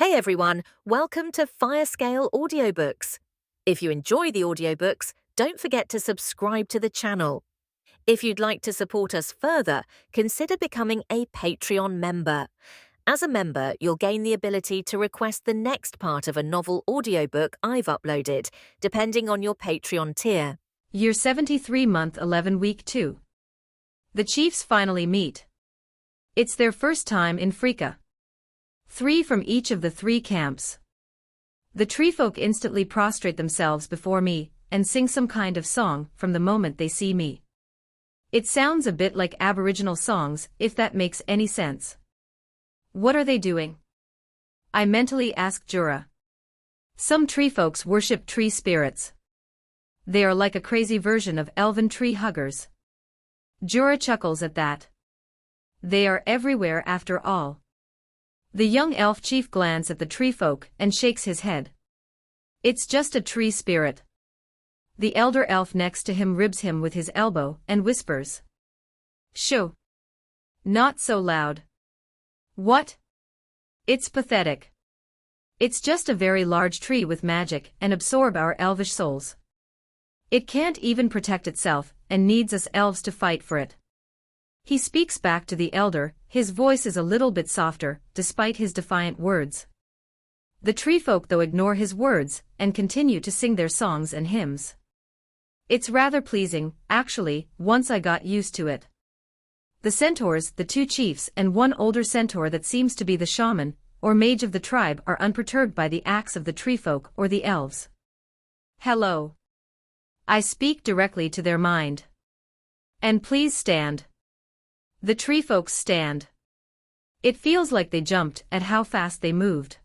Hey everyone, welcome to Firescale Audiobooks. If you enjoy the audiobooks, don't forget to subscribe to the channel. If you'd like to support us further, consider becoming a Patreon member. As a member, you'll gain the ability to request the next part of a novel audiobook I've uploaded, depending on your Patreon tier. Year 73 month 11 week 2. The chiefs finally meet. It's their first time in Frika. 3 from each of the 3 camps. The tree folk instantly prostrate themselves before me and sing some kind of song from the moment they see me. It sounds a bit like Aboriginal songs, if that makes any sense. What are they doing? I mentally ask Jura. Some tree folks worship tree spirits. They are like a crazy version of elven tree huggers. Jura chuckles at that. They are everywhere after all. The young elf chief glances at the tree folk and shakes his head. It's just a tree spirit. The elder elf next to him ribs him with his elbow and whispers. Shoo. Not so loud. What? It's pathetic. It's just a very large tree with magic and absorb our elvish souls. It can't even protect itself and needs us elves to fight for it. He speaks back to the elder, his voice is a little bit softer, despite his defiant words. The tree folk though ignore his words, and continue to sing their songs and hymns. It's rather pleasing, actually, once I got used to it. The centaurs, the 2 chiefs and one older centaur that seems to be the shaman, or mage of the tribe are unperturbed by the acts of the tree folk or the elves. Hello. I speak directly to their mind. And please stand. The tree folks stand. It feels like they jumped at how fast they moved.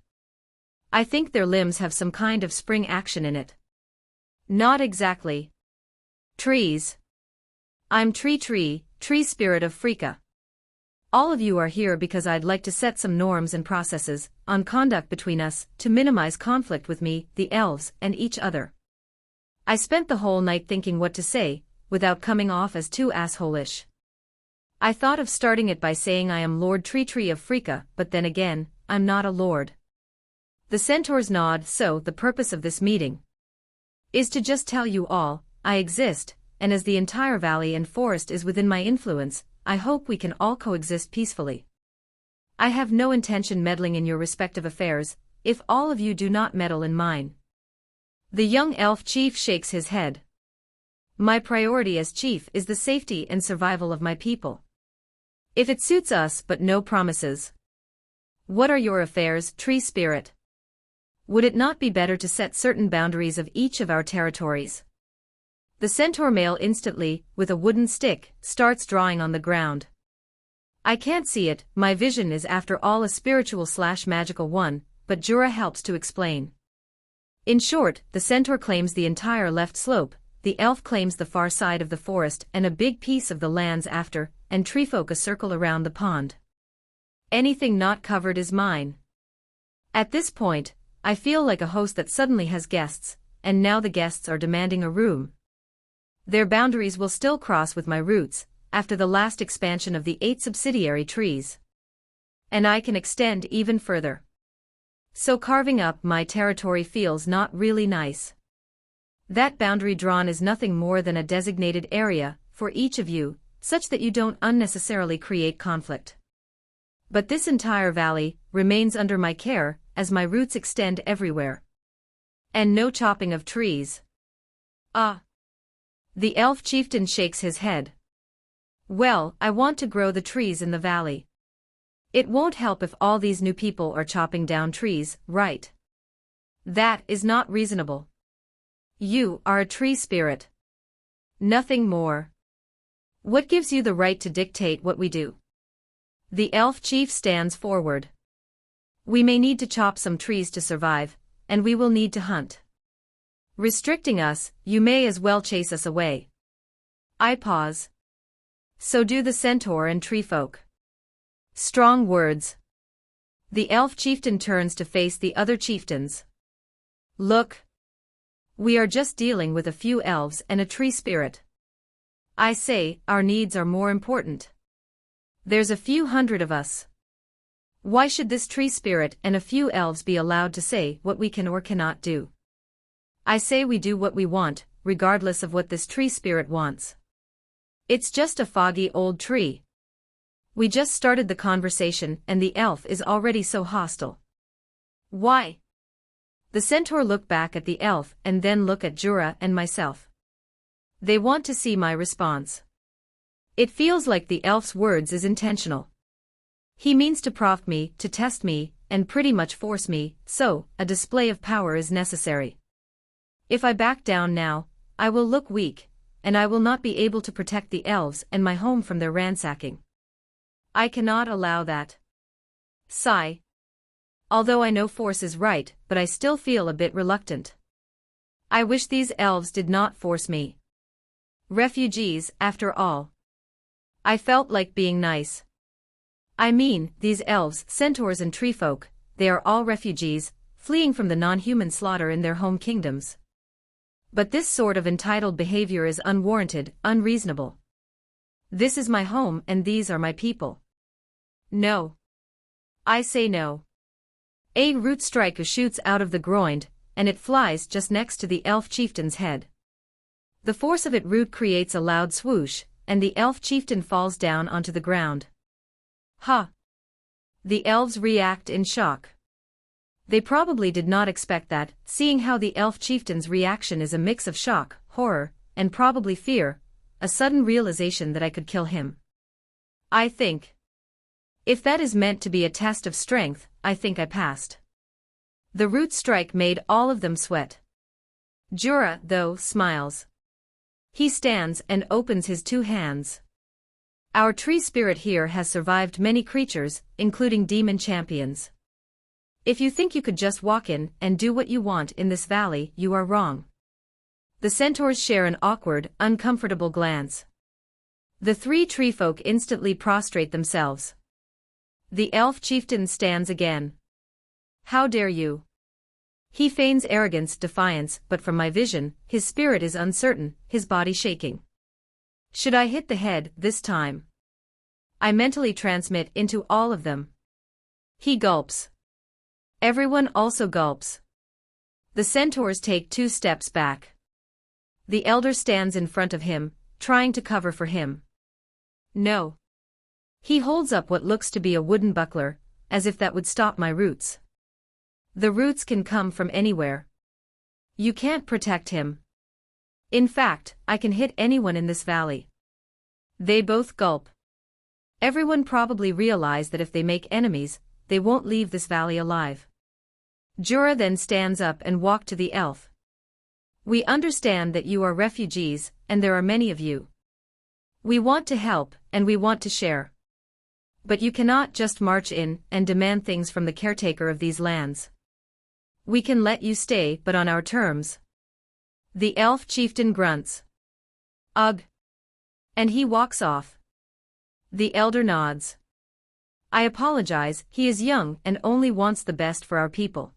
I think their limbs have some kind of spring action in it. Not exactly. Trees. I'm TreeTree, tree spirit of Frika. All of you are here because I'd like to set some norms and processes on conduct between us to minimize conflict with me, the elves, and each other. I spent the whole night thinking what to say, without coming off as too asshole-ish. I thought of starting it by saying I am Lord TreeTree of Frika, but then again, I'm not a lord. The centaurs nod, so the purpose of this meeting is to just tell you all, I exist, and as the entire valley and forest is within my influence, I hope we can all coexist peacefully. I have no intention meddling in your respective affairs, if all of you do not meddle in mine. The young elf chief shakes his head. My priority as chief is the safety and survival of my people. If it suits us, but no promises. What are your affairs, tree spirit? Would it not be better to set certain boundaries of each of our territories? The centaur male instantly, with a wooden stick, starts drawing on the ground. I can't see it, my vision is after all a spiritual/magical one, but Jura helps to explain. In short, the centaur claims the entire left slope, the elf claims the far side of the forest and a big piece of the lands after, and treefolk a circle around the pond. Anything not covered is mine. At this point, I feel like a host that suddenly has guests, and now the guests are demanding a room. Their boundaries will still cross with my roots, after the last expansion of the 8 subsidiary trees. And I can extend even further. So carving up my territory feels not really nice. That boundary drawn is nothing more than a designated area, for each of you, such that you don't unnecessarily create conflict. But this entire valley remains under my care, as my roots extend everywhere. And no chopping of trees. Ah. The elf chieftain shakes his head. Well, I want to grow the trees in the valley. It won't help if all these new people are chopping down trees, right? That is not reasonable. You are a tree spirit. Nothing more. What gives you the right to dictate what we do? The elf chief stands forward. We may need to chop some trees to survive, and we will need to hunt. Restricting us, you may as well chase us away. I pause. So do the centaur and treefolk. Strong words. The elf chieftain turns to face the other chieftains. Look. We are just dealing with a few elves and a tree spirit. I say, our needs are more important. There's a few hundred of us. Why should this tree spirit and a few elves be allowed to say what we can or cannot do? I say we do what we want, regardless of what this tree spirit wants. It's just a foggy old tree. We just started the conversation and the elf is already so hostile. Why? The centaur looked back at the elf and then looked at Jura and myself. They want to see my response. It feels like the elf's words is intentional. He means to prompt me, to test me, and pretty much force me, so a display of power is necessary. If I back down now, I will look weak, and I will not be able to protect the elves and my home from their ransacking. I cannot allow that. Sigh. Although I know force is right, but I still feel a bit reluctant. I wish these elves did not force me. Refugees, after all. I felt like being nice. I mean, these elves, centaurs and treefolk, they are all refugees, fleeing from the non-human slaughter in their home kingdoms. But this sort of entitled behavior is unwarranted, unreasonable. This is my home and these are my people. No. I say no. A root strike shoots out of the groin, and it flies just next to the elf chieftain's head. The force of its root creates a loud swoosh, and the elf chieftain falls down onto the ground. Ha! The elves react in shock. They probably did not expect that, seeing how the elf chieftain's reaction is a mix of shock, horror, and probably fear, a sudden realization that I could kill him. I think. If that is meant to be a test of strength, I think I passed. The root strike made all of them sweat. Jura, though, smiles. He stands and opens his two hands. Our tree spirit here has survived many creatures, including demon champions. If you think you could just walk in and do what you want in this valley, you are wrong. The centaurs share an awkward, uncomfortable glance. The three treefolk instantly prostrate themselves. The elf chieftain stands again. How dare you? He feigns arrogance, defiance, but from my vision, his spirit is uncertain, his body shaking. Should I hit the head this time? I mentally transmit into all of them. He gulps. Everyone also gulps. The centaurs take 2 steps back. The elder stands in front of him, trying to cover for him. No. He holds up what looks to be a wooden buckler, as if that would stop my roots. The roots can come from anywhere. You can't protect him. In fact, I can hit anyone in this valley. They both gulp. Everyone probably realize that if they make enemies, they won't leave this valley alive. Jura then stands up and walks to the elf. We understand that you are refugees, and there are many of you. We want to help, and we want to share. But you cannot just march in and demand things from the caretaker of these lands. We can let you stay, but on our terms. The elf chieftain grunts. Ugh. And he walks off. The elder nods. I apologize, he is young and only wants the best for our people.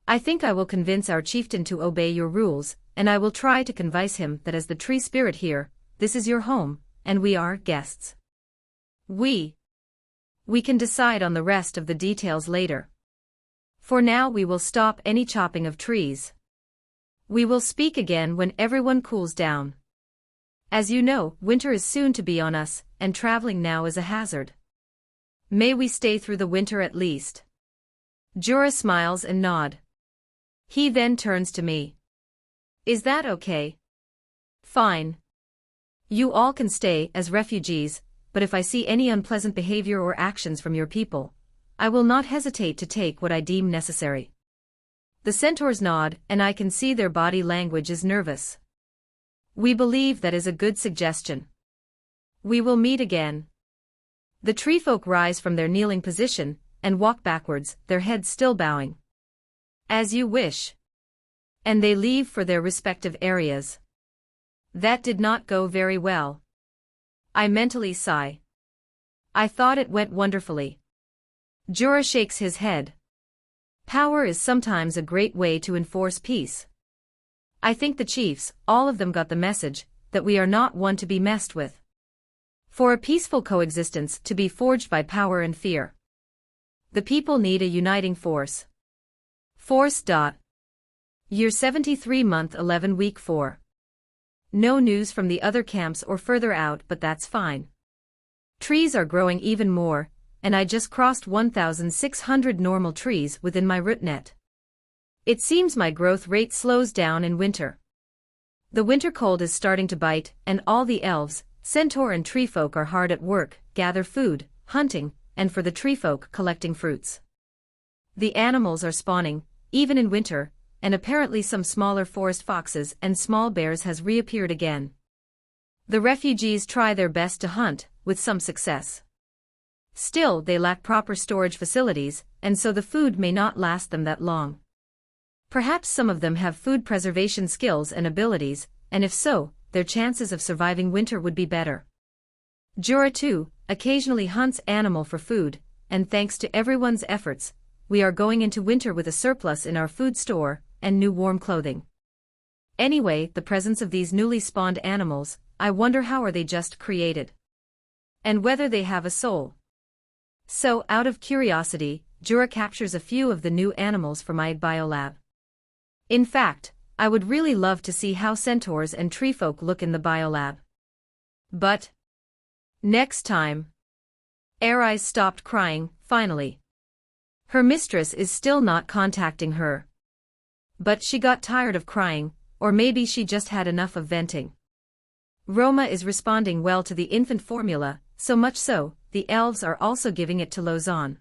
I think I will convince our chieftain to obey your rules, and I will try to convince him that as the tree spirit here, this is your home, and we are guests. We can decide on the rest of the details later. For now we will stop any chopping of trees. We will speak again when everyone cools down. As you know, winter is soon to be on us, and traveling now is a hazard. May we stay through the winter at least. Jura smiles and nods. He then turns to me. Is that okay? Fine. You all can stay as refugees, but if I see any unpleasant behavior or actions from your people, I will not hesitate to take what I deem necessary. The centaurs nod, and I can see their body language is nervous. We believe that is a good suggestion. We will meet again. The treefolk rise from their kneeling position and walk backwards, their heads still bowing. As you wish. And they leave for their respective areas. That did not go very well. I mentally sigh. I thought it went wonderfully. Jura shakes his head. Power is sometimes a great way to enforce peace. I think the chiefs, all of them got the message, that we are not one to be messed with. For a peaceful coexistence to be forged by power and fear. The people need a uniting force. Force. Year 73 month 11 week 4. No news from the other camps or further out, but that's fine. Trees are growing even more, and I just crossed 1,600 normal trees within my root net. It seems my growth rate slows down in winter. The winter cold is starting to bite, and all the elves, centaur and treefolk are hard at work, gather food, hunting, and for the treefolk collecting fruits. The animals are spawning, even in winter, and apparently some smaller forest foxes and small bears has reappeared again. The refugees try their best to hunt, with some success. Still, they lack proper storage facilities, and so the food may not last them that long. Perhaps some of them have food preservation skills and abilities, and if so, their chances of surviving winter would be better. Jura too, occasionally hunts animal for food, and thanks to everyone's efforts, we are going into winter with a surplus in our food store, and new warm clothing. Anyway, the presence of these newly spawned animals, I wonder how are they just created? And whether they have a soul. So, out of curiosity, Jura captures a few of the new animals for my biolab. In fact, I would really love to see how centaurs and treefolk look in the biolab. But next time. Aeons stopped crying, finally. Her mistress is still not contacting her. But she got tired of crying, or maybe she just had enough of venting. Roma is responding well to the infant formula, so much so, the elves are also giving it to Lausanne.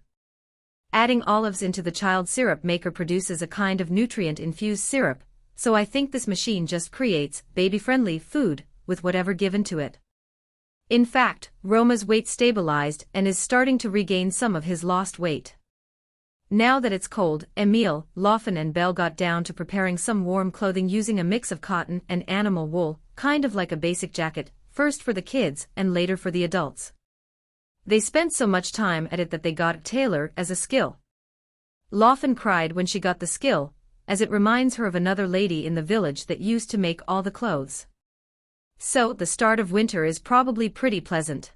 Adding olives into the child syrup maker produces a kind of nutrient-infused syrup, so I think this machine just creates baby-friendly food, with whatever given to it. In fact, Roma's weight stabilized and is starting to regain some of his lost weight. Now that it's cold, Emile, Laufen and Belle got down to preparing some warm clothing using a mix of cotton and animal wool, kind of like a basic jacket, first for the kids and later for the adults. They spent so much time at it that they got a tailor as a skill. Laufen cried when she got the skill, as it reminds her of another lady in the village that used to make all the clothes. So, the start of winter is probably pretty pleasant.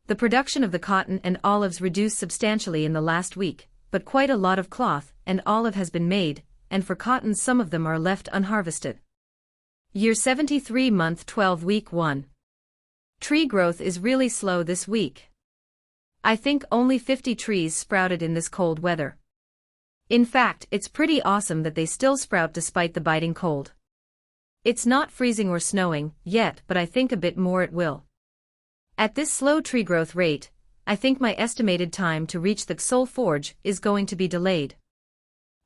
The production of the cotton and olives reduced substantially in the last week, but quite a lot of cloth and olive has been made, and for cotton some of them are left unharvested. Year 73 month 12 week 1. Tree growth is really slow this week. I think only 50 trees sprouted in this cold weather. In fact, it's pretty awesome that they still sprout despite the biting cold. It's not freezing or snowing yet, but I think a bit more it will. At this slow tree growth rate, I think my estimated time to reach the Soul Forge is going to be delayed.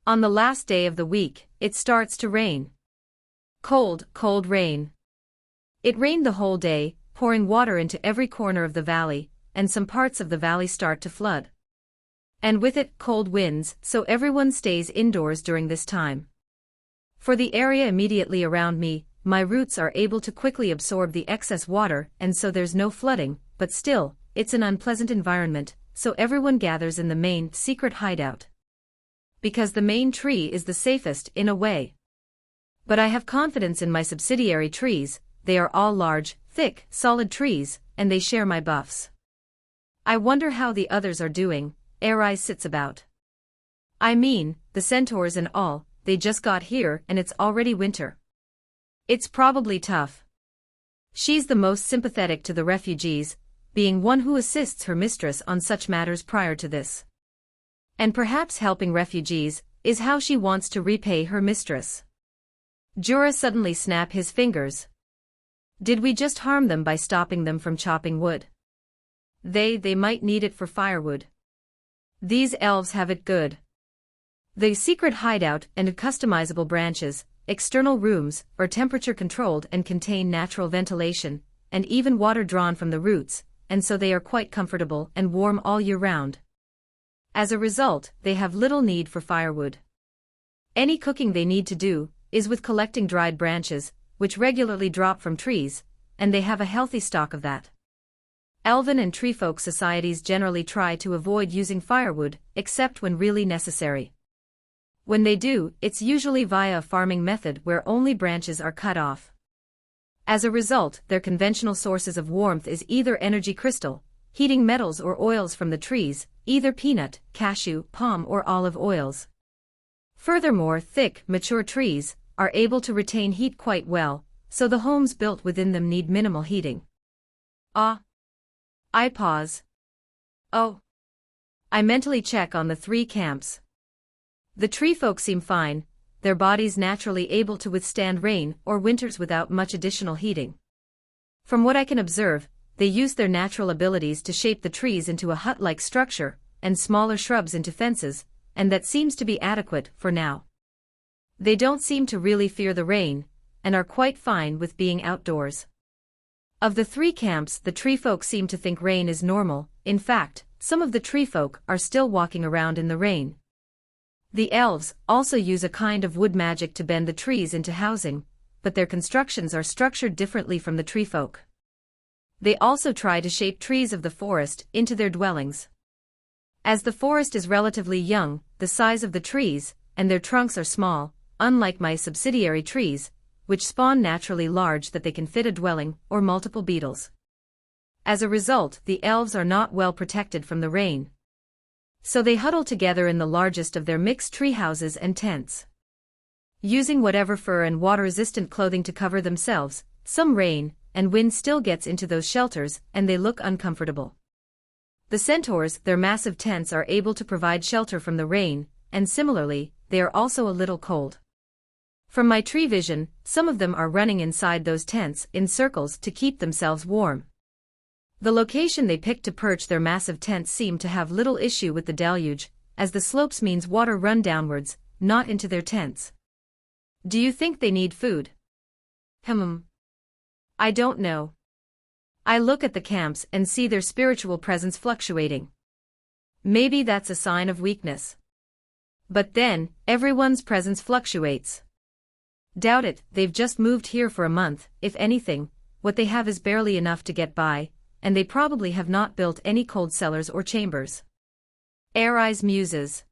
On the last day of the week, it starts to rain. Cold, cold rain. It rained the whole day, pouring water into every corner of the valley, and some parts of the valley start to flood. And with it, cold winds, so everyone stays indoors during this time. For the area immediately around me, my roots are able to quickly absorb the excess water, and so there's no flooding, but still, it's an unpleasant environment, so everyone gathers in the main secret hideout. Because the main tree is the safest in a way. But I have confidence in my subsidiary trees, they are all large, thick, solid trees, and they share my buffs. I wonder how the others are doing, Aeons sits about. I mean, the centaurs and all, they just got here and it's already winter. It's probably tough. She's the most sympathetic to the refugees, being one who assists her mistress on such matters prior to this. And perhaps helping refugees is how she wants to repay her mistress. Jura suddenly snapped his fingers. Did we just harm them by stopping them from chopping wood? They might need it for firewood. These elves have it good. The secret hideout and customizable branches, external rooms, are temperature-controlled and contain natural ventilation, and even water drawn from the roots, and so they are quite comfortable and warm all year round. As a result, they have little need for firewood. Any cooking they need to do is with collecting dried branches, which regularly drop from trees, and they have a healthy stock of that. Elven and treefolk societies generally try to avoid using firewood, except when really necessary. When they do, it's usually via a farming method where only branches are cut off. As a result, their conventional sources of warmth is either energy crystal, heating metals or oils from the trees, either peanut, cashew, palm or olive oils. Furthermore, thick, mature trees are able to retain heat quite well, so the homes built within them need minimal heating. I pause. Oh. I mentally check on the 3 camps. The tree folk seem fine, their bodies naturally able to withstand rain or winters without much additional heating. From what I can observe, they use their natural abilities to shape the trees into a hut-like structure, and smaller shrubs into fences, and that seems to be adequate for now. They don't seem to really fear the rain, and are quite fine with being outdoors. Of the 3 camps, the tree folk seem to think rain is normal. In fact, some of the tree folk are still walking around in the rain. The elves also use a kind of wood magic to bend the trees into housing, but their constructions are structured differently from the tree folk. They also try to shape trees of the forest into their dwellings. As the forest is relatively young, the size of the trees, and their trunks are small, unlike my subsidiary trees, which spawn naturally large that they can fit a dwelling or multiple beetles. As a result, the elves are not well protected from the rain. So they huddle together in the largest of their mixed tree houses and tents. Using whatever fur and water-resistant clothing to cover themselves, some rain and wind still gets into those shelters and they look uncomfortable. The centaurs, their massive tents are able to provide shelter from the rain, and similarly, they are also a little cold. From my tree vision, some of them are running inside those tents in circles to keep themselves warm. The location they picked to perch their massive tents seem to have little issue with the deluge, as the slopes means water run downwards, not into their tents. Do you think they need food? I don't know. I look at the camps and see their spiritual presence fluctuating. Maybe that's a sign of weakness. But then, everyone's presence fluctuates. Doubt it, they've just moved here for a month. If anything, what they have is barely enough to get by, and they probably have not built any cold cellars or chambers. Aeons muses.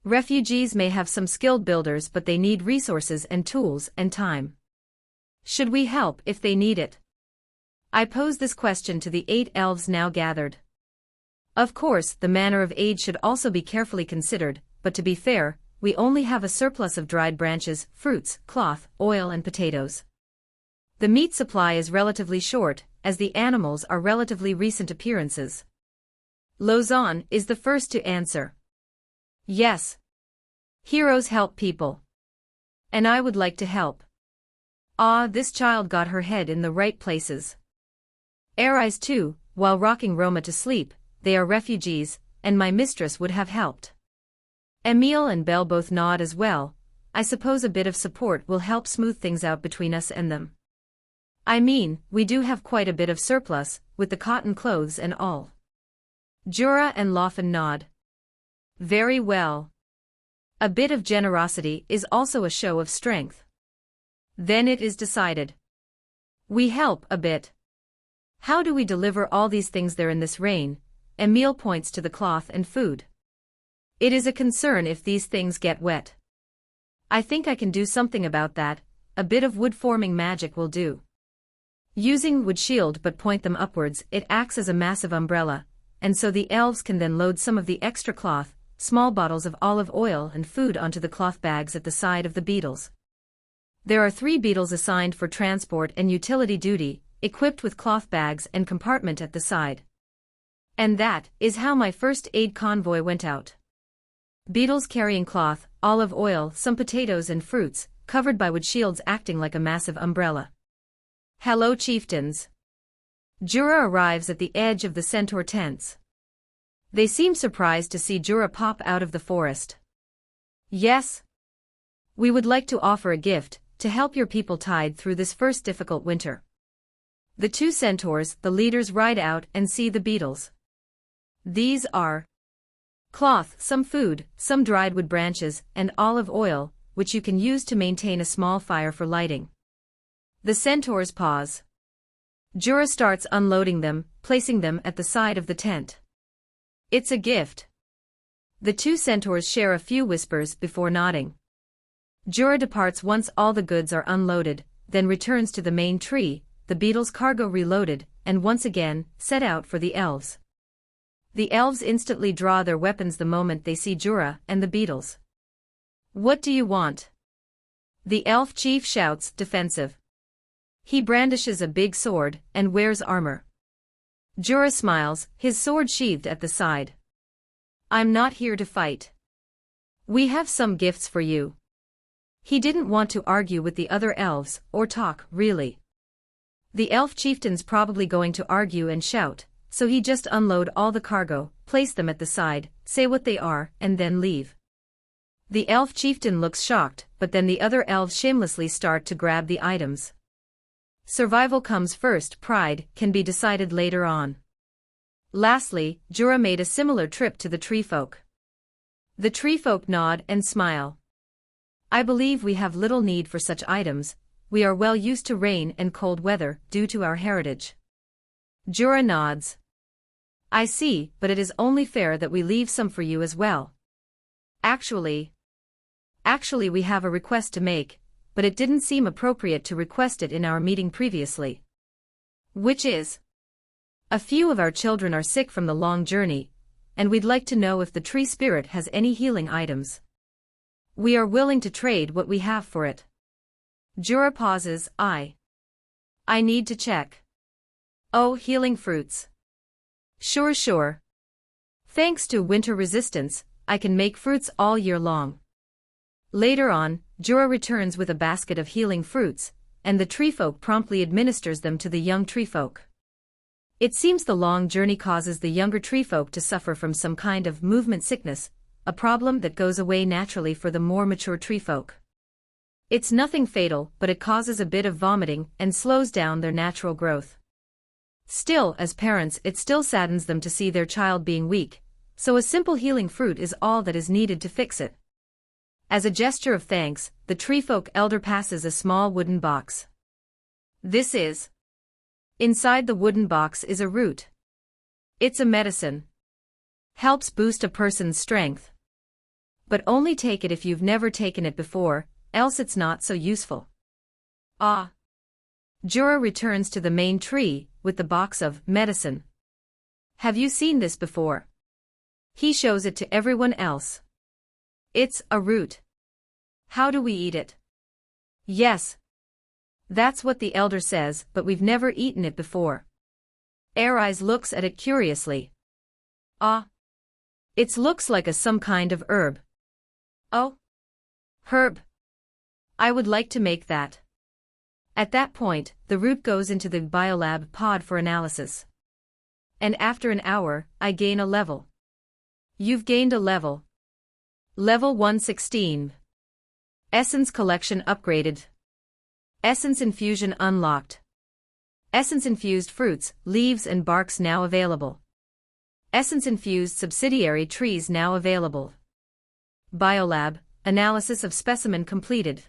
Refugees may have some skilled builders, but they need resources and tools and time. Should we help if they need it? I pose this question to the 8 elves now gathered. Of course, the manner of aid should also be carefully considered, but to be fair, we only have a surplus of dried branches, fruits, cloth, oil and potatoes. The meat supply is relatively short, as the animals are relatively recent appearances. Lozan is the first to answer. Yes. Heroes help people. And I would like to help. This child got her head in the right places. Aeons too, while rocking Roma to sleep, they are refugees, and my mistress would have helped. Emile and Belle both nod as well. I suppose a bit of support will help smooth things out between us and them. I mean, we do have quite a bit of surplus, with the cotton clothes and all. Jura and Laufen nod. Very well. A bit of generosity is also a show of strength. Then it is decided. We help a bit. How do we deliver all these things there in this rain? Emile points to the cloth and food. It is a concern if these things get wet. I think I can do something about that. A bit of wood-forming magic will do. Using would shield but point them upwards, it acts as a massive umbrella, and so the elves can then load some of the extra cloth, small bottles of olive oil and food onto the cloth bags at the side of the beetles. There are 3 beetles assigned for transport and utility duty, equipped with cloth bags and compartment at the side. And that is how my first aid convoy went out. Beetles carrying cloth, olive oil, some potatoes and fruits, covered by wood shields acting like a massive umbrella. Hello chieftains. Jura arrives at the edge of the centaur tents. They seem surprised to see Jura pop out of the forest. Yes. We would like to offer a gift, to help your people tide through this first difficult winter. The 2 centaurs, the leaders, ride out and see the beetles. These are cloth, some food, some dried wood branches, and olive oil, which you can use to maintain a small fire for lighting. The centaurs pause. Jura starts unloading them, placing them at the side of the tent. It's a gift. The 2 centaurs share a few whispers before nodding. Jura departs once all the goods are unloaded, then returns to the main tree, the beetles' cargo reloaded, and once again, set out for the elves. The elves instantly draw their weapons the moment they see Jura and the beetles. "What do you want?" The elf chief shouts, defensive. He brandishes a big sword, and wears armor. Jura smiles, his sword sheathed at the side. "I'm not here to fight. We have some gifts for you." He didn't want to argue with the other elves, or talk, really. The elf chieftain's probably going to argue and shout, so he just unload all the cargo, place them at the side, say what they are, and then leave. The elf chieftain looks shocked, but then the other elves shamelessly start to grab the items. Survival comes first, pride can be decided later on. Lastly, Jura made a similar trip to the tree folk. The tree folk nod and smile. "I believe we have little need for such items, we are well used to rain and cold weather, due to our heritage." Jura nods. "I see, but it is only fair that we leave some for you as well." Actually, we have a request to make, but it didn't seem appropriate to request it in our meeting previously." "Which is?" "A few of our children are sick from the long journey, and we'd like to know if the tree spirit has any healing items. We are willing to trade what we have for it." Jura pauses. I need to check. "Oh, healing fruits. Sure. Thanks to winter resistance, I can make fruits all year long." Later on, Jura returns with a basket of healing fruits, and the treefolk promptly administers them to the young treefolk. It seems the long journey causes the younger treefolk to suffer from some kind of movement sickness, a problem that goes away naturally for the more mature treefolk. It's nothing fatal, but it causes a bit of vomiting and slows down their natural growth. Still, as parents, it still saddens them to see their child being weak, so a simple healing fruit is all that is needed to fix it. As a gesture of thanks, the treefolk elder passes a small wooden box. "This is." Inside the wooden box is a root. "It's a medicine. Helps boost a person's strength. But only take it if you've never taken it before, else it's not so useful." "Ah." Jura returns to the main tree, with the box of medicine. "Have you seen this before?" He shows it to everyone else. "It's a root. How do we eat it?" "Yes. That's what the elder says, but we've never eaten it before." Arise looks at it curiously. "Ah. It looks like some kind of herb." "Oh. Herb. I would like to make that." At that point, the root goes into the biolab pod for analysis. "And after an hour, I gain a level." "You've gained a level." Level 116. Essence collection upgraded. Essence infusion unlocked. Essence infused fruits, leaves and barks now available. Essence infused subsidiary trees now available. Biolab, analysis of specimen completed.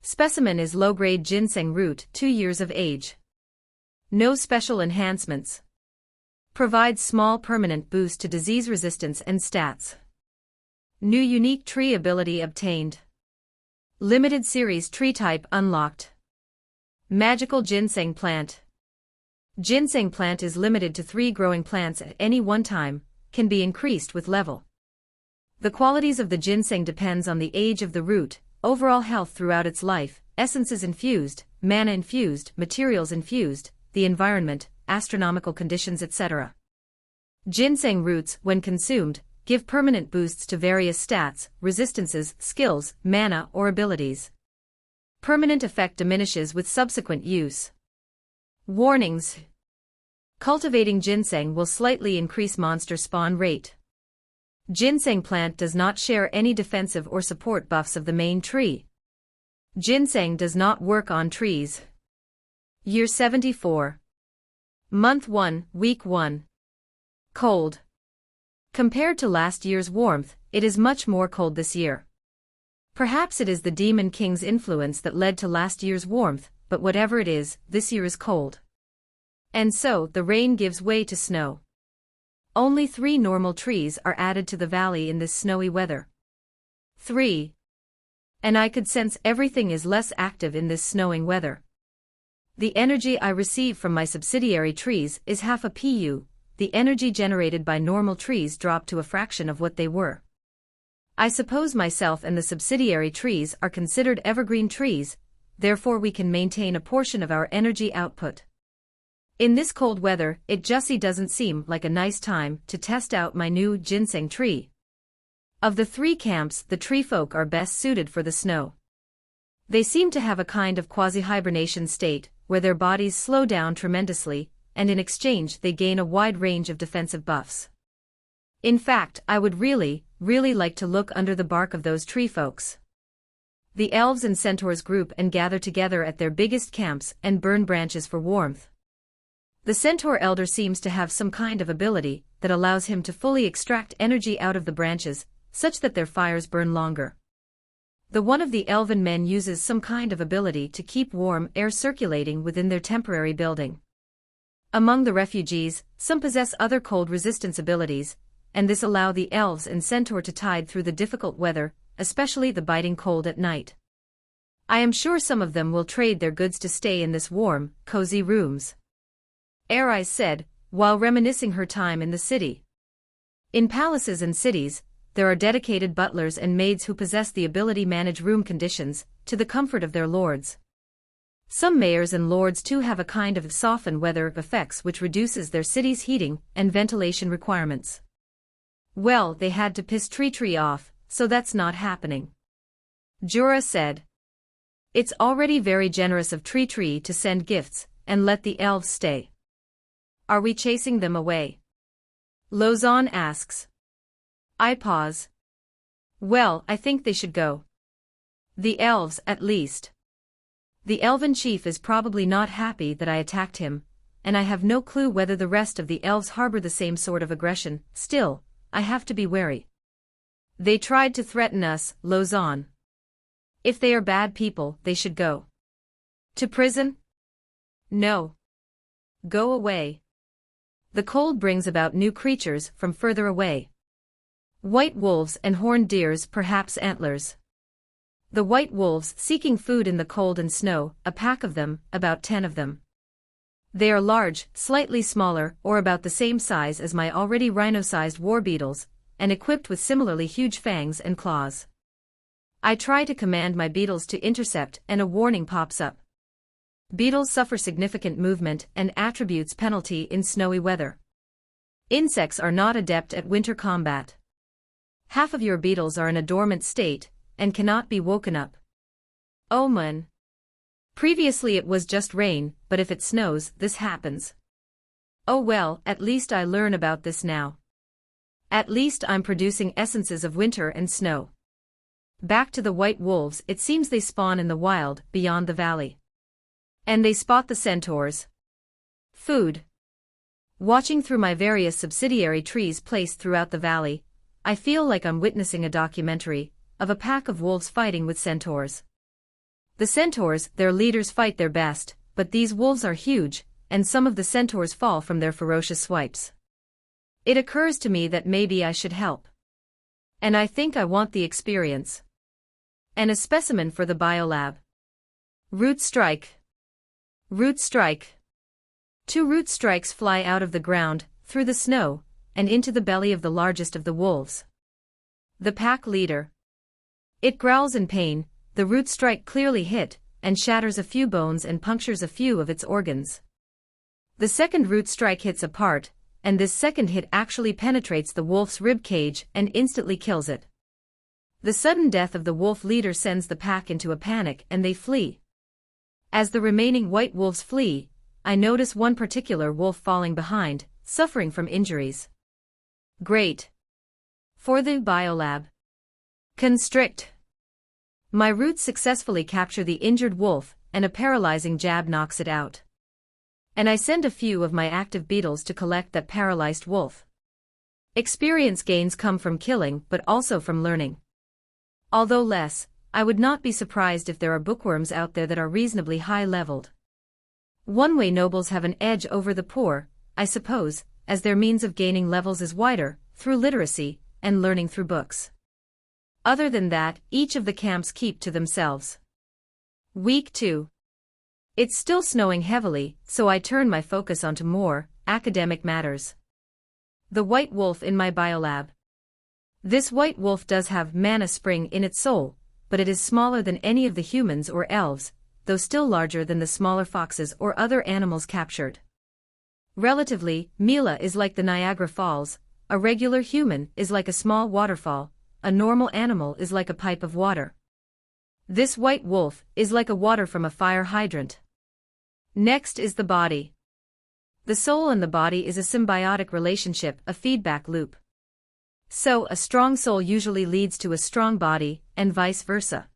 Specimen is low-grade ginseng root, 2 years of age. No special enhancements. Provides small permanent boost to disease resistance and stats. New unique tree ability obtained. Limited series tree type unlocked. Magical ginseng plant. Ginseng plant is limited to 3 growing plants at any one time, can be increased with level. The qualities of the ginseng depends on the age of the root, overall health throughout its life, essences infused, mana infused, materials infused, the environment, astronomical conditions etc. Ginseng roots, when consumed, give permanent boosts to various stats, resistances, skills, mana or abilities. Permanent effect diminishes with subsequent use. Warnings. Cultivating ginseng will slightly increase monster spawn rate. Ginseng plant does not share any defensive or support buffs of the main tree. Ginseng does not work on trees. Year 74. Month 1, Week 1. Cold. Compared to last year's warmth, it is much more cold this year. Perhaps it is the Demon King's influence that led to last year's warmth, but whatever it is, this year is cold. And so, the rain gives way to snow. Only 3 normal trees are added to the valley in this snowy weather. 3. And I could sense everything is less active in this snowing weather. The energy I receive from my subsidiary trees is half a pu, the energy generated by normal trees dropped to a fraction of what they were. I suppose myself and the subsidiary trees are considered evergreen trees, therefore we can maintain a portion of our energy output. In this cold weather, it just doesn't seem like a nice time to test out my new ginseng tree. Of the three camps, the tree folk are best suited for the snow. They seem to have a kind of quasi-hibernation state, where their bodies slow down tremendously, and in exchange they gain a wide range of defensive buffs. In fact, I would really like to look under the bark of those tree folks. The elves and centaurs group and gather together at their biggest camps and burn branches for warmth. The centaur elder seems to have some kind of ability that allows him to fully extract energy out of the branches, such that their fires burn longer. The one of the elven men uses some kind of ability to keep warm air circulating within their temporary building. Among the refugees, some possess other cold resistance abilities, and this allow the elves and centaur to tide through the difficult weather, especially the biting cold at night. I am sure some of them will trade their goods to stay in this warm, cozy rooms. Aeris said, while reminiscing her time in the city. In palaces and cities, there are dedicated butlers and maids who possess the ability to manage room conditions, to the comfort of their lords. Some mayors and lords too have a kind of soften weather effects which reduces their city's heating and ventilation requirements. Well, they had to piss TreeTree off, so that's not happening. Jura said. It's already very generous of TreeTree to send gifts, and let the elves stay. Are we chasing them away? Lozan asks. I pause. Well, I think they should go. The elves, at least. The elven chief is probably not happy that I attacked him, and I have no clue whether the rest of the elves harbor the same sort of aggression. Still, I have to be wary. They tried to threaten us, Lozan. If they are bad people, they should go. To prison? No. Go away. The cold brings about new creatures from further away. White wolves and horned deers, perhaps antlers. The white wolves seeking food in the cold and snow, a pack of them, about 10 of them. They are large, slightly smaller, or about the same size as my already rhino-sized war beetles, and equipped with similarly huge fangs and claws. I try to command my beetles to intercept and a warning pops up. Beetles suffer significant movement and attributes penalty in snowy weather. Insects are not adept at winter combat. Half of your beetles are in a dormant state, and cannot be woken up. Oh man. Previously it was just rain, but if it snows, this happens. Oh well, at least I learn about this now. At least I'm producing essences of winter and snow. Back to the white wolves, it seems they spawn in the wild, beyond the valley. And they spot the centaurs. Food. Watching through my various subsidiary trees placed throughout the valley, I feel like I'm witnessing a documentary of a pack of wolves fighting with centaurs. The centaurs, their leaders, fight their best, but these wolves are huge, and some of the centaurs fall from their ferocious swipes. It occurs to me that maybe I should help. And I think I want the experience. And a specimen for the biolab. Root strike. Root strike. 2 root strikes fly out of the ground, through the snow, and into the belly of the largest of the wolves. The pack leader. It growls in pain, the root strike clearly hit, and shatters a few bones and punctures a few of its organs. The second root strike hits a part, and this second hit actually penetrates the wolf's rib cage and instantly kills it. The sudden death of the wolf leader sends the pack into a panic and they flee. As the remaining white wolves flee, I notice one particular wolf falling behind, suffering from injuries. Great. For the biolab. Constrict. My roots successfully capture the injured wolf, and a paralyzing jab knocks it out. And I send a few of my active beetles to collect that paralyzed wolf. Experience gains come from killing but also from learning. Although less, I would not be surprised if there are bookworms out there that are reasonably high-leveled. One way nobles have an edge over the poor, I suppose, as their means of gaining levels is wider, through literacy, and learning through books. Other than that, each of the camps keep to themselves. Week 2. It's still snowing heavily, so I turn my focus onto more academic matters. The white wolf in my biolab. This white wolf does have mana spring in its soul, but it is smaller than any of the humans or elves, though still larger than the smaller foxes or other animals captured. Relatively, Mila is like the Niagara Falls, a regular human is like a small waterfall, a normal animal is like a pipe of water. This white wolf is like a water from a fire hydrant. Next is the body. The soul and the body is a symbiotic relationship, a feedback loop. So, a strong soul usually leads to a strong body, and vice versa.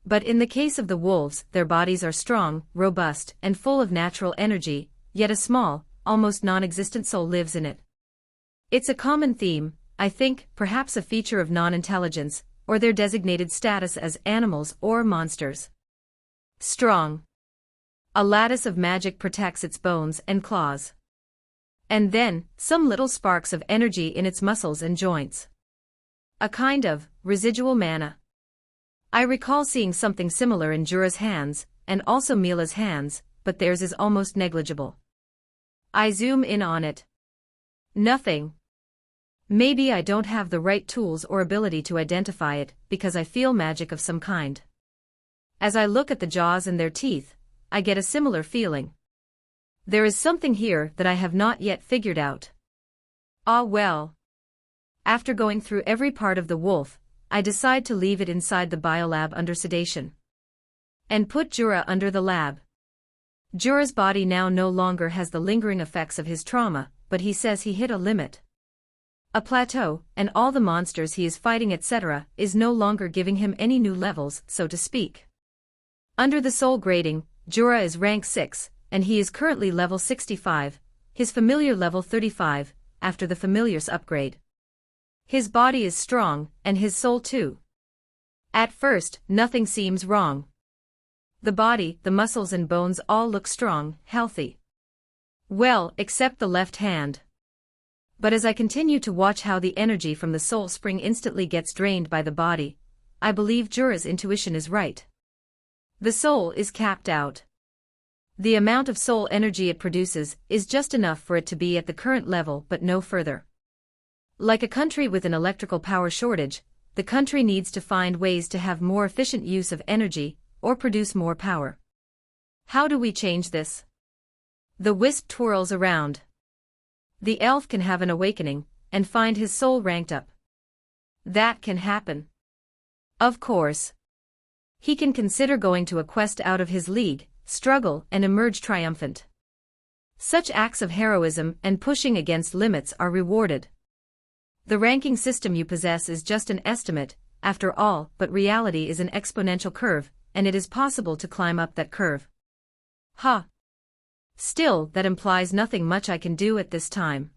But in the case of the wolves, their bodies are strong, robust, and full of natural energy, yet a small, almost non-existent soul lives in it. It's a common theme, I think, perhaps a feature of non-intelligence, or their designated status as animals or monsters. Strong. A lattice of magic protects its bones and claws. And then, some little sparks of energy in its muscles and joints. A kind of residual mana. I recall seeing something similar in Jura's hands, and also Mila's hands, but theirs is almost negligible. I zoom in on it. Nothing. Maybe I don't have the right tools or ability to identify it, because I feel magic of some kind. As I look at the jaws and their teeth, I get a similar feeling. There is something here that I have not yet figured out. Ah well. After going through every part of the wolf, I decide to leave it inside the biolab under sedation. And put Jura under the lab. Jura's body now no longer has the lingering effects of his trauma, but he says he hit a limit. A plateau, and all the monsters he is fighting etc. is no longer giving him any new levels, so to speak. Under the soul grading, Jura is rank 6, and he is currently level 65, his familiar level 35, after the familiar's upgrade. His body is strong, and his soul too. At first, nothing seems wrong. The body, the muscles and bones all look strong, healthy. Well, except the left hand. But as I continue to watch how the energy from the soul spring instantly gets drained by the body, I believe Jura's intuition is right. The soul is capped out. The amount of soul energy it produces is just enough for it to be at the current level but no further. Like a country with an electrical power shortage, the country needs to find ways to have more efficient use of energy, or produce more power. How do we change this? The wisp twirls around. The elf can have an awakening, and find his soul ranked up. That can happen. Of course. He can consider going to a quest out of his league, struggle and emerge triumphant. Such acts of heroism and pushing against limits are rewarded. The ranking system you possess is just an estimate, after all, but reality is an exponential curve, and it is possible to climb up that curve. Ha! Still, that implies nothing much I can do at this time.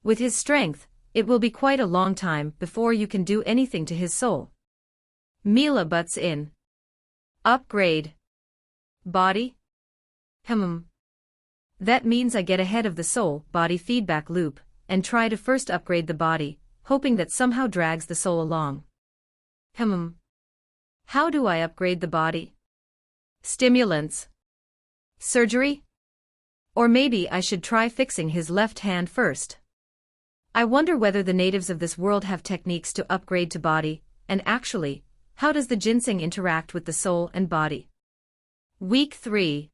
With his strength, it will be quite a long time before you can do anything to his soul. Mila butts in. Upgrade. Body? That means I get ahead of the soul-body feedback loop, and try to first upgrade the body, hoping that somehow drags the soul along. How do I upgrade the body? Stimulants. Surgery? Or maybe I should try fixing his left hand first. I wonder whether the natives of this world have techniques to upgrade to body, and actually, how does the ginseng interact with the soul and body? Week 3.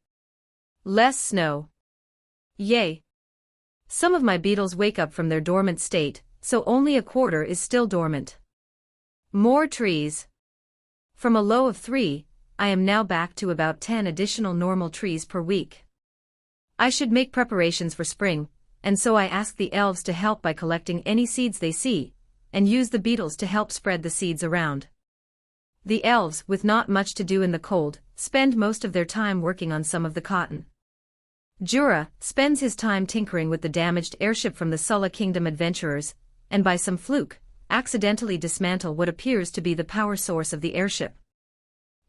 Less snow. Yay! Some of my beetles wake up from their dormant state, so only a quarter is still dormant. More trees. From a low of 3, I am now back to about 10 additional normal trees per week. I should make preparations for spring, and so I ask the elves to help by collecting any seeds they see, and use the beetles to help spread the seeds around. The elves, with not much to do in the cold, spend most of their time working on some of the cotton. Jura spends his time tinkering with the damaged airship from the Sulla Kingdom adventurers, and by some fluke, accidentally dismantle what appears to be the power source of the airship.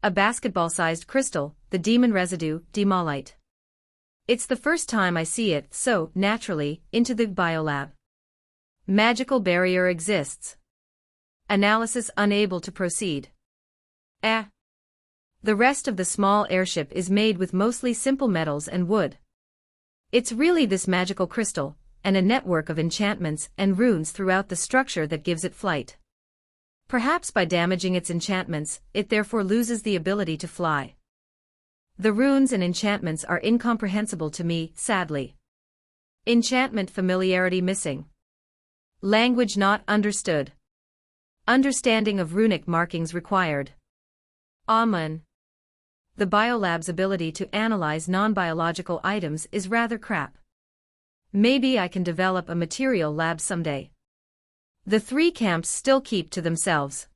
A basketball-sized crystal, the demon residue, demolite. It's the first time I see it, so, naturally, into the biolab. Magical barrier exists. Analysis unable to proceed. The rest of the small airship is made with mostly simple metals and wood. It's really this magical crystal, and a network of enchantments and runes throughout the structure that gives it flight. Perhaps by damaging its enchantments, it therefore loses the ability to fly. The runes and enchantments are incomprehensible to me, sadly. Enchantment familiarity missing. Language not understood. Understanding of runic markings required. Amen. The biolab's ability to analyze non-biological items is rather crap. Maybe I can develop a material lab someday. The three camps still keep to themselves.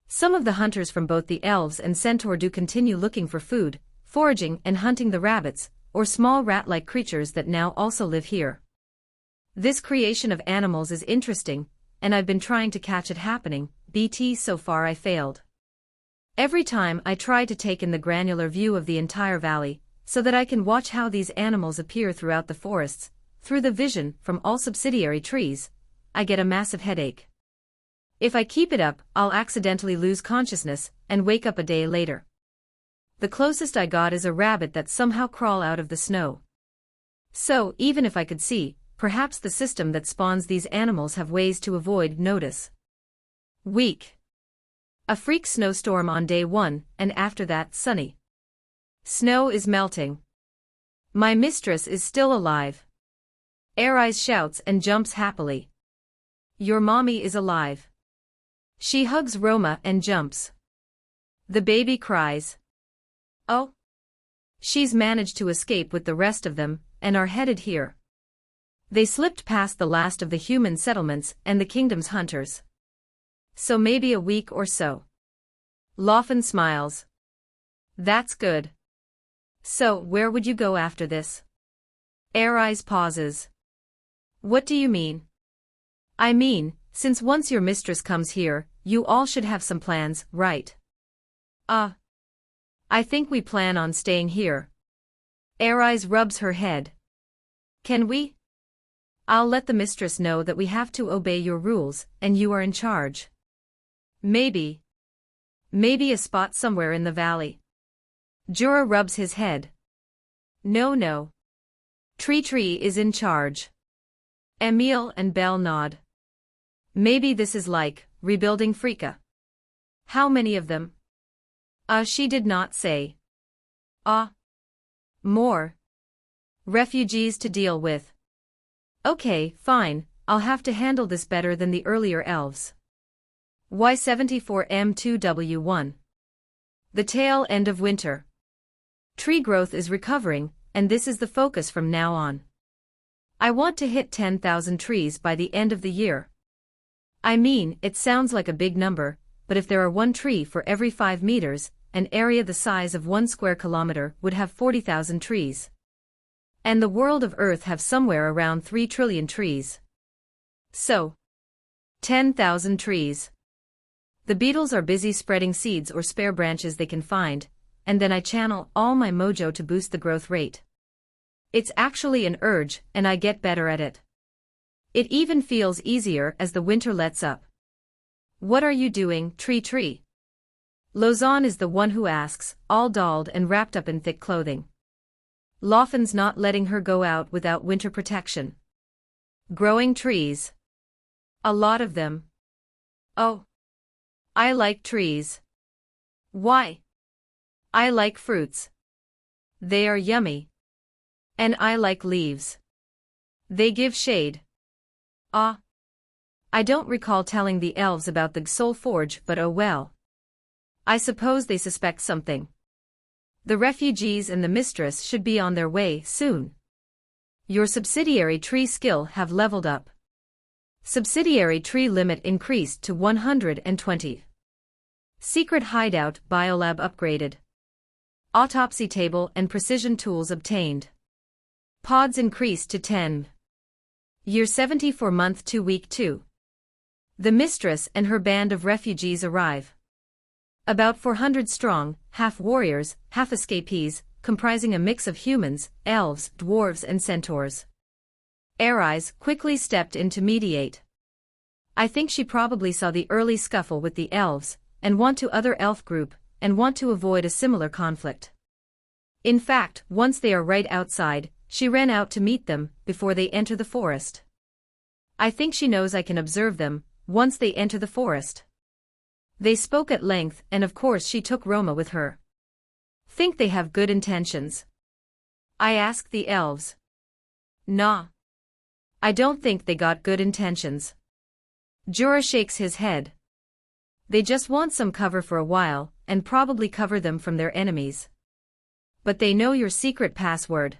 Some of the hunters from both the elves and centaur do continue looking for food, foraging and hunting the rabbits, or small rat-like creatures that now also live here. This creation of animals is interesting, and I've been trying to catch it happening, but so far I failed. Every time I try to take in the granular view of the entire valley, so that I can watch how these animals appear throughout the forests, through the vision from all subsidiary trees, I get a massive headache. If I keep it up, I'll accidentally lose consciousness and wake up a day later. The closest I got is a rabbit that somehow crawl out of the snow. So, even if I could see, perhaps the system that spawns these animals have ways to avoid notice. Week. A freak snowstorm on day 1, and after that, sunny. Snow is melting. My mistress is still alive. Aeons shouts and jumps happily. Your mommy is alive. She hugs Roma and jumps. The baby cries. Oh. She's managed to escape with the rest of them, and are headed here. They slipped past the last of the human settlements and the kingdom's hunters. So maybe a week or so. Loffen smiles. That's good. So, where would you go after this? Aeons pauses. What do you mean? I mean, since once your mistress comes here, you all should have some plans, right? I think we plan on staying here. Aeons rubs her head. Can we? I'll let the mistress know that we have to obey your rules, and you are in charge. Maybe. Maybe a spot somewhere in the valley. Jura rubs his head. No. TreeTree is in charge. Emil and Belle nod. Maybe this is like rebuilding Frika. How many of them? She did not say. More. Refugees to deal with. Okay, fine, I'll have to handle this better than the earlier elves. Y74M2W1. The tail end of winter. Tree growth is recovering, and this is the focus from now on. I want to hit 10,000 trees by the end of the year. I mean, it sounds like a big number, but if there are one tree for every 5 meters, an area the size of 1 square kilometer would have 40,000 trees. And the world of Earth have somewhere around 3 trillion trees. So, 10,000 trees. The beetles are busy spreading seeds or spare branches they can find, and then I channel all my mojo to boost the growth rate. It's actually an urge, and I get better at it. It even feels easier as the winter lets up. What are you doing, TreeTree? Lausanne is the one who asks, all dolled and wrapped up in thick clothing. Loffen's not letting her go out without winter protection. Growing trees. A lot of them. Oh. I like trees. Why? I like fruits. They are yummy. And I like leaves. They give shade. I don't recall telling the elves about the soul forge, but oh well. I suppose they suspect something. The refugees and the mistress should be on their way soon. Your subsidiary tree skill have leveled up. Subsidiary tree limit increased to 120. Secret hideout biolab upgraded. Autopsy table and precision tools obtained. Pods increased to 10. Year 74 month 2 week 2. The mistress and her band of refugees arrive. About 400 strong, half warriors, half escapees, comprising a mix of humans, elves, dwarves and centaurs. Aeons quickly stepped in to mediate. I think she probably saw the early scuffle with the elves, and want to other elf group, and want to avoid a similar conflict. In fact, once they are right outside, she ran out to meet them before they enter the forest. I think she knows I can observe them once they enter the forest. They spoke at length, and of course she took Roma with her. Think they have good intentions? I asked the elves. Nah. I don't think they got good intentions. Jura shakes his head. They just want some cover for a while, and probably cover them from their enemies. But they know your secret password.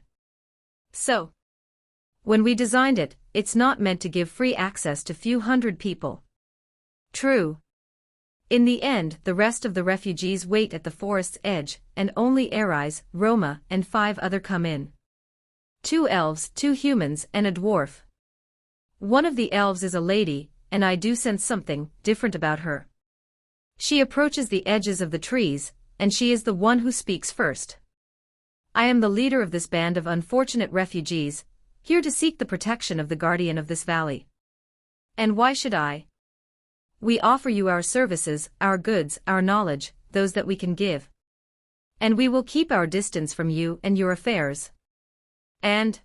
So, when we designed it, it's not meant to give free access to few hundred people. True. In the end, the rest of the refugees wait at the forest's edge, and only Aeons, Roma, and 5 other come in. 2 elves, 2 humans, and a dwarf. One of the elves is a lady, and I do sense something different about her. She approaches the edges of the trees, and she is the one who speaks first. I am the leader of this band of unfortunate refugees, here to seek the protection of the guardian of this valley. And why should I? We offer you our services, our goods, our knowledge, those that we can give. And we will keep our distance from you and your affairs. And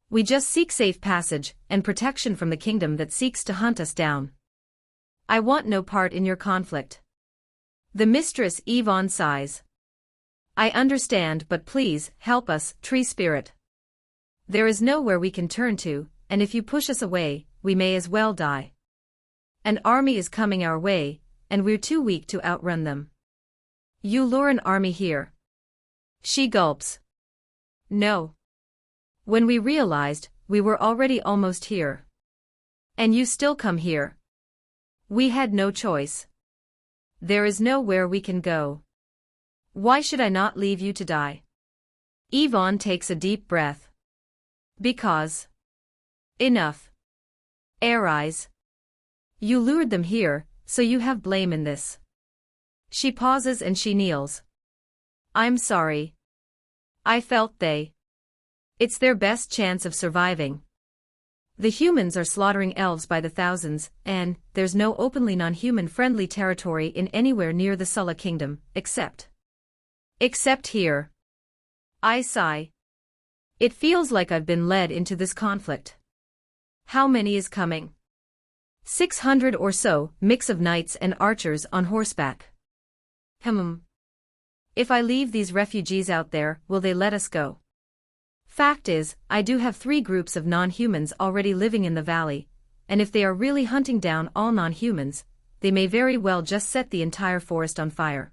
we just seek safe passage and protection from the kingdom that seeks to hunt us down. I want no part in your conflict. The mistress Yvonne sighs. I understand, but please, help us, tree spirit. There is nowhere we can turn to, and if you push us away, we may as well die. An army is coming our way, and we're too weak to outrun them. You lure an army here. She gulps. No. When we realized, we were already almost here. And you still come here. We had no choice. There is nowhere we can go. Why should I not leave you to die? Yvonne takes a deep breath. Because. Enough. Aeons. You lured them here, so you have blame in this. She pauses and she kneels. I'm sorry. I felt they. It's their best chance of surviving. The humans are slaughtering elves by the thousands, and there's no openly non-human friendly territory in anywhere near the Sulla kingdom, except here. I sigh. It feels like I've been led into this conflict. How many is coming? 600 or so, mix of knights and archers on horseback. If I leave these refugees out there, will they let us go? Fact is, I do have 3 groups of non-humans already living in the valley, and if they are really hunting down all non-humans, they may very well just set the entire forest on fire.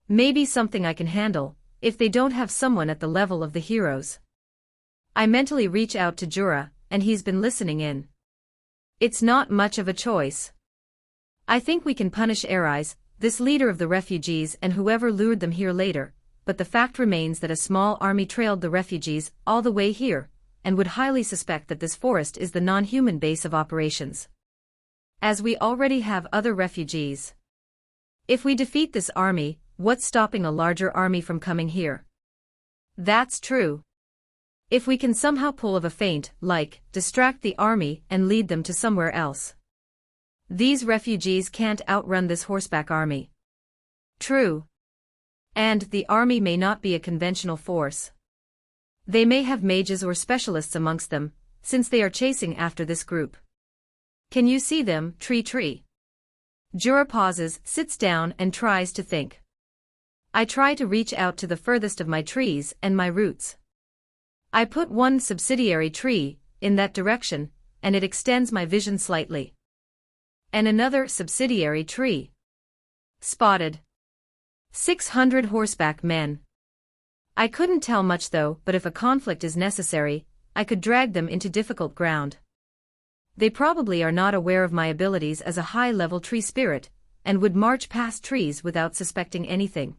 Maybe something I can handle, if they don't have someone at the level of the heroes. I mentally reach out to Jura, and he's been listening in. It's not much of a choice. I think we can punish Aeons, this leader of the refugees, and whoever lured them here later, but the fact remains that a small army trailed the refugees all the way here, and would highly suspect that this forest is the non-human base of operations. As we already have other refugees. If we defeat this army, what's stopping a larger army from coming here? That's true. If we can somehow pull off a feint, like, distract the army and lead them to somewhere else. These refugees can't outrun this horseback army. True. And the army may not be a conventional force. They may have mages or specialists amongst them, since they are chasing after this group. Can you see them, TreeTree? Jura pauses, sits down and tries to think. I try to reach out to the furthest of my trees and my roots. I put one subsidiary tree in that direction, and it extends my vision slightly. And another subsidiary tree. Spotted. 600 horseback men. I couldn't tell much though, but if a conflict is necessary, I could drag them into difficult ground. They probably are not aware of my abilities as a high-level tree spirit, and would march past trees without suspecting anything.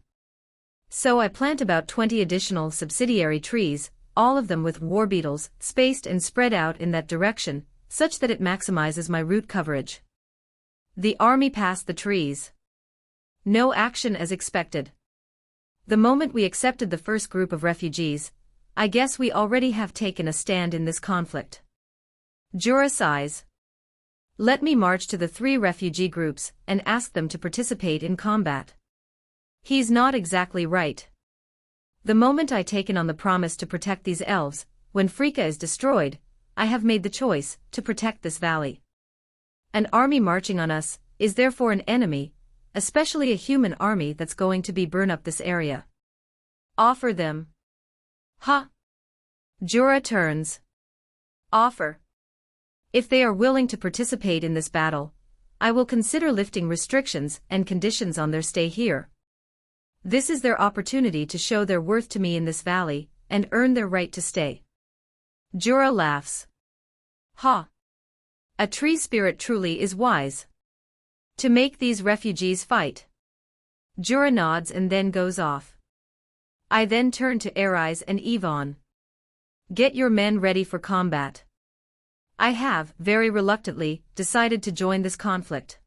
So I plant about 20 additional subsidiary trees, all of them with war beetles, spaced and spread out in that direction, such that it maximizes my root coverage. The army passed the trees. No action as expected. The moment we accepted the first group of refugees, I guess we already have taken a stand in this conflict. Jura sighs. Let me march to the 3 refugee groups and ask them to participate in combat. He's not exactly right. The moment I taken on the promise to protect these elves, when Frika is destroyed, I have made the choice to protect this valley. An army marching on us is therefore an enemy, especially a human army that's going to burn up this area. Offer them. Ha! Jura turns. Offer. If they are willing to participate in this battle, I will consider lifting restrictions and conditions on their stay here. This is their opportunity to show their worth to me in this valley, and earn their right to stay. Jura laughs. Ha! A tree spirit truly is wise. To make these refugees fight. Jura nods and then goes off. I then turn to Aeons and Yvonne. Get your men ready for combat. I have, very reluctantly, decided to join this conflict.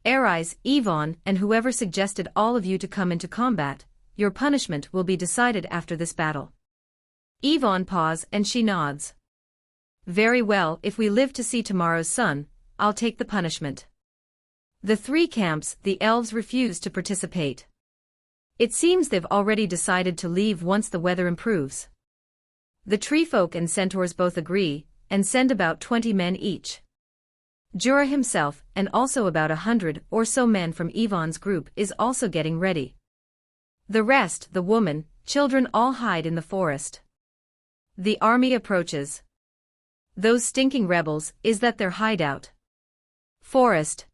Aeons, Yvonne, and whoever suggested all of you to come into combat, your punishment will be decided after this battle. Yvonne pauses and she nods. Very well, if we live to see tomorrow's sun, I'll take the punishment. The three camps, the elves refuse to participate. It seems they've already decided to leave once the weather improves. The tree folk and centaurs both agree, and send about 20 men each. Jura himself, and also about 100 or so men from Yvonne's group, is also getting ready. The rest, the woman, children, all hide in the forest. The army approaches. Those stinking rebels, is that their hideout? Forest.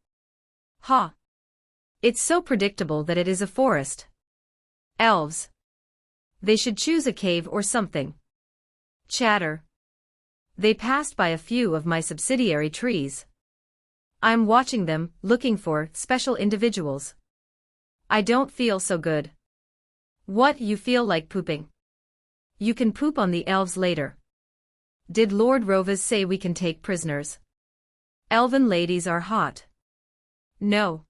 Ha! It's so predictable that it is a forest. Elves. They should choose a cave or something. Chatter. They passed by a few of my subsidiary trees. I'm watching them, looking for special individuals. I don't feel so good. What, you feel like pooping? You can poop on the elves later. Did Lord Rovas say we can take prisoners? Elven ladies are hot. No.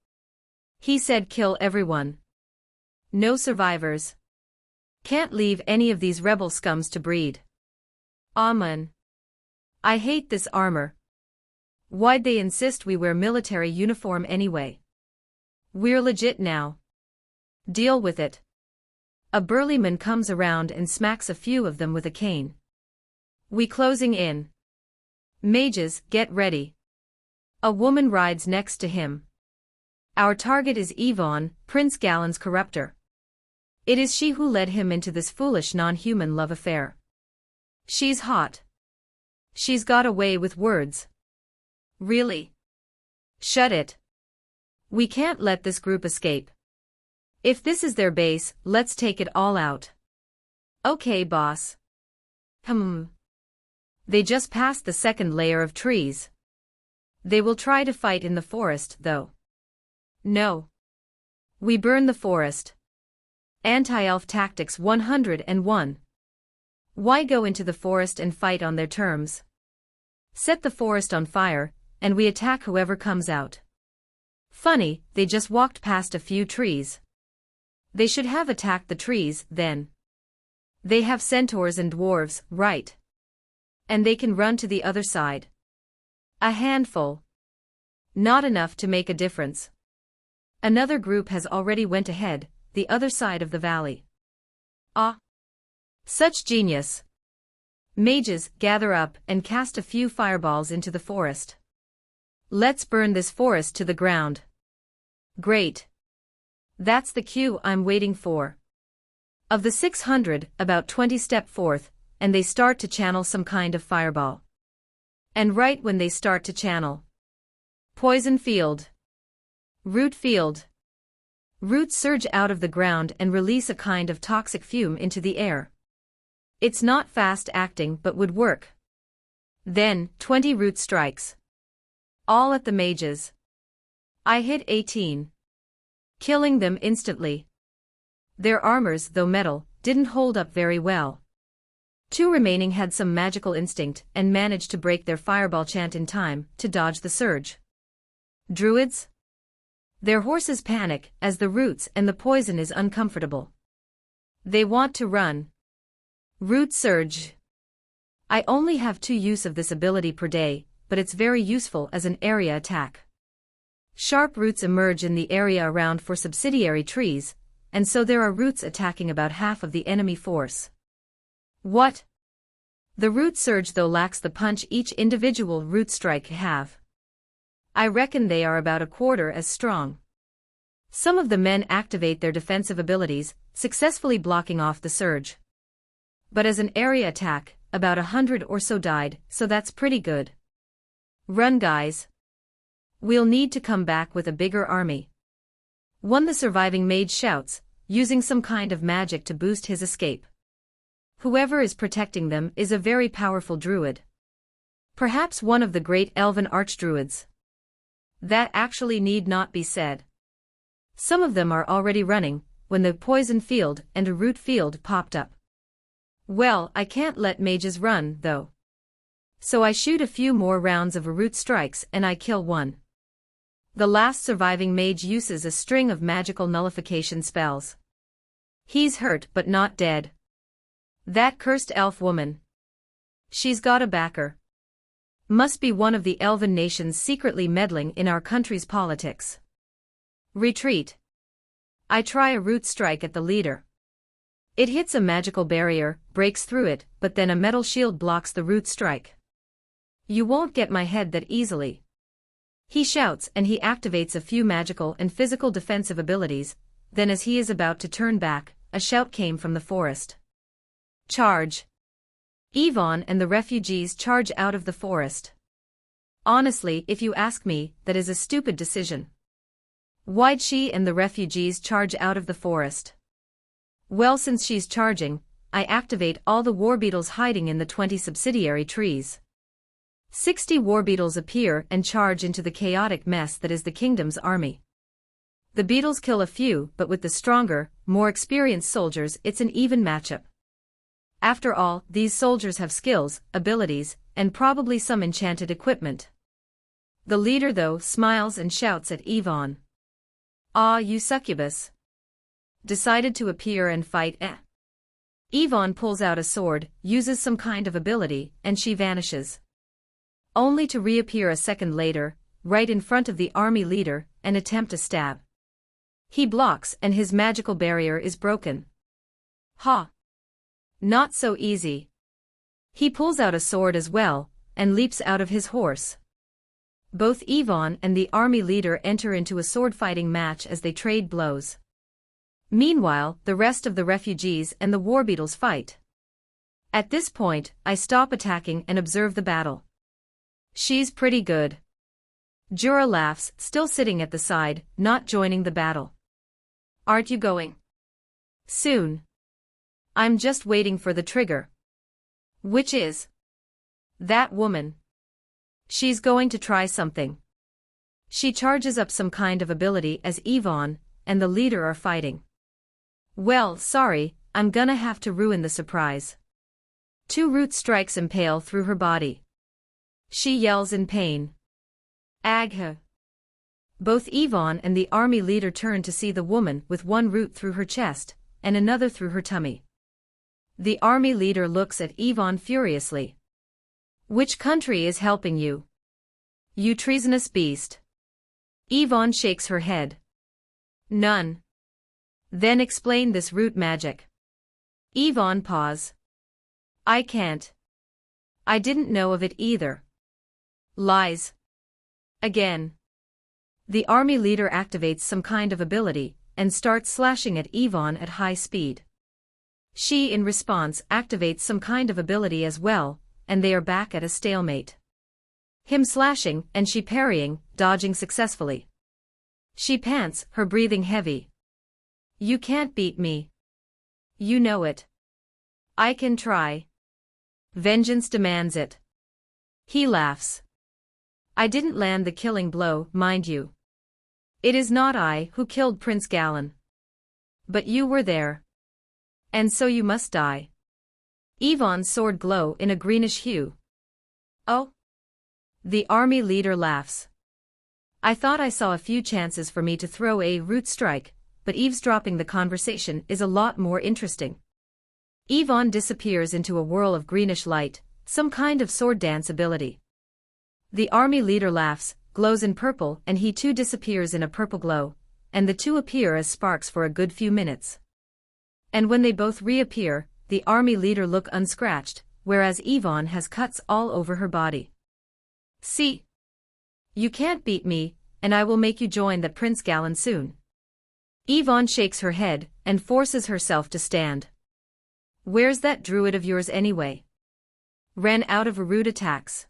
He said kill everyone. No survivors. Can't leave any of these rebel scums to breed. Amen. I hate this armor. Why'd they insist we wear military uniform anyway? We're legit now. Deal with it. A burly man comes around and smacks a few of them with a cane. We closing in. Mages, get ready. A woman rides next to him. Our target is Yvonne, Prince Galen's corruptor. It is she who led him into this foolish non-human love affair. She's hot. She's got away with words. Really? Shut it. We can't let this group escape. If this is their base, let's take it all out. Okay, boss. They just passed the second layer of trees. They will try to fight in the forest, though. No. We burn the forest. Anti-elf tactics 101. Why go into the forest and fight on their terms? Set the forest on fire, and we attack whoever comes out. Funny, they just walked past a few trees. They should have attacked the trees, then. They have centaurs and dwarves, right? And they can run to the other side. A handful. Not enough to make a difference. Another group has already went ahead, the other side of the valley. Ah! Such genius! Mages, gather up and cast a few fireballs into the forest. Let's burn this forest to the ground. Great. That's the cue I'm waiting for. Of the 600, about 20 step forth, and they start to channel some kind of fireball. And right when they start to channel. Poison field. Root field. Roots surge out of the ground and release a kind of toxic fume into the air. It's not fast acting but would work. Then, 20 root strikes. All at the mages. I hit 18. Killing them instantly. Their armors, though metal, didn't hold up very well. 2 remaining had some magical instinct and managed to break their fireball chant in time to dodge the surge. Druids? Their horses panic as the roots and the poison is uncomfortable. They want to run. Root surge. I only have 2 use of this ability per day, but it's very useful as an area attack. Sharp roots emerge in the area around for subsidiary trees, and so there are roots attacking about half of the enemy force. What? The root surge though lacks the punch each individual root strike have. I reckon they are about a quarter as strong. Some of the men activate their defensive abilities, successfully blocking off the surge. But as an area attack, about 100 or so died, so that's pretty good. Run, guys. We'll need to come back with a bigger army. One the surviving mage shouts, using some kind of magic to boost his escape. Whoever is protecting them is a very powerful druid. Perhaps one of the great elven archdruids. That actually need not be said. Some of them are already running, when the poison field and a root field popped up. Well, I can't let mages run, though. So I shoot a few more rounds of root strikes and I kill one. The last surviving mage uses a string of magical nullification spells. He's hurt but not dead. That cursed elf woman. She's got a backer. Must be one of the elven nations secretly meddling in our country's politics. Retreat. I try a root strike at the leader. It hits a magical barrier, breaks through it, but then a metal shield blocks the root strike. You won't get my head that easily. He shouts and he activates a few magical and physical defensive abilities, then as he is about to turn back, a shout came from the forest. Charge! Yvonne and the refugees charge out of the forest. Honestly, if you ask me, that is a stupid decision. Why'd she and the refugees charge out of the forest? Well, since she's charging, I activate all the warbeetles hiding in the 20 subsidiary trees. 60 warbeetles appear and charge into the chaotic mess that is the kingdom's army. The beetles kill a few, but with the stronger, more experienced soldiers it's an even matchup. After all, these soldiers have skills, abilities, and probably some enchanted equipment. The leader though smiles and shouts at Yvonne. Ah, you succubus. Decided to appear and fight, eh? Yvonne pulls out a sword, uses some kind of ability, and she vanishes. Only to reappear a second later, right in front of the army leader, and attempt a stab. He blocks and his magical barrier is broken. Ha! Not so easy. He pulls out a sword as well, and leaps out of his horse. Both Yvonne and the army leader enter into a sword-fighting match as they trade blows. Meanwhile, the rest of the refugees and the warbeetles fight. At this point, I stop attacking and observe the battle. She's pretty good. Jura laughs, still sitting at the side, not joining the battle. Aren't you going? Soon. I'm just waiting for the trigger. Which is? That woman. She's going to try something. She charges up some kind of ability as Yvonne and the leader are fighting. Well, sorry, I'm gonna have to ruin the surprise. 2 root strikes impale through her body. She yells in pain. Agha. Both Yvonne and the army leader turn to see the woman with 1 root through her chest, and another through her tummy. The army leader looks at Yvonne furiously. Which country is helping you? You treasonous beast. Yvonne shakes her head. None. Then explain this root magic. Yvonne pause. I can't. I didn't know of it either. Lies. Again. The army leader activates some kind of ability, and starts slashing at Yvonne at high speed. She in response activates some kind of ability as well, and they are back at a stalemate. Him slashing and she parrying, dodging successfully. She pants, her breathing heavy. You can't beat me. You know it. I can try. Vengeance demands it. He laughs. I didn't land the killing blow, mind you. It is not I who killed Prince Galen. But you were there. And so you must die. Yvonne's sword glow in a greenish hue. Oh? The army leader laughs. I thought I saw a few chances for me to throw a root strike, but eavesdropping the conversation is a lot more interesting. Yvonne disappears into a whirl of greenish light, some kind of sword dance ability. The army leader laughs, glows in purple, and he too disappears in a purple glow, and the two appear as sparks for a good few minutes. And when they both reappear, the army leader look unscratched, whereas Yvonne has cuts all over her body. See? You can't beat me, and I will make you join that Prince Gallon soon. Yvonne shakes her head, and forces herself to stand. Where's that druid of yours anyway? Ran out of rude attacks.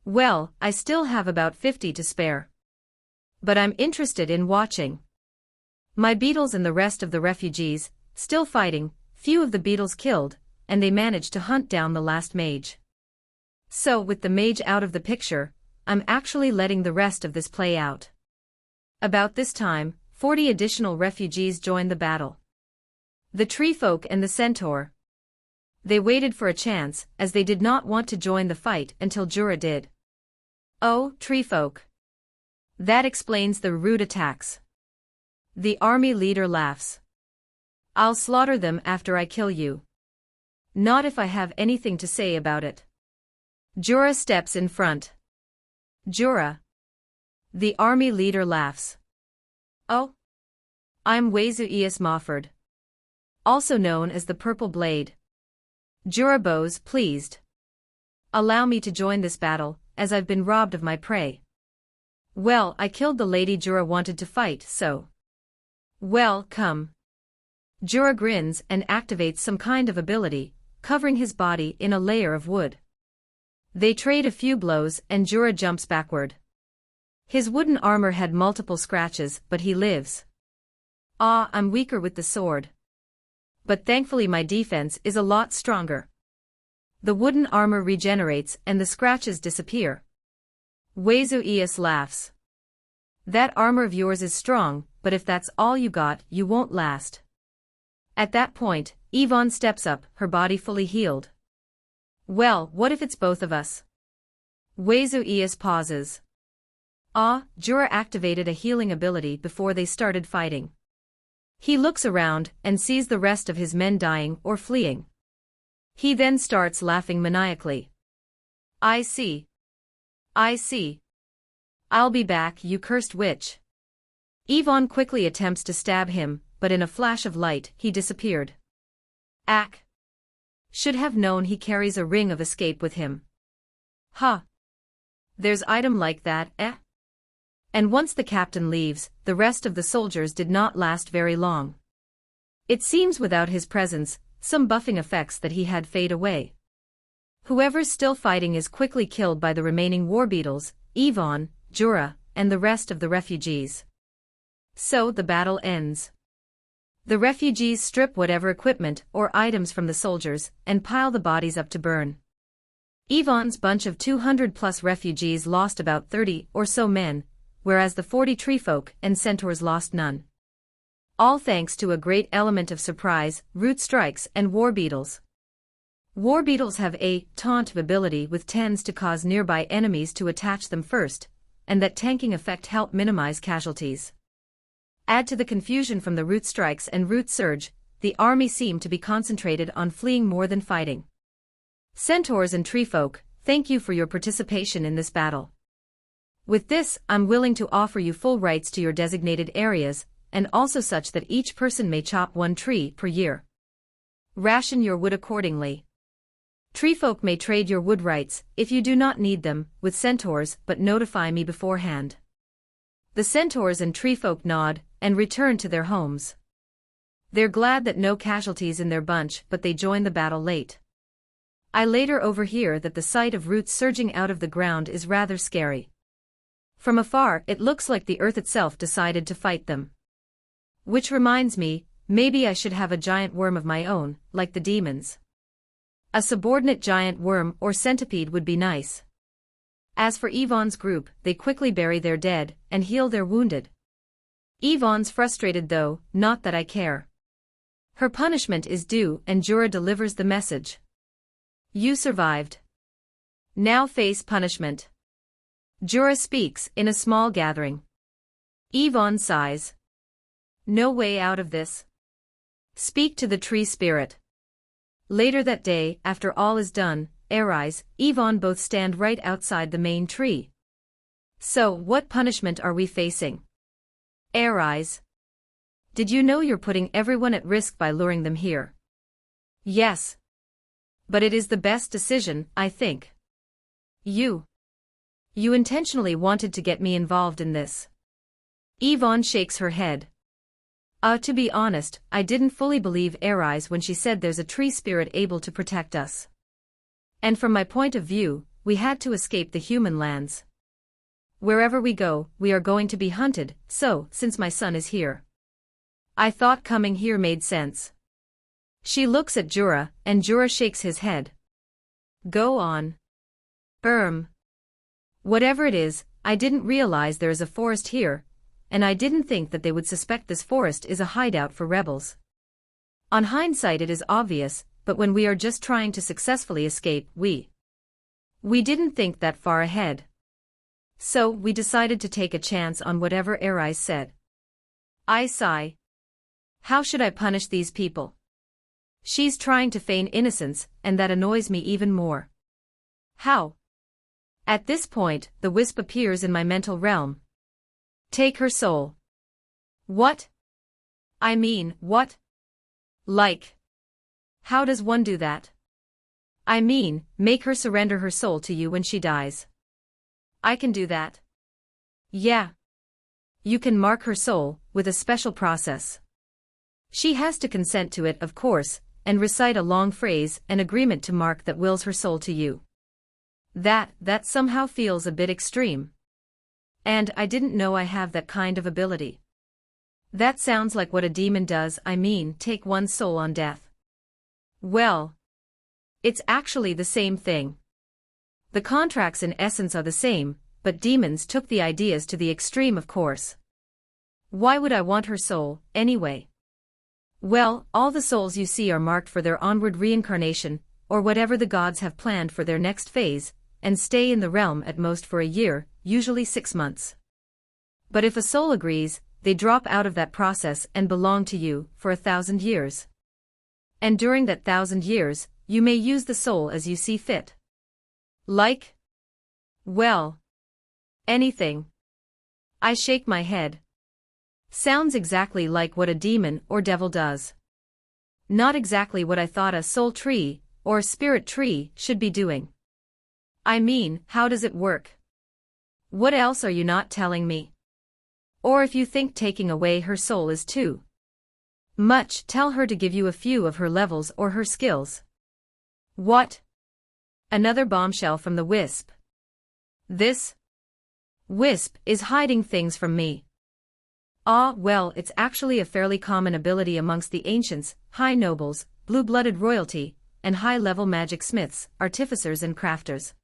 Well, I still have about 50 to spare. But I'm interested in watching. My beetles and the rest of the refugees, still fighting, few of the beetles killed, and they managed to hunt down the last mage. So with the mage out of the picture, I'm actually letting the rest of this play out. About this time, 40 additional refugees joined the battle. The tree folk and the centaur. They waited for a chance, as they did not want to join the fight until Jura did. Oh, tree folk. That explains the rude attacks. The army leader laughs. I'll slaughter them after I kill you. Not if I have anything to say about it. Jura steps in front. Jura. The army leader laughs. Oh. I'm Wezuius Mofford. Also known as the Purple Blade. Jura bows pleased. Allow me to join this battle, as I've been robbed of my prey. Well, I killed the lady Jura wanted to fight, so. Well, come. Jura grins and activates some kind of ability, covering his body in a layer of wood. They trade a few blows and Jura jumps backward. His wooden armor had multiple scratches, but he lives. Ah, I'm weaker with the sword. But thankfully my defense is a lot stronger. The wooden armor regenerates and the scratches disappear. Wezuius laughs. That armor of yours is strong, but if that's all you got, you won't last. At that point, Yvonne steps up, her body fully healed. Well, what if it's both of us? Wezuius pauses. Ah, Jura activated a healing ability before they started fighting. He looks around and sees the rest of his men dying or fleeing. He then starts laughing maniacally. I see. I see. I'll be back, you cursed witch. Yvonne quickly attempts to stab him, but in a flash of light, he disappeared. Ack. Should have known he carries a ring of escape with him. Huh. There's item like that, eh? And once the captain leaves, the rest of the soldiers did not last very long. It seems without his presence, some buffing effects that he had fade away. Whoever's still fighting is quickly killed by the remaining war beetles, Yvonne, Jura, and the rest of the refugees. So the battle ends. The refugees strip whatever equipment or items from the soldiers and pile the bodies up to burn. Yvonne's bunch of 200+ refugees lost about 30 or so men, whereas the 40 treefolk and centaurs lost none. All thanks to a great element of surprise, root strikes and war beetles. War beetles have a taunt ability which tends to cause nearby enemies to attach them first, and that tanking effect help minimize casualties. Add to the confusion from the root strikes and root surge, the army seemed to be concentrated on fleeing more than fighting. Centaurs and treefolk, thank you for your participation in this battle. With this, I'm willing to offer you full rights to your designated areas, and also such that each person may chop 1 tree per year. Ration your wood accordingly. Treefolk may trade your wood rights, if you do not need them, with centaurs, but notify me beforehand. The centaurs and treefolk nod, and return to their homes. They're glad that no casualties in their bunch, but they join the battle late. I later overhear that the sight of roots surging out of the ground is rather scary. From afar, it looks like the earth itself decided to fight them. Which reminds me, maybe I should have a giant worm of my own, like the demons. A subordinate giant worm or centipede would be nice. As for Yvonne's group, they quickly bury their dead and heal their wounded. Yvonne's frustrated though, not that I care. Her punishment is due and Jura delivers the message. You survived. Now face punishment. Jura speaks in a small gathering. Yvonne sighs. No way out of this. Speak to the tree spirit. Later that day, after all is done, Arise, Yvonne both stand right outside the main tree. So, what punishment are we facing? Aeons. Did you know you're putting everyone at risk by luring them here? Yes. But it is the best decision, I think. You intentionally wanted to get me involved in this. Yvonne shakes her head. To be honest, I didn't fully believe Aeons when she said there's a tree spirit able to protect us. And from my point of view, we had to escape the human lands. Wherever we go, we are going to be hunted, so, since my son is here, I thought coming here made sense. She looks at Jura, and Jura shakes his head. Go on. Whatever it is, I didn't realize there is a forest here, and I didn't think that they would suspect this forest is a hideout for rebels. On hindsight it is obvious, but when we are just trying to successfully escape, we didn't think that far ahead. So, we decided to take a chance on whatever Aeons said. I sigh. How should I punish these people? She's trying to feign innocence, and that annoys me even more. How? At this point, the wisp appears in my mental realm. Take her soul. What? I mean, what? Like. How does one do that? I mean, make her surrender her soul to you when she dies. I can do that. Yeah. You can mark her soul, with a special process. She has to consent to it, of course, and recite a long phrase, an agreement to mark that wills her soul to you. That somehow feels a bit extreme. And I didn't know I have that kind of ability. That sounds like what a demon does, I mean, take one's soul on death. Well, it's actually the same thing. The contracts in essence are the same, but demons took the ideas to the extreme, of course. Why would I want her soul, anyway? Well, all the souls you see are marked for their onward reincarnation, or whatever the gods have planned for their next phase, and stay in the realm at most for a year, usually 6 months. But if a soul agrees, they drop out of that process and belong to you for 1,000 years. And during that 1,000 years, you may use the soul as you see fit. Like? Well, anything. I shake my head. Sounds exactly like what a demon or devil does. Not exactly what I thought a soul tree, or a spirit tree, should be doing. I mean, how does it work? What else are you not telling me? Or if you think taking away her soul is too much, tell her to give you a few of her levels or her skills. What? Another bombshell from the wisp. This wisp is hiding things from me. Well, it's actually a fairly common ability amongst the ancients, high nobles, blue-blooded royalty, and high-level magic smiths, artificers and crafters.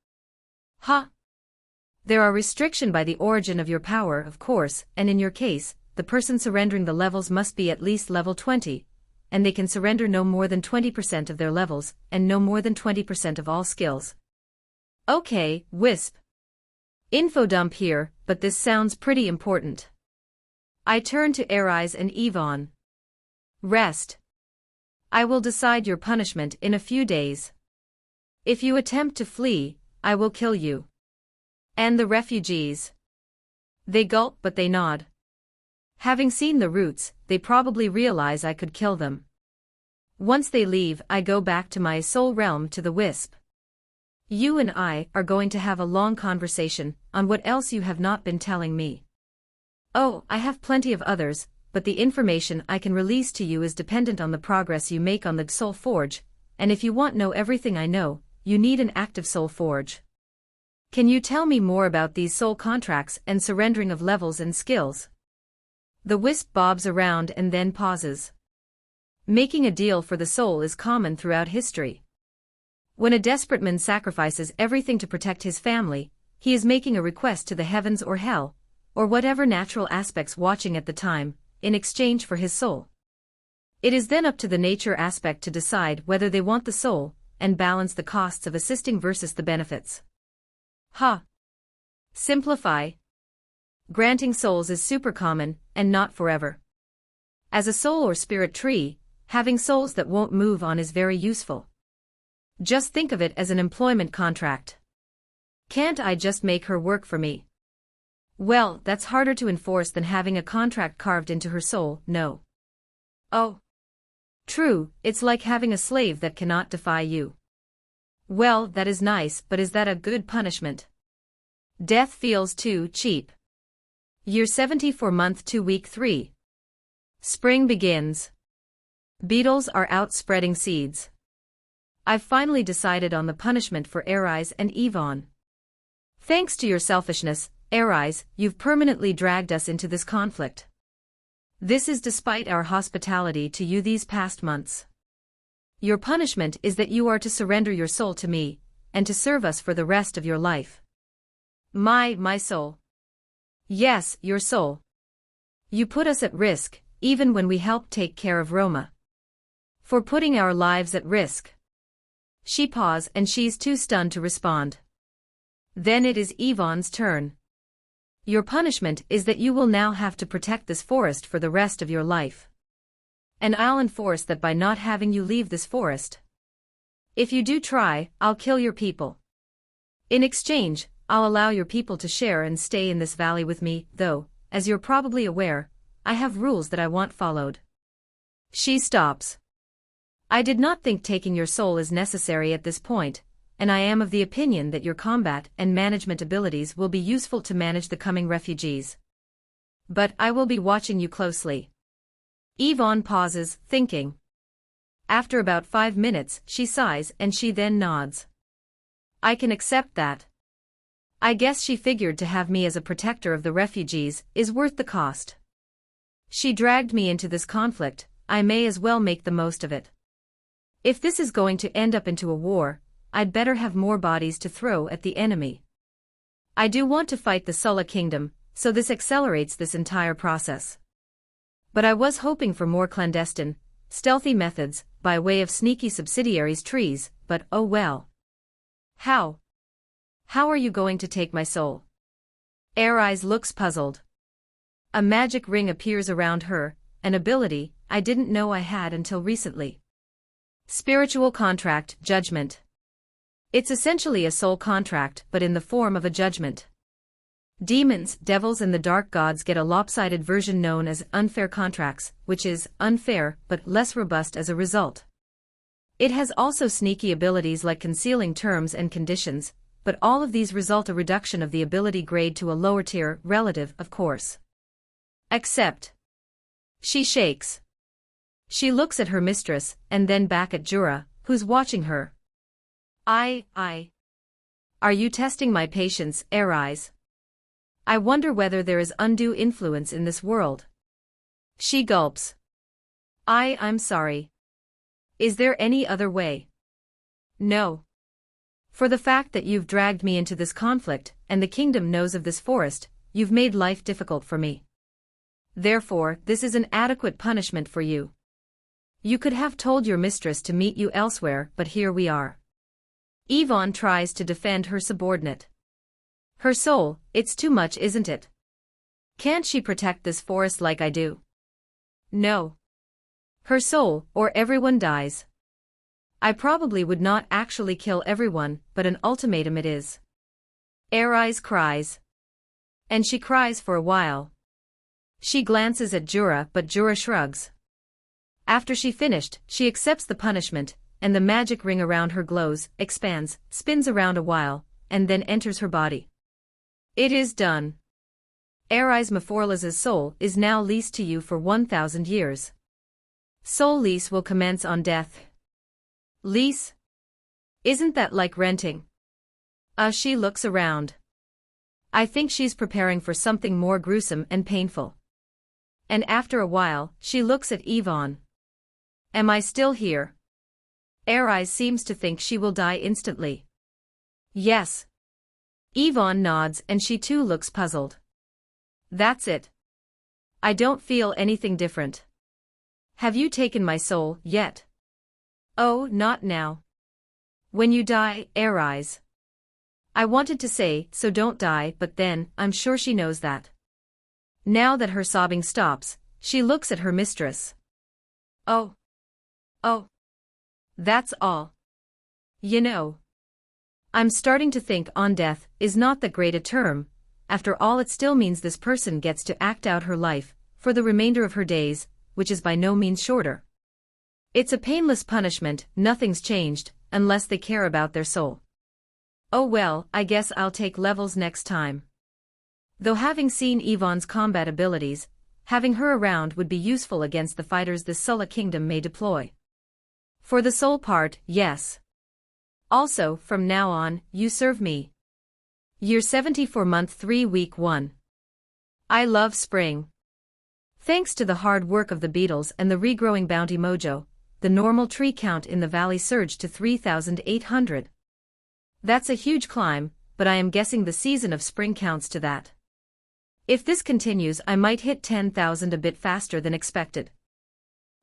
There are restrictions by the origin of your power, of course, and in your case, the person surrendering the levels must be at least level 20, and they can surrender no more than 20% of their levels, and no more than 20% of all skills. Okay, wisp. Info dump here, but this sounds pretty important. I turn to Aeons and Yvonne. Rest. I will decide your punishment in a few days. If you attempt to flee, I will kill you. And the refugees. They gulp but they nod. Having seen the roots, they probably realize I could kill them. Once they leave, I go back to my soul realm to the wisp. You and I are going to have a long conversation on what else you have not been telling me. Oh, I have plenty of others, but the information I can release to you is dependent on the progress you make on the Soul Forge, and if you want to know everything I know, you need an active Soul Forge. Can you tell me more about these soul contracts and surrendering of levels and skills? The wisp bobs around and then pauses. Making a deal for the soul is common throughout history. When a desperate man sacrifices everything to protect his family, he is making a request to the heavens or hell, or whatever natural aspects watching at the time, in exchange for his soul. It is then up to the nature aspect to decide whether they want the soul, and balance the costs of assisting versus the benefits. Simplify. Granting souls is super common, and not forever. As a soul or spirit tree, having souls that won't move on is very useful. Just think of it as an employment contract. Can't I just make her work for me? Well, that's harder to enforce than having a contract carved into her soul, no. Oh. True, it's like having a slave that cannot defy you. Well, that is nice, but is that a good punishment? Death feels too cheap. Year 74 month 2 week 3. Spring begins. Beetles are out spreading seeds. I've finally decided on the punishment for Aeons and Yvonne. Thanks to your selfishness, Aeons, you've permanently dragged us into this conflict. This is despite our hospitality to you these past months. Your punishment is that you are to surrender your soul to me, and to serve us for the rest of your life. My soul. Yes, your soul. You put us at risk, even when we helped take care of Roma. For putting our lives at risk. She paused and she's too stunned to respond. Then it is Yvonne's turn. Your punishment is that you will now have to protect this forest for the rest of your life. And I'll enforce that by not having you leave this forest. If you do try, I'll kill your people. In exchange, I'll allow your people to share and stay in this valley with me, though, as you're probably aware, I have rules that I want followed. She stops. I did not think taking your soul is necessary at this point, and I am of the opinion that your combat and management abilities will be useful to manage the coming refugees. But I will be watching you closely. Yvonne pauses, thinking. After about 5 minutes, she sighs and she then nods. I can accept that. I guess she figured to have me as a protector of the refugees is worth the cost. She dragged me into this conflict, I may as well make the most of it. If this is going to end up into a war, I'd better have more bodies to throw at the enemy. I do want to fight the Sulla kingdom, so this accelerates this entire process. But I was hoping for more clandestine, stealthy methods, by way of sneaky subsidiaries trees, but oh well. How? How are you going to take my soul? Aeons looks puzzled. A magic ring appears around her, an ability I didn't know I had until recently. Spiritual contract, judgment. It's essentially a soul contract but in the form of a judgment. Demons, devils and the dark gods get a lopsided version known as unfair contracts, which is unfair but less robust as a result. It has also sneaky abilities like concealing terms and conditions, but all of these result a reduction of the ability grade to a lower tier, relative, of course. Except. She shakes. She looks at her mistress, and then back at Jura, who's watching her. Are you testing my patience, Aeons? I wonder whether there is undue influence in this world. She gulps. I'm sorry. Is there any other way? No. For the fact that you've dragged me into this conflict, and the kingdom knows of this forest, you've made life difficult for me. Therefore, this is an adequate punishment for you. You could have told your mistress to meet you elsewhere, but here we are. Yvonne tries to defend her subordinate. Her soul, it's too much, isn't it? Can't she protect this forest like I do? No. Her soul, or everyone dies. I probably would not actually kill everyone, but an ultimatum it is. Aeons cries. And she cries for a while. She glances at Jura, but Jura shrugs. After she finished, she accepts the punishment, and the magic ring around her glows, expands, spins around a while, and then enters her body. It is done. Aeons Mephorlas's soul is now leased to you for 1,000 years. Soul lease will commence on death. Lease? Isn't that like renting? She looks around. I think she's preparing for something more gruesome and painful. And after a while, she looks at Yvonne. Am I still here? Aeons seems to think she will die instantly. Yes. Yvonne nods and she too looks puzzled. That's it. I don't feel anything different. Have you taken my soul yet? Oh, not now. When you die, Aeons. I wanted to say, so don't die, but then, I'm sure she knows that. Now that her sobbing stops, she looks at her mistress. Oh. That's all. You know. I'm starting to think on death is not that great a term, after all it still means this person gets to act out her life, for the remainder of her days, which is by no means shorter. It's a painless punishment, nothing's changed, unless they care about their soul. Oh well, I guess I'll take levels next time. Though having seen Yvonne's combat abilities, having her around would be useful against the fighters the Sulla Kingdom may deploy. For the soul part, yes. Also, from now on, you serve me. Year 74 Month 3 Week 1. I love spring. Thanks to the hard work of the beetles and the regrowing bounty mojo, the normal tree count in the valley surged to 3,800. That's a huge climb, but I am guessing the season of spring counts to that. If this continues, I might hit 10,000 a bit faster than expected.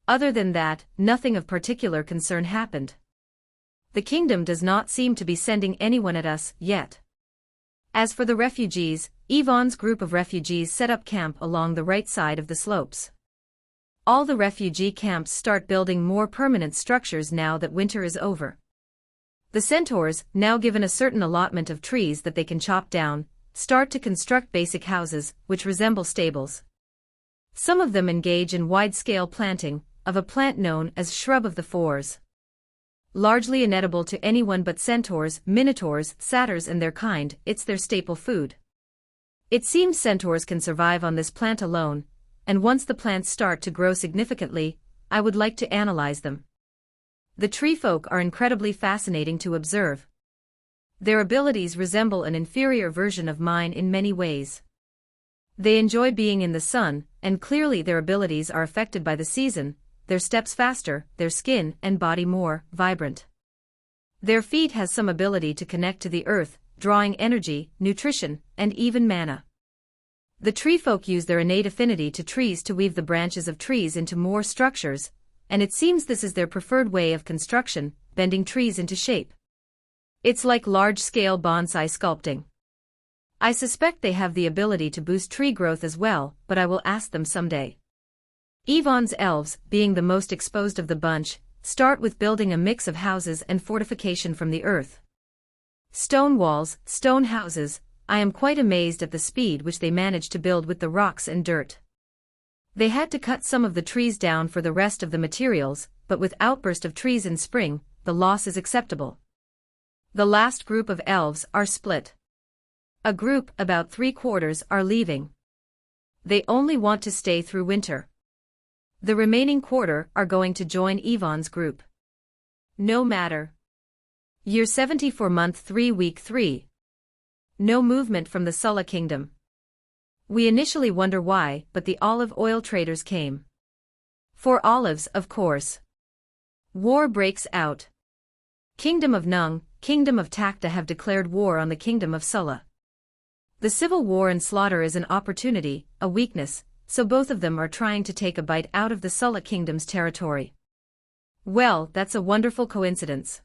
Other than that, nothing of particular concern happened. The kingdom does not seem to be sending anyone at us, yet. As for the refugees, Yvonne's group of refugees set up camp along the right side of the slopes. All the refugee camps start building more permanent structures now that winter is over. The centaurs, now given a certain allotment of trees that they can chop down, start to construct basic houses, which resemble stables. Some of them engage in wide-scale planting of a plant known as shrub of the fours. Largely inedible to anyone but centaurs, minotaurs, satyrs and their kind, it's their staple food. It seems centaurs can survive on this plant alone, and once the plants start to grow significantly, I would like to analyze them. The tree folk are incredibly fascinating to observe. Their abilities resemble an inferior version of mine in many ways. They enjoy being in the sun, and clearly their abilities are affected by the season, their steps faster, their skin and body more vibrant. Their feet has some ability to connect to the earth, drawing energy, nutrition, and even mana. The tree folk use their innate affinity to trees to weave the branches of trees into more structures, and it seems this is their preferred way of construction, bending trees into shape. It's like large-scale bonsai sculpting. I suspect they have the ability to boost tree growth as well, but I will ask them someday. Yvonne's elves, being the most exposed of the bunch, start with building a mix of houses and fortification from the earth. Stone walls, stone houses, I am quite amazed at the speed which they manage to build with the rocks and dirt. They had to cut some of the trees down for the rest of the materials, but with outburst of trees in spring, the loss is acceptable. The last group of elves are split. A group, about 3/4, are leaving. They only want to stay through winter. The remaining quarter are going to join Yvonne's group. No matter. Year 74 Month 3 Week 3. No movement from the Sulla Kingdom. We initially wonder why, but the olive oil traders came. For olives, of course. War breaks out. Kingdom of Nung, Kingdom of Takta have declared war on the Kingdom of Sulla. The civil war and slaughter is an opportunity, a weakness, so both of them are trying to take a bite out of the Sulla Kingdom's territory. Well, that's a wonderful coincidence.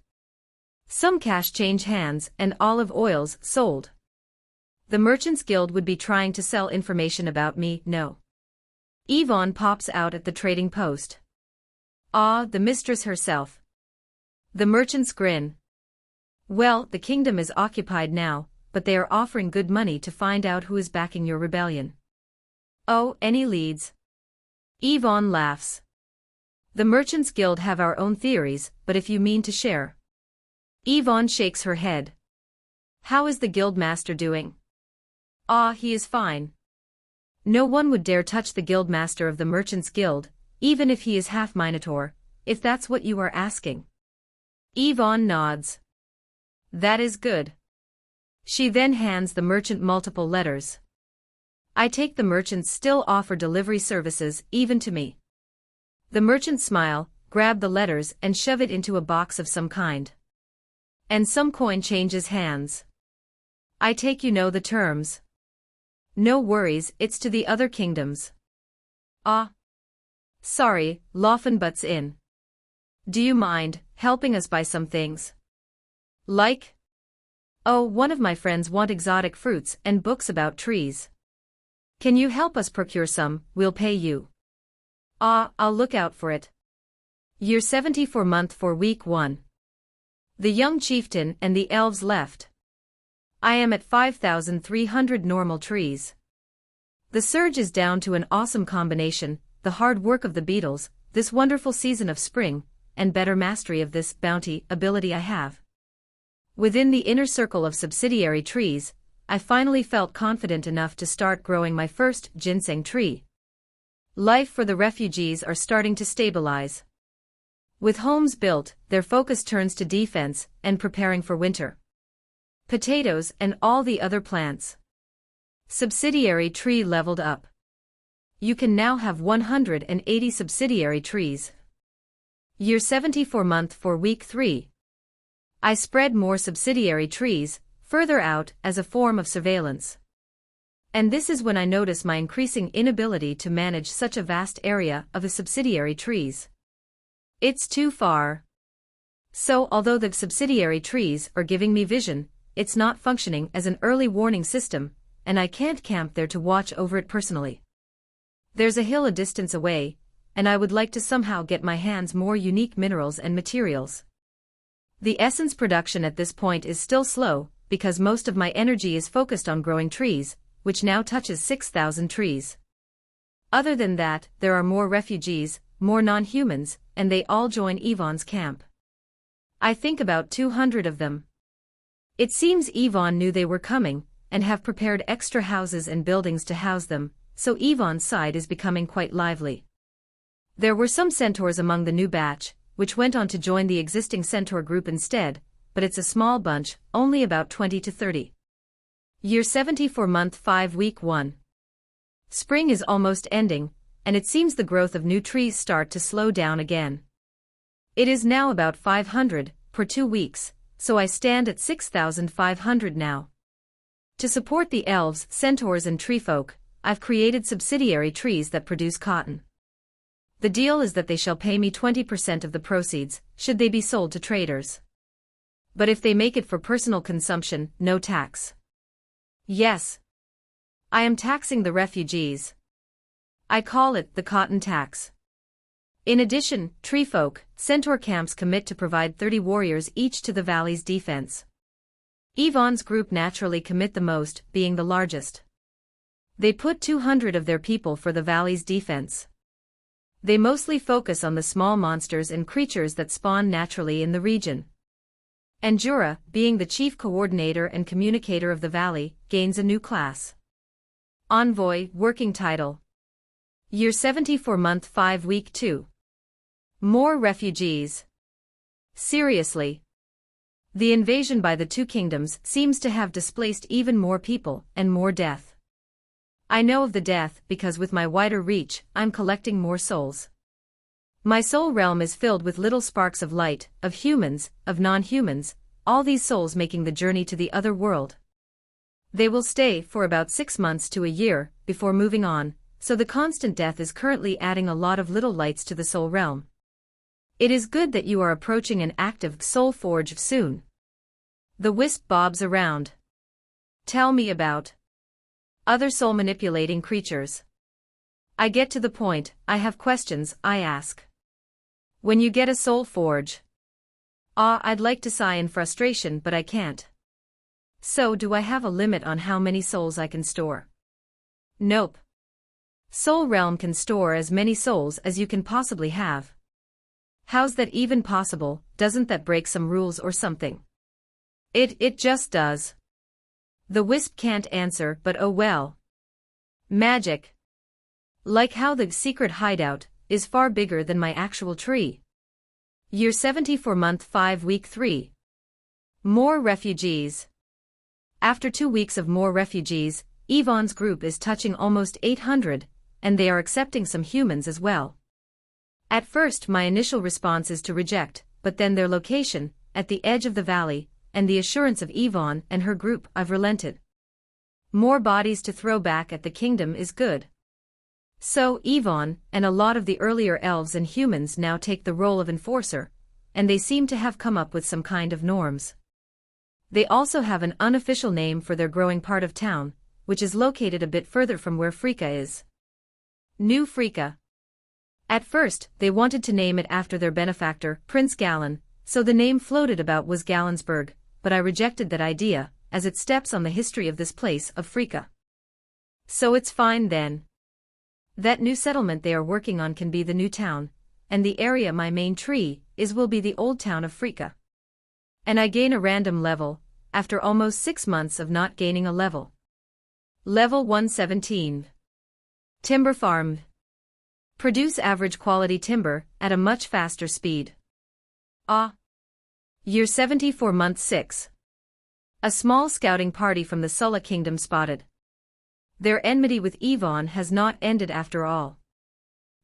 Some cash change hands and olive oils sold. The Merchants Guild would be trying to sell information about me, no. Yvonne pops out at the trading post. Ah, the mistress herself. The merchants grin. Well, the kingdom is occupied now, but they are offering good money to find out who is backing your rebellion. Oh, any leads? Yvonne laughs. The Merchants Guild have our own theories, but if you mean to share. Yvonne shakes her head. How is the guildmaster doing? Ah, he is fine. No one would dare touch the guildmaster of the Merchants Guild, even if he is half Minotaur, if that's what you are asking. Yvonne nods. That is good. She then hands the merchant multiple letters. I take the merchants still offer delivery services, even to me. The merchants smile, grab the letters and shove it into a box of some kind. And some coin changes hands. I take you know the terms. No worries, it's to the other kingdoms. Ah. Sorry, Laufen butts in. Do you mind helping us buy some things? Like? Oh, one of my friends want exotic fruits and books about trees. Can you help us procure some? We'll pay you. Ah, I'll look out for it. Year 74 Month 4 Week 1. The young chieftain and the elves left. I am at 5,300 normal trees. The surge is down to an awesome combination, the hard work of the beetles, this wonderful season of spring, and better mastery of this bounty ability I have. Within the inner circle of subsidiary trees, I finally felt confident enough to start growing my first ginseng tree. Life for the refugees are starting to stabilize. With homes built, their focus turns to defense and preparing for winter. Potatoes and all the other plants. Subsidiary tree leveled up. You can now have 180 subsidiary trees. Year 74 month for week 3. I spread more subsidiary trees, further out, as a form of surveillance. And this is when I notice my increasing inability to manage such a vast area of the subsidiary trees. It's too far. So although the subsidiary trees are giving me vision, it's not functioning as an early warning system, and I can't camp there to watch over it personally. There's a hill a distance away, and I would like to somehow get my hands more unique minerals and materials. The essence production at this point is still slow, because most of my energy is focused on growing trees, which now touches 6,000 trees. Other than that, there are more refugees, more non-humans, and they all join Yvonne's camp. I think about 200 of them. It seems Yvonne knew they were coming, and have prepared extra houses and buildings to house them, so Yvonne's side is becoming quite lively. There were some centaurs among the new batch, which went on to join the existing centaur group instead, but it's a small bunch, only about 20 to 30. Year 74 month 5 week 1. Spring is almost ending, and it seems the growth of new trees start to slow down again. It is now about 500 per 2 weeks, so I stand at 6,500 now. To support the elves, centaurs and treefolk, I've created subsidiary trees that produce cotton. The deal is that they shall pay me 20% of the proceeds, should they be sold to traders. But if they make it for personal consumption, no tax. Yes. I am taxing the refugees. I call it the cotton tax. In addition, treefolk, centaur camps commit to provide 30 warriors each to the valley's defense. Yvonne's group naturally commit the most, being the largest. They put 200 of their people for the valley's defense. They mostly focus on the small monsters and creatures that spawn naturally in the region. Anjura, being the chief coordinator and communicator of the valley, gains a new class. Envoy, working title. Year 74 month 5 week 2. More refugees. Seriously. The invasion by the two kingdoms seems to have displaced even more people and more death. I know of the death because with my wider reach, I'm collecting more souls. My soul realm is filled with little sparks of light, of humans, of non-humans, all these souls making the journey to the other world. They will stay for about 6 months to a year, before moving on, so the constant death is currently adding a lot of little lights to the soul realm. It is good that you are approaching an active soul forge soon. The wisp bobs around. Tell me about other soul manipulating creatures. I get to the point, I have questions I ask. When you get a soul forge. I'd like to sigh in frustration but I can't. So do I have a limit on how many souls I can store? Nope. Soul realm can store as many souls as you can possibly have. How's that even possible? Doesn't that break some rules or something? It just does. The wisp can't answer, but oh well. Magic. Like how the secret hideout is far bigger than my actual tree. Year 74 month 5 week 3. More refugees. After 2 weeks of more refugees, Yvonne's group is touching almost 800, and they are accepting some humans as well. At first my initial response is to reject, but then their location, at the edge of the valley, and the assurance of Yvonne and her group, I've relented. More bodies to throw back at the kingdom is good. So Yvonne, and a lot of the earlier elves and humans now take the role of enforcer, and they seem to have come up with some kind of norms. They also have an unofficial name for their growing part of town, which is located a bit further from where Frika is. New Frika. At first, they wanted to name it after their benefactor, Prince Galen, so the name floated about was Galensburg, but I rejected that idea, as it steps on the history of this place of Frika. So it's fine then. That new settlement they are working on can be the new town, and the area my main tree is will be the old town of Frika. And I gain a random level, after almost 6 months of not gaining a level. Level 117. Timber farm. Produce average quality timber at a much faster speed. Year 74 month 6. A small scouting party from the Sulla kingdom spotted. Their enmity with Aeon has not ended after all.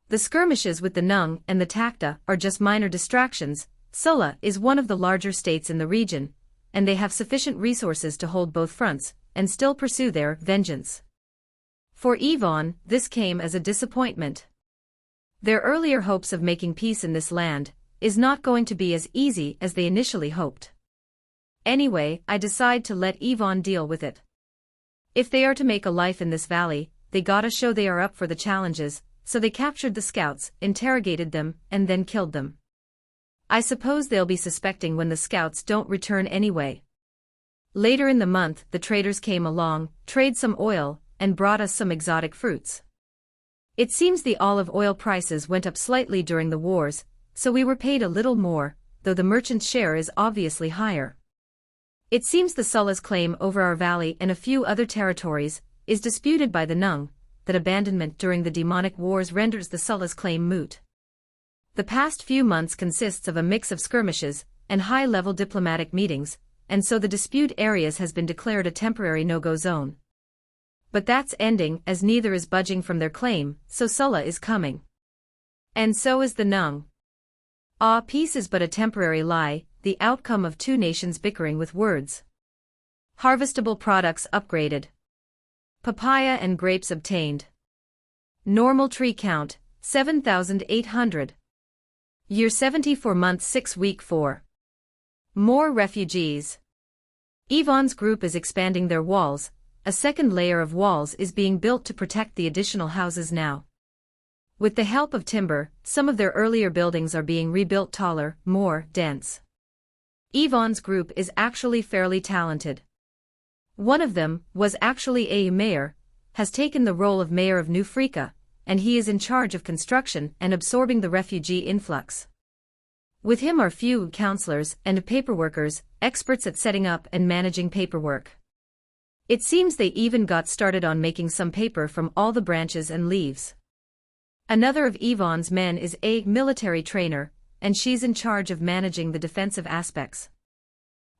The skirmishes with the Nung and the Takta are just minor distractions. Sulla is one of the larger states in the region, and they have sufficient resources to hold both fronts and still pursue their vengeance. For Aeon, this came as a disappointment. Their earlier hopes of making peace in this land is not going to be as easy as they initially hoped. Anyway, I decide to let Aeon deal with it. If they are to make a life in this valley, they gotta show they are up for the challenges, so they captured the scouts, interrogated them, and then killed them. I suppose they'll be suspecting when the scouts don't return anyway. Later in the month, the traders came along, trade some oil, and brought us some exotic fruits. It seems the olive oil prices went up slightly during the wars, so we were paid a little more, though the merchant's share is obviously higher. It seems the Sulla's claim over our valley and a few other territories is disputed by the Nung, that abandonment during the demonic wars renders the Sulla's claim moot. The past few months consists of a mix of skirmishes and high-level diplomatic meetings, and so the dispute areas has been declared a temporary no-go zone. But that's ending as neither is budging from their claim, so Sulla is coming. And so is the Nung. Peace is but a temporary lie, the outcome of two nations bickering with words. Harvestable products upgraded. Papaya and grapes obtained. Normal tree count, 7,800. Year 74 month 6 week 4. More refugees. Aeon's group is expanding their walls, a second layer of walls is being built to protect the additional houses now. With the help of timber, some of their earlier buildings are being rebuilt taller, more dense. Aeon's group is actually fairly talented. One of them was actually a mayor, has taken the role of mayor of New Frika, and he is in charge of construction and absorbing the refugee influx. With him are few counselors and paperworkers, experts at setting up and managing paperwork. It seems they even got started on making some paper from all the branches and leaves. Another of Aeon's men is a military trainer, and she's in charge of managing the defensive aspects.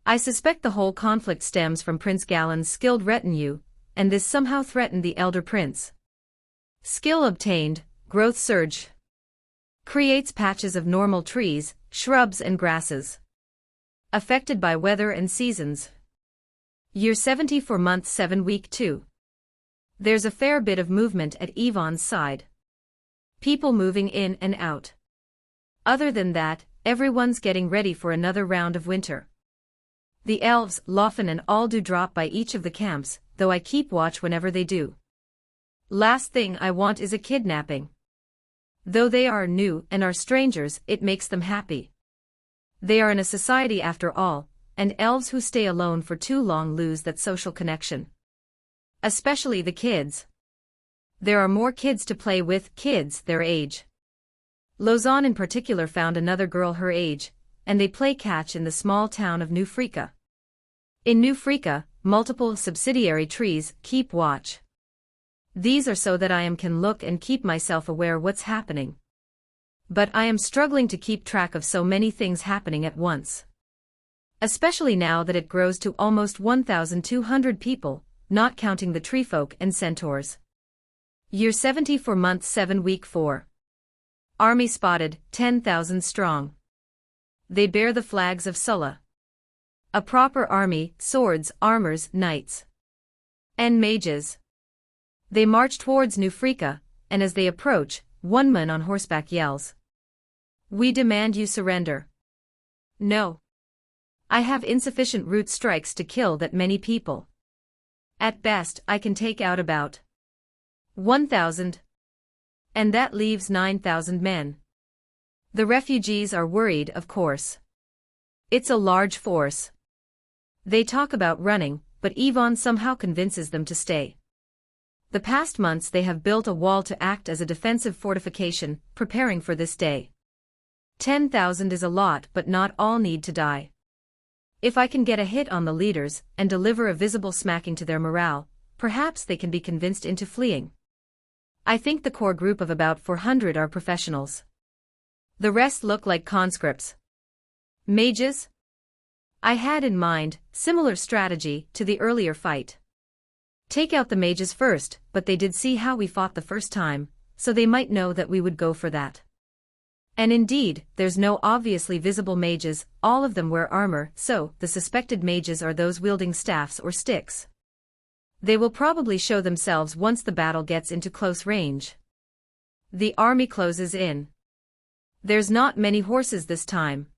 I suspect the whole conflict stems from Prince Galen's skilled retinue, and this somehow threatened the elder prince. Skill obtained, growth surge. Creates patches of normal trees, shrubs and grasses. Affected by weather and seasons. Year 74 month 7 week 2. There's a fair bit of movement at Aeon's side. People moving in and out. Other than that, everyone's getting ready for another round of winter. The elves, Lofen and all do drop by each of the camps, though I keep watch whenever they do. Last thing I want is a kidnapping. Though they are new and are strangers, it makes them happy. They are in a society after all, and elves who stay alone for too long lose that social connection. Especially the kids. There are more kids to play with, kids their age. Lozan in particular found another girl her age, and they play catch in the small town of New Frika. In New Frika, multiple subsidiary trees keep watch. These are so that I can look and keep myself aware what's happening. But I am struggling to keep track of so many things happening at once. Especially now that it grows to almost 1,200 people, not counting the treefolk and centaurs. Year 74 month 7 week 4. Army spotted, 10,000 strong. They bear the flags of Sulla. A proper army, swords, armors, knights. And mages. They march towards New Frika, and as they approach, one man on horseback yells. "We demand you surrender." No. I have insufficient root strikes to kill that many people. At best, I can take out about 1,000. And that leaves 9,000 men. The refugees are worried, of course. It's a large force. They talk about running, but Yvonne somehow convinces them to stay. The past months they have built a wall to act as a defensive fortification, preparing for this day. 10,000 is a lot, but not all need to die. If I can get a hit on the leaders and deliver a visible smacking to their morale, perhaps they can be convinced into fleeing. I think the core group of about 400 are professionals. The rest look like conscripts. Mages? I had in mind similar strategy to the earlier fight. Take out the mages first, but they did see how we fought the first time, so they might know that we would go for that. And indeed, there's no obviously visible mages, all of them wear armor, so the suspected mages are those wielding staffs or sticks. They will probably show themselves once the battle gets into close range. The army closes in. There's not many horses this time.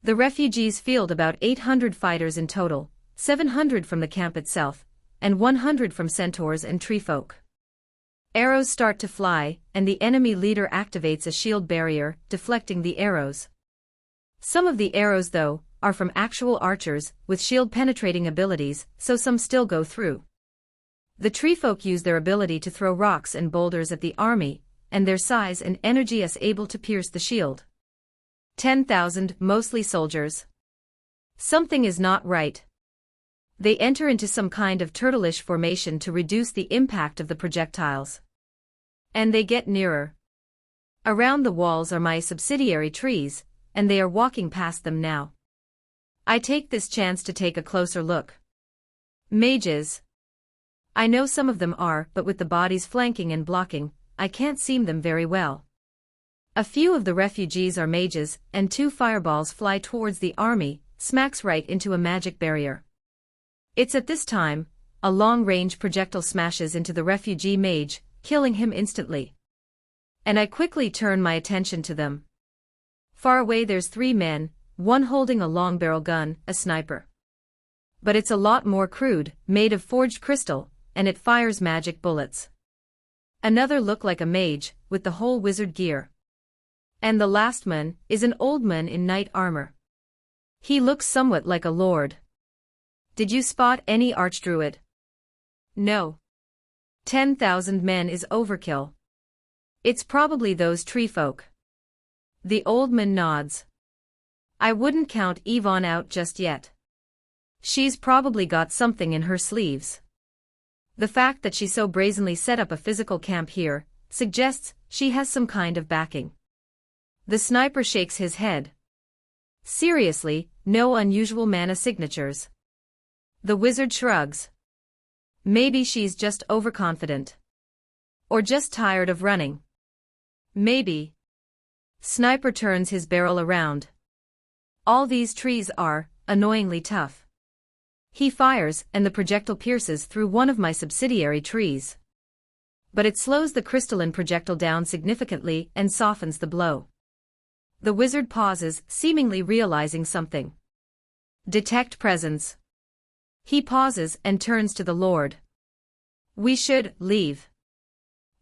The refugees field about 800 fighters in total, 700 from the camp itself, and 100 from centaurs and treefolk. Arrows start to fly, and the enemy leader activates a shield barrier, deflecting the arrows. Some of the arrows, though, are from actual archers, with shield-penetrating abilities, so some still go through. The treefolk use their ability to throw rocks and boulders at the army, and their size and energy is able to pierce the shield. 10,000, mostly soldiers. Something is not right. They enter into some kind of turtle-ish formation to reduce the impact of the projectiles. And they get nearer. Around the walls are my subsidiary trees, and they are walking past them now. I take this chance to take a closer look. Mages. I know some of them are, but with the bodies flanking and blocking, I can't see them very well. A few of the refugees are mages, and 2 fireballs fly towards the army, smacks right into a magic barrier. It's at this time, a long-range projectile smashes into the refugee mage, killing him instantly. And I quickly turn my attention to them. Far away there's 3 men, one holding a long-barrel gun, a sniper. But it's a lot more crude, made of forged crystal, and it fires magic bullets. Another look like a mage, with the whole wizard gear. And the last man is an old man in knight armor. He looks somewhat like a lord. Did you spot any archdruid? No. 10,000 men is overkill. It's probably those treefolk. The old man nods. I wouldn't count Yvonne out just yet. She's probably got something in her sleeves. The fact that she so brazenly set up a physical camp here suggests she has some kind of backing. The sniper shakes his head. Seriously, no unusual mana signatures. The wizard shrugs. Maybe she's just overconfident. Or just tired of running. Maybe. Sniper turns his barrel around. All these trees are annoyingly tough. He fires, and the projectile pierces through one of my subsidiary trees. But it slows the crystalline projectile down significantly and softens the blow. The wizard pauses, seemingly realizing something. Detect presence. He pauses and turns to the Lord. We should leave.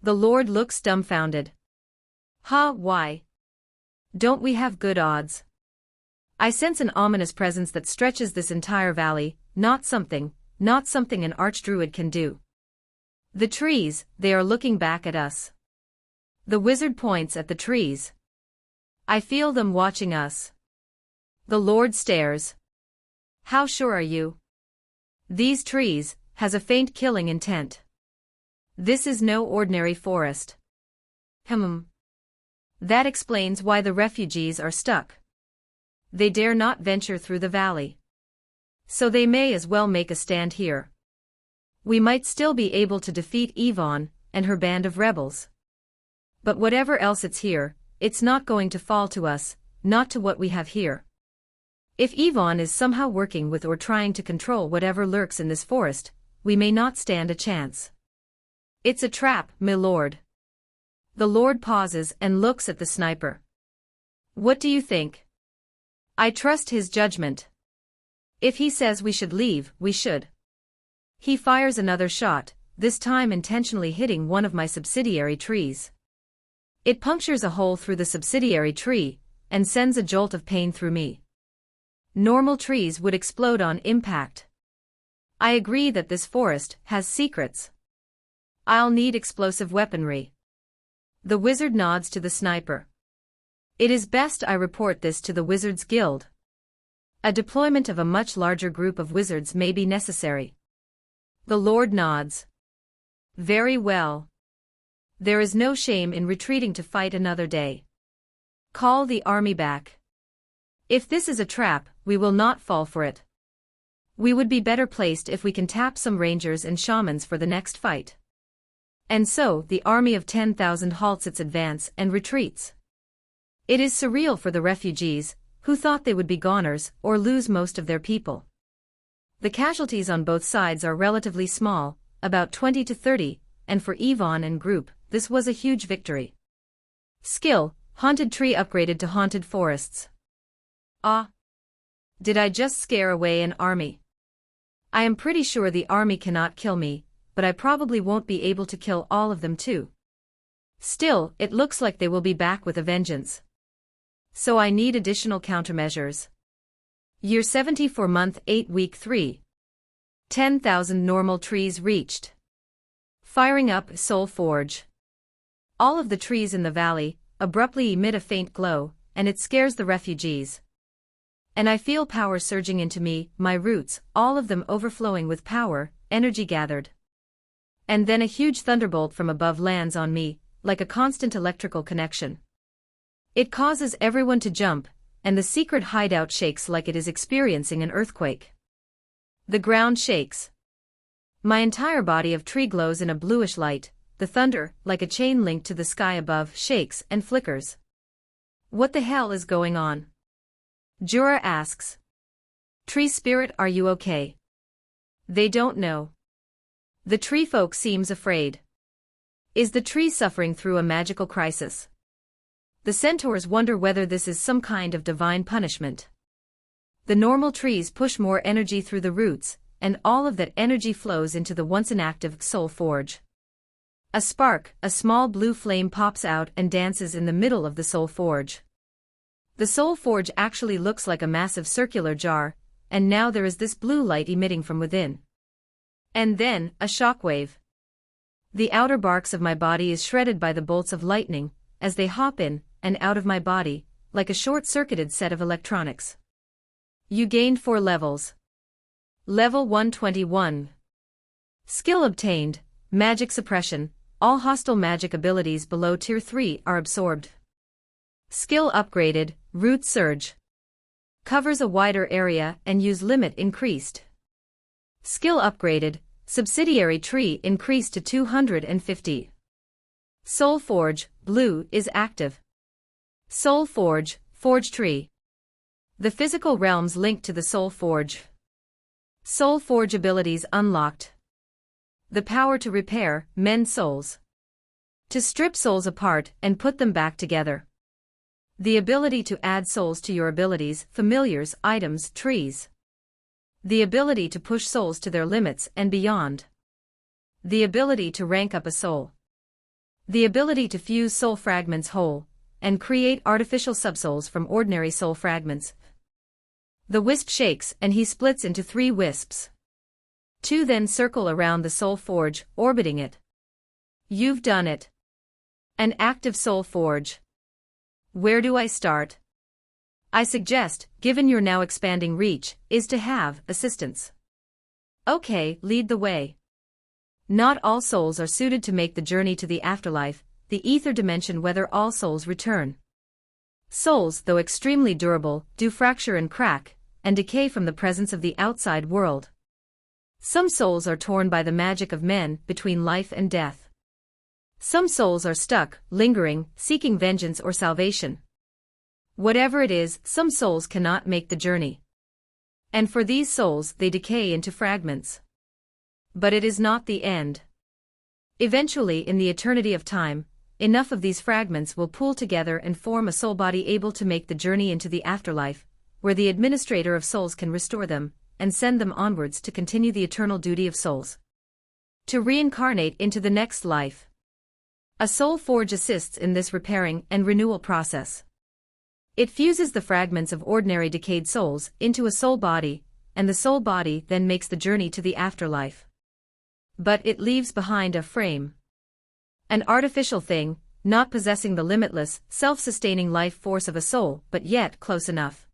The Lord looks dumbfounded. Why? Don't we have good odds? I sense an ominous presence that stretches this entire valley, not something an archdruid can do. The trees, they are looking back at us. The wizard points at the trees. I feel them watching us. The Lord stares. How sure are you? These trees has a faint killing intent. This is no ordinary forest. That explains why the refugees are stuck. They dare not venture through the valley. So they may as well make a stand here. We might still be able to defeat Yvonne and her band of rebels. But whatever else it's here, it's not going to fall to us, not to what we have here. If Yvonne is somehow working with or trying to control whatever lurks in this forest, we may not stand a chance. It's a trap, my lord. The Lord pauses and looks at the sniper. What do you think? I trust his judgment. If he says we should leave, we should. He fires another shot, this time intentionally hitting one of my subsidiary trees. It punctures a hole through the subsidiary tree, and sends a jolt of pain through me. Normal trees would explode on impact. I agree that this forest has secrets. I'll need explosive weaponry. The wizard nods to the sniper. It is best I report this to the Wizards Guild. A deployment of a much larger group of wizards may be necessary. The Lord nods. Very well. There is no shame in retreating to fight another day. Call the army back. If this is a trap, we will not fall for it. We would be better placed if we can tap some rangers and shamans for the next fight. And so, the army of 10,000 halts its advance and retreats. It is surreal for the refugees, who thought they would be goners or lose most of their people. The casualties on both sides are relatively small, about 20 to 30, and for Yvonne and group, this was a huge victory. Skill, Haunted Tree upgraded to Haunted Forests. Ah! Did I just scare away an army? I am pretty sure the army cannot kill me, but I probably won't be able to kill all of them too. Still, it looks like they will be back with a vengeance. So I need additional countermeasures. Year 74 month 8 week 3. 10,000 normal trees reached. Firing up Soul Forge. All of the trees in the valley abruptly emit a faint glow, and it scares the refugees. And I feel power surging into me, my roots, all of them overflowing with power, energy gathered. And then a huge thunderbolt from above lands on me, like a constant electrical connection. It causes everyone to jump, and the secret hideout shakes like it is experiencing an earthquake. The ground shakes. My entire body of tree glows in a bluish light, the thunder, like a chain linked to the sky above, shakes and flickers. What the hell is going on? Jura asks. Tree spirit, are you okay? They don't know. The tree folk seems afraid. Is the tree suffering through a magical crisis? The centaurs wonder whether this is some kind of divine punishment. The normal trees push more energy through the roots, and all of that energy flows into the once inactive Soul Forge. A spark, a small blue flame pops out and dances in the middle of the Soul Forge. The Soul Forge actually looks like a massive circular jar, and now there is this blue light emitting from within. And then, a shockwave. The outer barks of my body is shredded by the bolts of lightning, as they hop in and out of my body, like a short-circuited set of electronics. You gained 4 levels. Level 121. Skill obtained, Magic Suppression, all hostile magic abilities below Tier 3 are absorbed. Skill upgraded, Root Surge. Covers a wider area and use limit increased. Skill upgraded, Subsidiary Tree increased to 250. Soul Forge, Blue, is active. Soul Forge, Forge Tree. The physical realms linked to the Soul Forge. Soul Forge abilities unlocked. The power to repair, mend souls. To strip souls apart and put them back together. The ability to add souls to your abilities, familiars, items, trees. The ability to push souls to their limits and beyond. The ability to rank up a soul. The ability to fuse soul fragments whole, and create artificial subsouls from ordinary soul fragments. The wisp shakes and he splits into 3 wisps. 2 then circle around the Soul Forge, orbiting it. You've done it. An active Soul Forge. Where do I start? I suggest, given your now expanding reach, is to have assistance. Okay, lead the way. Not all souls are suited to make the journey to the afterlife, the ether dimension, whether all souls return. Souls, though extremely durable, do fracture and crack, and decay from the presence of the outside world. Some souls are torn by the magic of men between life and death. Some souls are stuck, lingering, seeking vengeance or salvation. Whatever it is, some souls cannot make the journey. And for these souls, they decay into fragments. But it is not the end. Eventually, in the eternity of time, enough of these fragments will pool together and form a soul body able to make the journey into the afterlife, where the administrator of souls can restore them, and send them onwards to continue the eternal duty of souls. To reincarnate into the next life. A soul forge assists in this repairing and renewal process. It fuses the fragments of ordinary decayed souls into a soul body, and the soul body then makes the journey to the afterlife. But it leaves behind a frame. An artificial thing, not possessing the limitless, self-sustaining life force of a soul, but yet close enough.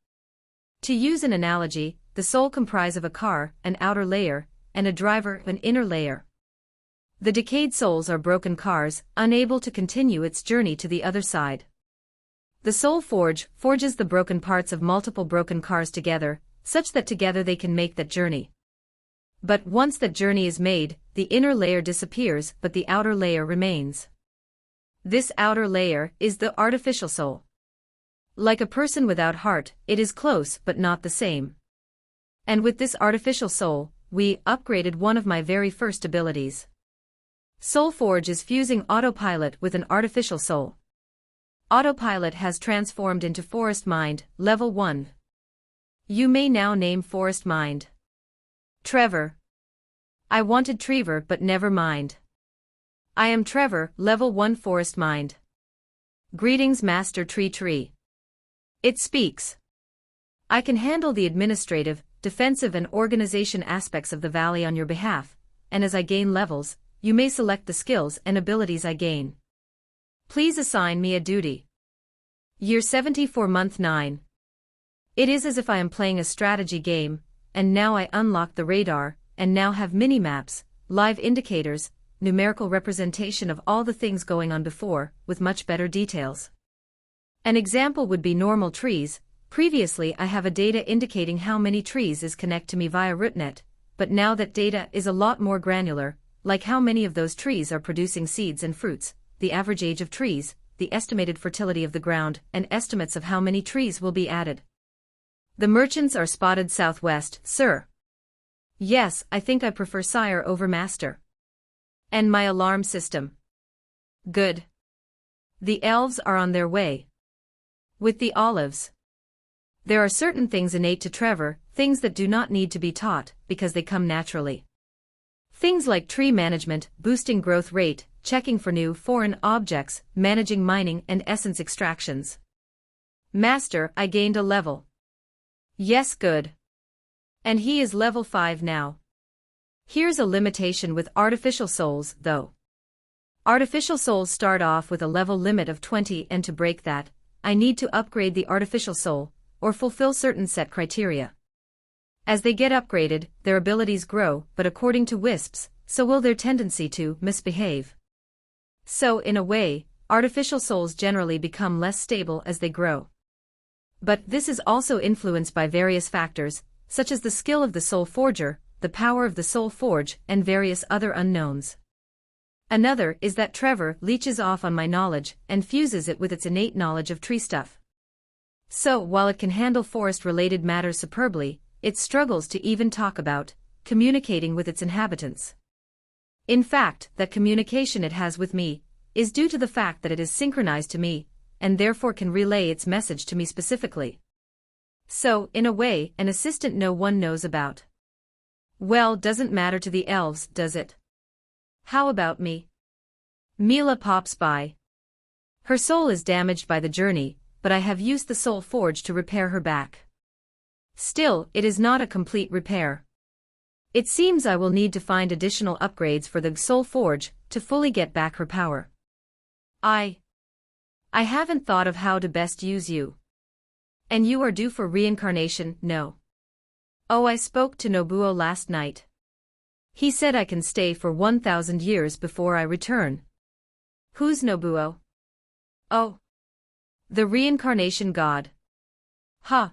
To use an analogy, the soul comprises of a car, an outer layer, and a driver, an inner layer. The decayed souls are broken cars, unable to continue its journey to the other side. The soul forges the broken parts of multiple broken cars together, such that together they can make that journey. But once that journey is made, the inner layer disappears, but the outer layer remains. This outer layer is the artificial soul. Like a person without heart, it is close but not the same. And with this artificial soul, we upgraded one of my very first abilities. Soulforge is fusing autopilot with an artificial soul. Autopilot has transformed into Forest Mind, level 1. You may now name Forest Mind. Trevor. I wanted Trevor but never mind. I am Trevor, level 1 Forest Mind. Greetings Master TreeTree. It speaks. I can handle the administrative, defensive and organization aspects of the valley on your behalf, and as I gain levels, you may select the skills and abilities I gain. Please assign me a duty. Year 74 Month 9. It is as if I am playing a strategy game, and now I unlock the radar, and now have mini-maps, live indicators, numerical representation of all the things going on before, with much better details. An example would be normal trees. Previously I have a data indicating how many trees is connect to me via rootnet, but now that data is a lot more granular, like how many of those trees are producing seeds and fruits, the average age of trees, the estimated fertility of the ground, and estimates of how many trees will be added. The merchants are spotted southwest, sir. Yes, I think I prefer sire over master. And my alarm system. Good. The elves are on their way. With the olives. There are certain things innate to Trevor, things that do not need to be taught, because they come naturally. Things like tree management, boosting growth rate, checking for new foreign objects, managing mining and essence extractions. Master, I gained a level. Yes, good. And he is level 5 now. Here's a limitation with artificial souls, though. Artificial souls start off with a level limit of 20, and to break that, I need to upgrade the artificial soul, or fulfill certain set criteria. As they get upgraded, their abilities grow, but according to wisps, so will their tendency to misbehave. So, in a way, artificial souls generally become less stable as they grow. But this is also influenced by various factors, such as the skill of the soul forger, the power of the soul forge, and various other unknowns. Another is that Trevor leeches off on my knowledge and fuses it with its innate knowledge of tree stuff. So, while it can handle forest-related matters superbly, it struggles to even talk about communicating with its inhabitants. In fact, that communication it has with me is due to the fact that it is synchronized to me, and therefore can relay its message to me specifically. So, in a way, an assistant no one knows about. Well, doesn't matter to the elves, does it? How about me? Mila pops by. Her soul is damaged by the journey, but I have used the soul forge to repair her back. Still, it is not a complete repair. It seems I will need to find additional upgrades for the soul forge to fully get back her power. I haven't thought of how to best use you. And you are due for reincarnation, no? Oh, I spoke to Nobuo last night. He said I can stay for 1,000 years before I return. Who's Nobuo? Oh. The reincarnation god. Huh.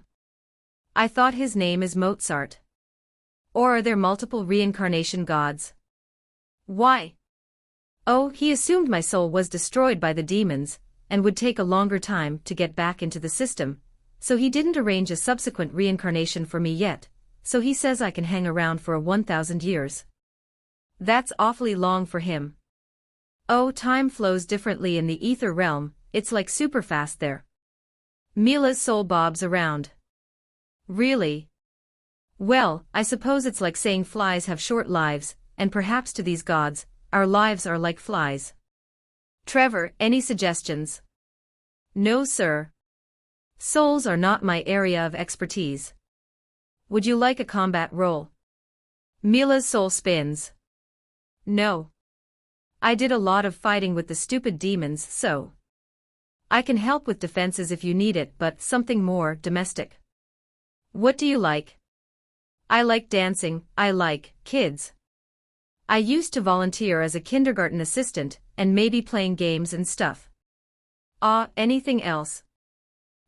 I thought his name is Mozart. Or are there multiple reincarnation gods? Why? Oh, he assumed my soul was destroyed by the demons, and would take a longer time to get back into the system, so he didn't arrange a subsequent reincarnation for me yet, so he says I can hang around for 1,000 years. That's awfully long for him. Oh, time flows differently in the ether realm, it's like super fast there. Mila's soul bobs around. Really? Well, I suppose it's like saying flies have short lives, and perhaps to these gods, our lives are like flies. Trevor, any suggestions? No, sir. Souls are not my area of expertise. Would you like a combat role? Mila's soul spins. No. I did a lot of fighting with the stupid demons, so I can help with defenses if you need it, but something more domestic. What do you like? I like dancing, I like kids. I used to volunteer as a kindergarten assistant, and maybe playing games and stuff. Anything else?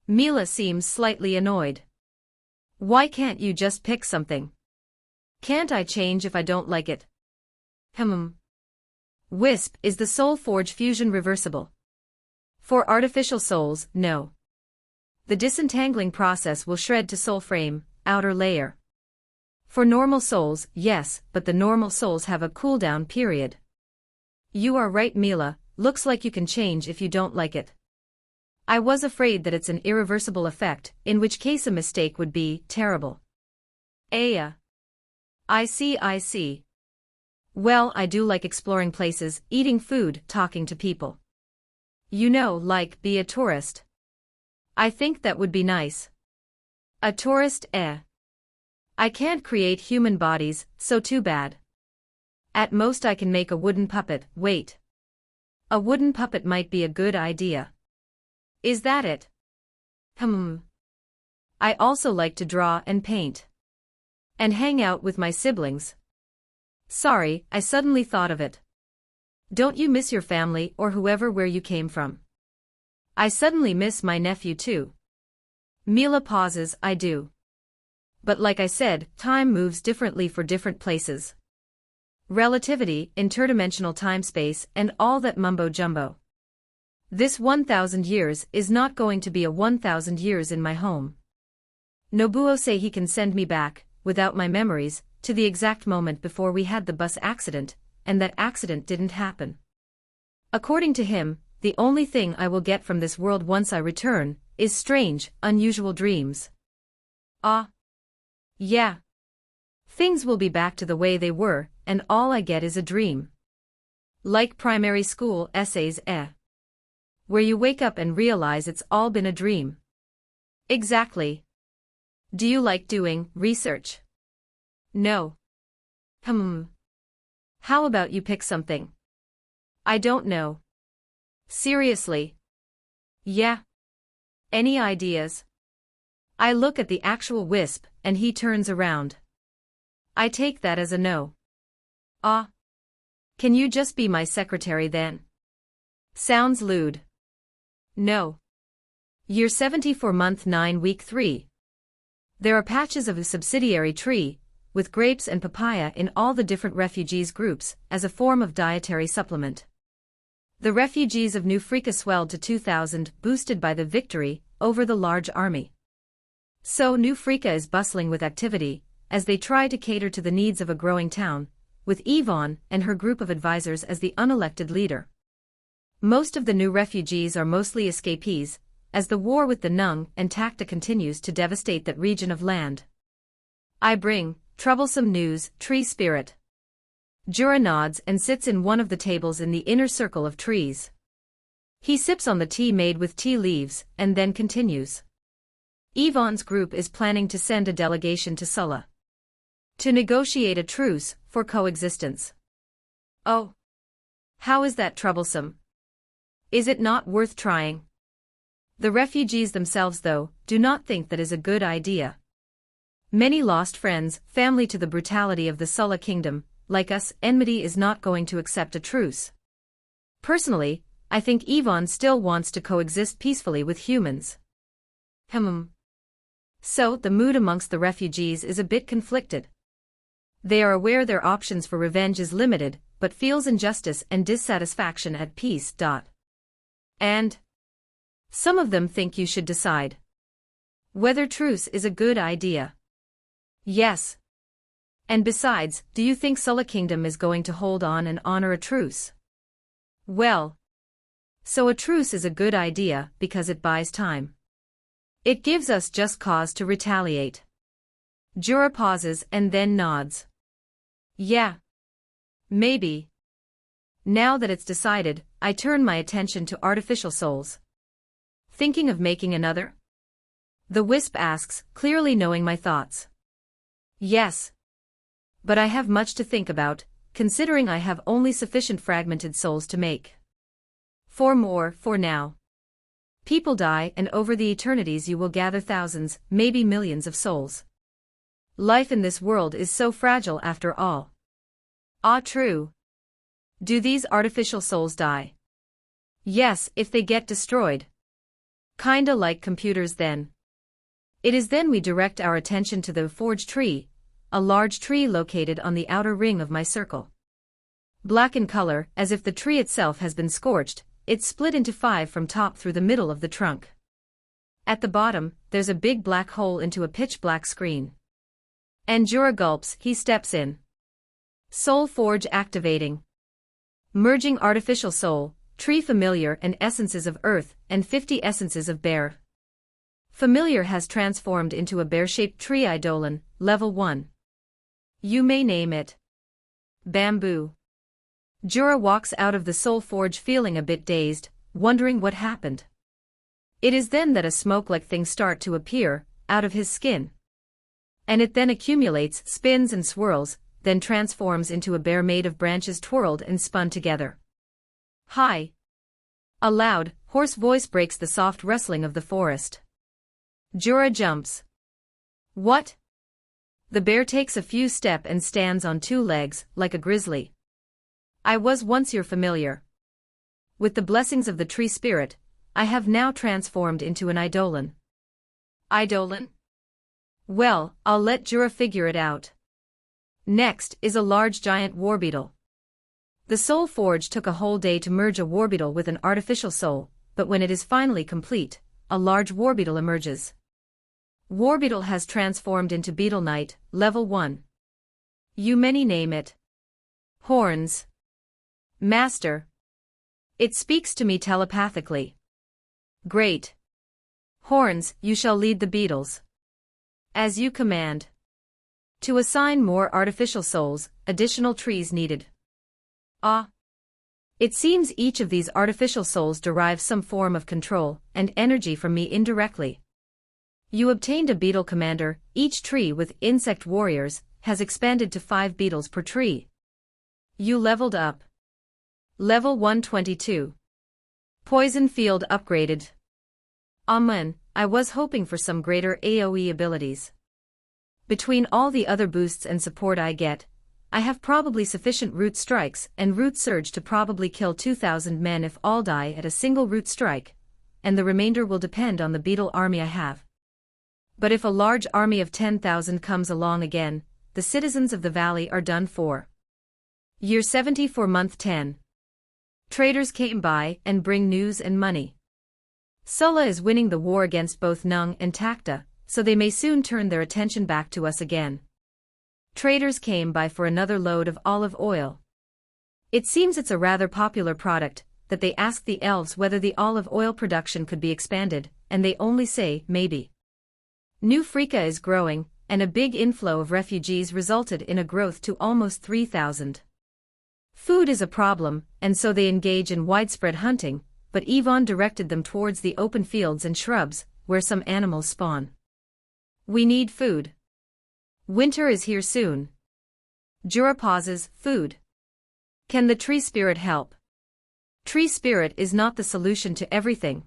Mila seems slightly annoyed. Why can't you just pick something? Can't I change if I don't like it? Wisp, is the Soul Forge fusion reversible? For artificial souls, no. The disentangling process will shred to soul frame, outer layer. For normal souls, yes, but the normal souls have a cooldown period. You are right, Mila, looks like you can change if you don't like it. I was afraid that it's an irreversible effect, in which case a mistake would be terrible. I see. Well, I do like exploring places, eating food, talking to people. You know, like, be a tourist. I think that would be nice. A tourist, I can't create human bodies, so too bad. At most I can make a wooden puppet. Wait. A wooden puppet might be a good idea. Is that it? I also like to draw and paint. And hang out with my siblings. Sorry, I suddenly thought of it. Don't you miss your family or whoever where you came from? I suddenly miss my nephew too. Mila pauses, I do. But like I said, time moves differently for different places. Relativity, interdimensional time-space, and all that mumbo-jumbo. This 1,000 years is not going to be a 1,000 years in my home. Nobuo say he can send me back, without my memories, to the exact moment before we had the bus accident, and that accident didn't happen. According to him, the only thing I will get from this world once I return, is strange, unusual dreams. Yeah. Things will be back to the way they were, and all I get is a dream. Like primary school essays, where you wake up and realize it's all been a dream. Exactly. Do you like doing research? No. How about you pick something? I don't know. Seriously? Yeah. Any ideas? I look at the actual wisp, and he turns around. I take that as a no. Can you just be my secretary then? Sounds lewd. No. Year 74 month 9 week 3. There are patches of a subsidiary tree, with grapes and papaya in all the different refugees groups, as a form of dietary supplement. The refugees of New Freaka swelled to 2,000, boosted by the victory over the large army. So New Freaka is bustling with activity, as they try to cater to the needs of a growing town, with Yvonne and her group of advisors as the unelected leader. Most of the new refugees are mostly escapees, as the war with the Nung and Takta continues to devastate that region of land. I bring troublesome news, tree spirit. Jura nods and sits in one of the tables in the inner circle of trees. He sips on the tea made with tea leaves, and then continues. Yvonne's group is planning to send a delegation to Sulla to negotiate a truce for coexistence. Oh. How is that troublesome? Is it not worth trying? The refugees themselves, though, do not think that is a good idea. Many lost friends, family to the brutality of the Sulla kingdom, like us, enmity is not going to accept a truce. Personally, I think Yvonne still wants to coexist peacefully with humans. So, the mood amongst the refugees is a bit conflicted. They are aware their options for revenge is limited, but feels injustice and dissatisfaction at peace. And some of them think you should decide whether truce is a good idea. Yes. And besides, do you think Sulla Kingdom is going to hold on and honor a truce? Well. So a truce is a good idea because it buys time. It gives us just cause to retaliate. Jura pauses and then nods. Yeah. Maybe. Now that it's decided, I turn my attention to artificial souls. Thinking of making another? The wisp asks, clearly knowing my thoughts. Yes. But I have much to think about, considering I have only sufficient fragmented souls to make 4 more for now. People die, and over the eternities you will gather thousands, maybe millions of souls. Life in this world is so fragile after all. Ah, true. Do these artificial souls die? Yes, if they get destroyed. Kinda like computers then. It is then we direct our attention to the forge tree, a large tree located on the outer ring of my circle. Black in color, as if the tree itself has been scorched, it's split into 5 from top through the middle of the trunk. At the bottom, there's a big black hole into a pitch-black screen. And Jura gulps, he steps in. Soul Forge activating. Merging artificial soul, tree familiar and essences of earth, and 50 essences of bear. Familiar has transformed into a bear-shaped tree eidolon, level 1. You may name it Bamboo. Jura walks out of the soul forge feeling a bit dazed, wondering what happened. It is then that a smoke-like thing starts to appear, out of his skin. And it then accumulates, spins and swirls, then transforms into a bear made of branches twirled and spun together. Hi! A loud, hoarse voice breaks the soft rustling of the forest. Jura jumps. What? The bear takes a few steps and stands on 2 legs, like a grizzly. I was once your familiar. With the blessings of the tree spirit, I have now transformed into an eidolon. Eidolon? Well, I'll let Jura figure it out. Next is a large giant warbeetle. The soul forge took a whole day to merge a warbeetle with an artificial soul, but when it is finally complete, a large warbeetle emerges. Warbeetle has transformed into Beetle Knight, level 1. You many name it. Horns. Master. It speaks to me telepathically. Great. Horns, you shall lead the beetles. As you command. To assign more artificial souls, additional trees needed. Ah. It seems each of these artificial souls derives some form of control and energy from me indirectly. You obtained a beetle commander, each tree with insect warriors has expanded to 5 beetles per tree. You leveled up. Level 122. Poison field upgraded. Amen, I was hoping for some greater AoE abilities. Between all the other boosts and support I get, I have probably sufficient root strikes and root surge to probably kill 2,000 men if all die at a single root strike, and the remainder will depend on the beetle army I have. But if a large army of 10,000 comes along again, the citizens of the valley are done for. Year 74 month 10. Traders came by and bring news and money. Sulla is winning the war against both Nung and Takta, so they may soon turn their attention back to us again. Traders came by for another load of olive oil. It seems it's a rather popular product, that they ask the elves whether the olive oil production could be expanded, and they only say, maybe. New Frika is growing, and a big inflow of refugees resulted in a growth to almost 3,000. Food is a problem, and so they engage in widespread hunting, but Yvonne directed them towards the open fields and shrubs, where some animals spawn. We need food. Winter is here soon. Jura pauses, food. Can the tree spirit help? Tree spirit is not the solution to everything.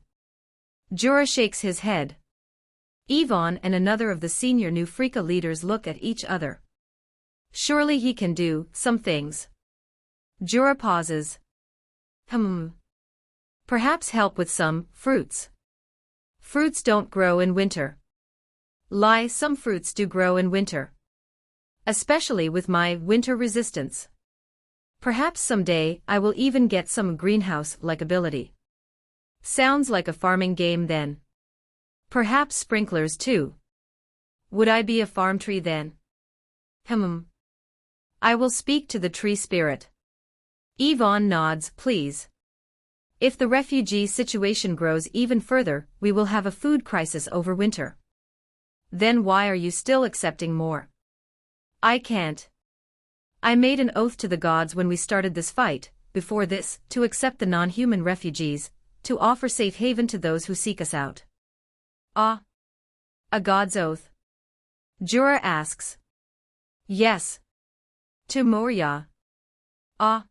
Jura shakes his head. Yvonne and another of the senior New Frika leaders look at each other. Surely he can do some things. Jura pauses. Perhaps help with some fruits. Fruits don't grow in winter. Lie, some fruits do grow in winter. Especially with my winter resistance. Perhaps someday I will even get some greenhouse-like ability. Sounds like a farming game then. Perhaps sprinklers too. Would I be a farm tree then? I will speak to the tree spirit. Yvonne nods, please. If the refugee situation grows even further, we will have a food crisis over winter. Then why are you still accepting more? I can't. I made an oath to the gods when we started this fight, before this, to accept the non-human refugees, to offer safe haven to those who seek us out. Ah. A god's oath? Jura asks. Yes. To Moria. Ah.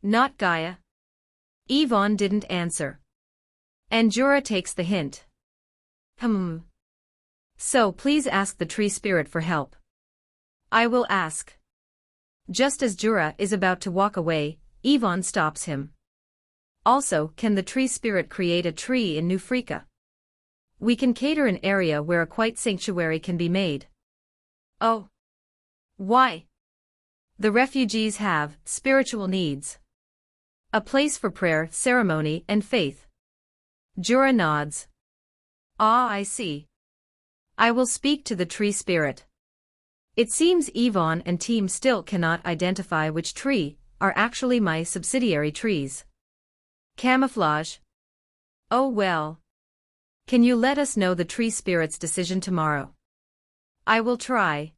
Not Gaia. Yvonne didn't answer. And Jura takes the hint. So please ask the tree spirit for help. I will ask. Just as Jura is about to walk away, Yvonne stops him. Also, can the tree spirit create a tree in New Africa? We can cater an area where a quiet sanctuary can be made. Oh. Why? The refugees have spiritual needs. A place for prayer, ceremony, and faith. Jura nods. Ah, I see. I will speak to the tree spirit. It seems Yvonne and team still cannot identify which tree are actually my subsidiary trees. Camouflage. Oh well. Can you let us know the tree spirit's decision tomorrow? I will try.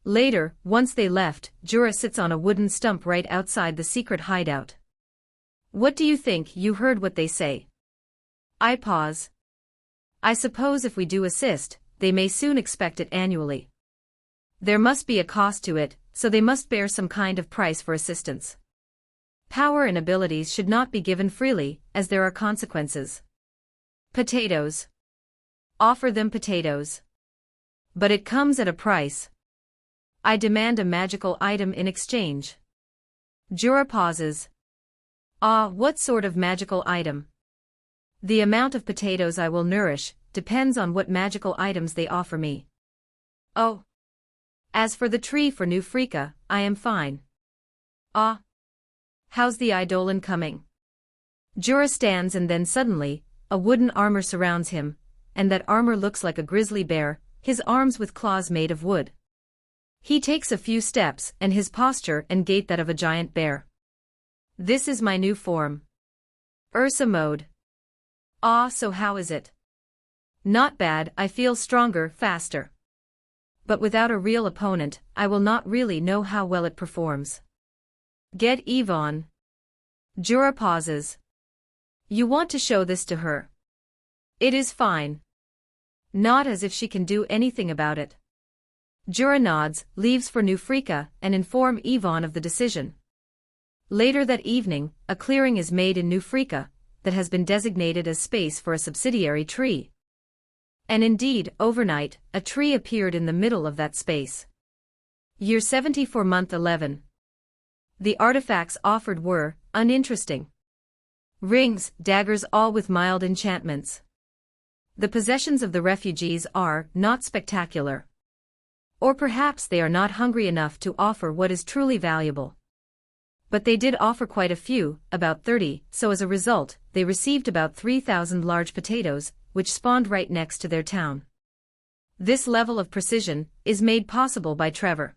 Later, once they left, Jura sits on a wooden stump right outside the secret hideout. What do you think? You heard what they say. I pause. I suppose if we do assist, they may soon expect it annually. There must be a cost to it, so they must bear some kind of price for assistance. Power and abilities should not be given freely, as there are consequences. Potatoes. Offer them potatoes. But it comes at a price. I demand a magical item in exchange. Jura pauses. Ah, what sort of magical item? The amount of potatoes I will nourish depends on what magical items they offer me. Oh. As for the tree for New Africa, I am fine. Ah. How's the Eidolon coming? Jura stands and then suddenly, a wooden armor surrounds him, and that armor looks like a grizzly bear, his arms with claws made of wood. He takes a few steps and his posture and gait that of a giant bear. This is my new form. Ursa mode. Ah, so how is it? Not bad, I feel stronger, faster. But without a real opponent, I will not really know how well it performs. Get Yvonne. Jura pauses. You want to show this to her? It is fine. Not as if she can do anything about it. Jura nods, leaves for New Africa, and inform Yvonne of the decision. Later that evening, a clearing is made in New Africa that has been designated as space for a subsidiary tree. And indeed, overnight, a tree appeared in the middle of that space. Year 74, month 11. The artifacts offered were uninteresting. Rings, daggers, all with mild enchantments. The possessions of the refugees are not spectacular. Or perhaps they are not hungry enough to offer what is truly valuable. But they did offer quite a few, about 30, so as a result, they received about 3,000 large potatoes, which spawned right next to their town. This level of precision is made possible by Trevor.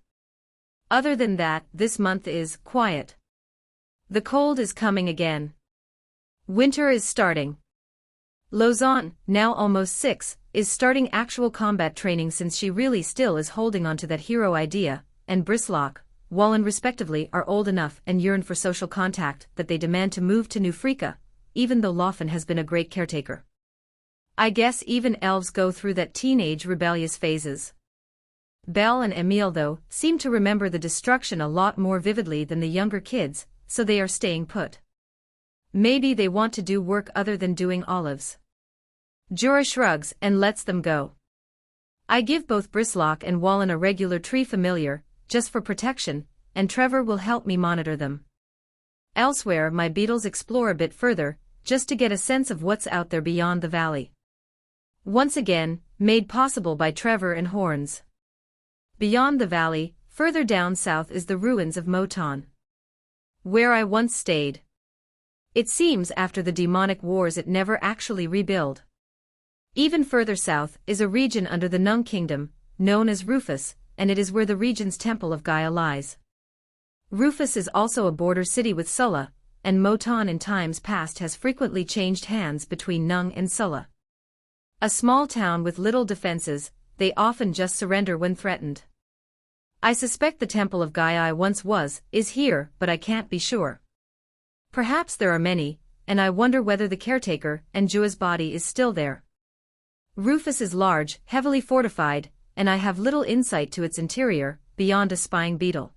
Other than that, this month is quiet. The cold is coming again. Winter is starting. Lausanne, now almost 6, is starting actual combat training since she really still is holding on to that hero idea, and Bristlock, Wallen respectively are old enough and yearn for social contact that they demand to move to New Africa, even though Laufen has been a great caretaker. I guess even elves go through that teenage rebellious phases. Belle and Emile though, seem to remember the destruction a lot more vividly than the younger kids, so they are staying put. Maybe they want to do work other than doing olives. Jura shrugs and lets them go. I give both Bristlock and Wallen a regular tree familiar, just for protection, and Trevor will help me monitor them. Elsewhere my beetles explore a bit further, just to get a sense of what's out there beyond the valley. Once again, made possible by Trevor and Horns. Beyond the valley, further down south is the ruins of Moton, where I once stayed. It seems after the demonic wars it never actually rebuilt. Even further south is a region under the Nung Kingdom, known as Rufus, and it is where the region's Temple of Gaia lies. Rufus is also a border city with Sulla, and Moton in times past has frequently changed hands between Nung and Sulla. A small town with little defenses, they often just surrender when threatened. I suspect the Temple of Gaia I once is here, but I can't be sure. Perhaps there are many, and I wonder whether the caretaker and Jua's body is still there. Rufus is large, heavily fortified, and I have little insight to its interior, beyond a spying beetle.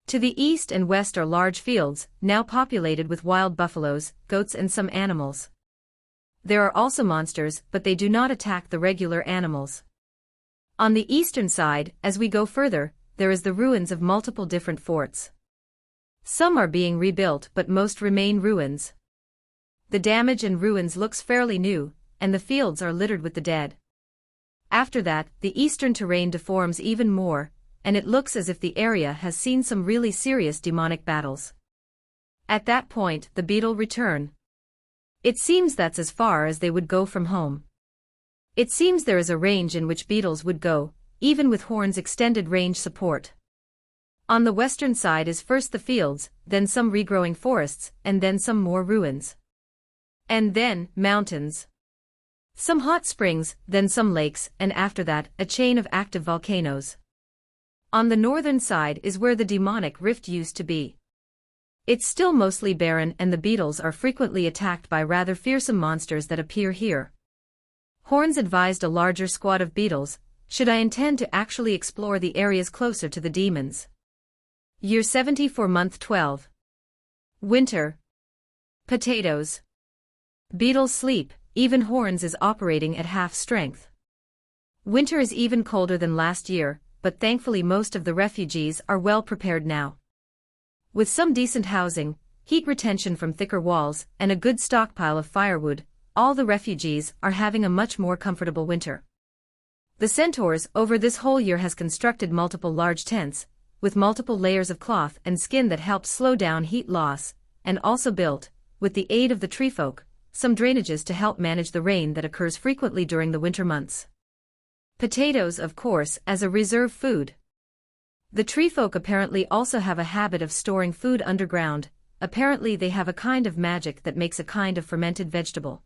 To the east and west are large fields, now populated with wild buffaloes, goats and some animals. There are also monsters, but they do not attack the regular animals. On the eastern side, as we go further, there is the ruins of multiple different forts. Some are being rebuilt, but most remain ruins. The damage and ruins looks fairly new, and the fields are littered with the dead. After that, the eastern terrain deforms even more, and it looks as if the area has seen some really serious demonic battles. At that point, the beetle return. It seems that's as far as they would go from home. It seems there is a range in which beetles would go, even with Horn's extended range support. On the western side is first the fields, then some regrowing forests, and then some more ruins. And then, mountains. Some hot springs, then some lakes, and after that, a chain of active volcanoes. On the northern side is where the demonic rift used to be. It's still mostly barren and the beetles are frequently attacked by rather fearsome monsters that appear here. Horns advised a larger squad of beetles, should I intend to actually explore the areas closer to the demons. Year 74 Month 12. Winter. Potatoes. Beetles sleep, even Horns is operating at half strength. Winter is even colder than last year, but thankfully most of the refugees are well prepared now. With some decent housing, heat retention from thicker walls, and a good stockpile of firewood, all the refugees are having a much more comfortable winter. The Centaurs over this whole year has constructed multiple large tents, with multiple layers of cloth and skin that help slow down heat loss, and also built, with the aid of the treefolk, some drainages to help manage the rain that occurs frequently during the winter months. Potatoes, of course, as a reserve food. The treefolk apparently also have a habit of storing food underground. Apparently they have a kind of magic that makes a kind of fermented vegetable.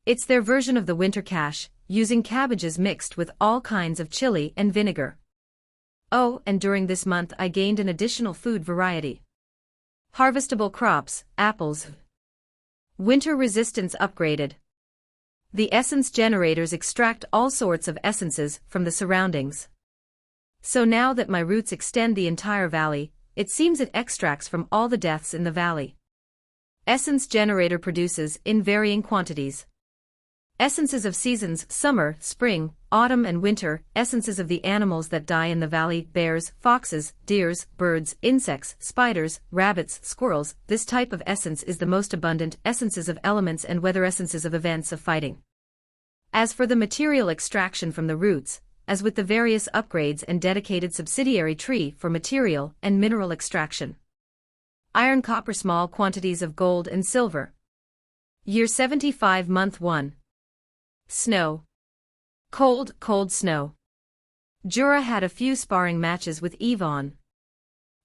It's their version of the winter cache, using cabbages mixed with all kinds of chili and vinegar. Oh, and during this month I gained an additional food variety. Harvestable crops, apples. Winter resistance upgraded. The essence generators extract all sorts of essences from the surroundings. So now that my roots extend the entire valley, it seems it extracts from all the deaths in the valley. Essence generator produces in varying quantities. Essences of seasons, summer, spring, autumn and winter, essences of the animals that die in the valley, bears, foxes, deers, birds, insects, spiders, rabbits, squirrels. This type of essence is the most abundant, essences of elements and weather, essences of events of fighting. As for the material extraction from the roots, as with the various upgrades and dedicated subsidiary tree for material and mineral extraction. Iron, copper, small quantities of gold and silver. Year 75 Month 1. Snow. Cold, cold snow. Jura had a few sparring matches with Yvonne.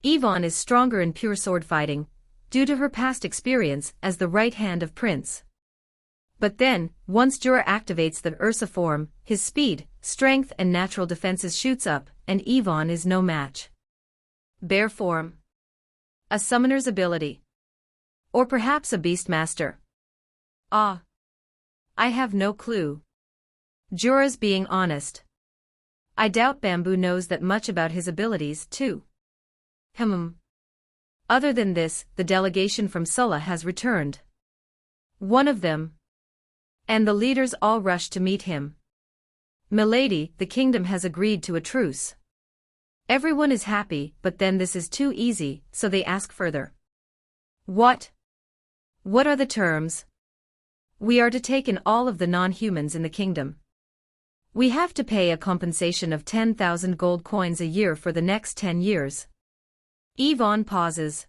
Yvonne is stronger in pure sword fighting, due to her past experience as the right hand of Prince. But then, once Jura activates the Ursa form, his speed, strength and natural defenses shoots up, and Yvonne is no match. Bear form. A summoner's ability. Or perhaps a beastmaster. Ah. I have no clue. Jura's being honest. I doubt Bamboo knows that much about his abilities, too. Other than this, the delegation from Sulla has returned. One of them. And the leaders all rush to meet him. Milady, the kingdom has agreed to a truce. Everyone is happy, but then this is too easy, so they ask further. What? What are the terms? We are to take in all of the non-humans in the kingdom. We have to pay a compensation of 10,000 gold coins a year for the next 10 years. Yvonne pauses.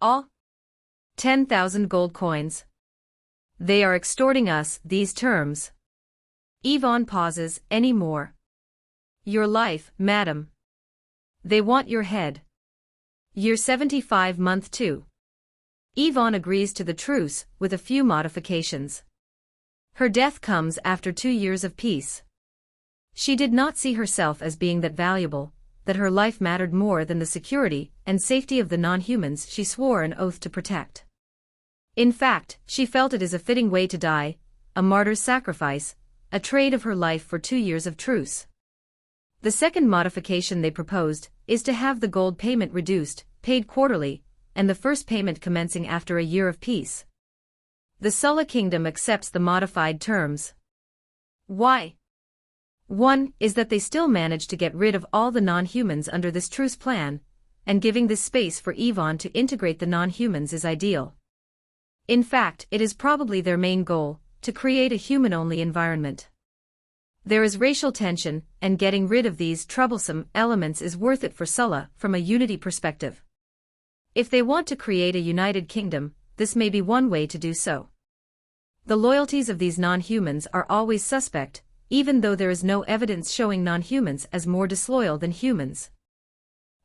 All? 10,000 gold coins. They are extorting us, these terms. Yvonne pauses, any more? Your life, madam. They want your head. Year 75 Month 2. Yvonne agrees to the truce, with a few modifications. Her death comes after 2 years of peace. She did not see herself as being that valuable, that her life mattered more than the security and safety of the non-humans she swore an oath to protect. In fact, she felt it is a fitting way to die, a martyr's sacrifice, a trade of her life for 2 years of truce. The second modification they proposed is to have the gold payment reduced, paid quarterly, and the first payment commencing after a year of peace. The Sulla Kingdom accepts the modified terms. Why? One is that they still manage to get rid of all the non-humans under this truce plan, and giving this space for Yvonne to integrate the non-humans is ideal. In fact, it is probably their main goal, to create a human-only environment. There is racial tension, and getting rid of these troublesome elements is worth it for Sulla from a unity perspective. If they want to create a united kingdom, this may be one way to do so. The loyalties of these non-humans are always suspect, even though there is no evidence showing non-humans as more disloyal than humans.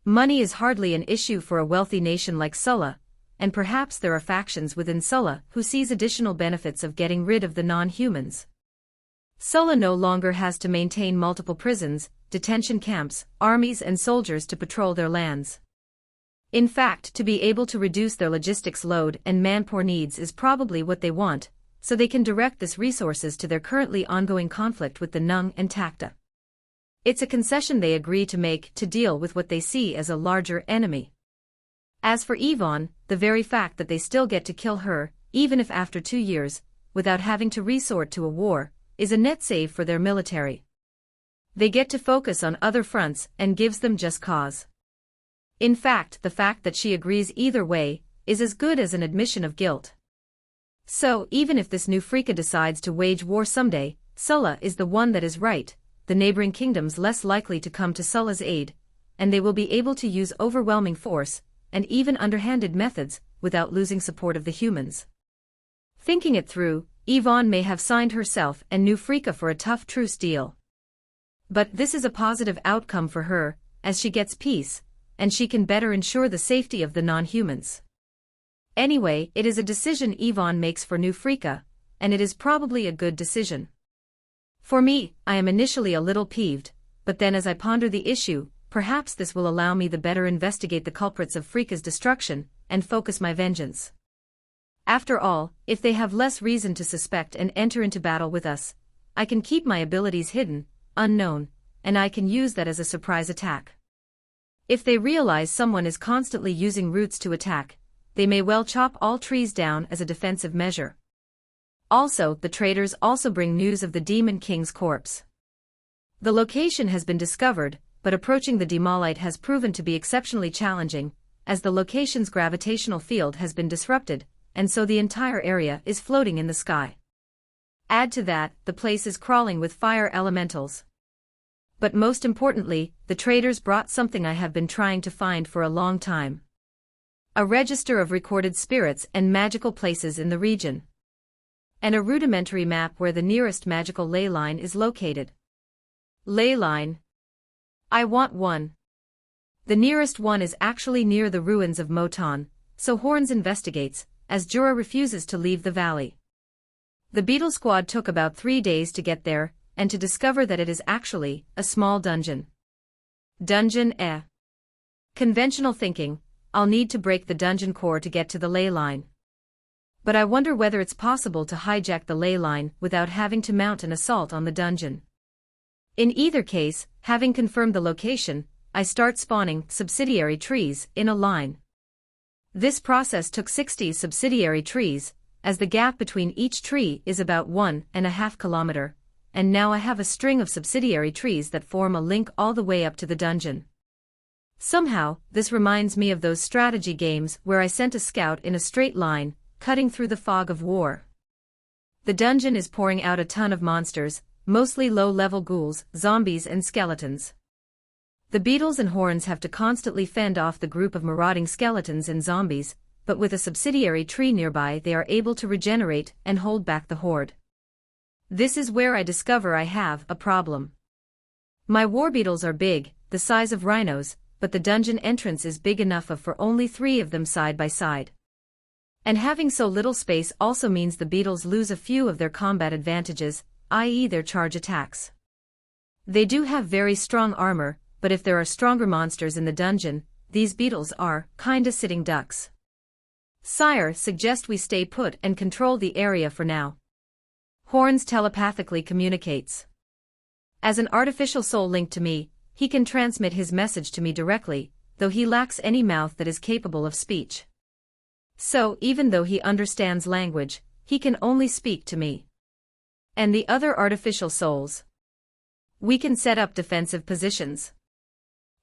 Money is hardly an issue for a wealthy nation like Sulla, and perhaps there are factions within Sulla who sees additional benefits of getting rid of the non-humans. Sulla no longer has to maintain multiple prisons, detention camps, armies and soldiers to patrol their lands. In fact, to be able to reduce their logistics load and manpower needs is probably what they want, so they can direct this resources to their currently ongoing conflict with the Nung and Takta. It's a concession they agree to make to deal with what they see as a larger enemy. As for Yvonne, the very fact that they still get to kill her, even if after 2 years, without having to resort to a war, is a net save for their military. They get to focus on other fronts and gives them just cause. In fact, the fact that she agrees either way is as good as an admission of guilt. So, even if this new Frika decides to wage war someday, Sulla is the one that is right, the neighboring kingdoms less likely to come to Sulla's aid, and they will be able to use overwhelming force, and even underhanded methods, without losing support of the humans. Thinking it through, Yvonne may have signed herself and New Frika for a tough truce deal. But this is a positive outcome for her, as she gets peace, and she can better ensure the safety of the non-humans. Anyway, it is a decision Yvonne makes for New Frika, and it is probably a good decision. For me, I am initially a little peeved, but then as I ponder the issue, perhaps this will allow me the better investigate the culprits of Frika's destruction, and focus my vengeance. After all, if they have less reason to suspect and enter into battle with us, I can keep my abilities hidden, unknown, and I can use that as a surprise attack. If they realize someone is constantly using roots to attack, they may well chop all trees down as a defensive measure. Also, the traders also bring news of the Demon King's corpse. The location has been discovered, but approaching the Demolite has proven to be exceptionally challenging, as the location's gravitational field has been disrupted, and so the entire area is floating in the sky. Add to that, the place is crawling with fire elementals. But most importantly, the traders brought something I have been trying to find for a long time. A register of recorded spirits and magical places in the region. And a rudimentary map where the nearest magical ley line is located. Ley line. I want one. The nearest one is actually near the ruins of Moton, so Horns investigates, as Jura refuses to leave the valley. The Beetle Squad took about 3 days to get there, and to discover that it is actually a small dungeon. Dungeon, eh? Conventional thinking, I'll need to break the dungeon core to get to the ley line. But I wonder whether it's possible to hijack the ley line without having to mount an assault on the dungeon. In either case, having confirmed the location, I start spawning subsidiary trees in a line. This process took 60 subsidiary trees, as the gap between each tree is about 1.5 kilometers, and now I have a string of subsidiary trees that form a link all the way up to the dungeon. Somehow, this reminds me of those strategy games where I sent a scout in a straight line, cutting through the fog of war. The dungeon is pouring out a ton of monsters, mostly low-level ghouls, zombies and skeletons. The beetles and horns have to constantly fend off the group of marauding skeletons and zombies, but with a subsidiary tree nearby they are able to regenerate and hold back the horde. This is where I discover I have a problem. My war beetles are big, the size of rhinos, but the dungeon entrance is big enough for only 3 of them side by side. And having so little space also means the beetles lose a few of their combat advantages, i.e. their charge attacks. They do have very strong armor, but if there are stronger monsters in the dungeon, these beetles are kinda sitting ducks. Sire suggests we stay put and control the area for now. Horns telepathically communicates. As an artificial soul linked to me, he can transmit his message to me directly, though he lacks any mouth that is capable of speech. So, even though he understands language, he can only speak to me. And the other artificial souls? We can set up defensive positions.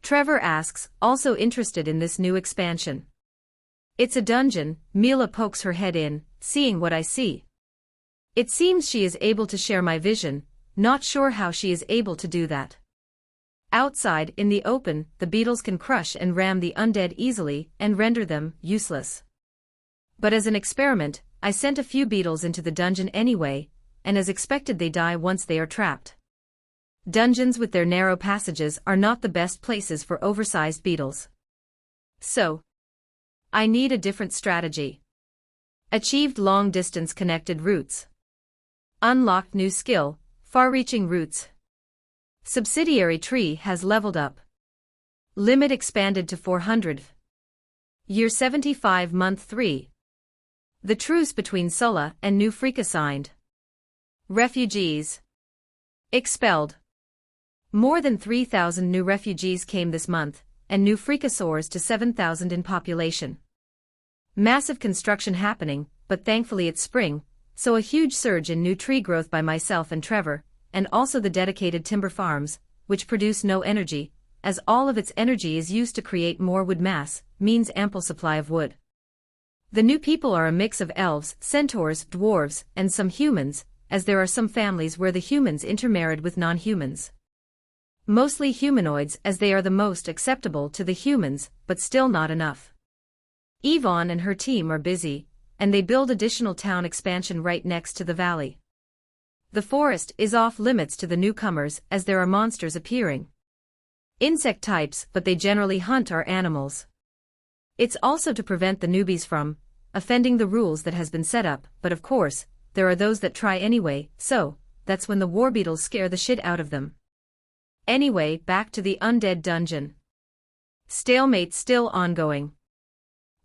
Trevor asks, also interested in this new expansion. It's a dungeon, Mila pokes her head in, seeing what I see. It seems she is able to share my vision, not sure how she is able to do that. Outside, in the open, the beetles can crush and ram the undead easily and render them useless. But as an experiment, I sent a few beetles into the dungeon anyway, and as expected they die once they are trapped. Dungeons with their narrow passages are not the best places for oversized beetles. So, I need a different strategy. Achieved long-distance connected routes. Unlocked new skill, far-reaching routes. Subsidiary tree has leveled up. Limit expanded to 400. Year 75 Month 3. The truce between Sulla and New Freaka signed. Refugees expelled. More than 3,000 new refugees came this month, and New Freaka soars to 7,000 in population. Massive construction happening, but thankfully it's spring, so a huge surge in new tree growth by myself and Trevor, and also the dedicated timber farms, which produce no energy, as all of its energy is used to create more wood mass, means ample supply of wood. The new people are a mix of elves, centaurs, dwarves, and some humans, as there are some families where the humans intermarried with non-humans. Mostly humanoids as they are the most acceptable to the humans, but still not enough. Yvonne and her team are busy, and they build additional town expansion right next to the valley. The forest is off limits to the newcomers as there are monsters appearing. Insect types, but they generally hunt our animals. It's also to prevent the newbies from offending the rules that has been set up, but of course, there are those that try anyway, so that's when the war beetles scare the shit out of them. Anyway, back to the undead dungeon. Stalemate still ongoing.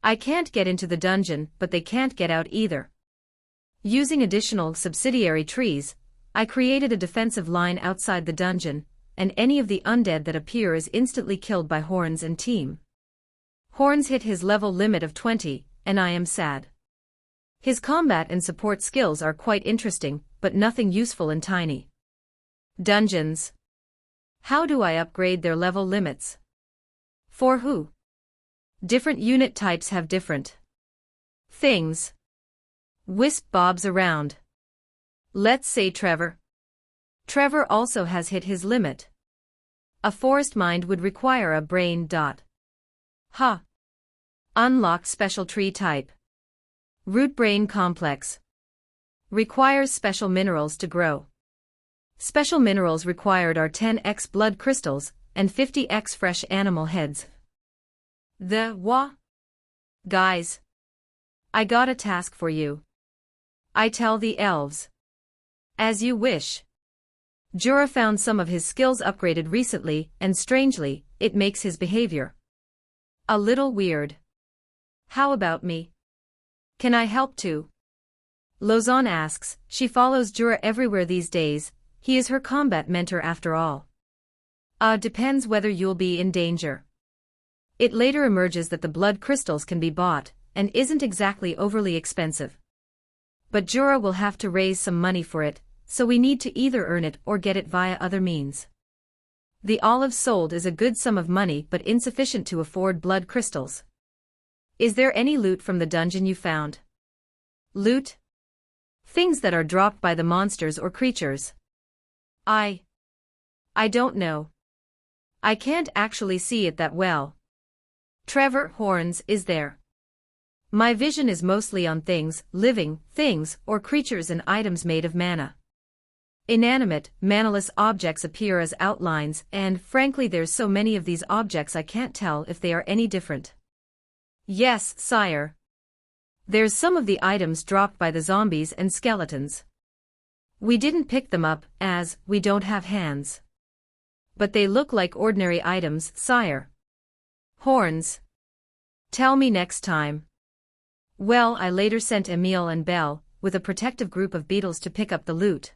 I can't get into the dungeon, but they can't get out either. Using additional subsidiary trees, I created a defensive line outside the dungeon, and any of the undead that appear is instantly killed by Horns and team. Horns hit his level limit of 20, and I am sad. His combat and support skills are quite interesting, but nothing useful and tiny. Dungeons. How do I upgrade their level limits? For who? Different unit types have different things. Wisp bobs around. Let's say Trevor. Trevor also has hit his limit. A forest mind would require a brain. Ha. Unlocked special tree type. Root brain complex. Requires special minerals to grow. Special minerals required are 10x blood crystals and 50x fresh animal heads. Guys. I got a task for you. I tell the elves. As you wish. Jura found some of his skills upgraded recently, and strangely, it makes his behavior a little weird. How about me? Can I help too? Lozan asks. She follows Jura everywhere these days. He is her combat mentor after all. Depends whether you'll be in danger. It later emerges that the blood crystals can be bought, and isn't exactly overly expensive. But Jura will have to raise some money for it, so we need to either earn it or get it via other means. The olive sold is a good sum of money but insufficient to afford blood crystals. Is there any loot from the dungeon you found? Loot? Things that are dropped by the monsters or creatures. I don't know. I can't actually see it that well. Trevor, Horns, is there? My vision is mostly on things, living, things, or creatures and items made of mana. Inanimate, manaless objects appear as outlines, and, frankly, there's so many of these objects I can't tell if they are any different. Yes, sire. There's some of the items dropped by the zombies and skeletons. We didn't pick them up, as we don't have hands. But they look like ordinary items, sire. Horns. Tell me next time. Well, I later sent Emile and Belle, with a protective group of beetles to pick up the loot.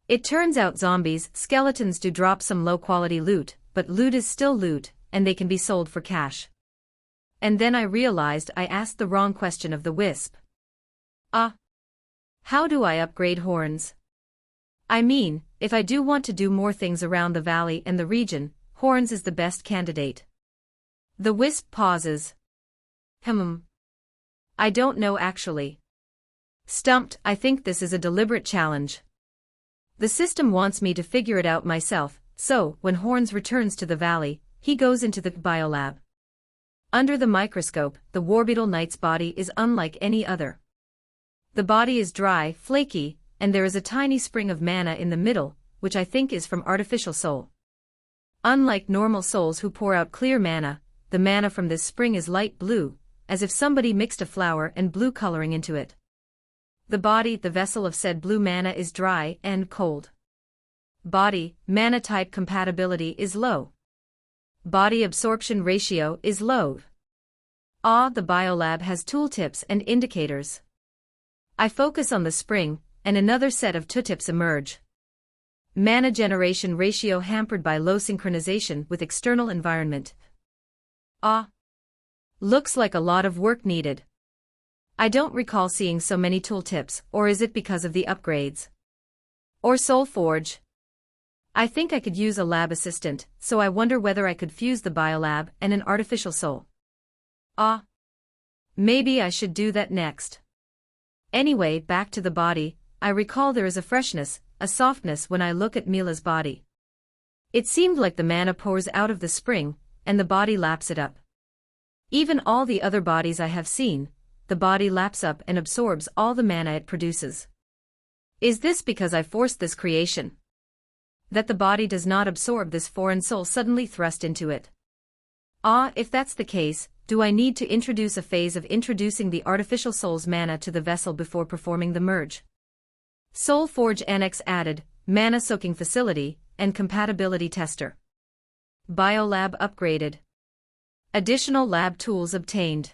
It turns out zombies, skeletons do drop some low-quality loot, but loot is still loot, and they can be sold for cash. And then I realized I asked the wrong question of the wisp. How do I upgrade horns? I mean, if I do want to do more things around the valley and the region, horns is the best candidate. The wisp pauses. I don't know actually. Stumped, I think this is a deliberate challenge. The system wants me to figure it out myself, so, when Horns returns to the valley, he goes into the biolab. Under the microscope, the warbeetle knight's body is unlike any other. The body is dry, flaky, and there is a tiny spring of mana in the middle, which I think is from artificial soul. Unlike normal souls who pour out clear mana, the mana from this spring is light blue, as if somebody mixed a flower and blue coloring into it. The body, the vessel of said blue mana, is dry and cold. Body, mana type compatibility is low. Body absorption ratio is low. The biolab has tooltips and indicators. I focus on the spring, and another set of tooltips emerge. Mana generation ratio hampered by low synchronization with external environment. Looks like a lot of work needed. I don't recall seeing so many tooltips, or is it because of the upgrades? Or Soulforge? I think I could use a lab assistant, so I wonder whether I could fuse the biolab and an artificial soul. Maybe I should do that next. Anyway, back to the body, I recall there is a freshness, a softness when I look at Mila's body. It seemed like the mana pours out of the spring, and the body laps it up. Even all the other bodies I have seen, the body laps up and absorbs all the mana it produces. Is this because I forced this creation? That the body does not absorb this foreign soul suddenly thrust into it? If that's the case, do I need to introduce a phase of introducing the artificial soul's mana to the vessel before performing the merge? Soulforge Annex added, mana soaking facility, and compatibility tester. Biolab upgraded. Additional lab tools obtained.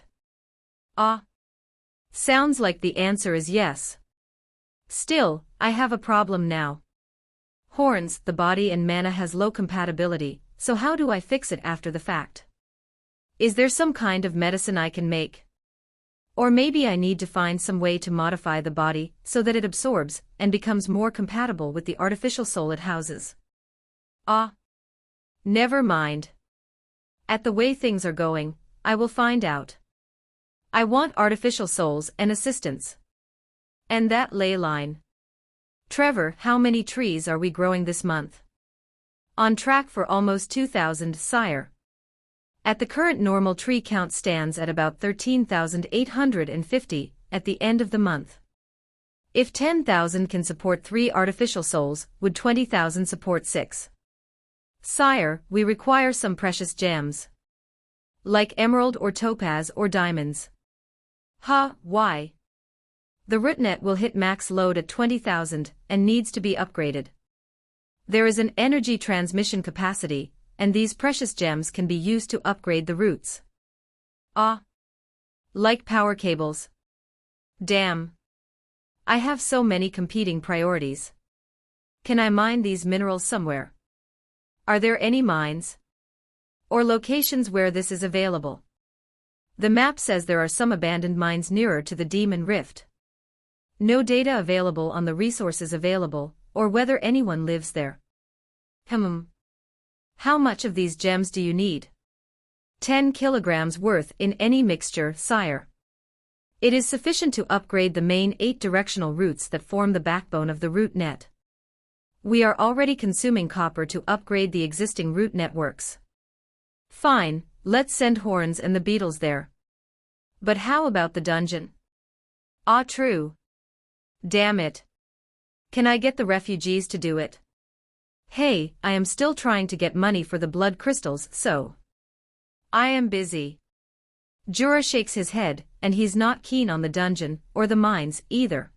Sounds like the answer is yes. Still, I have a problem now. Horns, the body and mana has low compatibility, so how do I fix it after the fact? Is there some kind of medicine I can make? Or maybe I need to find some way to modify the body so that it absorbs and becomes more compatible with the artificial soul it houses. Never mind. At the way things are going, I will find out. I want artificial souls and assistants. And that ley line. Trevor, how many trees are we growing this month? On track for almost 2,000, sire. At the current normal tree count stands at about 13,850 at the end of the month. If 10,000 can support 3 artificial souls, would 20,000 support 6? Sire, we require some precious gems. Like emerald or topaz or diamonds. Why? The rootnet will hit max load at 20,000 and needs to be upgraded. There is an energy transmission capacity, and these precious gems can be used to upgrade the roots. Like power cables. Damn. I have so many competing priorities. Can I mine these minerals somewhere? Are there any mines? Or locations where this is available? The map says there are some abandoned mines nearer to the Demon Rift. No data available on the resources available, or whether anyone lives there. How much of these gems do you need? 10 kilograms worth in any mixture, sire. It is sufficient to upgrade the main 8 directional routes that form the backbone of the root net. We are already consuming copper to upgrade the existing root networks. Fine, let's send Horns and the beetles there. But how about the dungeon? True. Damn it. Can I get the refugees to do it? Hey, I am still trying to get money for the blood crystals, so. I am busy. Jura shakes his head, and he's not keen on the dungeon, or the mines, either.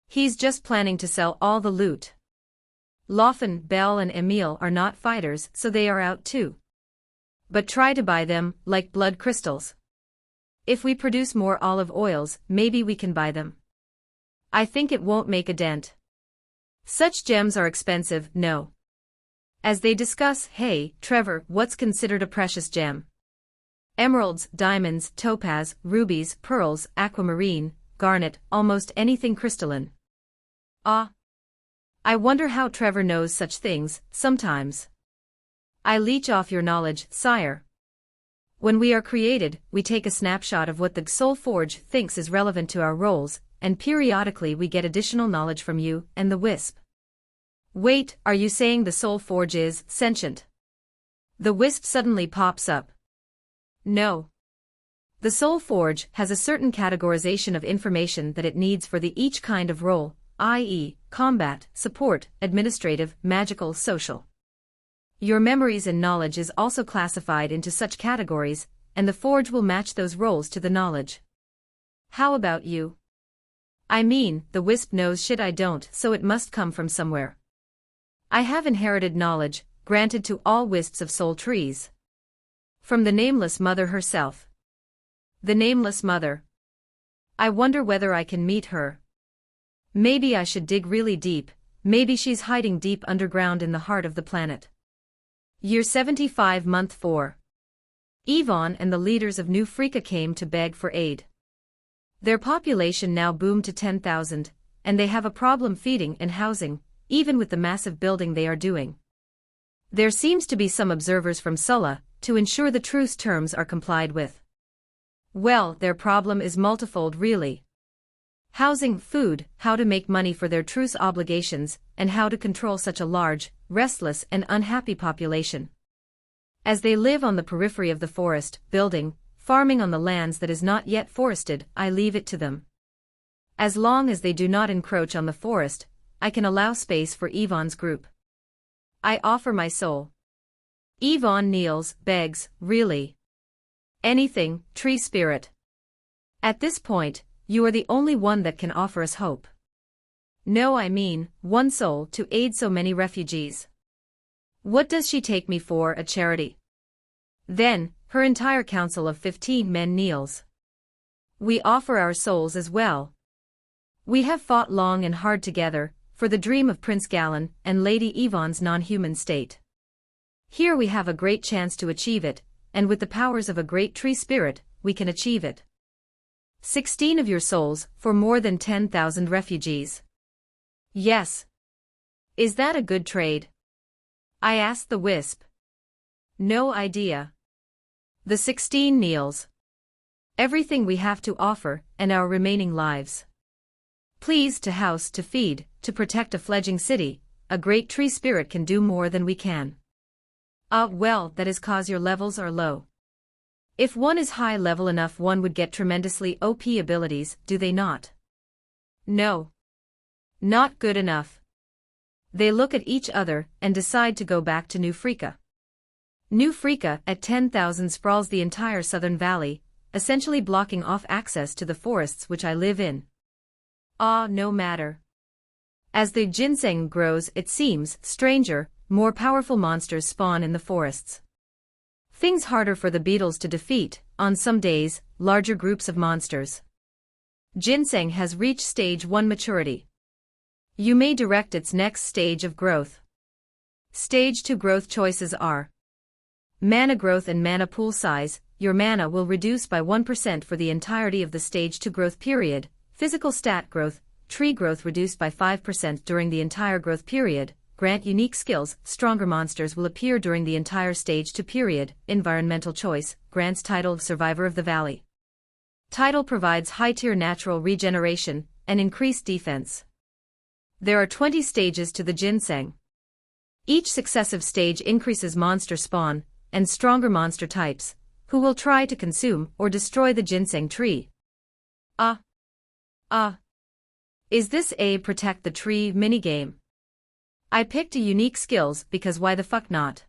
He's just planning to sell all the loot. Loffen, Belle and Emile are not fighters, so they are out too. But try to buy them, like blood crystals. If we produce more olive oils, maybe we can buy them. I think it won't make a dent. Such gems are expensive, no. As they discuss, hey, Trevor, what's considered a precious gem? Emeralds, diamonds, topaz, rubies, pearls, aquamarine, garnet, almost anything crystalline. Ah. I wonder how Trevor knows such things, sometimes. I leech off your knowledge, sire. When we are created, we take a snapshot of what the Soul Forge thinks is relevant to our roles, and periodically we get additional knowledge from you and the Wisp. Wait, are you saying the Soul Forge is sentient? The Wisp suddenly pops up. No. The Soul Forge has a certain categorization of information that it needs for each kind of role, i.e., combat, support, administrative, magical, social. Your memories and knowledge is also classified into such categories, and the Forge will match those roles to the knowledge. How about you? I mean, the Wisp knows shit I don't, so it must come from somewhere. I have inherited knowledge, granted to all Wisps of soul trees. From the Nameless Mother herself. The Nameless Mother. I wonder whether I can meet her. Maybe I should dig really deep, maybe she's hiding deep underground in the heart of the planet. Year 75, Month 4. Yvonne and the leaders of New Freaka came to beg for aid. Their population now boomed to 10,000, and they have a problem feeding and housing, even with the massive building they are doing. There seems to be some observers from Sulla, to ensure the truce terms are complied with. Well, their problem is multifold really. Housing, food, how to make money for their truce obligations, and how to control such a large, restless and unhappy population. As they live on the periphery of the forest, building, farming on the lands that is not yet forested, I leave it to them. As long as they do not encroach on the forest, I can allow space for Yvonne's group. I offer my soul. Yvonne kneels, begs, really. Anything, tree spirit. At this point, you are the only one that can offer us hope. No, I mean, one soul to aid so many refugees. What does she take me for, a charity? Then, her entire council of 15 men kneels. We offer our souls as well. We have fought long and hard together, for the dream of Prince Gallon and Lady Yvonne's non-human state. Here we have a great chance to achieve it, and with the powers of a great tree spirit, we can achieve it. 16 of your souls, for more than 10,000 refugees. Yes. Is that a good trade? I asked the Wisp. No idea. The 16 kneels. Everything we have to offer, and our remaining lives. Please, to house, to feed, to protect a fledgling city, a great tree spirit can do more than we can. Well, that is cause your levels are low. If one is high level enough one would get tremendously OP abilities, do they not? No. Not good enough. They look at each other and decide to go back to New Freaka. New Freaka at 10,000 sprawls the entire southern valley, essentially blocking off access to the forests which I live in. No matter. As the ginseng grows, it seems, stranger, more powerful monsters spawn in the forests. Things harder for the beetles to defeat, on some days, larger groups of monsters. Ginseng has reached stage 1 maturity. You may direct its next stage of growth. Stage 2 growth choices are mana growth and mana pool size. Your mana will reduce by 1% for the entirety of the stage 2 growth period, physical stat growth, tree growth reduced by 5% during the entire growth period, grant unique skills, stronger monsters will appear during the entire stage 2 period, environmental choice, grants title of Survivor of the Valley. Title provides high-tier natural regeneration, and increased defense. There are 20 stages to the ginseng. Each successive stage increases monster spawn, and stronger monster types, who will try to consume or destroy the ginseng tree. Is this a protect the tree minigame? I picked a unique skills because why the fuck not?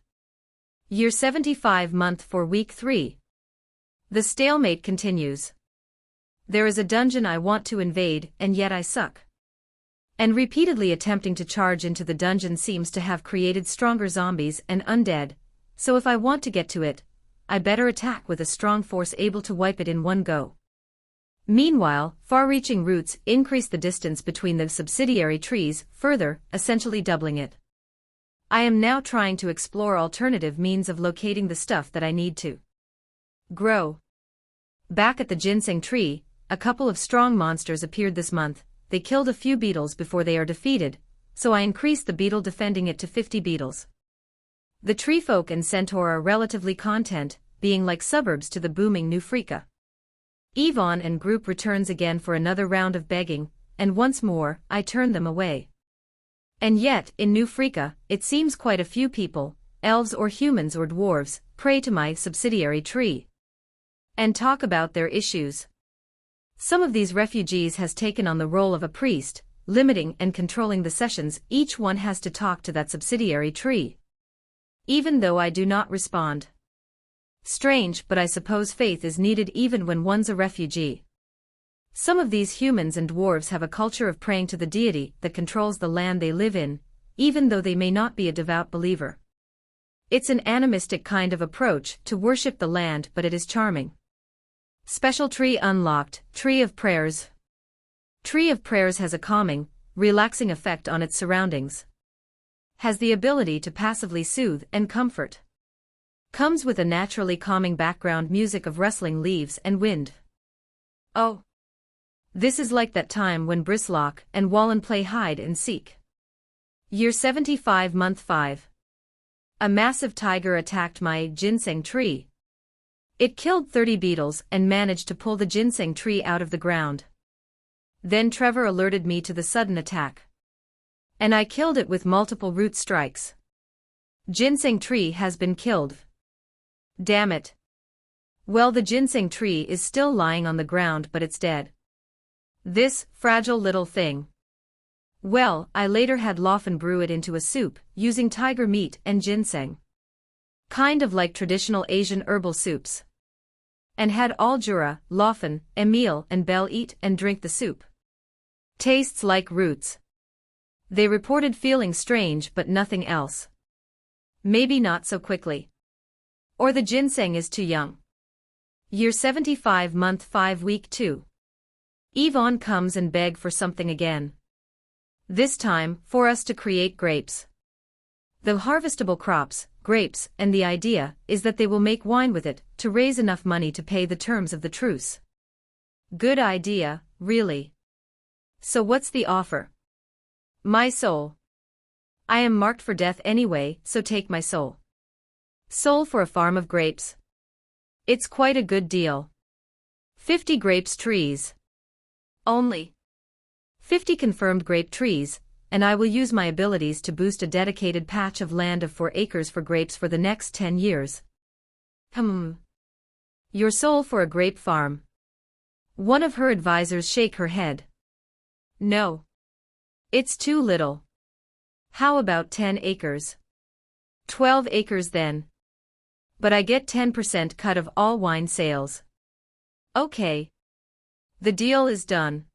Year 75 Month 4 Week 3. The stalemate continues. There is a dungeon I want to invade and yet I suck. And repeatedly attempting to charge into the dungeon seems to have created stronger zombies and undead, so if I want to get to it, I better attack with a strong force able to wipe it in one go. Meanwhile, far-reaching roots increase the distance between the subsidiary trees, further, essentially doubling it. I am now trying to explore alternative means of locating the stuff that I need to grow. Back at the ginseng tree, a couple of strong monsters appeared this month. They killed a few beetles before they are defeated, so I increased the beetle defending it to 50 beetles. The treefolk and centaur are relatively content, being like suburbs to the booming New Freaka. Yvonne and group returns again for another round of begging, and once more, I turn them away. And yet, in New Freaka, it seems quite a few people, elves or humans or dwarves, pray to my subsidiary tree and talk about their issues. Some of these refugees has taken on the role of a priest, limiting and controlling the sessions each one has to talk to that subsidiary tree. Even though I do not respond. Strange, but I suppose faith is needed even when one's a refugee. Some of these humans and dwarves have a culture of praying to the deity that controls the land they live in, even though they may not be a devout believer. It's an animistic kind of approach to worship the land, but it is charming. Special tree unlocked, Tree of Prayers. Tree of Prayers has a calming, relaxing effect on its surroundings. Has the ability to passively soothe and comfort. Comes with a naturally calming background music of rustling leaves and wind. Oh. This is like that time when Bristlock and Wallen play hide and seek. Year 75, month 5. A massive tiger attacked my ginseng tree. It killed 30 beetles and managed to pull the ginseng tree out of the ground. Then Trevor alerted me to the sudden attack. And I killed it with multiple root strikes. Ginseng tree has been killed. Damn it. Well, the ginseng tree is still lying on the ground, but it's dead. This fragile little thing. Well, I later had Laufen brew it into a soup, using tiger meat and ginseng. Kind of like traditional Asian herbal soups. And had all Jura, Laufen, Emil and Belle eat and drink the soup. Tastes like roots. They reported feeling strange but nothing else. Maybe not so quickly. Or the ginseng is too young. Year 75, month 5, week 2. Yvonne comes and beg for something again. This time, for us to create grapes. The harvestable crops, grapes, and the idea is that they will make wine with it to raise enough money to pay the terms of the truce. Good idea, really. So what's the offer? My soul. I am marked for death anyway, so take my soul. Soul for a farm of grapes. It's quite a good deal. 50 grapes trees. Only 50 confirmed grape trees, and I will use my abilities to boost a dedicated patch of land of 4 acres for grapes for the next 10 years. Your soul for a grape farm. One of her advisors shake her head. No. It's too little. How about 10 acres? 12 acres then. But I get 10% cut of all wine sales. Okay. The deal is done.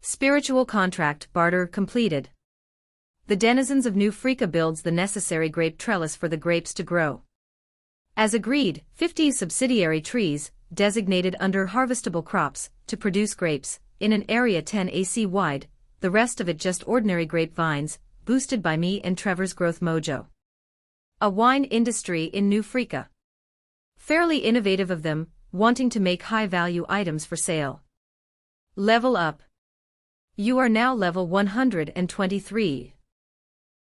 Spiritual contract barter completed. The denizens of New Freaka builds the necessary grape trellis for the grapes to grow. As agreed, 50 subsidiary trees, designated under harvestable crops, to produce grapes, in an area 10 AC wide, the rest of it just ordinary grapevines, boosted by me and Trevor's growth mojo. A wine industry in New Freaka. Fairly innovative of them, wanting to make high-value items for sale. Level up. You are now level 123.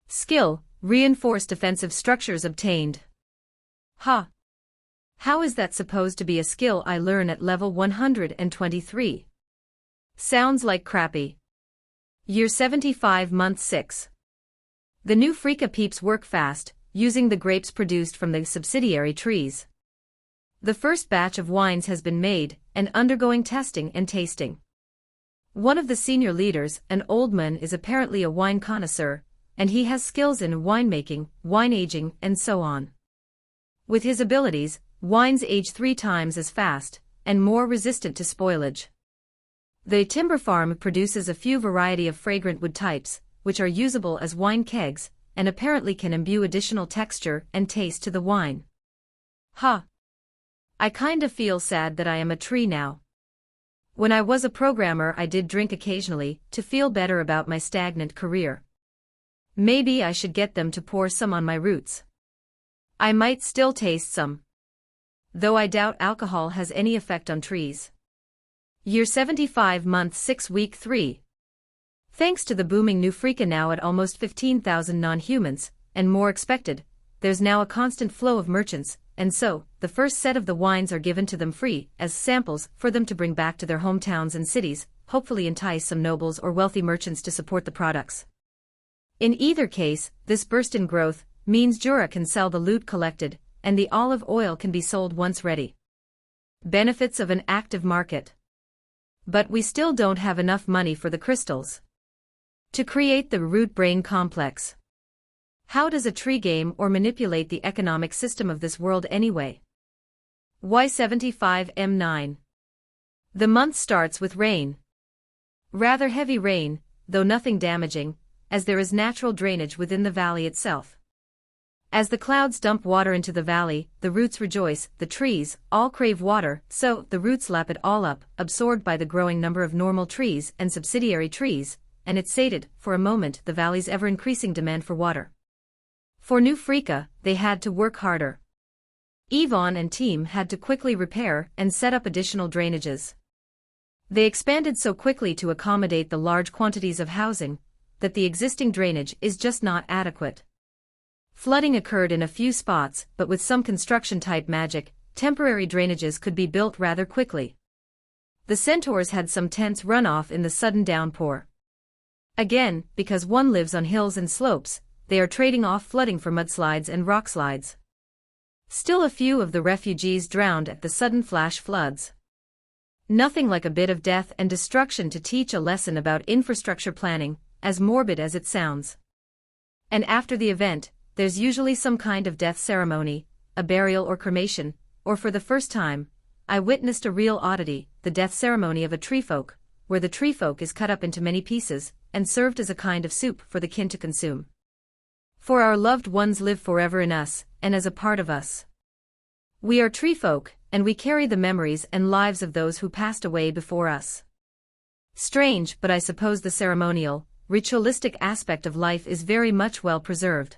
Skill, reinforced defensive structures obtained. Ha! How is that supposed to be a skill I learn at level 123? Sounds like crappy. Year 75, month 6. The New Freaka peeps work fast, using the grapes produced from the subsidiary trees. The first batch of wines has been made, and undergoing testing and tasting. One of the senior leaders, an old man, is apparently a wine connoisseur, and he has skills in winemaking, wine aging, and so on. With his abilities, wines age 3 times as fast, and more resistant to spoilage. The timber farm produces a few variety of fragrant wood types, which are usable as wine kegs, and apparently can imbue additional texture and taste to the wine. I kinda feel sad that I am a tree now. When I was a programmer I did drink occasionally, to feel better about my stagnant career. Maybe I should get them to pour some on my roots. I might still taste some. Though I doubt alcohol has any effect on trees. Year 75 month 6 week 3. Thanks to the booming new Freaka now at almost 15,000 non-humans, and more expected, there's now a constant flow of merchants, and so, the first set of the wines are given to them free, as samples, for them to bring back to their hometowns and cities, hopefully entice some nobles or wealthy merchants to support the products. In either case, this burst in growth means Jura can sell the loot collected, and the olive oil can be sold once ready. Benefits of an active market. But we still don't have enough money for the crystals to create the root brain complex. How does a tree game or manipulate the economic system of this world anyway? Y75M9. The month starts with rain. Rather heavy rain, though nothing damaging, as there is natural drainage within the valley itself. As the clouds dump water into the valley, the roots rejoice, the trees all crave water, so the roots lap it all up, absorbed by the growing number of normal trees and subsidiary trees, and it sated, for a moment, the valley's ever-increasing demand for water. For New Freaka, they had to work harder. Yvonne and team had to quickly repair and set up additional drainages. They expanded so quickly to accommodate the large quantities of housing, that the existing drainage is just not adequate. Flooding occurred in a few spots, but with some construction-type magic, temporary drainages could be built rather quickly. The centaurs had some tense runoff in the sudden downpour. Again, because one lives on hills and slopes, they are trading off flooding for mudslides and rockslides. Still a few of the refugees drowned at the sudden flash floods. Nothing like a bit of death and destruction to teach a lesson about infrastructure planning, as morbid as it sounds. And after the event, there's usually some kind of death ceremony, a burial or cremation, or for the first time, I witnessed a real oddity, the death ceremony of a treefolk, where the treefolk is cut up into many pieces, and served as a kind of soup for the kin to consume. For our loved ones live forever in us, and as a part of us. We are treefolk, and we carry the memories and lives of those who passed away before us. Strange, but I suppose the ceremonial, ritualistic aspect of life is very much well preserved.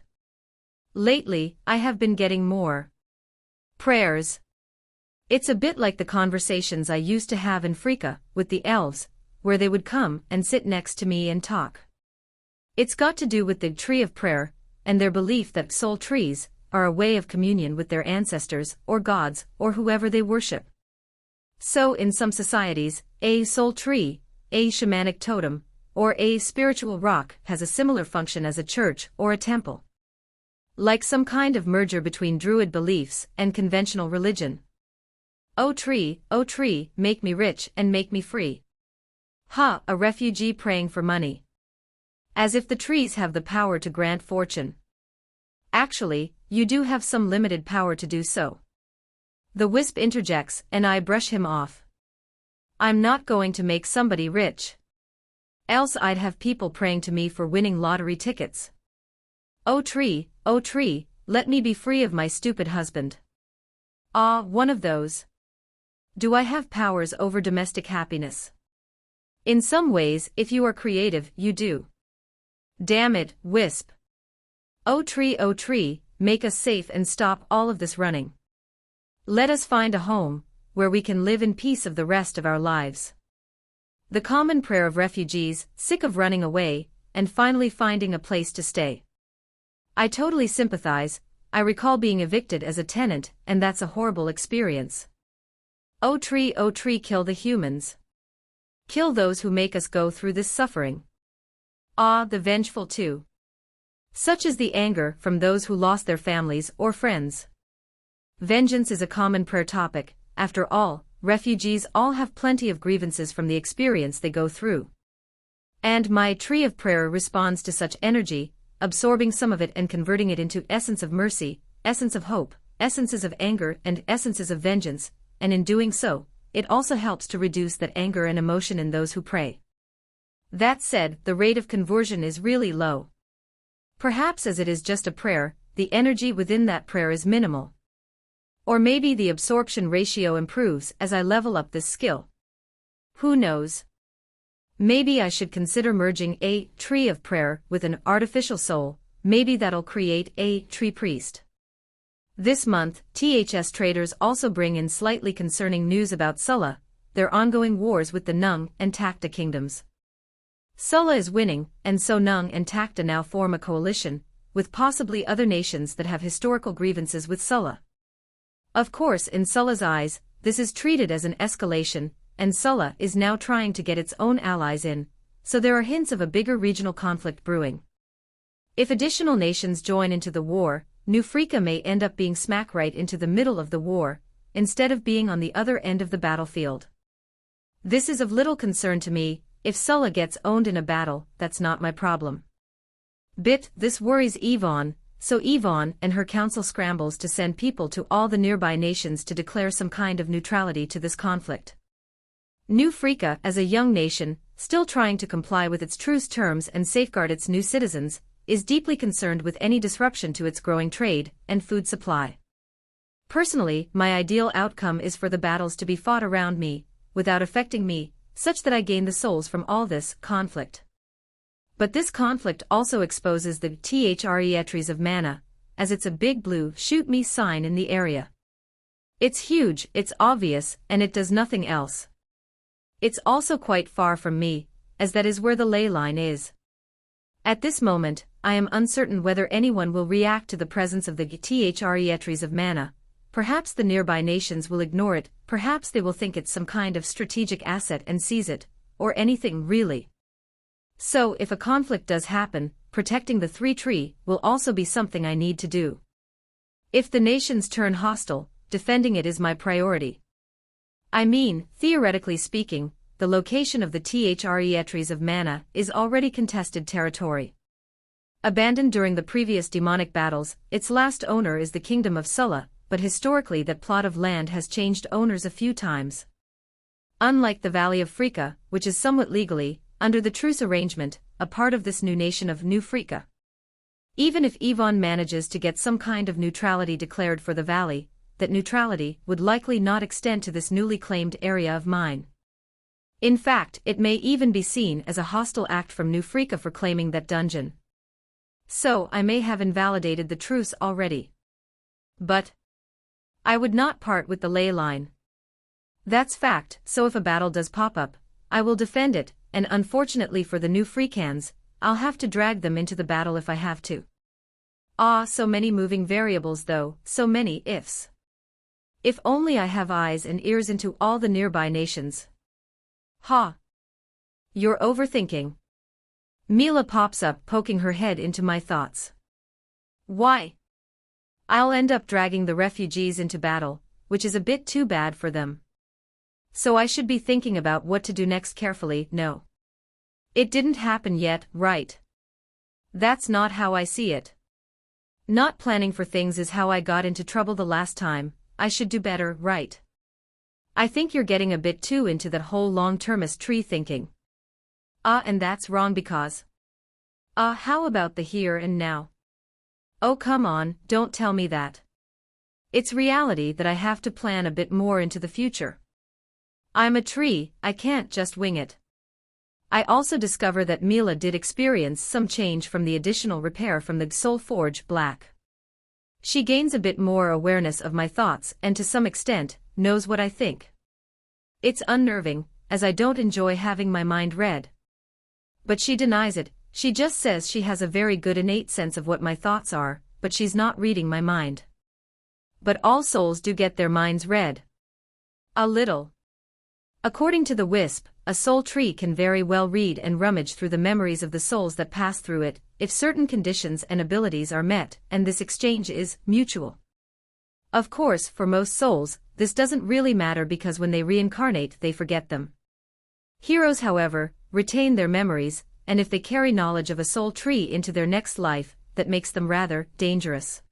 Lately, I have been getting more prayers. It's a bit like the conversations I used to have in Freaka, with the elves, where they would come and sit next to me and talk. It's got to do with the tree of prayer, and their belief that soul trees are a way of communion with their ancestors, or gods, or whoever they worship. So in some societies, a soul tree, a shamanic totem, or a spiritual rock has a similar function as a church or a temple. Like some kind of merger between druid beliefs and conventional religion. O tree, make me rich and make me free. Ha, a refugee praying for money. As if the trees have the power to grant fortune. Actually, you do have some limited power to do so. The wisp interjects, and I brush him off. I'm not going to make somebody rich. Else I'd have people praying to me for winning lottery tickets. O tree, let me be free of my stupid husband. Ah, one of those. Do I have powers over domestic happiness? In some ways, if you are creative, you do. Damn it, wisp. O tree, make us safe and stop all of this running. Let us find a home, where we can live in peace of the rest of our lives. The common prayer of refugees, sick of running away, and finally finding a place to stay. I totally sympathize. I recall being evicted as a tenant, and that's a horrible experience. O tree, kill the humans. Kill those who make us go through this suffering. Ah, the vengeful too. Such is the anger from those who lost their families or friends. Vengeance is a common prayer topic. After all, refugees all have plenty of grievances from the experience they go through. And my tree of prayer responds to such energy, absorbing some of it and converting it into essence of mercy, essence of hope, essences of anger and essences of vengeance, and in doing so, it also helps to reduce that anger and emotion in those who pray. That said, the rate of conversion is really low. Perhaps as it is just a prayer, the energy within that prayer is minimal. Or maybe the absorption ratio improves as I level up this skill. Who knows? Maybe I should consider merging a tree of prayer with an artificial soul, maybe that'll create a tree priest. This month, THS traders also bring in slightly concerning news about Sulla, their ongoing wars with the Nung and Takta kingdoms. Sulla is winning, and so Nung and Takta now form a coalition, with possibly other nations that have historical grievances with Sulla. Of course, in Sulla's eyes, this is treated as an escalation, and Sulla is now trying to get its own allies in, so there are hints of a bigger regional conflict brewing. If additional nations join into the war, New Africa may end up being smack right into the middle of the war, instead of being on the other end of the battlefield. This is of little concern to me. If Sulla gets owned in a battle, that's not my problem. This worries Yvonne, so Yvonne and her council scrambles to send people to all the nearby nations to declare some kind of neutrality to this conflict. New Africa, as a young nation, still trying to comply with its truce terms and safeguard its new citizens, is deeply concerned with any disruption to its growing trade and food supply. Personally, my ideal outcome is for the battles to be fought around me, without affecting me, such that I gain the souls from all this conflict. But this conflict also exposes the trees of mana, as it's a big blue shoot me sign in the area. It's huge, it's obvious, and it does nothing else. It's also quite far from me, as that is where the ley line is. At this moment, I am uncertain whether anyone will react to the presence of the trees of mana. Perhaps the nearby nations will ignore it, perhaps they will think it's some kind of strategic asset and seize it, or anything really. So if a conflict does happen, protecting the TreeTree will also be something I need to do. If the nations turn hostile, defending it is my priority. I mean, theoretically speaking, the location of the trees of mana is already contested territory. Abandoned during the previous demonic battles, its last owner is the kingdom of Sulla, but historically that plot of land has changed owners a few times. Unlike the Valley of Africa, which is somewhat legally, under the truce arrangement, a part of this new nation of New Africa. Even if Yvonne manages to get some kind of neutrality declared for the valley, that neutrality would likely not extend to this newly claimed area of mine. In fact, it may even be seen as a hostile act from New Africa for claiming that dungeon. So I may have invalidated the truce already. But I would not part with the ley line. That's fact, so if a battle does pop up, I will defend it, and unfortunately for the New Africans, I'll have to drag them into the battle if I have to. So many moving variables though, so many ifs. If only I have eyes and ears into all the nearby nations. You're overthinking. Mila pops up, poking her head into my thoughts. Why? I'll end up dragging the refugees into battle, which is a bit too bad for them. So I should be thinking about what to do next carefully. No. It didn't happen yet, right? That's not how I see it. Not planning for things is how I got into trouble the last time. I should do better, right? I think you're getting a bit too into that whole long-termist tree thinking. And that's wrong because. How about the here and now? Oh come on, don't tell me that. It's reality that I have to plan a bit more into the future. I'm a tree, I can't just wing it. I also discover that Mila did experience some change from the additional repair from the Soul Forge Black. She gains a bit more awareness of my thoughts and to some extent, knows what I think. It's unnerving, as I don't enjoy having my mind read. But she denies it, she just says she has a very good innate sense of what my thoughts are, but she's not reading my mind. But all souls do get their minds read. A little. According to the Wisp, a soul tree can very well read and rummage through the memories of the souls that pass through it, if certain conditions and abilities are met, and this exchange is mutual. Of course, for most souls, this doesn't really matter because when they reincarnate they forget them. Heroes, however, retain their memories, and if they carry knowledge of a soul tree into their next life, that makes them rather dangerous.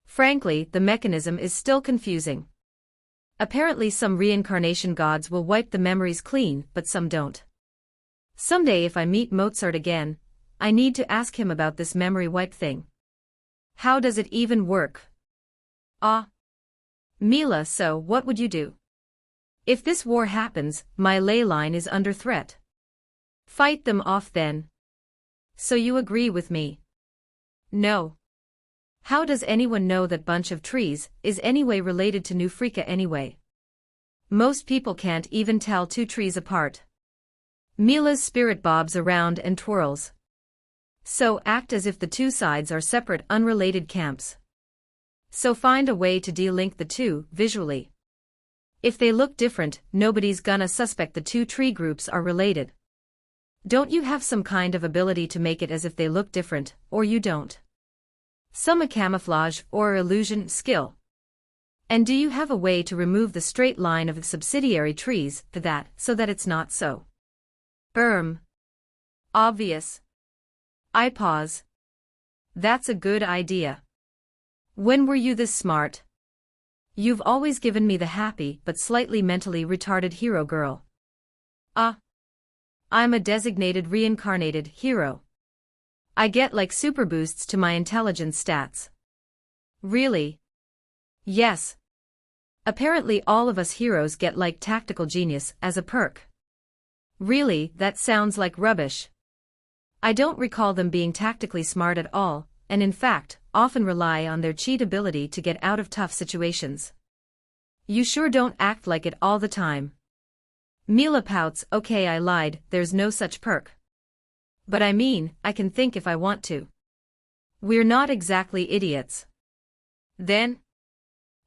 Frankly, the mechanism is still confusing. Apparently some reincarnation gods will wipe the memories clean, but some don't. Someday if I meet Mozart again, I need to ask him about this memory wipe thing. How does it even work? Mila, so what would you do? If this war happens, my ley line is under threat. Fight them off then. So you agree with me? No. How does anyone know that bunch of trees is anyway related to Newfrika anyway? Most people can't even tell two trees apart. Mila's spirit bobs around and twirls. So act as if the two sides are separate unrelated camps. So find a way to de-link the two, visually. If they look different, nobody's gonna suspect the two tree groups are related. Don't you have some kind of ability to make it as if they look different, or you don't? Some a camouflage or illusion skill. And do you have a way to remove the straight line of the subsidiary trees to that so that it's not so obvious? I pause. That's a good idea. When were you this smart? You've always given me the happy but slightly mentally retarded hero girl. I'm a designated reincarnated hero. I get like super boosts to my intelligence stats. Really? Yes. Apparently all of us heroes get like tactical genius as a perk. Really, that sounds like rubbish. I don't recall them being tactically smart at all, and in fact, often rely on their cheat ability to get out of tough situations. You sure don't act like it all the time. Mila pouts. Okay, I lied, there's no such perk. But I mean, I can think if I want to. We're not exactly idiots. Then?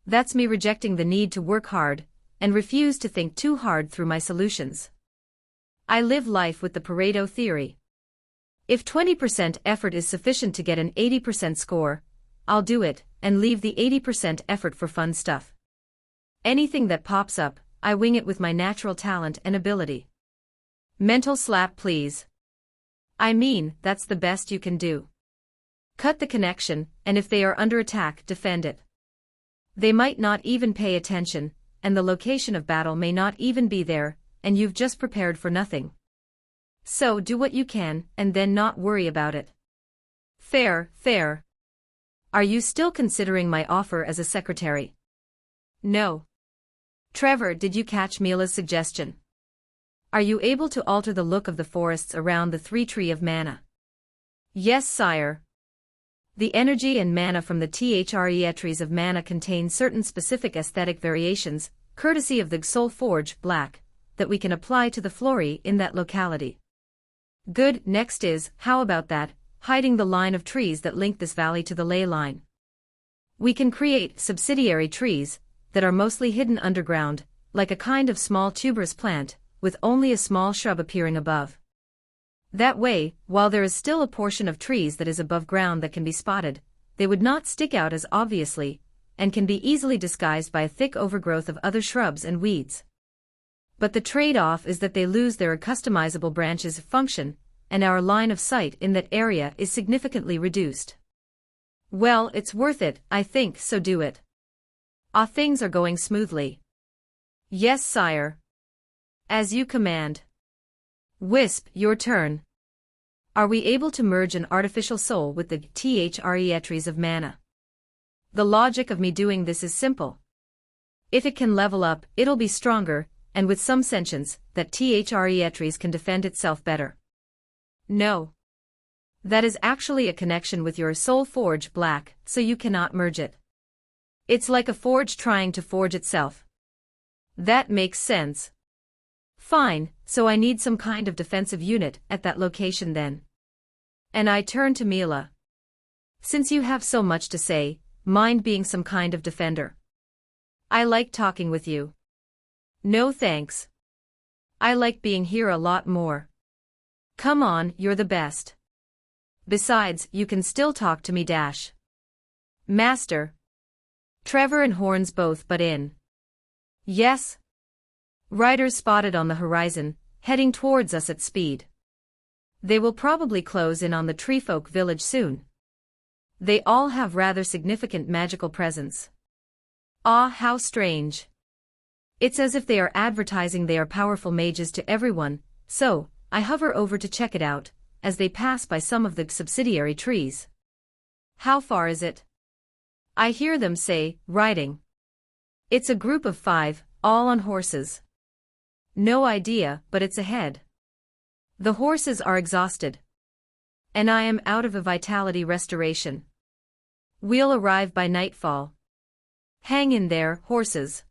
That's me rejecting the need to work hard, and refuse to think too hard through my solutions. I live life with the Pareto theory. If 20% effort is sufficient to get an 80% score, I'll do it, and leave the 80% effort for fun stuff. Anything that pops up, I wing it with my natural talent and ability. Mental slap please. I mean, that's the best you can do. Cut the connection, and if they are under attack, defend it. They might not even pay attention, and the location of battle may not even be there, and you've just prepared for nothing. So do what you can, and then not worry about it. Fair, fair. Are you still considering my offer as a secretary? No. Trevor, did you catch Mila's suggestion? Are you able to alter the look of the forests around the TreeTree of mana? Yes, sire. The energy and mana from the trees of mana contain certain specific aesthetic variations, courtesy of the Soul Forge Black, that we can apply to the flora in that locality. Good. Next is, how about that, hiding the line of trees that link this valley to the ley line? We can create subsidiary trees that are mostly hidden underground, like a kind of small tuberous plant, with only a small shrub appearing above. That way, while there is still a portion of trees that is above ground that can be spotted, they would not stick out as obviously, and can be easily disguised by a thick overgrowth of other shrubs and weeds. But the trade-off is that they lose their customizable branches function, and our line of sight in that area is significantly reduced. Well, it's worth it, I think, so do it. Things are going smoothly. Yes, sire. As you command. Wisp, your turn. Are we able to merge an artificial soul with the trees of mana? The logic of me doing this is simple. If it can level up, it'll be stronger, and with some sentience, that trees can defend itself better. No. That is actually a connection with your Soul Forge Black, so you cannot merge it. It's like a forge trying to forge itself. That makes sense. Fine, so I need some kind of defensive unit at that location then. And I turn to Mila. Since you have so much to say, mind being some kind of defender? I like talking with you. No thanks. I like being here a lot more. Come on, you're the best. Besides, you can still talk to me. Master. Trevor and Horns both butt in. Yes? Riders spotted on the horizon, heading towards us at speed. They will probably close in on the treefolk village soon. They all have rather significant magical presence. Ah, how strange. It's as if they are advertising they are powerful mages to everyone, so I hover over to check it out, as they pass by some of the subsidiary trees. How far is it? I hear them say, riding. It's a group of 5, all on horses. No idea, but it's ahead. The horses are exhausted. And I am out of a vitality restoration. We'll arrive by nightfall. Hang in there, horses.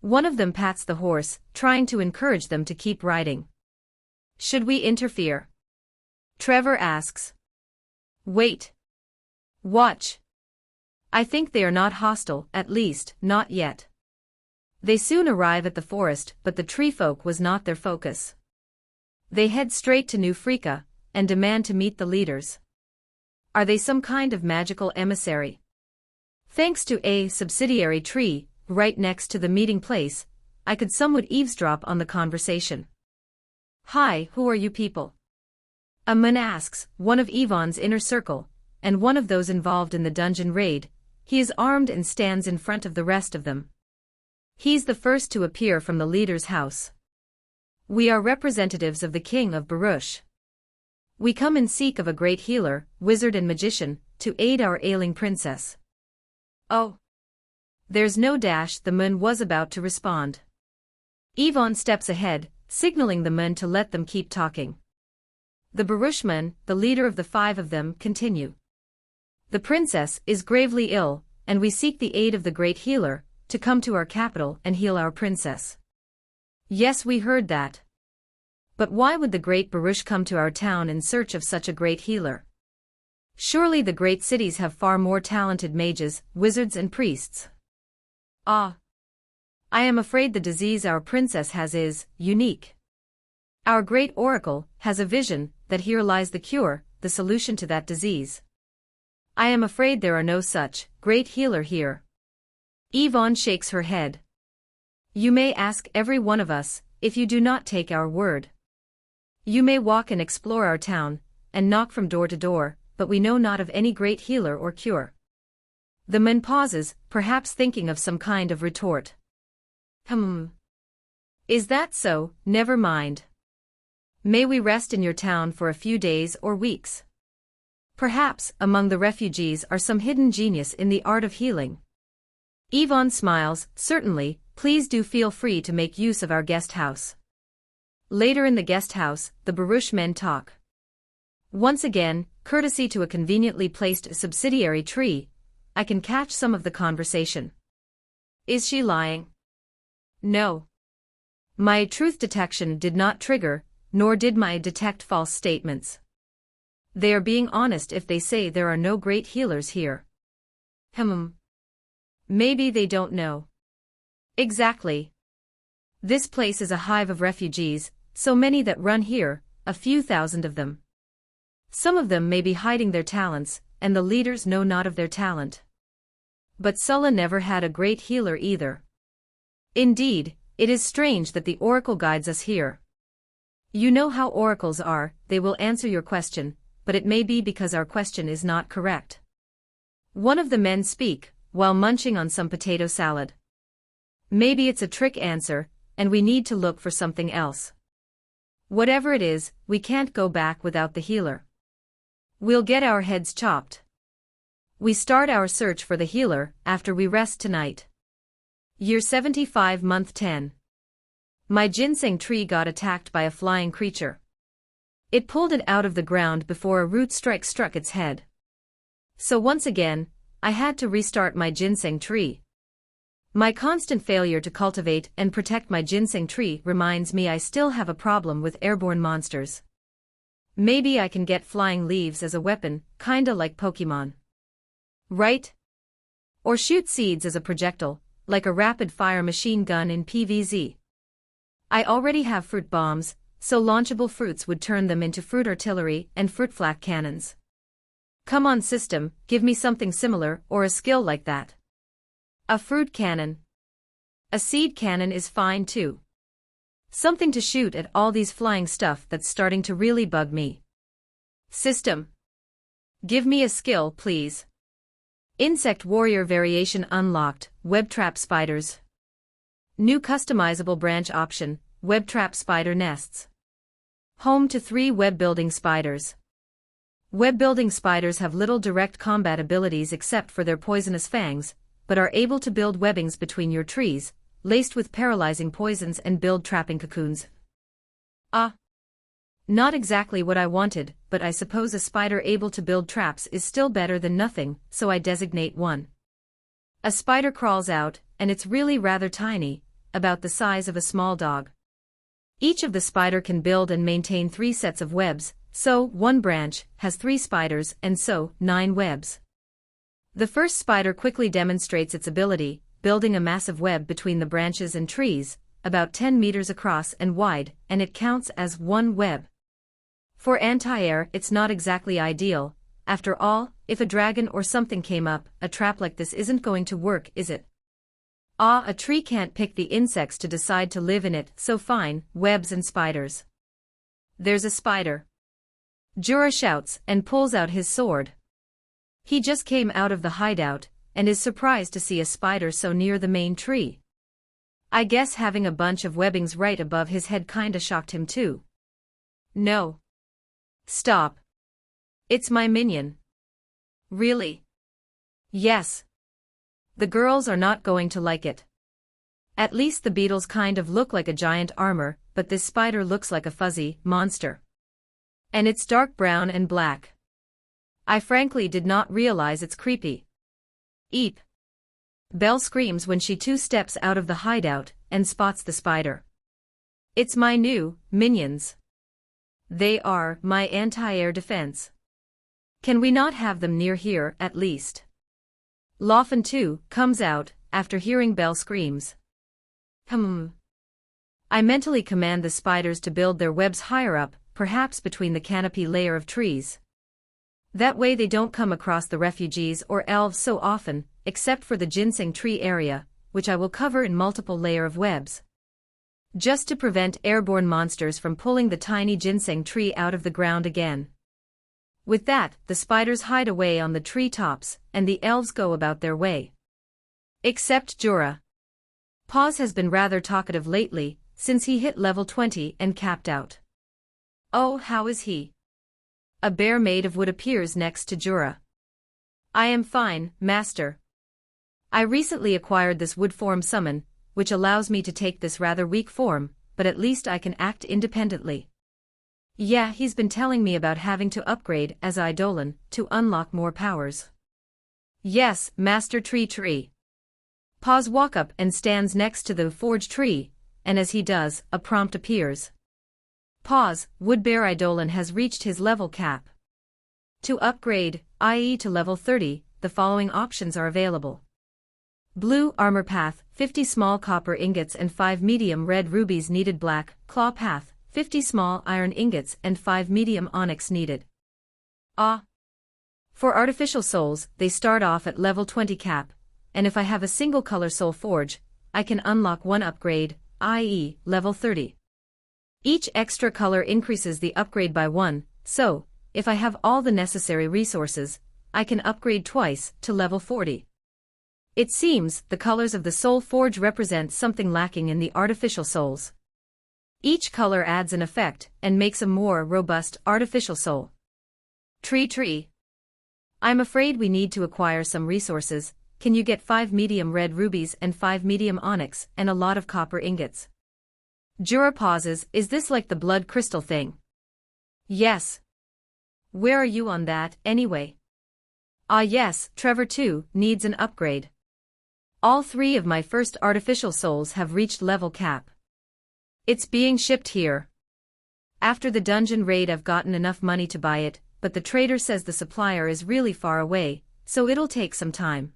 One of them pats the horse, trying to encourage them to keep riding. Should we interfere? Trevor asks. Wait. Watch. I think they are not hostile, at least, not yet. They soon arrive at the forest, but the tree folk was not their focus. They head straight to New Freaka, and demand to meet the leaders. Are they some kind of magical emissary? Thanks to a subsidiary tree, right next to the meeting place, I could somewhat eavesdrop on the conversation. Hi, who are you people? A man asks, one of Yvonne's inner circle, and one of those involved in the dungeon raid. He is armed and stands in front of the rest of them. He's the first to appear from the leader's house. We are representatives of the King of Baruch. We come in seek of a great healer, wizard and magician, to aid our ailing princess. Oh. There's no dash, the man was about to respond. Yvonne steps ahead, signaling the men to let them keep talking. The Baruchman, the leader of the five of them, continue. The princess is gravely ill, and we seek the aid of the great healer, to come to our capital and heal our princess. Yes, we heard that. But why would the great Baruch come to our town in search of such a great healer? Surely the great cities have far more talented mages, wizards and priests. Ah. I am afraid the disease our princess has is unique. Our great oracle has a vision that here lies the cure, the solution to that disease. I am afraid there are no such great healer here. Yvonne shakes her head. You may ask every one of us, if you do not take our word. You may walk and explore our town, and knock from door to door, but we know not of any great healer or cure. The man pauses, perhaps thinking of some kind of retort. Is that so? Never mind. May we rest in your town for a few days or weeks? Perhaps, among the refugees are some hidden genius in the art of healing. Yvonne smiles, certainly, please do feel free to make use of our guest house. Later in the guest house, the Baruch men talk. Once again, courtesy to a conveniently placed subsidiary tree, I can catch some of the conversation. Is she lying? No. My truth detection did not trigger, nor did my detect false statements. They are being honest if they say there are no great healers here. Maybe they don't know. Exactly. This place is a hive of refugees, so many that run here, a few thousand of them. Some of them may be hiding their talents, and the leaders know not of their talent. But Sulla never had a great healer either. Indeed, it is strange that the oracle guides us here. You know how oracles are, they will answer your question, but it may be because our question is not correct. One of the men speak, while munching on some potato salad. Maybe it's a trick answer, and we need to look for something else. Whatever it is, we can't go back without the healer. We'll get our heads chopped. We start our search for the healer after we rest tonight. Year 75, month 10. My ginseng tree got attacked by a flying creature. It pulled it out of the ground before a root strike struck its head. So once again, I had to restart my ginseng tree. My constant failure to cultivate and protect my ginseng tree reminds me I still have a problem with airborne monsters. Maybe I can get flying leaves as a weapon, kinda like Pokemon. Right? Or shoot seeds as a projectile, like a rapid-fire machine gun in PvZ. I already have fruit bombs, so launchable fruits would turn them into fruit artillery and fruit flak cannons. Come on system, give me something similar or a skill like that. A fruit cannon. A seed cannon is fine too. Something to shoot at all these flying stuff that's starting to really bug me. System. Give me a skill, please. Insect warrior variation unlocked, web trap spiders. New customizable branch option, web trap spider nests. Home to 3 web building spiders. Web building spiders have little direct combat abilities except for their poisonous fangs, but are able to build webbings between your trees, laced with paralyzing poisons and build trapping cocoons. Not exactly what I wanted, but I suppose a spider able to build traps is still better than nothing, so I designate one. A spider crawls out, and it's really rather tiny, about the size of a small dog. Each of the spider can build and maintain 3 sets of webs, so one branch has 3 spiders and so 9 webs. The first spider quickly demonstrates its ability, building a massive web between the branches and trees, about 10 meters across and wide, and it counts as one web. For anti-air, it's not exactly ideal. After all, if a dragon or something came up, a trap like this isn't going to work, is it? A tree can't pick the insects to decide to live in it, so fine, webs and spiders. There's a spider. Jura shouts and pulls out his sword. He just came out of the hideout, and is surprised to see a spider so near the main tree. I guess having a bunch of webbings right above his head kinda shocked him too. No. Stop. It's my minion. Really? Yes. The girls are not going to like it. At least the beetles kind of look like a giant armor, but this spider looks like a fuzzy monster. And it's dark brown and black. I frankly did not realize it's creepy. Eep. Belle screams when she 2 steps out of the hideout and spots the spider. It's my new minions. They are my anti-air defense. Can we not have them near here at least? Laughing too comes out after hearing Belle screams. I mentally command the spiders to build their webs higher up, perhaps between the canopy layer of trees. That way they don't come across the refugees or elves so often, except for the ginseng tree area, which I will cover in multiple layer of webs. Just to prevent airborne monsters from pulling the tiny ginseng tree out of the ground again. With that, the spiders hide away on the tree tops, and the elves go about their way. Except Jura. Paws has been rather talkative lately, since he hit level 20 and capped out. Oh, how is he? A bear made of wood appears next to Jura. I am fine, master. I recently acquired this wood form summon, which allows me to take this rather weak form, but at least I can act independently. Yeah, he's been telling me about having to upgrade as Eidolon to unlock more powers. Yes, Master TreeTree. Paws walk up and stands next to the forge tree, and as he does, a prompt appears. Paws, Woodbear Eidolon has reached his level cap. To upgrade, i.e. to level 30, the following options are available. Blue Armor Path, 50 small copper ingots and 5 medium red rubies needed. Black Claw Path, 50 small iron ingots and 5 medium onyx needed. For artificial souls, they start off at level 20 cap, and if I have a single color soul forge, I can unlock one upgrade, i.e. level 30. Each extra color increases the upgrade by 1, so, if I have all the necessary resources, I can upgrade twice to level 40. It seems the colors of the soul forge represent something lacking in the artificial souls. Each color adds an effect and makes a more robust artificial soul. TreeTree. I'm afraid we need to acquire some resources. Can you get 5 medium red rubies and 5 medium onyx and a lot of copper ingots? Jura pauses. Is this like the blood crystal thing? Yes. Where are you on that, anyway? Yes, Trevor too needs an upgrade. All 3 of my first artificial souls have reached level cap. It's being shipped here. After the dungeon raid I've gotten enough money to buy it, but the trader says the supplier is really far away, so it'll take some time.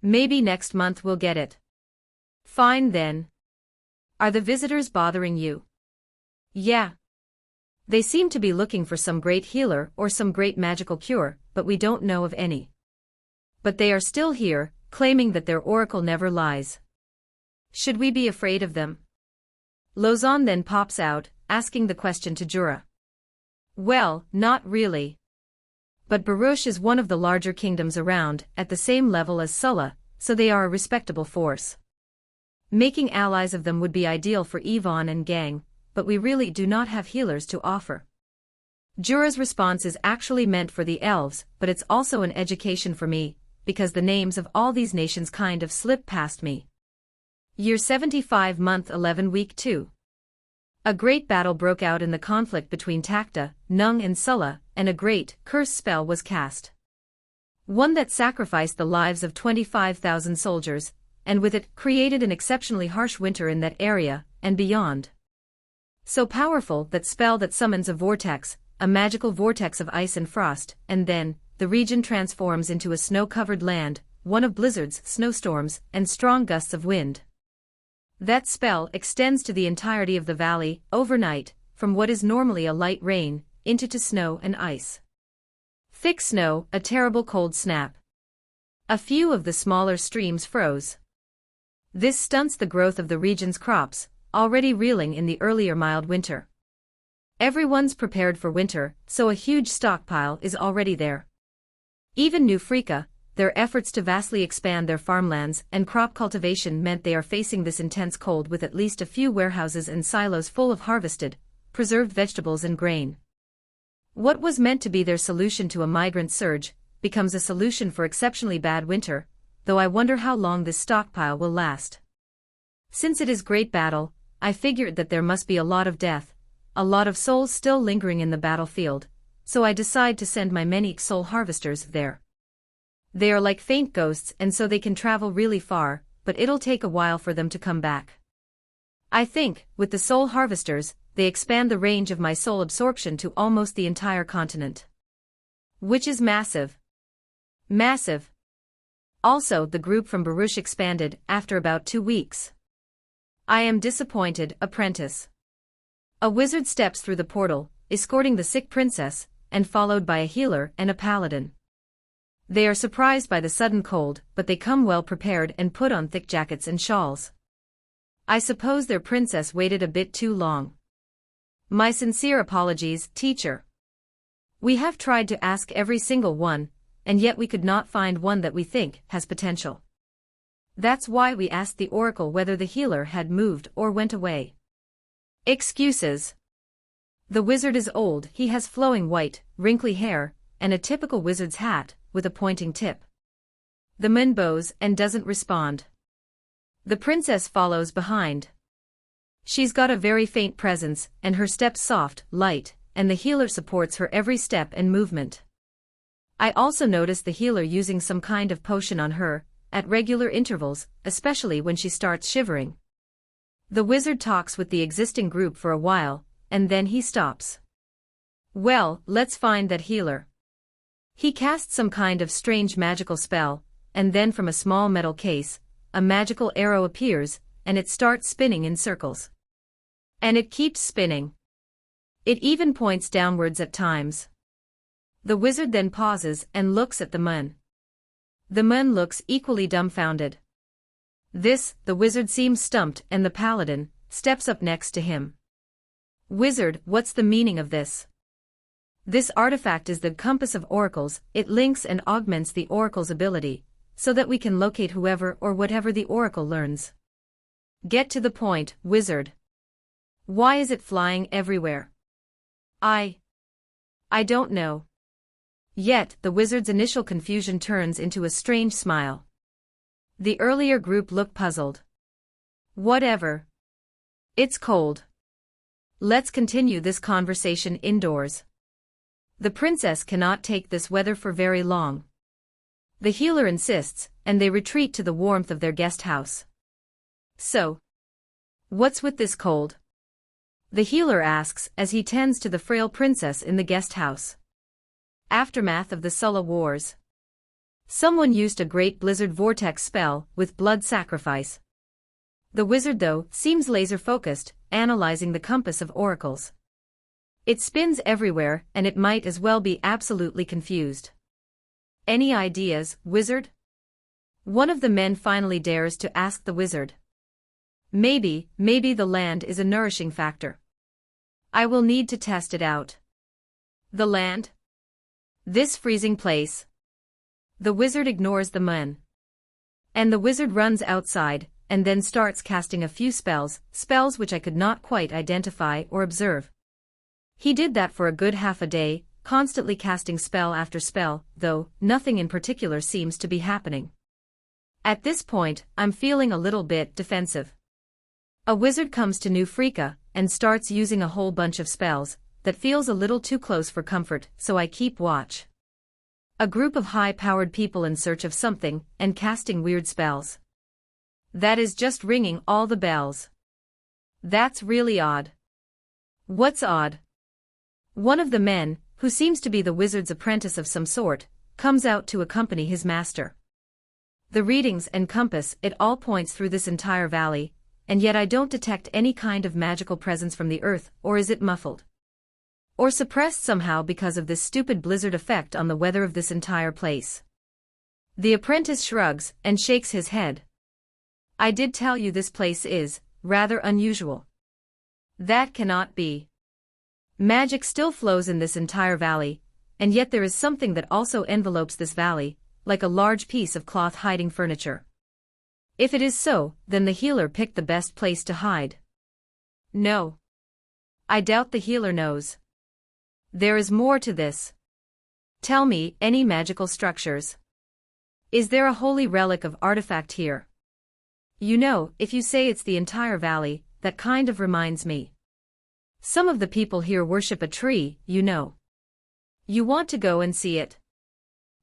Maybe next month we'll get it. Fine then. Are the visitors bothering you? Yeah. They seem to be looking for some great healer or some great magical cure, but we don't know of any. But they are still here, claiming that their oracle never lies. Should we be afraid of them? Lozon then pops out, asking the question to Jura. Well, not really. But Baruch is one of the larger kingdoms around, at the same level as Sulla, so they are a respectable force. Making allies of them would be ideal for Yvonne and gang, but we really do not have healers to offer. Jura's response is actually meant for the elves, but it's also an education for me, because the names of all these nations kind of slip past me. Year 75 month 11 week 2. A great battle broke out in the conflict between Takta, Nung and Sulla, and a great, curse spell was cast. One that sacrificed the lives of 25,000 soldiers, and with it, created an exceptionally harsh winter in that area, and beyond. So powerful that spell that summons a vortex, a magical vortex of ice and frost, and then, the region transforms into a snow-covered land, one of blizzards, snowstorms, and strong gusts of wind. That spell extends to the entirety of the valley, overnight, from what is normally a light rain, into to snow and ice. Thick snow, a terrible cold snap. A few of the smaller streams froze. This stunts the growth of the region's crops, already reeling in the earlier mild winter. Everyone's prepared for winter, so a huge stockpile is already there. Even New Frika, their efforts to vastly expand their farmlands and crop cultivation meant they are facing this intense cold with at least a few warehouses and silos full of harvested, preserved vegetables and grain. What was meant to be their solution to a migrant surge becomes a solution for exceptionally bad winter, though I wonder how long this stockpile will last. Since it is great battle, I figured that there must be a lot of death, a lot of souls still lingering in the battlefield, so I decide to send my many soul harvesters there. They are like faint ghosts and so they can travel really far, but it'll take a while for them to come back. I think, with the soul harvesters, they expand the range of my soul absorption to almost the entire continent. Which is massive. Massive. Also, the group from Baruch expanded after about 2 weeks. I am disappointed, apprentice. A wizard steps through the portal, escorting the sick princess, and followed by a healer and a paladin. They are surprised by the sudden cold, but they come well prepared and put on thick jackets and shawls. I suppose their princess waited a bit too long. My sincere apologies, teacher. We have tried to ask every single one, and yet we could not find one that we think has potential. That's why we asked the oracle whether the healer had moved or went away. Excuses. The wizard is old, he has flowing white, wrinkly hair, and a typical wizard's hat, with a pointing tip. The man bows and doesn't respond. The princess follows behind. She's got a very faint presence, and her steps soft, light, and the healer supports her every step and movement. I also notice the healer using some kind of potion on her, at regular intervals, especially when she starts shivering. The wizard talks with the existing group for a while, and then he stops. Well, let's find that healer. He casts some kind of strange magical spell, and then from a small metal case, a magical arrow appears, and it starts spinning in circles. And it keeps spinning. It even points downwards at times. The wizard then pauses and looks at the man. The man looks equally dumbfounded. The wizard seems stumped and the paladin steps up next to him. Wizard, what's the meaning of this? This artifact is the compass of oracles, it links and augments the oracle's ability, so that we can locate whoever or whatever the oracle learns. Get to the point, wizard. Why is it flying everywhere? I don't know. Yet, the wizard's initial confusion turns into a strange smile. The earlier group look puzzled. Whatever. It's cold. Let's continue this conversation indoors. The princess cannot take this weather for very long. The healer insists, and they retreat to the warmth of their guest house. So, what's with this cold? The healer asks as he tends to the frail princess in the guest house. Aftermath of the Sulla Wars. Someone used a great blizzard vortex spell with blood sacrifice. The wizard, though, seems laser-focused, analyzing the compass of oracles. It spins everywhere, and it might as well be absolutely confused. Any ideas, wizard? One of the men finally dares to ask the wizard. Maybe the land is a nourishing factor. I will need to test it out. The land? This freezing place. The wizard ignores the man. And the wizard runs outside, and then starts casting a few spells which I could not quite identify or observe. He did that for a good half a day, constantly casting spell after spell, though nothing in particular seems to be happening. At this point, I'm feeling a little bit defensive. A wizard comes to New Frika, and starts using a whole bunch of spells, that feels a little too close for comfort, so I keep watch. A group of high-powered people in search of something, and casting weird spells. That is just ringing all the bells. That's really odd. What's odd? One of the men, who seems to be the wizard's apprentice of some sort, comes out to accompany his master. The readings and compass, it all points through this entire valley, and yet I don't detect any kind of magical presence from the earth, or is it muffled? Or suppressed somehow because of this stupid blizzard effect on the weather of this entire place? The apprentice shrugs and shakes his head. I did tell you this place is rather unusual. That cannot be. Magic still flows in this entire valley, and yet there is something that also envelopes this valley, like a large piece of cloth hiding furniture. If it is so, then the healer picked the best place to hide. No. I doubt the healer knows. There is more to this. Tell me, any magical structures? Is there a holy relic of artifact here? You know, if you say it's the entire valley, that kind of reminds me. Some of the people here worship a tree, you know. You want to go and see it?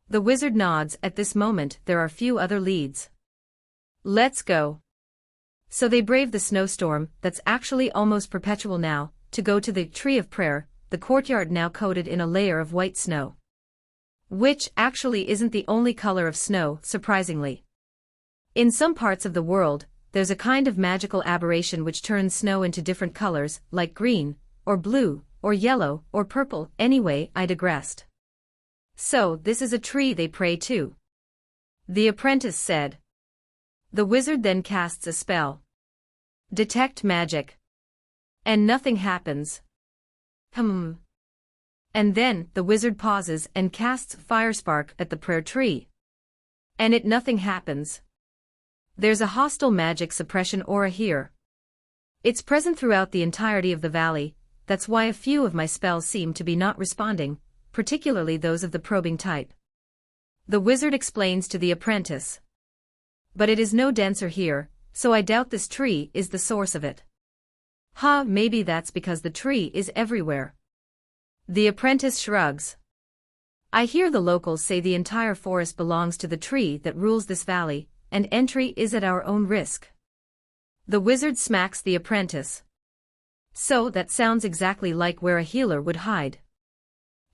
The wizard nods. At this moment there are few other leads. Let's go. So they brave the snowstorm, that's actually almost perpetual now, to go to the Tree of Prayer, the courtyard now coated in a layer of white snow. Which actually isn't the only color of snow, surprisingly. In some parts of the world, there's a kind of magical aberration which turns snow into different colors, like green, or blue, or yellow, or purple. Anyway, I digressed. So, this is a tree they pray to. The apprentice said. The wizard then casts a spell. Detect magic. And nothing happens. And then, the wizard pauses and casts firespark at the prayer tree. And nothing happens. There's a hostile magic suppression aura here. It's present throughout the entirety of the valley, that's why a few of my spells seem to be not responding, particularly those of the probing type. The wizard explains to the apprentice. But it is no denser here, so I doubt this tree is the source of it. Maybe that's because the tree is everywhere. The apprentice shrugs. I hear the locals say the entire forest belongs to the tree that rules this valley, and entry is at our own risk. The wizard smacks the apprentice. So that sounds exactly like where a healer would hide.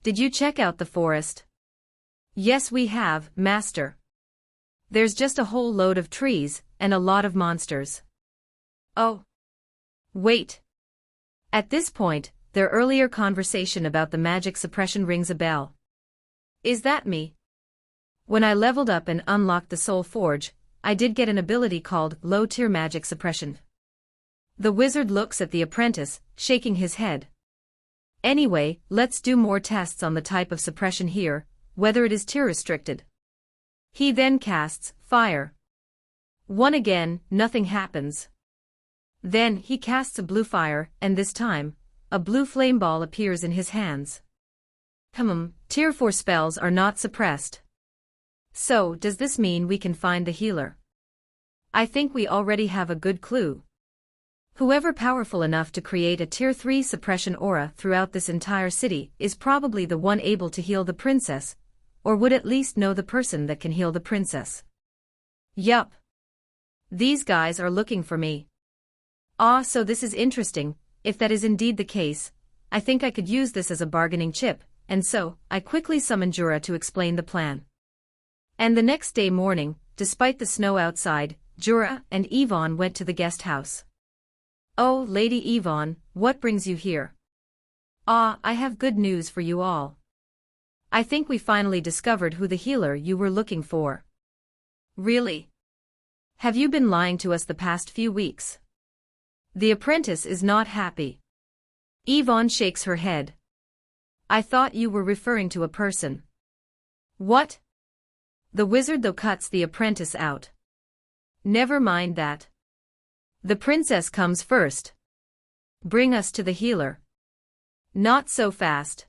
Did you check out the forest? Yes, we have, master. There's just a whole load of trees, and a lot of monsters. Oh. Wait. At this point, their earlier conversation about the magic suppression rings a bell. Is that me? When I leveled up and unlocked the Soul Forge, I did get an ability called Low-Tier Magic Suppression. The wizard looks at the apprentice, shaking his head. Anyway, let's do more tests on the type of suppression here, whether it is tier-restricted. He then casts fire. One again, nothing happens. Then he casts a blue fire, and this time, a blue flame ball appears in his hands. Tier 4 spells are not suppressed. So, does this mean we can find the healer? I think we already have a good clue. Whoever powerful enough to create a Tier 3 suppression aura throughout this entire city is probably the one able to heal the princess, or would at least know the person that can heal the princess. Yup. These guys are looking for me. So this is interesting. If that is indeed the case, I think I could use this as a bargaining chip, and so, I quickly summoned Jura to explain the plan. And the next day morning, despite the snow outside, Jura and Yvonne went to the guest house. Oh, Lady Yvonne, what brings you here? I have good news for you all. I think we finally discovered who the healer you were looking for. Really? Have you been lying to us the past few weeks? The apprentice is not happy. Yvonne shakes her head. I thought you were referring to a person. What? The wizard though cuts the apprentice out. Never mind that. The princess comes first. Bring us to the healer. Not so fast.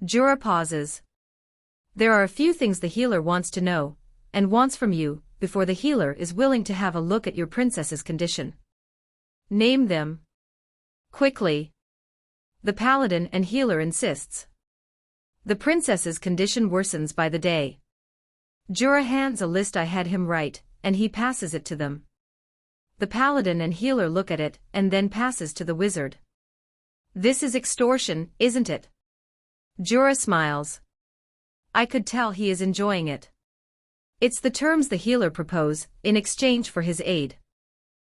Jura pauses. There are a few things the healer wants to know, and wants from you, before the healer is willing to have a look at your princess's condition. Name them. Quickly. The paladin and healer insists. The princess's condition worsens by the day. Jura hands a list I had him write, and he passes it to them. The paladin and healer look at it, and then passes to the wizard. This is extortion, isn't it? Jura smiles. I could tell he is enjoying it. It's the terms the healer propose, in exchange for his aid.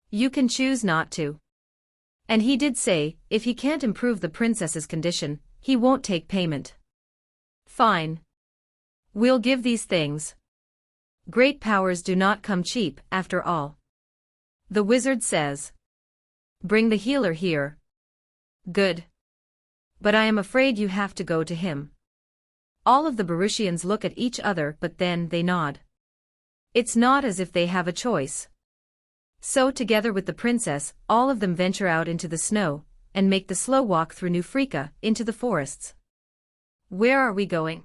You can choose not to. And he did say, if he can't improve the princess's condition, he won't take payment. Fine. We'll give these things. Great powers do not come cheap, after all. The wizard says. Bring the healer here. Good. But I am afraid you have to go to him. All of the Baruchians look at each other, but then they nod. It's not as if they have a choice. So together with the princess, all of them venture out into the snow, and make the slow walk through New Frika, into the forests. Where are we going?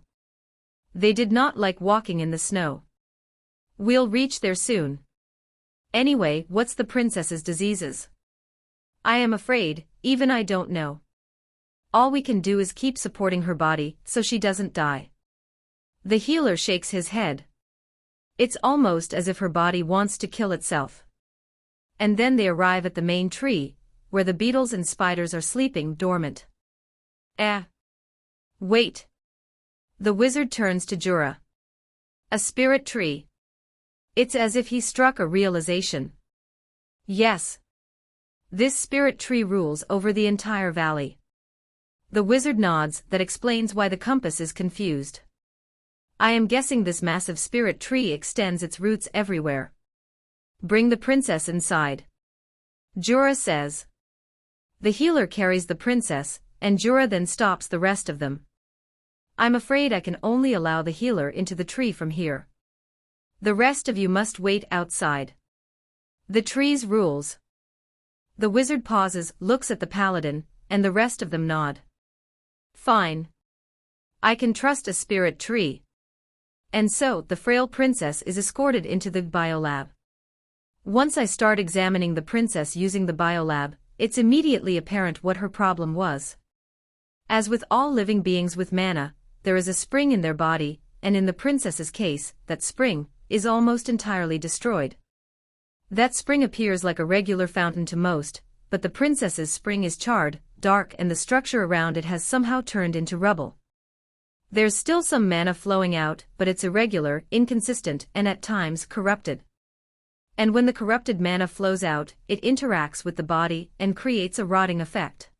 They did not like walking in the snow. We'll reach there soon. Anyway, what's the princess's diseases? I am afraid, even I don't know. All we can do is keep supporting her body, so she doesn't die. The healer shakes his head. It's almost as if her body wants to kill itself. And then they arrive at the main tree, where the beetles and spiders are sleeping dormant. Wait. The wizard turns to Jura. A spirit tree. It's as if he struck a realization. Yes. This spirit tree rules over the entire valley. The wizard nods, that explains why the compass is confused. I am guessing this massive spirit tree extends its roots everywhere. Bring the princess inside. Jura says. The healer carries the princess, and Jura then stops the rest of them. I'm afraid I can only allow the healer into the tree from here. The rest of you must wait outside. The tree's rules. The wizard pauses, looks at the paladin, and the rest of them nod. Fine. I can trust a spirit tree. And so, the frail princess is escorted into the biolab. Once I start examining the princess using the biolab, it's immediately apparent what her problem was. As with all living beings with mana, there is a spring in their body, and in the princess's case, that spring is almost entirely destroyed. That spring appears like a regular fountain to most, but the princess's spring is charred, dark, and the structure around it has somehow turned into rubble. There's still some mana flowing out, but it's irregular, inconsistent, and at times corrupted. And when the corrupted mana flows out, it interacts with the body and creates a rotting effect.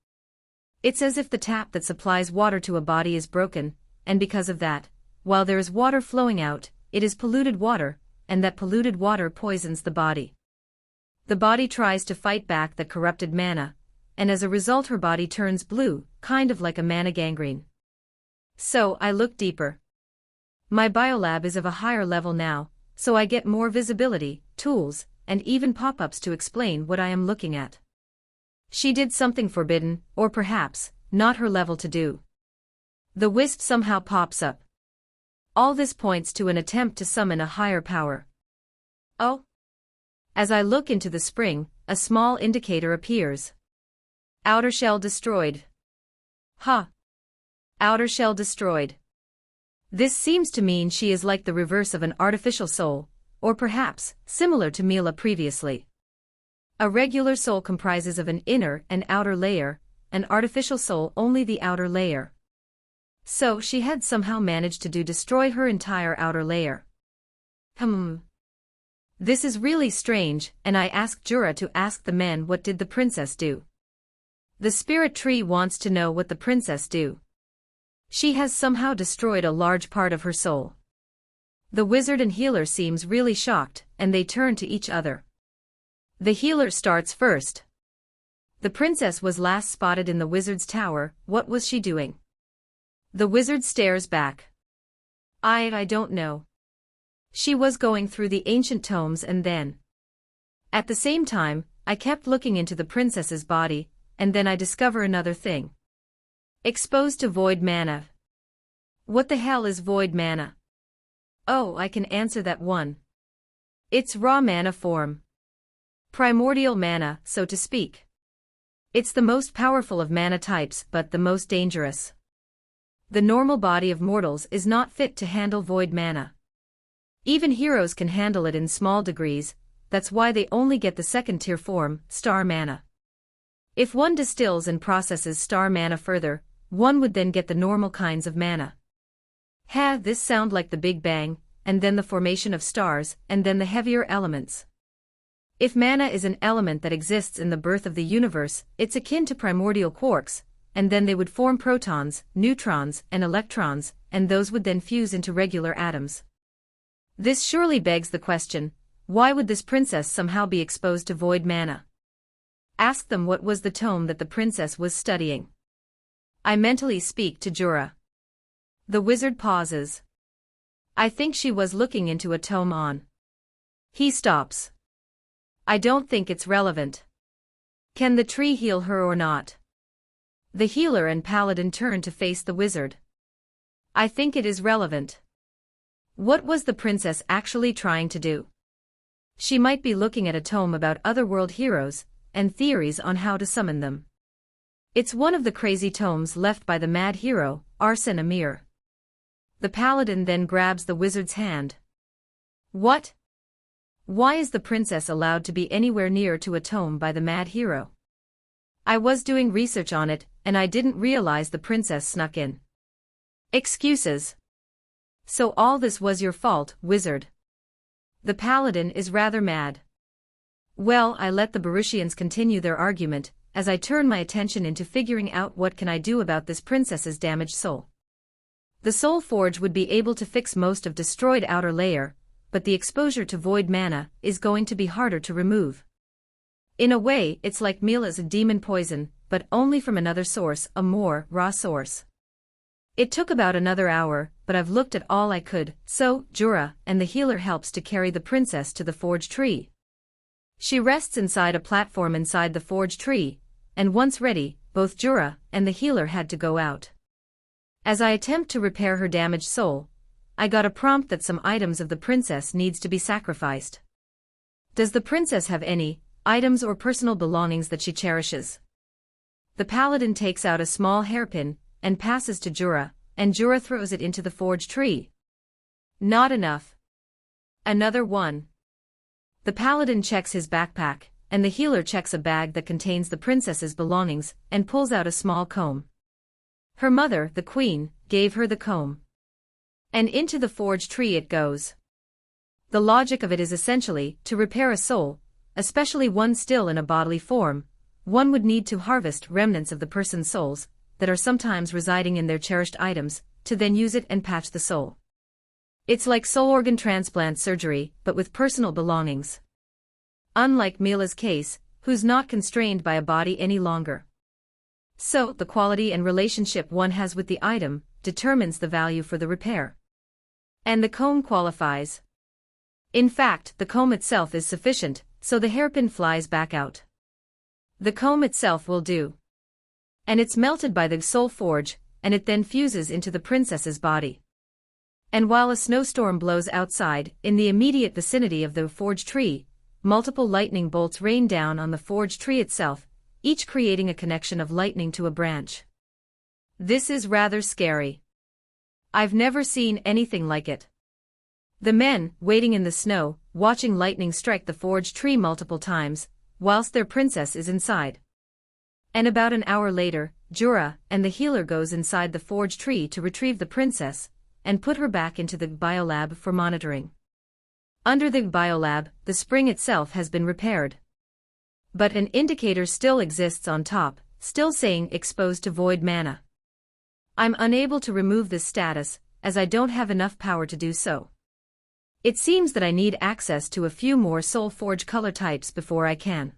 It's as if the tap that supplies water to a body is broken, and because of that, while there is water flowing out, it is polluted water, and that polluted water poisons the body. The body tries to fight back that corrupted mana, and as a result her body turns blue, kind of like a mana gangrene. So I look deeper. My biolab is of a higher level now, so I get more visibility, tools, and even pop-ups to explain what I am looking at. She did something forbidden, or perhaps, not her level to do. The wisp somehow pops up. All this points to an attempt to summon a higher power. Oh? As I look into the spring, a small indicator appears. Outer shell destroyed. Huh. Outer shell destroyed. This seems to mean she is like the reverse of an artificial soul, or perhaps, similar to Mila previously. A regular soul comprises of an inner and outer layer, an artificial soul only the outer layer. So she had somehow managed to destroy her entire outer layer. This is really strange, and I asked Jura to ask the men what did the princess do. The spirit tree wants to know what the princess do. She has somehow destroyed a large part of her soul. The wizard and healer seems really shocked, and they turn to each other. The healer starts first. The princess was last spotted in the wizard's tower, what was she doing? The wizard stares back. I don't know. She was going through the ancient tomes and then. At the same time, I kept looking into the princess's body, and then I discover another thing. Exposed to void mana. What the hell is void mana? Oh, I can answer that one. It's raw mana form. Primordial mana, so to speak. It's the most powerful of mana types but the most dangerous. The normal body of mortals is not fit to handle void mana. Even heroes can handle it in small degrees, that's why they only get the second-tier form, star mana. If one distills and processes star mana further, one would then get the normal kinds of mana. This sound like the Big Bang, and then the formation of stars, and then the heavier elements. If mana is an element that exists in the birth of the universe, it's akin to primordial quarks, and then they would form protons, neutrons, and electrons, and those would then fuse into regular atoms. This surely begs the question, why would this princess somehow be exposed to void mana? Ask them what was the tome that the princess was studying. I mentally speak to Jura. The wizard pauses. I think she was looking into a tome on. He stops. I don't think it's relevant. Can the tree heal her or not? The healer and paladin turn to face the wizard. I think it is relevant. What was the princess actually trying to do? She might be looking at a tome about otherworld heroes, and theories on how to summon them. It's one of the crazy tomes left by the mad hero, Arsene Amir. The paladin then grabs the wizard's hand. What? Why is the princess allowed to be anywhere near to a tome by the mad hero? I was doing research on it, and I didn't realize the princess snuck in. Excuses. So all this was your fault, wizard. The paladin is rather mad. Well, I let the Baruchians continue their argument, as I turn my attention into figuring out what can I do about this princess's damaged soul. The soul forge would be able to fix most of destroyed outer layer, but the exposure to void mana is going to be harder to remove. In a way, it's like Mila's demon poison, but only from another source, a more raw source. It took about another hour, but I've looked at all I could, so, Jura, and the healer helps to carry the princess to the forge tree. She rests inside a platform inside the forge tree, and once ready, both Jura and the healer had to go out. As I attempt to repair her damaged soul, I got a prompt that some items of the princess needs to be sacrificed. Does the princess have any items or personal belongings that she cherishes? The paladin takes out a small hairpin and passes to Jura, and Jura throws it into the forge tree. Not enough. Another one. The paladin checks his backpack, and the healer checks a bag that contains the princess's belongings and pulls out a small comb. Her mother, the queen, gave her the comb. And into the forge tree it goes. The logic of it is essentially, to repair a soul, especially one still in a bodily form, one would need to harvest remnants of the person's souls, that are sometimes residing in their cherished items, to then use it and patch the soul. It's like soul organ transplant surgery, but with personal belongings. Unlike Mila's case, who's not constrained by a body any longer. So, the quality and relationship one has with the item determines the value for the repair. And the comb qualifies. In fact, the comb itself is sufficient, so the hairpin flies back out. The comb itself will do. And it's melted by the soul forge, and it then fuses into the princess's body. And while a snowstorm blows outside, in the immediate vicinity of the forge tree, multiple lightning bolts rain down on the forge tree itself, each creating a connection of lightning to a branch. This is rather scary. I've never seen anything like it. The men, waiting in the snow, watching lightning strike the forge tree multiple times, whilst their princess is inside. And about an hour later, Jura and the healer goes inside the forge tree to retrieve the princess, and put her back into the biolab for monitoring. Under the biolab, the spring itself has been repaired. But an indicator still exists on top, still saying exposed to void mana. I'm unable to remove this status, as I don't have enough power to do so. It seems that I need access to a few more soul forge color types before I can.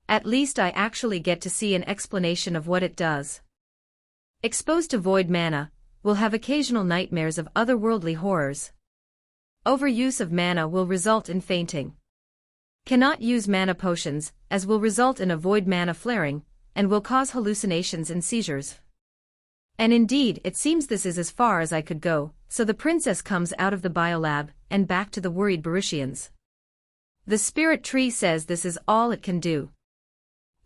At least I actually get to see an explanation of what it does. Exposed to void mana, will have occasional nightmares of otherworldly horrors. Overuse of mana will result in fainting. Cannot use mana potions, as will result in a void mana flaring, and will cause hallucinations and seizures. And indeed, it seems this is as far as I could go, so the princess comes out of the biolab, and back to the worried Baruchians. The spirit tree says this is all it can do.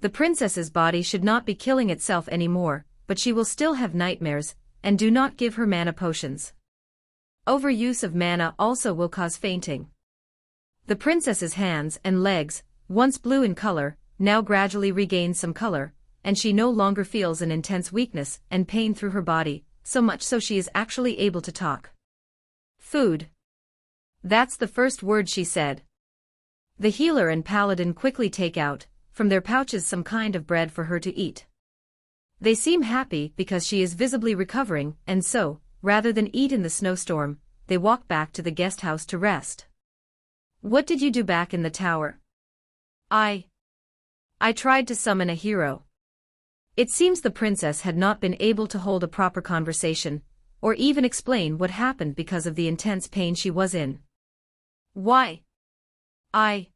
The princess's body should not be killing itself anymore, but she will still have nightmares, and do not give her mana potions. Overuse of mana also will cause fainting. The princess's hands and legs, once blue in color, now gradually regain some color, and she no longer feels an intense weakness and pain through her body, so much so she is actually able to talk. Food. That's the first word she said. The healer and paladin quickly take out, from their pouches, some kind of bread for her to eat. They seem happy because she is visibly recovering, and so, rather than eat in the snowstorm, they walk back to the guest house to rest. What did you do back in the tower? I tried to summon a hero. It seems the princess had not been able to hold a proper conversation, or even explain what happened because of the intense pain she was in. Why? I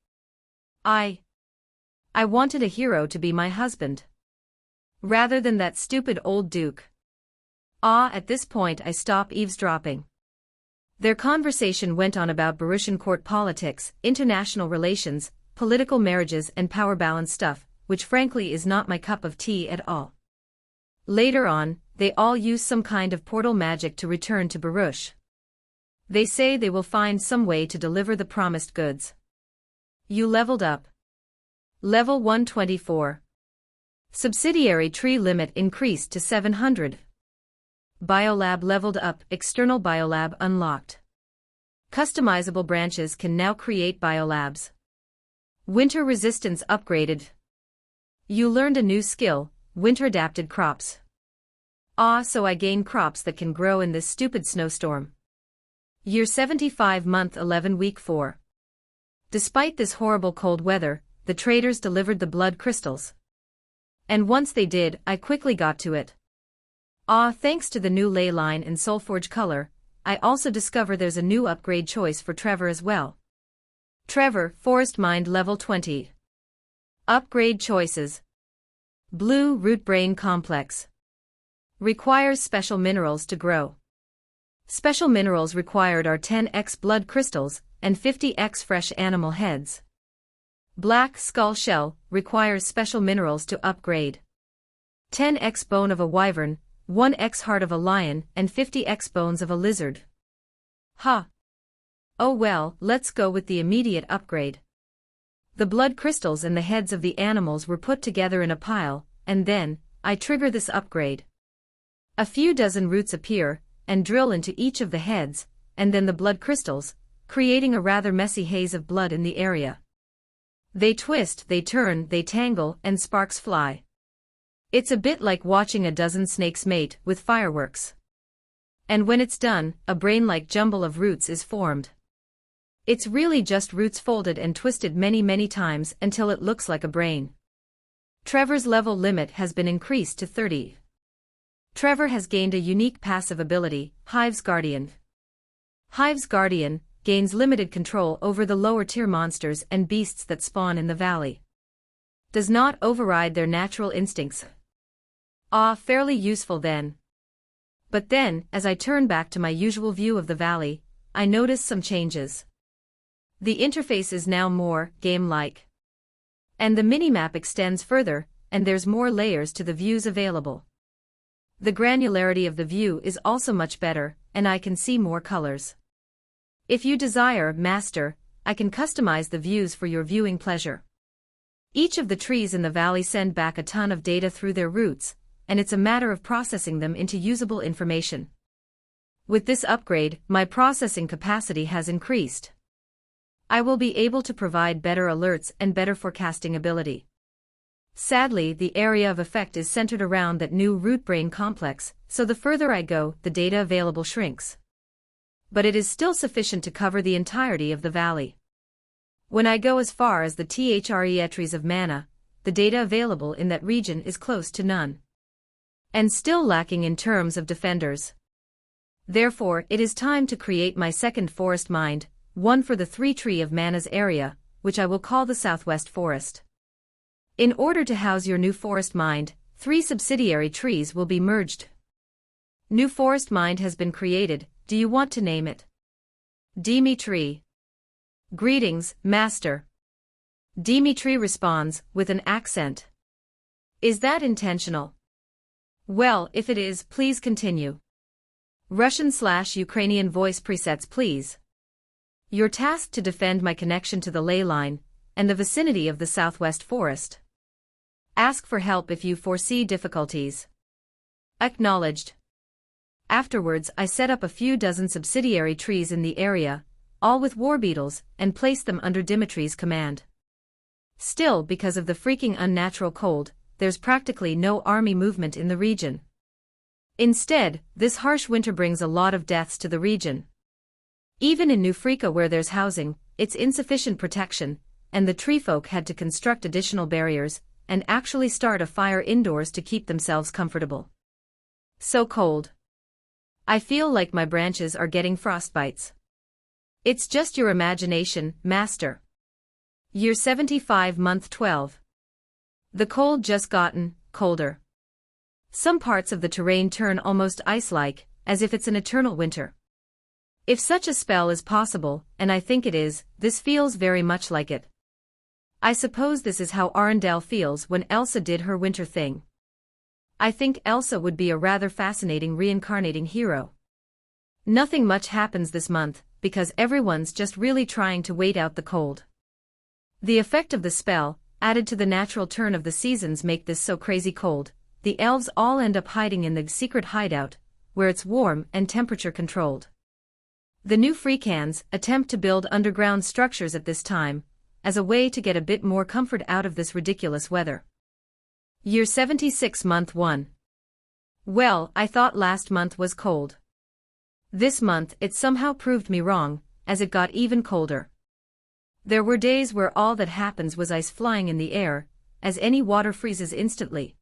wanted a hero to be my husband. Rather than that stupid old duke. At this point I stop eavesdropping. Their conversation went on about Barusian court politics, international relations, political marriages and power balance stuff, which frankly is not my cup of tea at all. Later on, they all use some kind of portal magic to return to Baruch. They say they will find some way to deliver the promised goods. You leveled up. Level 124. Subsidiary tree limit increased to 700. Biolab leveled up, external biolab unlocked. Customizable branches can now create biolabs. Winter resistance upgraded. You learned a new skill, winter adapted crops. So I gain crops that can grow in this stupid snowstorm. Year 75 month 11 week 4. Despite this horrible cold weather, the traders delivered the blood crystals. And once they did, I quickly got to it. Thanks to the new ley line and soulforge color, I also discover there's a new upgrade choice for Trevor as well. Trevor, Forest Mind level 20. Upgrade choices. Blue Root Brain Complex. Requires special minerals to grow. Special minerals required are 10x blood crystals and 50x fresh animal heads. Black Skull Shell requires special minerals to upgrade. 10x bone of a wyvern, 1x heart of a lion and 50x bones of a lizard. Oh well, let's go with the immediate upgrade. The blood crystals and the heads of the animals were put together in a pile, and then, I trigger this upgrade. A few dozen roots appear, and drill into each of the heads, and then the blood crystals, creating a rather messy haze of blood in the area. They twist, they turn, they tangle, and sparks fly. It's a bit like watching a dozen snakes mate with fireworks. And when it's done, a brain-like jumble of roots is formed. It's really just roots folded and twisted many times until it looks like a brain. Trevor's level limit has been increased to 30. Trevor has gained a unique passive ability, Hive's Guardian. Hive's Guardian gains limited control over the lower-tier monsters and beasts that spawn in the valley. Does not override their natural instincts. Fairly useful then. But then, as I turn back to my usual view of the valley, I notice some changes. The interface is now more game-like. And the minimap extends further, and there's more layers to the views available. The granularity of the view is also much better, and I can see more colors. If you desire, Master, I can customize the views for your viewing pleasure. Each of the trees in the valley send back a ton of data through their roots, and it's a matter of processing them into usable information. With this upgrade, my processing capacity has increased. I will be able to provide better alerts and better forecasting ability. Sadly, the area of effect is centered around that new root brain complex, so the further I go, the data available shrinks. But it is still sufficient to cover the entirety of the valley. When I go as far as the trees of mana, the data available in that region is close to none. And still lacking in terms of defenders. Therefore, it is time to create my second forest mind, one for the TreeTree of Mana's area, which I will call the Southwest Forest. In order to house your new forest mind, 3 subsidiary trees will be merged. New forest mind has been created. Do you want to name it? Dimitri. Greetings, Master. Dimitri responds, with an accent. Is that intentional? Well, if it is, please continue. Russian/Ukrainian voice presets, please. You're tasked to defend my connection to the ley line and the vicinity of the southwest forest. Ask for help if you foresee difficulties. Acknowledged. Afterwards, I set up a few dozen subsidiary trees in the area, all with war beetles, and placed them under Dimitri's command. Still, because of the freaking unnatural cold, there's practically no army movement in the region. Instead, this harsh winter brings a lot of deaths to the region. Even in New Africa, where there's housing, it's insufficient protection, and the tree folk had to construct additional barriers and actually start a fire indoors to keep themselves comfortable. So cold. I feel like my branches are getting frostbites. It's just your imagination, master. Year 75, month 12. The cold just gotten colder. Some parts of the terrain turn almost ice-like, as if it's an eternal winter. If such a spell is possible, and I think it is, this feels very much like it. I suppose this is how Arendelle feels when Elsa did her winter thing. I think Elsa would be a rather fascinating reincarnating hero. Nothing much happens this month, because everyone's just really trying to wait out the cold. The effect of the spell, added to the natural turn of the seasons, make this so crazy cold. The elves all end up hiding in the secret hideout, where it's warm and temperature controlled. The new Freecans attempt to build underground structures at this time, as a way to get a bit more comfort out of this ridiculous weather. Year 76, month 1. Well, I thought last month was cold. This month it somehow proved me wrong, as it got even colder. There were days where all that happens was ice flying in the air, as any water freezes instantly.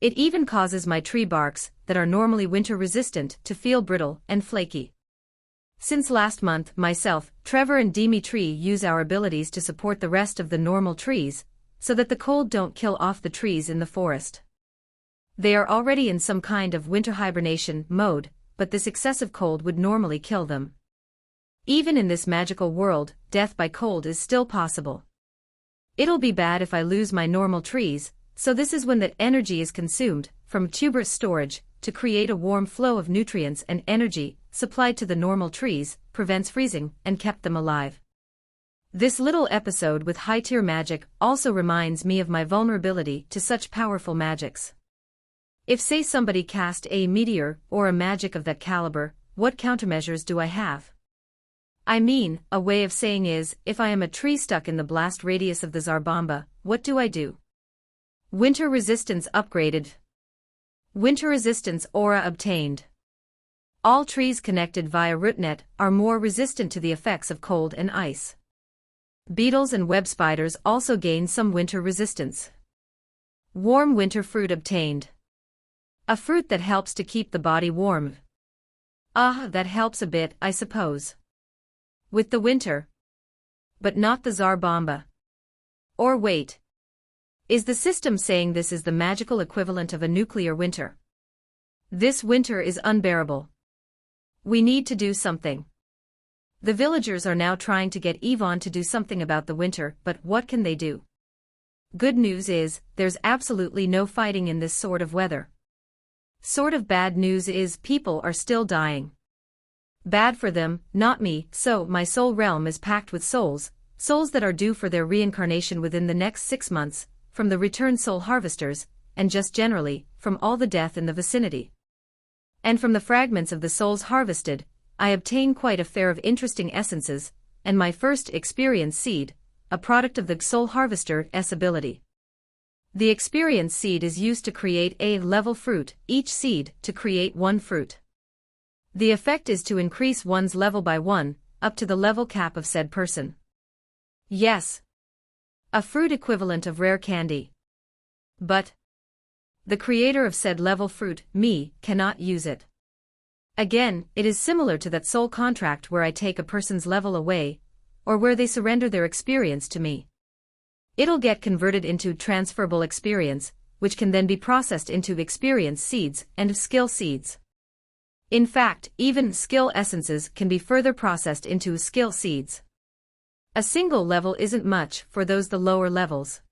It even causes my tree barks, that are normally winter resistant, to feel brittle and flaky. Since last month, myself, Trevor and Dimitri use our abilities to support the rest of the normal trees, so that the cold don't kill off the trees in the forest. They are already in some kind of winter hibernation mode, but this excessive cold would normally kill them. Even in this magical world, death by cold is still possible. It'll be bad if I lose my normal trees, so this is when that energy is consumed, from tuberous storage, to create a warm flow of nutrients and energy, supplied to the normal trees, prevents freezing, and kept them alive. This little episode with high-tier magic also reminds me of my vulnerability to such powerful magics. If say somebody cast a meteor or a magic of that caliber, what countermeasures do I have? I mean, a way of saying is, if I am a tree stuck in the blast radius of the Zarbamba, what do I do? Winter resistance upgraded. Winter resistance aura obtained. All trees connected via rootnet are more resistant to the effects of cold and ice. Beetles and web spiders also gain some winter resistance. Warm winter fruit obtained. A fruit that helps to keep the body warm. That helps a bit, I suppose. With the winter. But not the Zarbamba. Or wait. Is the system saying this is the magical equivalent of a nuclear winter? This winter is unbearable. We need to do something. The villagers are now trying to get Yvonne to do something about the winter, but what can they do? Good news is, there's absolutely no fighting in this sort of weather. Sort of bad news is, people are still dying. Bad for them, not me, so my soul realm is packed with souls that are due for their reincarnation within the next 6 months, from the returned soul harvesters, and just generally, from all the death in the vicinity. And from the fragments of the souls harvested, I obtain quite a fair of interesting essences, and my first experience seed, a product of the soul harvester's ability. The experience seed is used to create a level fruit, each seed to create 1 fruit. The effect is to increase one's level by 1, up to the level cap of said person. Yes. A fruit equivalent of rare candy. But the creator of said level fruit, me, cannot use it. Again, it is similar to that soul contract where I take a person's level away, or where they surrender their experience to me. It'll get converted into transferable experience, which can then be processed into experience seeds and skill seeds. In fact, even skill essences can be further processed into skill seeds. A single level isn't much for those the lower levels.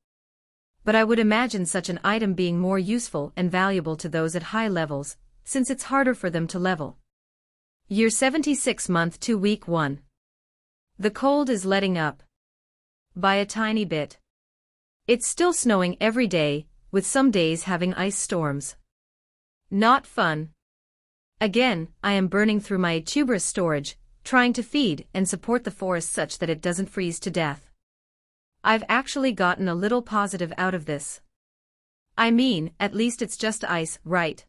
But I would imagine such an item being more useful and valuable to those at high levels, since it's harder for them to level. Year 76 month 2 week 1. The cold is letting up. By a tiny bit. It's still snowing every day, with some days having ice storms. Not fun. Again, I am burning through my tuberous storage, trying to feed and support the forest such that it doesn't freeze to death. I've actually gotten a little positive out of this. I mean, at least it's just ice, right?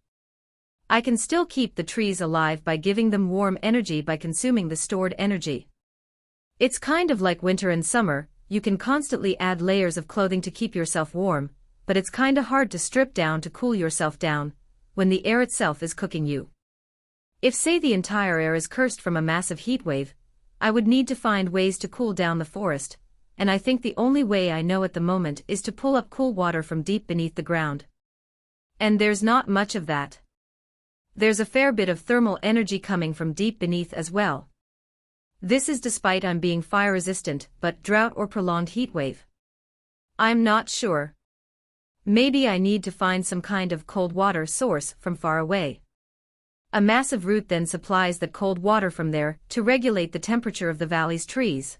I can still keep the trees alive by giving them warm energy by consuming the stored energy. It's kind of like winter and summer, you can constantly add layers of clothing to keep yourself warm, but it's kinda hard to strip down to cool yourself down, when the air itself is cooking you. If say the entire air is cursed from a massive heatwave, I would need to find ways to cool down the forest, and I think the only way I know at the moment is to pull up cool water from deep beneath the ground. And there's not much of that. There's a fair bit of thermal energy coming from deep beneath as well. This is despite I'm being fire-resistant, but drought or prolonged heatwave. I'm not sure. Maybe I need to find some kind of cold water source from far away. A massive root then supplies that cold water from there to regulate the temperature of the valley's trees.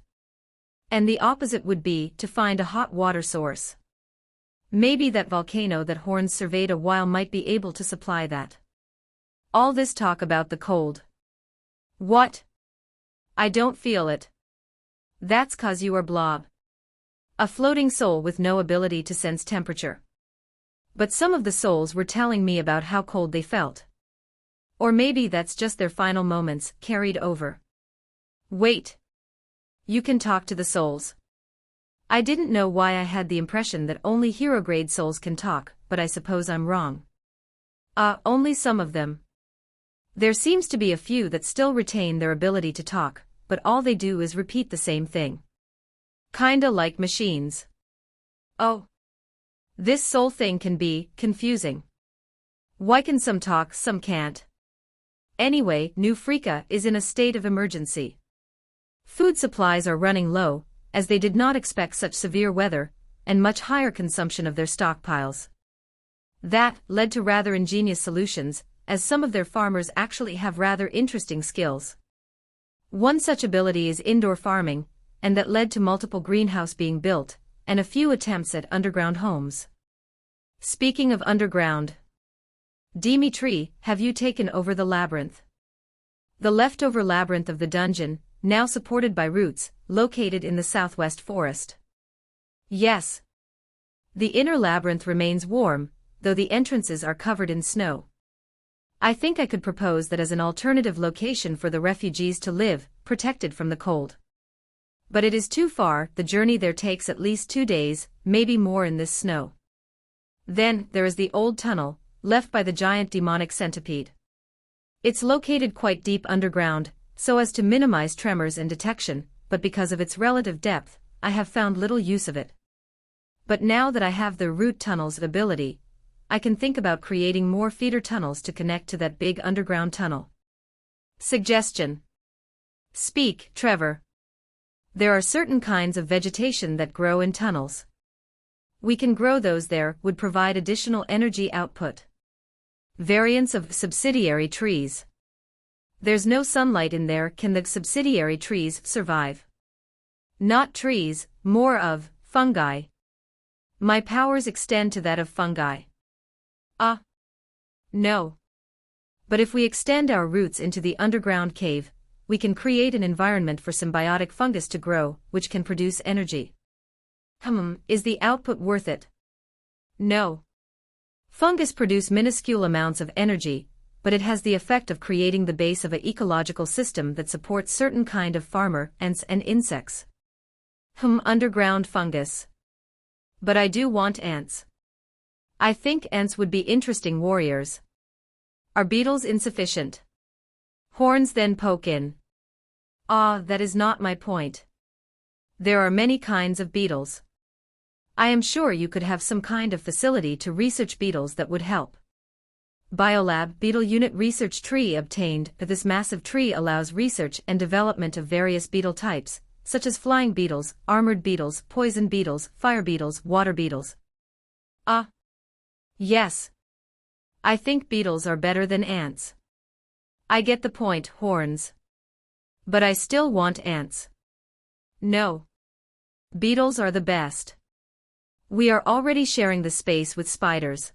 And the opposite would be to find a hot water source. Maybe that volcano that Horns surveyed a while might be able to supply that. All this talk about the cold. What? I don't feel it. That's 'cause you are blob. A floating soul with no ability to sense temperature. But some of the souls were telling me about how cold they felt. Or maybe that's just their final moments carried over. Wait. You can talk to the souls. I didn't know why I had the impression that only hero-grade souls can talk, but I suppose I'm wrong. Only some of them. There seems to be a few that still retain their ability to talk, but all they do is repeat the same thing. Kinda like machines. Oh. This soul thing can be confusing. Why can some talk, some can't? Anyway, New Freaka is in a state of emergency. Food supplies are running low, as they did not expect such severe weather, and much higher consumption of their stockpiles. That led to rather ingenious solutions, as some of their farmers actually have rather interesting skills. One such ability is indoor farming, and that led to multiple greenhouses being built, and a few attempts at underground homes. Speaking of underground, TreeTree, have you taken over the labyrinth? The leftover labyrinth of the dungeon, now supported by roots, located in the southwest forest. Yes. The inner labyrinth remains warm, though the entrances are covered in snow. I think I could propose that as an alternative location for the refugees to live, protected from the cold. But it is too far, the journey there takes at least 2 days, maybe more in this snow. Then, there is the old tunnel, left by the giant demonic centipede. It's located quite deep underground, so as to minimize tremors and detection, but because of its relative depth, I have found little use of it. But now that I have the root tunnel's ability, I can think about creating more feeder tunnels to connect to that big underground tunnel. Suggestion. Speak, Trevor. There are certain kinds of vegetation that grow in tunnels. We can grow those there, would provide additional energy output. Variants of subsidiary trees. There's no sunlight in there, can the subsidiary trees survive? Not trees, more of fungi. My powers extend to that of fungi. No. But if we extend our roots into the underground cave, we can create an environment for symbiotic fungus to grow, which can produce energy. Is the output worth it? No. Fungus produce minuscule amounts of energy, but it has the effect of creating the base of an ecological system that supports certain kind of farmer, ants and insects. Underground fungus. But I do want ants. I think ants would be interesting warriors. Are beetles insufficient? Horns then poke in. That is not my point. There are many kinds of beetles. I am sure you could have some kind of facility to research beetles that would help. Biolab Beetle Unit Research Tree obtained. This massive tree allows research and development of various beetle types, such as flying beetles, armored beetles, poison beetles, fire beetles, water beetles. Ah. Yes. I think beetles are better than ants. I get the point, horns. But I still want ants. No. Beetles are the best. We are already sharing the space with spiders.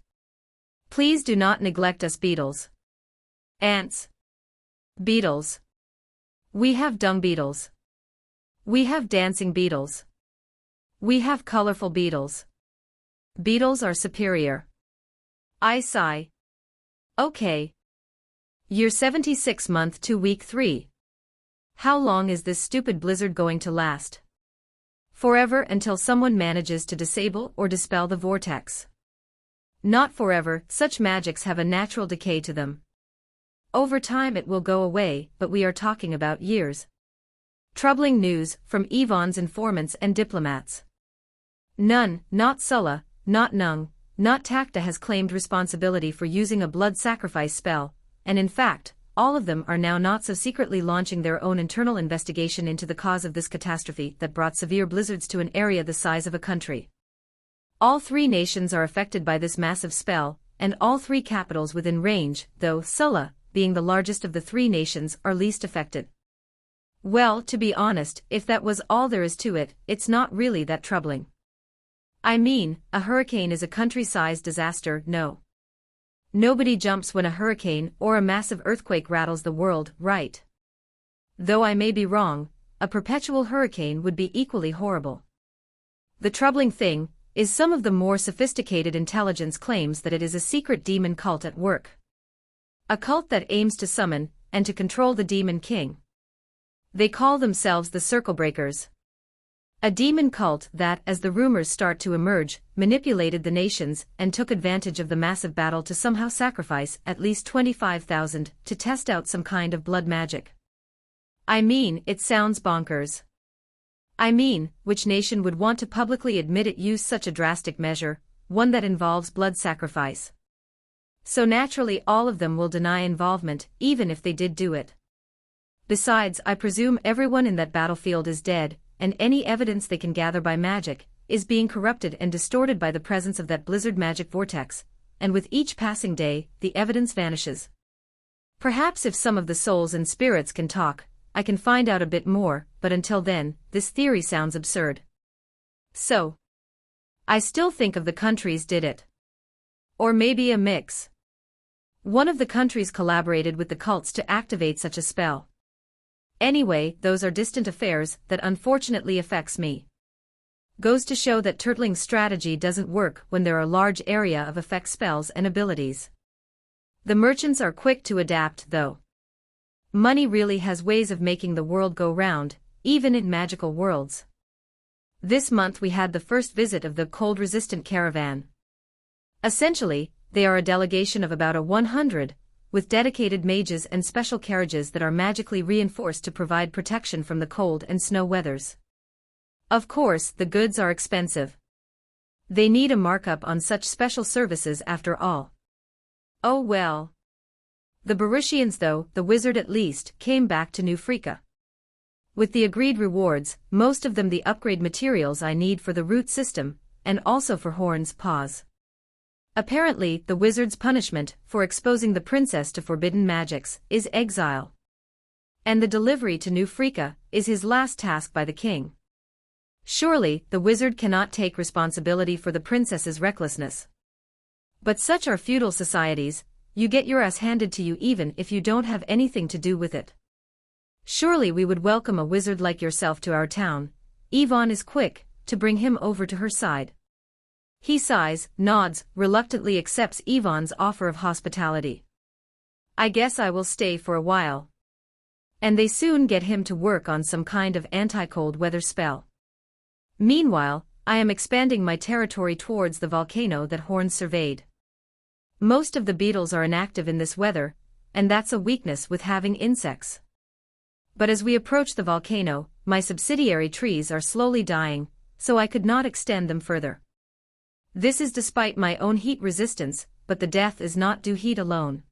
Please do not neglect us beetles. Ants. Beetles. We have dung beetles. We have dancing beetles. We have colorful beetles. Beetles are superior. I sigh. Okay. Year 76 month to week 3. How long is this stupid blizzard going to last? Forever until someone manages to disable or dispel the vortex. Not forever, such magics have a natural decay to them. Over time it will go away, but we are talking about years. Troubling news from Aeons informants and diplomats. None, not Sulla, not Nung, not Takta has claimed responsibility for using a blood sacrifice spell, and in fact, all of them are now not so secretly launching their own internal investigation into the cause of this catastrophe that brought severe blizzards to an area the size of a country. All 3 nations are affected by this massive spell, and all 3 capitals within range, though Sulla, being the largest of the 3 nations, are least affected. Well, to be honest, if that was all there is to it, it's not really that troubling. I mean, a hurricane is a country-sized disaster, no. Nobody jumps when a hurricane or a massive earthquake rattles the world, right? Though I may be wrong, a perpetual hurricane would be equally horrible. The troubling thing is some of the more sophisticated intelligence claims that it is a secret demon cult at work. A cult that aims to summon and to control the demon king. They call themselves the Circle Breakers. A demon cult that, as the rumors start to emerge, manipulated the nations and took advantage of the massive battle to somehow sacrifice at least 25,000 to test out some kind of blood magic. I mean, it sounds bonkers. I mean, which nation would want to publicly admit it used such a drastic measure, one that involves blood sacrifice? So naturally all of them will deny involvement, even if they did do it. Besides, I presume everyone in that battlefield is dead, and any evidence they can gather by magic is being corrupted and distorted by the presence of that blizzard magic vortex, and with each passing day, the evidence vanishes. Perhaps if some of the souls and spirits can talk, I can find out a bit more, but until then, this theory sounds absurd. So, I still think of the countries did it. Or maybe a mix. One of the countries collaborated with the cults to activate such a spell. Anyway, those are distant affairs that unfortunately affects me. Goes to show that turtling strategy doesn't work when there are large area of effect spells and abilities. The merchants are quick to adapt though. Money really has ways of making the world go round, even in magical worlds. This month we had the first visit of the cold-resistant caravan. Essentially, they are a delegation of about 100, with dedicated mages and special carriages that are magically reinforced to provide protection from the cold and snow weathers. Of course, the goods are expensive. They need a markup on such special services after all. Oh well. The Barishians though, the wizard at least, came back to New Freaka. With the agreed rewards, most of them the upgrade materials I need for the root system, and also for Horn's paws. Apparently, the wizard's punishment for exposing the princess to forbidden magics is exile. And the delivery to New Freaka is his last task by the king. Surely, the wizard cannot take responsibility for the princess's recklessness. But such are feudal societies, you get your ass handed to you even if you don't have anything to do with it. Surely we would welcome a wizard like yourself to our town. Yvonne is quick to bring him over to her side. He sighs, nods, reluctantly accepts Yvonne's offer of hospitality. I guess I will stay for a while. And they soon get him to work on some kind of anti-cold weather spell. Meanwhile, I am expanding my territory towards the volcano that Horn surveyed. Most of the beetles are inactive in this weather, and that's a weakness with having insects. But as we approach the volcano, my subsidiary trees are slowly dying, so I could not extend them further. This is despite my own heat resistance, but the death is not due heat alone.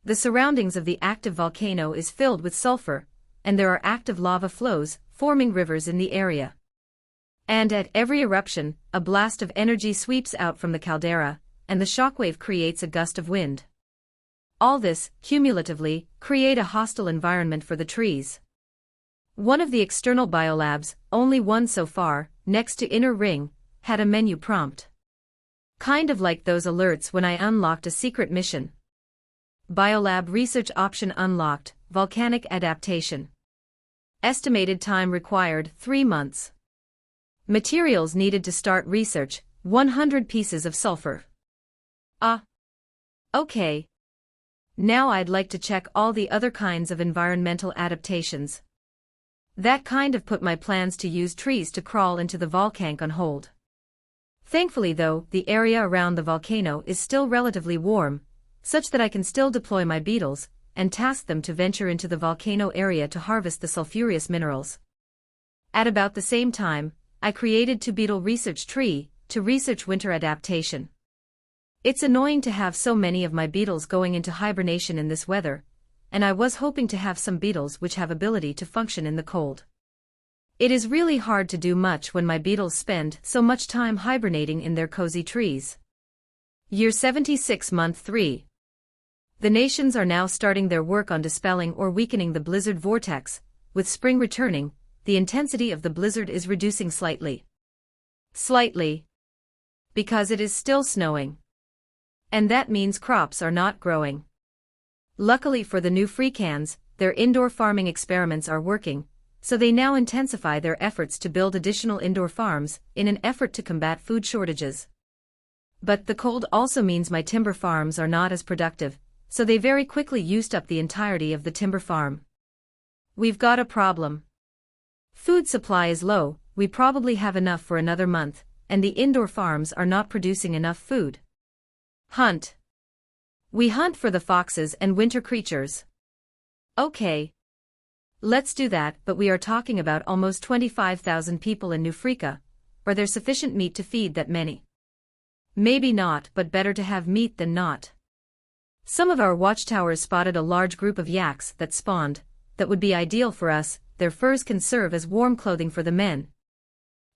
The surroundings of the active volcano is filled with sulfur, and there are active lava flows, forming rivers in the area. And at every eruption, a blast of energy sweeps out from the caldera, and the shockwave creates a gust of wind. All this, cumulatively, create a hostile environment for the trees. One of the external biolabs, only one so far, next to Inner Ring, had a menu prompt. Kind of like those alerts when I unlocked a secret mission. Biolab research option unlocked, volcanic adaptation. Estimated time required 3 months. Materials needed to start research, 100 pieces of sulfur. Okay. Now I'd like to check all the other kinds of environmental adaptations. That kind of put my plans to use trees to crawl into the volcano on hold. Thankfully though, the area around the volcano is still relatively warm, such that I can still deploy my beetles, and task them to venture into the volcano area to harvest the sulfurous minerals. At about the same time, I created 2 beetle research tree, to research winter adaptation. It's annoying to have so many of my beetles going into hibernation in this weather, and I was hoping to have some beetles which have ability to function in the cold. It is really hard to do much when my beetles spend so much time hibernating in their cozy trees. Year 76 Month 3. The nations are now starting their work on dispelling or weakening the blizzard vortex. With spring returning, the intensity of the blizzard is reducing slightly. Slightly. Because it is still snowing. And that means crops are not growing. Luckily for the new Freecans, their indoor farming experiments are working, so they now intensify their efforts to build additional indoor farms, in an effort to combat food shortages. But the cold also means my timber farms are not as productive, so they very quickly used up the entirety of the timber farm. We've got a problem. Food supply is low, we probably have enough for another month, and the indoor farms are not producing enough food. Hunt. We hunt for the foxes and winter creatures. Okay. Let's do that, but we are talking about almost 25,000 people in New Freaka. Are there sufficient meat to feed that many? Maybe not, but better to have meat than not. Some of our watchtowers spotted a large group of yaks that spawned, that would be ideal for us, their furs can serve as warm clothing for the men.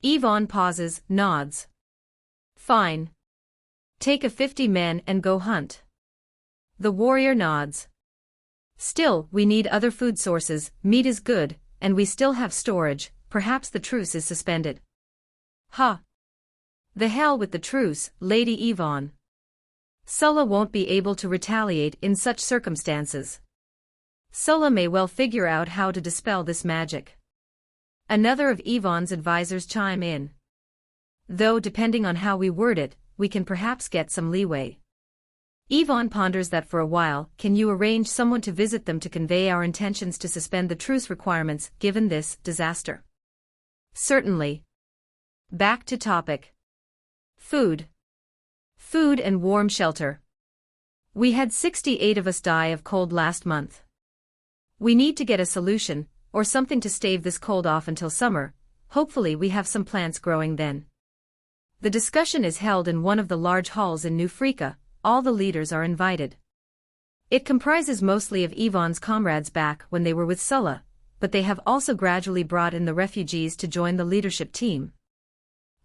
Yvonne pauses, nods. Fine. Take a 50 men and go hunt. The warrior nods. Still, we need other food sources, meat is good, and we still have storage, perhaps the truce is suspended. Huh. The hell with the truce, Lady Yvonne. Sulla won't be able to retaliate in such circumstances. Sulla may well figure out how to dispel this magic. Another of Yvonne's advisors chime in. Though depending on how we word it, we can perhaps get some leeway. Yvonne ponders that for a while. Can you arrange someone to visit them to convey our intentions to suspend the truce requirements given this disaster? Certainly. Back to topic. Food. Food and warm shelter. We had 68 of us die of cold last month. We need to get a solution, or something to stave this cold off until summer. Hopefully we have some plants growing then. The discussion is held in one of the large halls in New Freaka. All the leaders are invited. It comprises mostly of Yvonne's comrades back when they were with Sulla, but they have also gradually brought in the refugees to join the leadership team.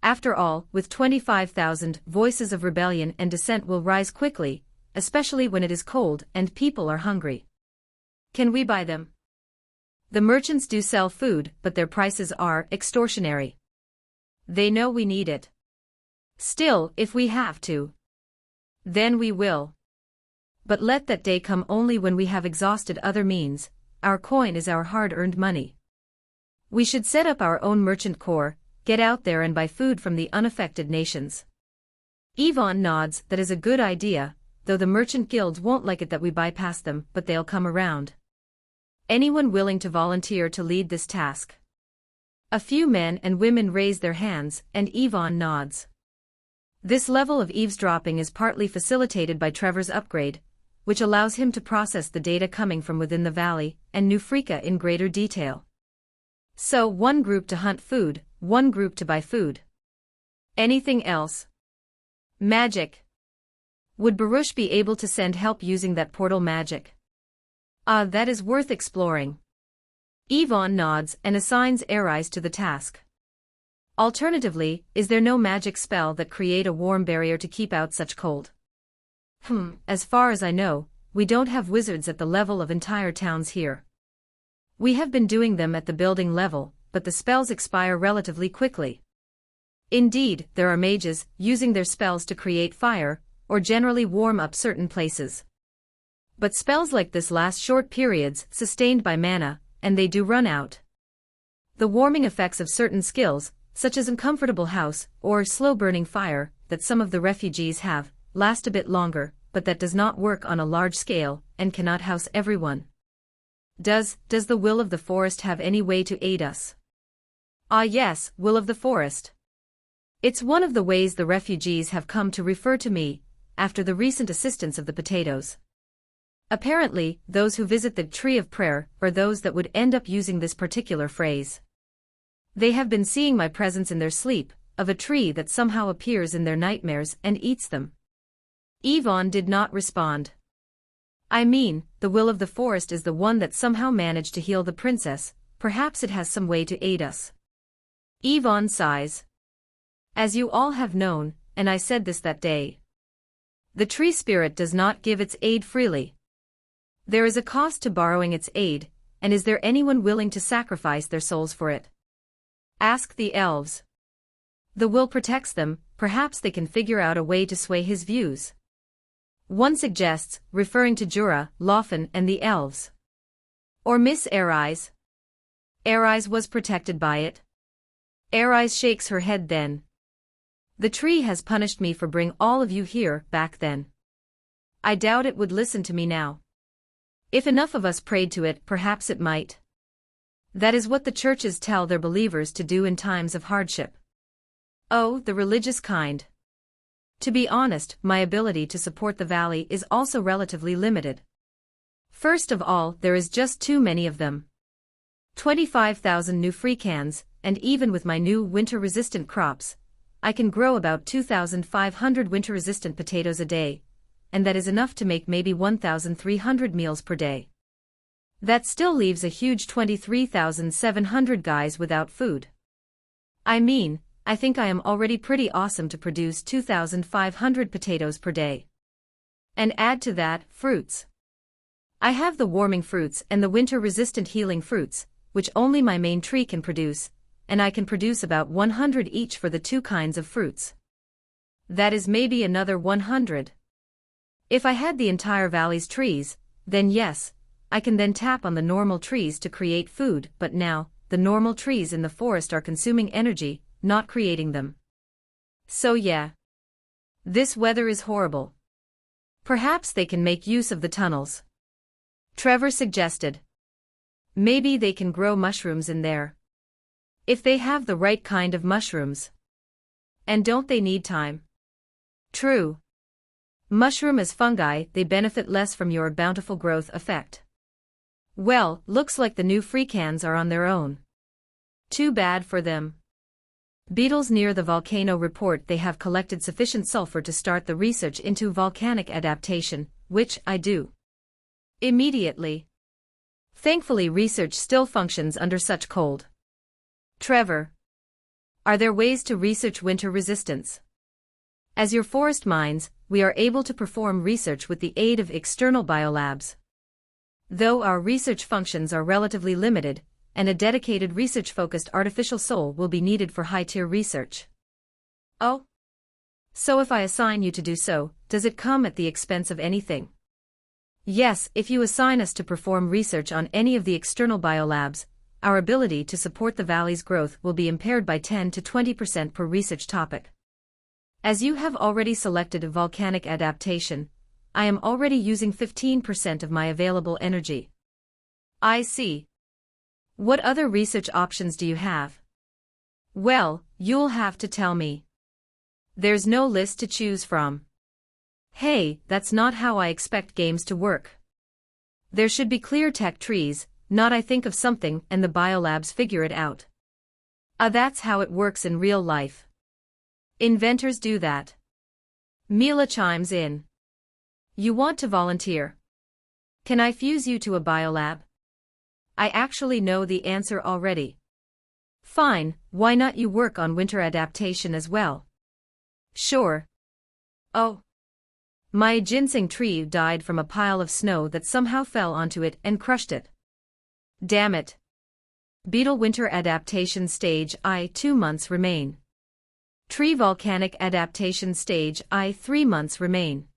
After all, with 25,000, voices of rebellion and dissent will rise quickly, especially when it is cold and people are hungry. Can we buy them? The merchants do sell food, but their prices are extortionary. They know we need it. Still, if we have to, then we will. But let that day come only when we have exhausted other means. Our coin is our hard-earned money. We should set up our own merchant corps, get out there and buy food from the unaffected nations. Yvonne nods. That is a good idea, though the merchant guilds won't like it that we bypass them, but they'll come around. Anyone willing to volunteer to lead this task? A few men and women raise their hands, and Yvonne nods. This level of eavesdropping is partly facilitated by Trevor's upgrade, which allows him to process the data coming from within the valley and New Freaka in greater detail. So, one group to hunt food, one group to buy food. Anything else? Magic. Would Baruch be able to send help using that portal magic? That is worth exploring. Yvonne nods and assigns Aries to the task. Alternatively, is there no magic spell that create a warm barrier to keep out such cold? As far as I know, we don't have wizards at the level of entire towns here. We have been doing them at the building level, but the spells expire relatively quickly. Indeed, there are mages using their spells to create fire, or generally warm up certain places. But spells like this last short periods, sustained by mana, and they do run out. The warming effects of certain skills, such as uncomfortable house, or slow-burning fire, that some of the refugees have, last a bit longer, but that does not work on a large scale, and cannot house everyone. Does the will of the forest have any way to aid us? Ah yes, will of the forest. It's one of the ways the refugees have come to refer to me, after the recent assistance of the potatoes. Apparently, those who visit the Tree of Prayer are those that would end up using this particular phrase. They have been seeing my presence in their sleep, of a tree that somehow appears in their nightmares and eats them. Yvonne did not respond. I mean, the will of the forest is the one that somehow managed to heal the princess, perhaps it has some way to aid us. Yvonne sighs. As you all have known, and I said this that day, the tree spirit does not give its aid freely. There is a cost to borrowing its aid, and is there anyone willing to sacrifice their souls for it? Ask the elves. The will protects them, perhaps they can figure out a way to sway his views. One suggests, referring to Jura, Lofen and the elves. Or Miss Arise. Arise was protected by it. Arise shakes her head then. The tree has punished me for bring all of you here, back then. I doubt it would listen to me now. If enough of us prayed to it, perhaps it might. That is what the churches tell their believers to do in times of hardship. Oh, the religious kind. To be honest, my ability to support the valley is also relatively limited. First of all, there is just too many of them. 25,000 new free cans, and even with my new winter-resistant crops, I can grow about 2,500 winter-resistant potatoes a day, and that is enough to make maybe 1,300 meals per day. That still leaves a huge 23,700 guys without food. I mean, I think I am already pretty awesome to produce 2,500 potatoes per day. And add to that, fruits. I have the warming fruits and the winter-resistant healing fruits, which only my main tree can produce, and I can produce about 100 each for the two kinds of fruits. That is maybe another 100. If I had the entire valley's trees, then yes, I can then tap on the normal trees to create food, but now, the normal trees in the forest are consuming energy, not creating them. So yeah. This weather is horrible. Perhaps they can make use of the tunnels. Trevor suggested. Maybe they can grow mushrooms in there. If they have the right kind of mushrooms. And don't they need time? True. Mushroom as fungi, they benefit less from your bountiful growth effect. Well, looks like the new free cans are on their own. Too bad for them. Beetles near the volcano report they have collected sufficient sulfur to start the research into volcanic adaptation, which I do. Immediately. Thankfully research still functions under such cold. Trevor. Are there ways to research winter resistance? As your forest minds, we are able to perform research with the aid of external biolabs. Though our research functions are relatively limited, and a dedicated research-focused artificial soul will be needed for high-tier research. Oh? So if I assign you to do so, does it come at the expense of anything? Yes, if you assign us to perform research on any of the external biolabs, our ability to support the valley's growth will be impaired by 10 to 20% per research topic. As you have already selected a volcanic adaptation, I am already using 15% of my available energy. I see. What other research options do you have? Well, you'll have to tell me. There's no list to choose from. Hey, that's not how I expect games to work. There should be clear tech trees, not I think of something and the biolabs figure it out. That's how it works in real life. Inventors do that. Mila chimes in. You want to volunteer? Can I fuse you to a biolab? I actually know the answer already. Fine, why not you work on winter adaptation as well? Sure. Oh. My ginseng tree died from a pile of snow that somehow fell onto it and crushed it. Damn it. Beetle winter adaptation stage I 2 months remain. Tree volcanic adaptation stage I 3 months remain.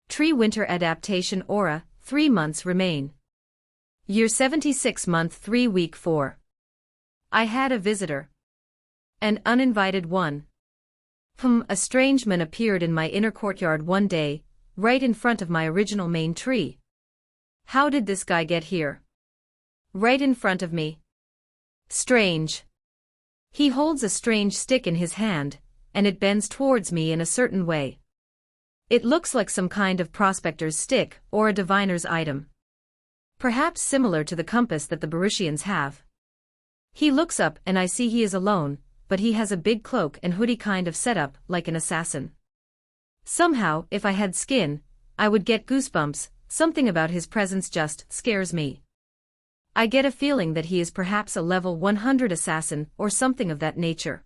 Tree winter adaptation aura 3 months remain. Year 76 month 3 week 4. I had a visitor. An uninvited one. A strange man appeared in my inner courtyard one day, right in front of my original main tree. How did this guy get here? Right in front of me. Strange. He holds a strange stick in his hand, and it bends towards me in a certain way. It looks like some kind of prospector's stick or a diviner's item. Perhaps similar to the compass that the Baruchians have. He looks up and I see he is alone, but he has a big cloak and hoodie kind of setup like an assassin. Somehow, if I had skin, I would get goosebumps. Something about his presence just scares me. I get a feeling that he is perhaps a level 100 assassin or something of that nature.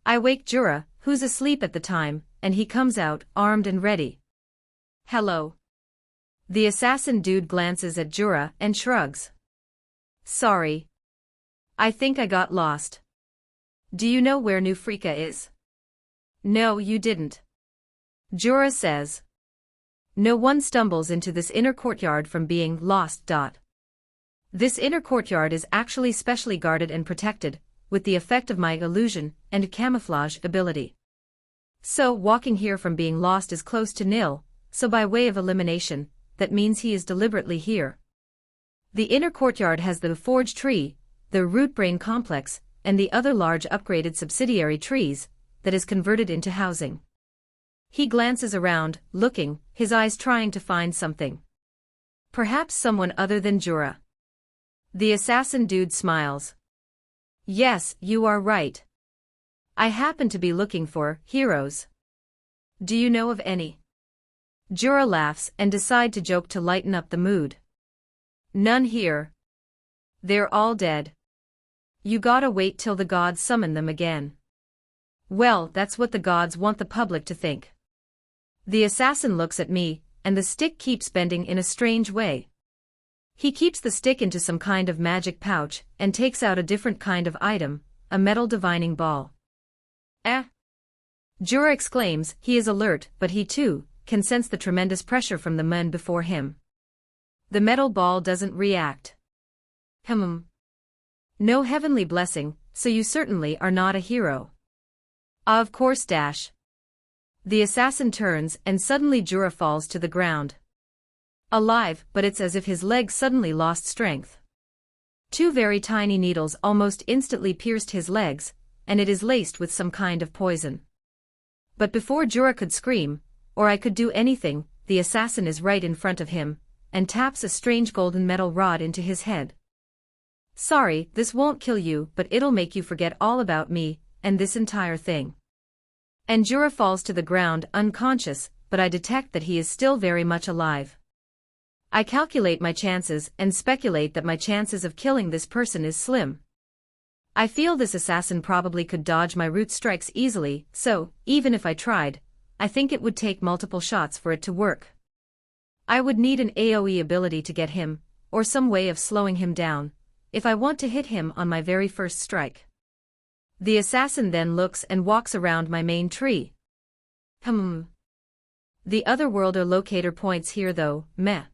I wake Jura, who's asleep at the time, and he comes out, armed and ready. Hello. The assassin dude glances at Jura and shrugs. Sorry. I think I got lost. Do you know where New Freaka is? No, you didn't. Jura says. No one stumbles into this inner courtyard from being lost. This inner courtyard is actually specially guarded and protected, with the effect of my illusion and camouflage ability. So walking here from being lost is close to nil, so by way of elimination, that means he is deliberately here. The inner courtyard has the forge tree, the root brain complex, and the other large upgraded subsidiary trees, that is converted into housing. He glances around, looking, his eyes trying to find something. Perhaps someone other than Jura. The assassin dude smiles. Yes, you are right. I happen to be looking for heroes. Do you know of any? Jura laughs and decide to joke to lighten up the mood. None here. They're all dead. You gotta wait till the gods summon them again. Well, that's what the gods want the public to think. The assassin looks at me, and the stick keeps bending in a strange way. He keeps the stick into some kind of magic pouch, and takes out a different kind of item, a metal divining ball. Jura exclaims. He is alert, but he too can sense the tremendous pressure from the men before him. The metal ball doesn't react. No heavenly blessing, so you certainly are not a hero. Of course. The assassin turns and suddenly Jura falls to the ground. Alive, but it's as if his legs suddenly lost strength. 2 very tiny needles almost instantly pierced his legs, and it is laced with some kind of poison. But before Jura could scream, or I could do anything, the assassin is right in front of him, and taps a strange golden metal rod into his head. Sorry, this won't kill you, but it'll make you forget all about me, and this entire thing. And Jura falls to the ground unconscious, but I detect that he is still very much alive. I calculate my chances and speculate that my chances of killing this person is slim. I feel this assassin probably could dodge my root strikes easily, so, even if I tried, I think it would take multiple shots for it to work. I would need an AoE ability to get him, or some way of slowing him down, if I want to hit him on my very first strike. The assassin then looks and walks around my main tree. The otherworlder locator points here though, meh.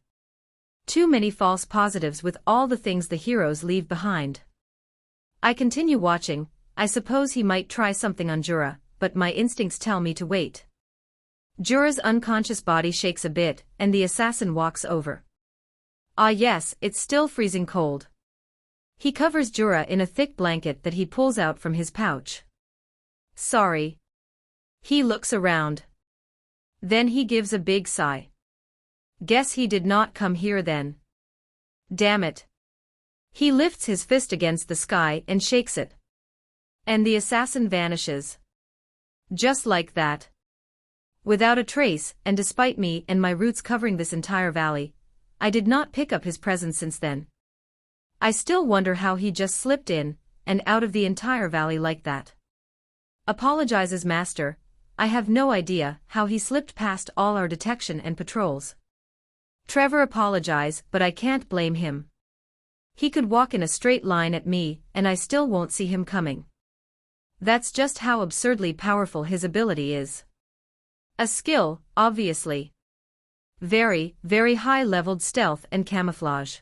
Too many false positives with all the things the heroes leave behind. I continue watching. I suppose he might try something on Jura, but my instincts tell me to wait. Jura's unconscious body shakes a bit, and the assassin walks over. Ah yes, it's still freezing cold. He covers Jura in a thick blanket that he pulls out from his pouch. Sorry. He looks around. Then he gives a big sigh. Guess he did not come here then. Damn it. He lifts his fist against the sky and shakes it. And the assassin vanishes. Just like that. Without a trace, and despite me and my roots covering this entire valley, I did not pick up his presence since then. I still wonder how he just slipped in, and out of the entire valley like that. Apologizes Master, I have no idea how he slipped past all our detection and patrols. Trevor apologize, but I can't blame him. He could walk in a straight line at me, and I still won't see him coming. That's just how absurdly powerful his ability is. A skill, obviously. Very, very high-leveled stealth and camouflage.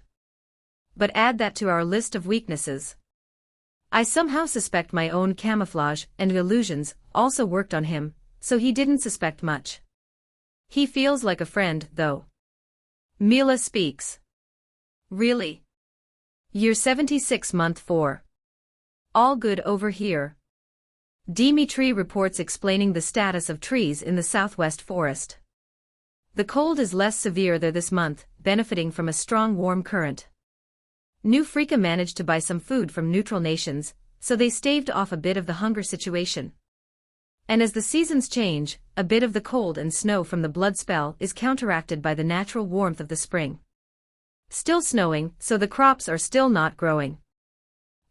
But add that to our list of weaknesses. I somehow suspect my own camouflage and illusions also worked on him, so he didn't suspect much. He feels like a friend, though. Mila speaks. Really? Year 76 Month 4. All good over here. TreeTree reports explaining the status of trees in the southwest forest. The cold is less severe there this month, benefiting from a strong warm current. New Freaka managed to buy some food from neutral nations, so they staved off a bit of the hunger situation. And as the seasons change, a bit of the cold and snow from the blood spell is counteracted by the natural warmth of the spring. Still snowing, so the crops are still not growing.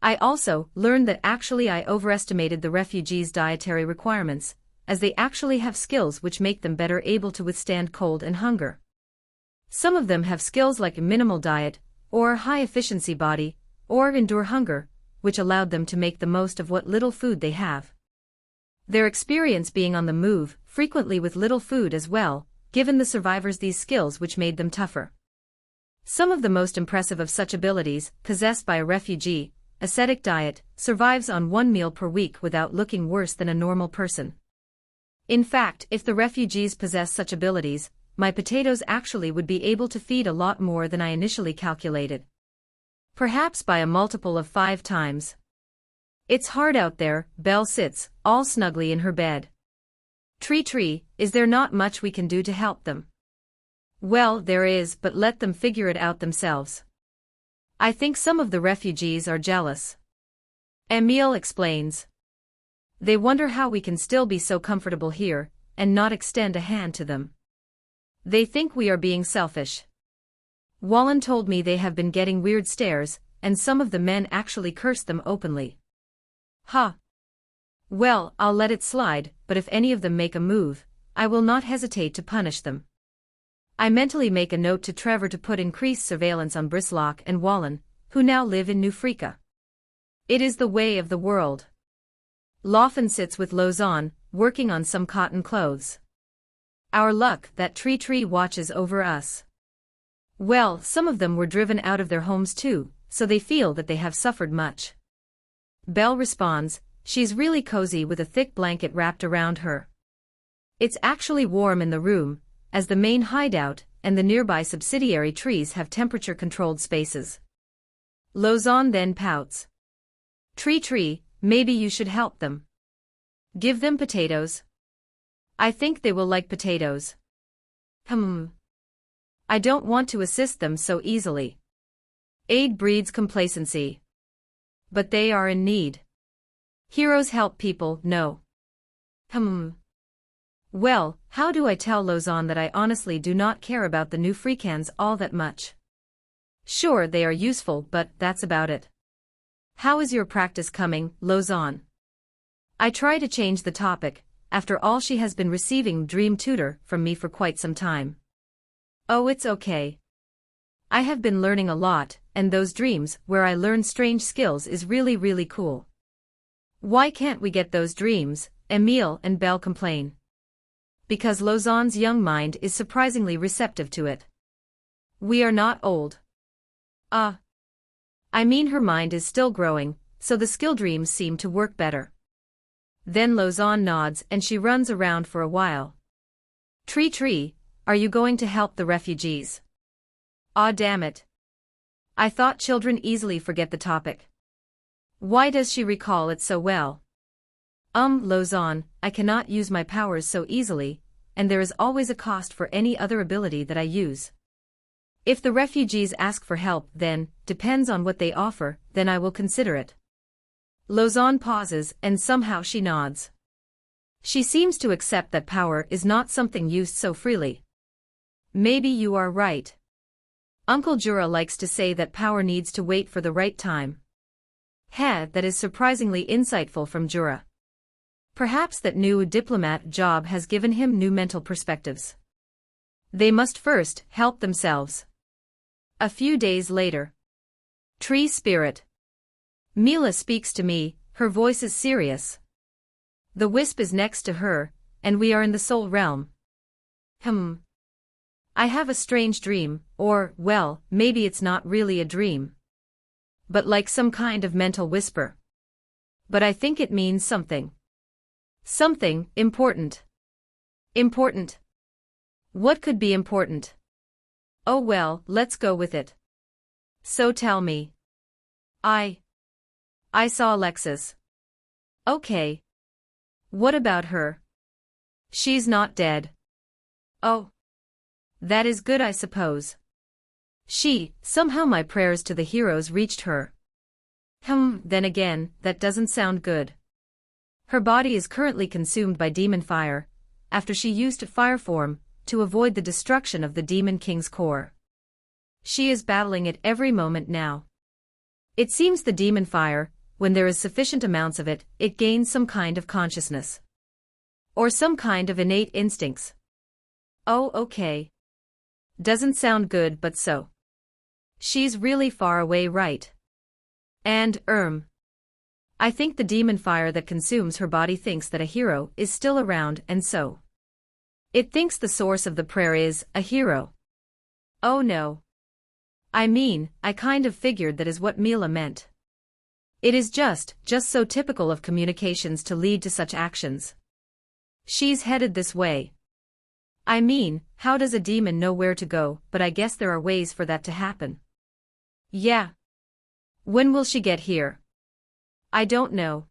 I also learned that actually I overestimated the refugees' dietary requirements, as they actually have skills which make them better able to withstand cold and hunger. Some of them have skills like a minimal diet, or high-efficiency body, or endure hunger, which allowed them to make the most of what little food they have. Their experience being on the move, frequently with little food as well, given the survivors these skills which made them tougher. Some of the most impressive of such abilities, possessed by a refugee, ascetic diet, survives on 1 meal per week without looking worse than a normal person. In fact, if the refugees possess such abilities, my potatoes actually would be able to feed a lot more than I initially calculated. Perhaps by a multiple of 5 times. It's hard out there, Belle sits, all snugly in her bed. TreeTree, is there not much we can do to help them? Well, there is, but let them figure it out themselves. I think some of the refugees are jealous. Emile explains. They wonder how we can still be so comfortable here, and not extend a hand to them. They think we are being selfish. Wallen told me they have been getting weird stares, and some of the men actually curse them openly. Huh. Well, I'll let it slide, but if any of them make a move, I will not hesitate to punish them. I mentally make a note to Trevor to put increased surveillance on Bristlock and Wallen, who now live in New Freaka. It is the way of the world. Laufen sits with Lozon, working on some cotton clothes. Our luck that TreeTree watches over us. Well, some of them were driven out of their homes too, so they feel that they have suffered much. Belle responds, she's really cozy with a thick blanket wrapped around her. It's actually warm in the room, as the main hideout and the nearby subsidiary trees have temperature-controlled spaces. Lozon then pouts. TreeTree, maybe you should help them. Give them potatoes. I think they will like potatoes. I don't want to assist them so easily. Aid breeds complacency. But they are in need. Heroes help people, no. Well, how do I tell Lozon that I honestly do not care about the new Freakans all that much? Sure, they are useful, but that's about it. How is your practice coming, Lozon? I try to change the topic. After all, she has been receiving dream tutor from me for quite some time. Oh, it's okay. I have been learning a lot, and those dreams where I learn strange skills is really, really cool. Why can't we get those dreams? Emile and Belle complain. Because Lozon's young mind is surprisingly receptive to it. We are not old. I mean her mind is still growing, so the skill dreams seem to work better. Then Lozon nods and she runs around for a while. TreeTree, are you going to help the refugees? Aw, damn it. I thought children easily forget the topic. Why does she recall it so well? Lozon, I cannot use my powers so easily, and there is always a cost for any other ability that I use. If the refugees ask for help, then, depends on what they offer, then I will consider it. Lozon pauses, and somehow she nods. She seems to accept that power is not something used so freely. Maybe you are right. Uncle Jura likes to say that power needs to wait for the right time. That is surprisingly insightful from Jura. Perhaps that new diplomat job has given him new mental perspectives. They must first help themselves. A few days later. Tree spirit. Mila speaks to me, her voice is serious. The wisp is next to her, and we are in the soul realm. I have a strange dream, or, well, maybe it's not really a dream. But like some kind of mental whisper. But I think it means something. Something important. Important. What could be important? Oh well, let's go with it. So tell me. I saw Alexis. Okay. What about her? She's not dead. Oh. That is good, I suppose. Somehow my prayers to the heroes reached her. Then again, that doesn't sound good. Her body is currently consumed by demon fire, after she used fire form, to avoid the destruction of the Demon King's core. She is battling it every moment now. It seems the demon fire, when there is sufficient amounts of it, it gains some kind of consciousness. Or some kind of innate instincts. Oh, okay. Doesn't sound good, but so. She's really far away, right? And, I think the demon fire that consumes her body thinks that a hero is still around, and so. It thinks the source of the prayer is a hero. Oh no. I mean, I kind of figured that is what Mila meant. It is just so typical of communications to lead to such actions. She's headed this way. I mean, how does a demon know where to go, but I guess there are ways for that to happen. Yeah. When will she get here? I don't know.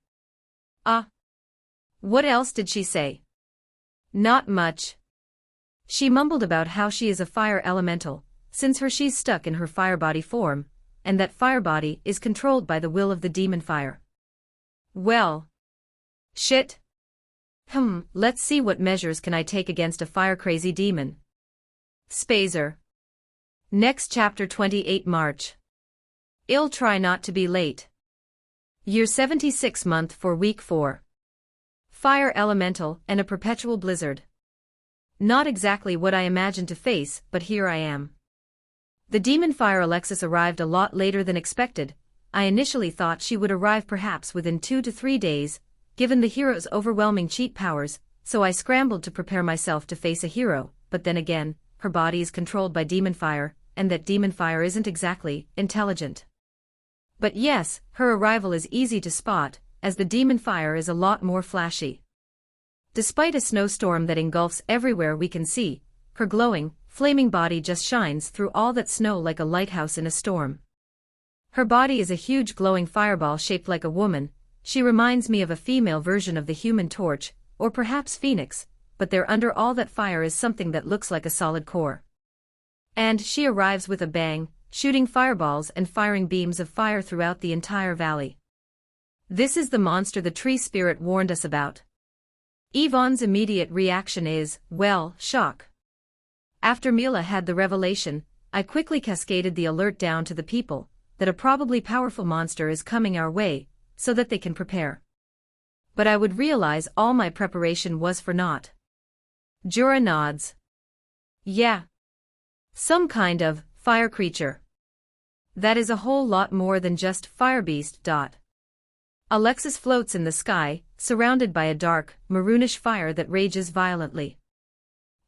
What else did she say? Not much. She mumbled about how she is a fire elemental, since she's stuck in her fire body form, and that fire body is controlled by the will of the demon fire. Well. Shit. Let's see what measures can I take against a fire-crazy demon. Spazer. Next chapter 28 March. I'll try not to be late. Year 76 month for week 4. Fire elemental and a perpetual blizzard. Not exactly what I imagined to face, but here I am. The demon fire Alexis arrived a lot later than expected. I initially thought she would arrive perhaps within 2 to 3 days, given the hero's overwhelming cheat powers, so I scrambled to prepare myself to face a hero, but then again, her body is controlled by demon fire, and that demon fire isn't exactly intelligent. But yes, her arrival is easy to spot, as the demon fire is a lot more flashy. Despite a snowstorm that engulfs everywhere we can see, her glowing, flaming body just shines through all that snow like a lighthouse in a storm. Her body is a huge glowing fireball shaped like a woman. She reminds me of a female version of the Human Torch, or perhaps Phoenix, but there under all that fire is something that looks like a solid core. And she arrives with a bang, shooting fireballs and firing beams of fire throughout the entire valley. This is the monster the tree spirit warned us about. Yvonne's immediate reaction is, well, shock. After Mila had the revelation, I quickly cascaded the alert down to the people, that a probably powerful monster is coming our way, so that they can prepare. But I would realize all my preparation was for naught. Jura nods. Yeah. Some kind of fire creature. That is a whole lot more than just firebeast. Alexis floats in the sky, surrounded by a dark, maroonish fire that rages violently.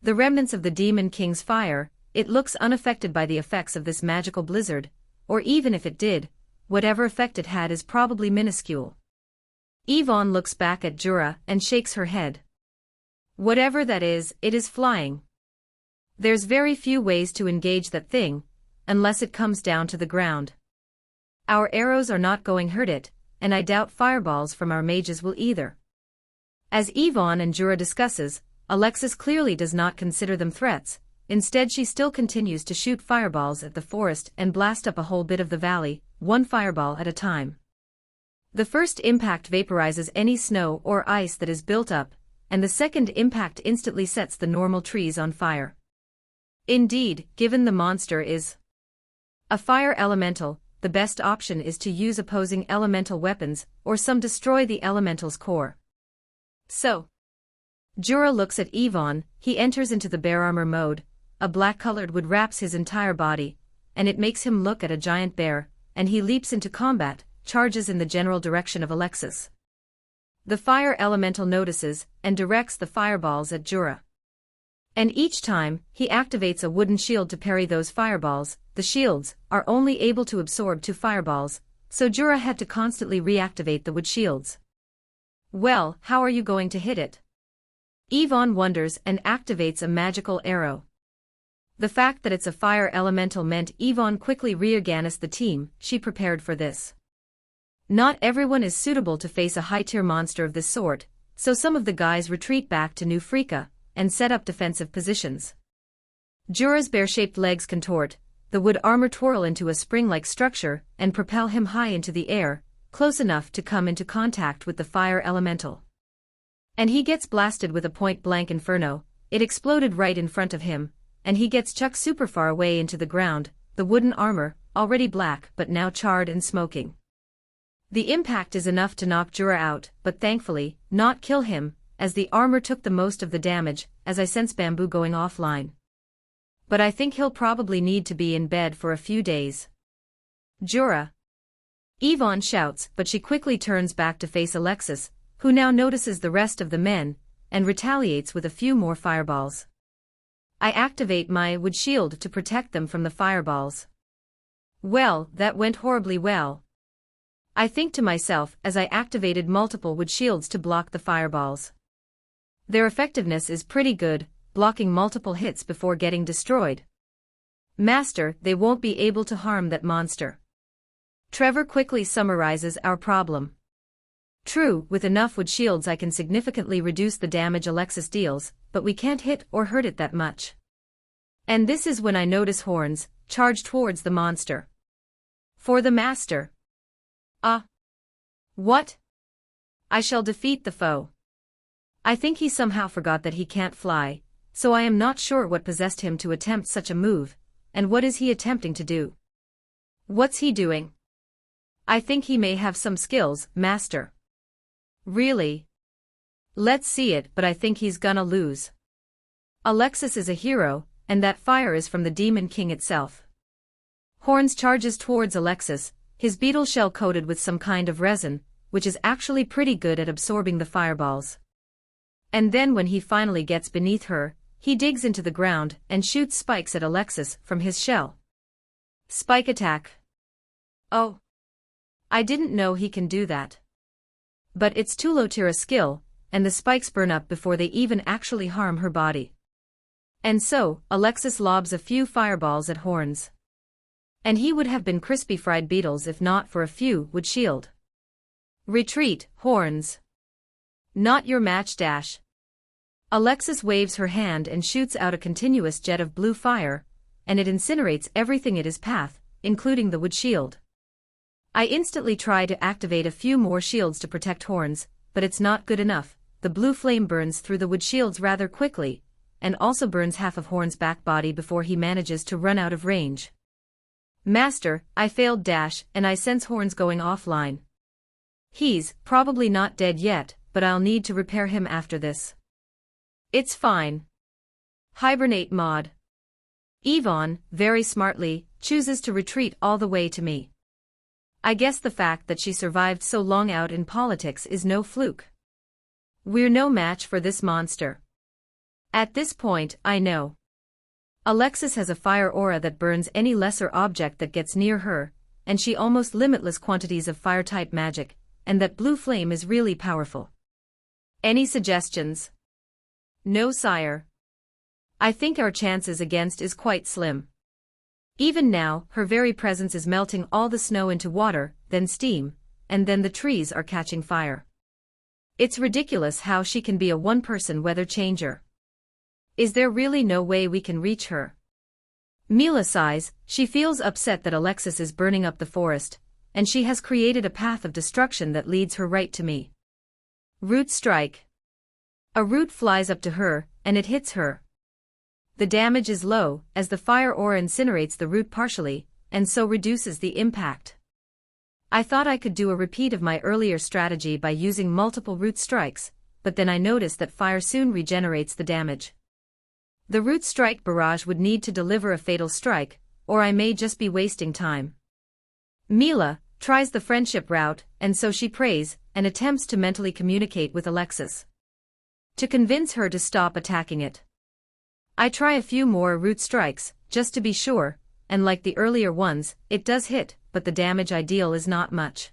The remnants of the Demon King's fire, it looks unaffected by the effects of this magical blizzard, or even if it did, whatever effect it had is probably minuscule. Yvonne looks back at Jura and shakes her head. Whatever that is, it is flying. There's very few ways to engage that thing, unless it comes down to the ground. Our arrows are not going hurt it, and I doubt fireballs from our mages will either. As Yvonne and Jura discusses, Alexis clearly does not consider them threats. Instead she still continues to shoot fireballs at the forest and blast up a whole bit of the valley, one fireball at a time. The first impact vaporizes any snow or ice that is built up, and the second impact instantly sets the normal trees on fire. Indeed, given the monster is a fire elemental, the best option is to use opposing elemental weapons, or some destroy the elemental's core. So, Jura looks at Yvonne, he enters into the bear armor mode, a black-colored wood wraps his entire body, and it makes him look at a giant bear, and he leaps into combat, charges in the general direction of Alexis. The fire elemental notices, and directs the fireballs at Jura. And each time, he activates a wooden shield to parry those fireballs. The shields are only able to absorb 2 fireballs, so Jura had to constantly reactivate the wood shields. Well, how are you going to hit it? Yvonne wonders and activates a magical arrow. The fact that it's a fire elemental meant Yvonne quickly reorganized the team. She prepared for this. Not everyone is suitable to face a high-tier monster of this sort, so some of the guys retreat back to New Freaka and set up defensive positions. Jura's bear-shaped legs contort, the wood armor twirl into a spring-like structure and propel him high into the air, close enough to come into contact with the fire elemental. And he gets blasted with a point-blank inferno. It exploded right in front of him, and he gets chucked super far away into the ground, the wooden armor, already black but now charred and smoking. The impact is enough to knock Jura out, but thankfully, not kill him, as the armor took the most of the damage, as I sense Bamboo going offline. But I think he'll probably need to be in bed for a few days. Jura! Yvonne shouts, but she quickly turns back to face Alexis, who now notices the rest of the men, and retaliates with a few more fireballs. I activate my wood shield to protect them from the fireballs. Well, that went horribly well. I think to myself as I activated multiple wood shields to block the fireballs. Their effectiveness is pretty good, blocking multiple hits before getting destroyed. Master, they won't be able to harm that monster. Trevor quickly summarizes our problem. True, with enough wood shields I can significantly reduce the damage Alexis deals, but we can't hit or hurt it that much. And this is when I notice horns charge towards the monster. For the master. What? I shall defeat the foe. I think he somehow forgot that he can't fly, so I am not sure what possessed him to attempt such a move, and what is he attempting to do? What's he doing? I think he may have some skills, master. Really? Let's see it, but I think he's gonna lose. Alexis is a hero, and that fire is from the Demon King itself. Horns charges towards Alexis, his beetle shell coated with some kind of resin, which is actually pretty good at absorbing the fireballs. And then when he finally gets beneath her, he digs into the ground and shoots spikes at Alexis from his shell. Spike attack. Oh. I didn't know he can do that. But it's too low tier a skill, and the spikes burn up before they even actually harm her body. And so, Alexis lobs a few fireballs at Horns. And he would have been crispy fried beetles if not for a few wood shield. Retreat, Horns. Not your match dash. Alexis waves her hand and shoots out a continuous jet of blue fire, and it incinerates everything in its path, including the wood shield. I instantly try to activate a few more shields to protect Horns, but it's not good enough. The blue flame burns through the wood shields rather quickly, and also burns half of Horn's back body before he manages to run out of range. Master, I failed dash, and I sense Horns going offline. He's probably not dead yet, but I'll need to repair him after this. It's fine. Hibernate mod. Yvonne, very smartly, chooses to retreat all the way to me. I guess the fact that she survived so long out in politics is no fluke. We're no match for this monster. At this point, I know. Alexis has a fire aura that burns any lesser object that gets near her, and she almost limitless quantities of fire-type magic, and that blue flame is really powerful. Any suggestions? No, sire. I think our chances against is quite slim. Even now, her very presence is melting all the snow into water, then steam, and then the trees are catching fire. It's ridiculous how she can be a one-person weather changer. Is there really no way we can reach her? Mila sighs, she feels upset that Alexis is burning up the forest, and she has created a path of destruction that leads her right to me. Root strike. A root flies up to her, and it hits her. The damage is low, as the fire aura incinerates the root partially, and so reduces the impact. I thought I could do a repeat of my earlier strategy by using multiple root strikes, but then I noticed that fire soon regenerates the damage. The root strike barrage would need to deliver a fatal strike, or I may just be wasting time. Mila tries the friendship route, and so she prays and attempts to mentally communicate with Alexis to convince her to stop attacking it. I try a few more root strikes, just to be sure, and like the earlier ones, it does hit, but the damage I deal is not much.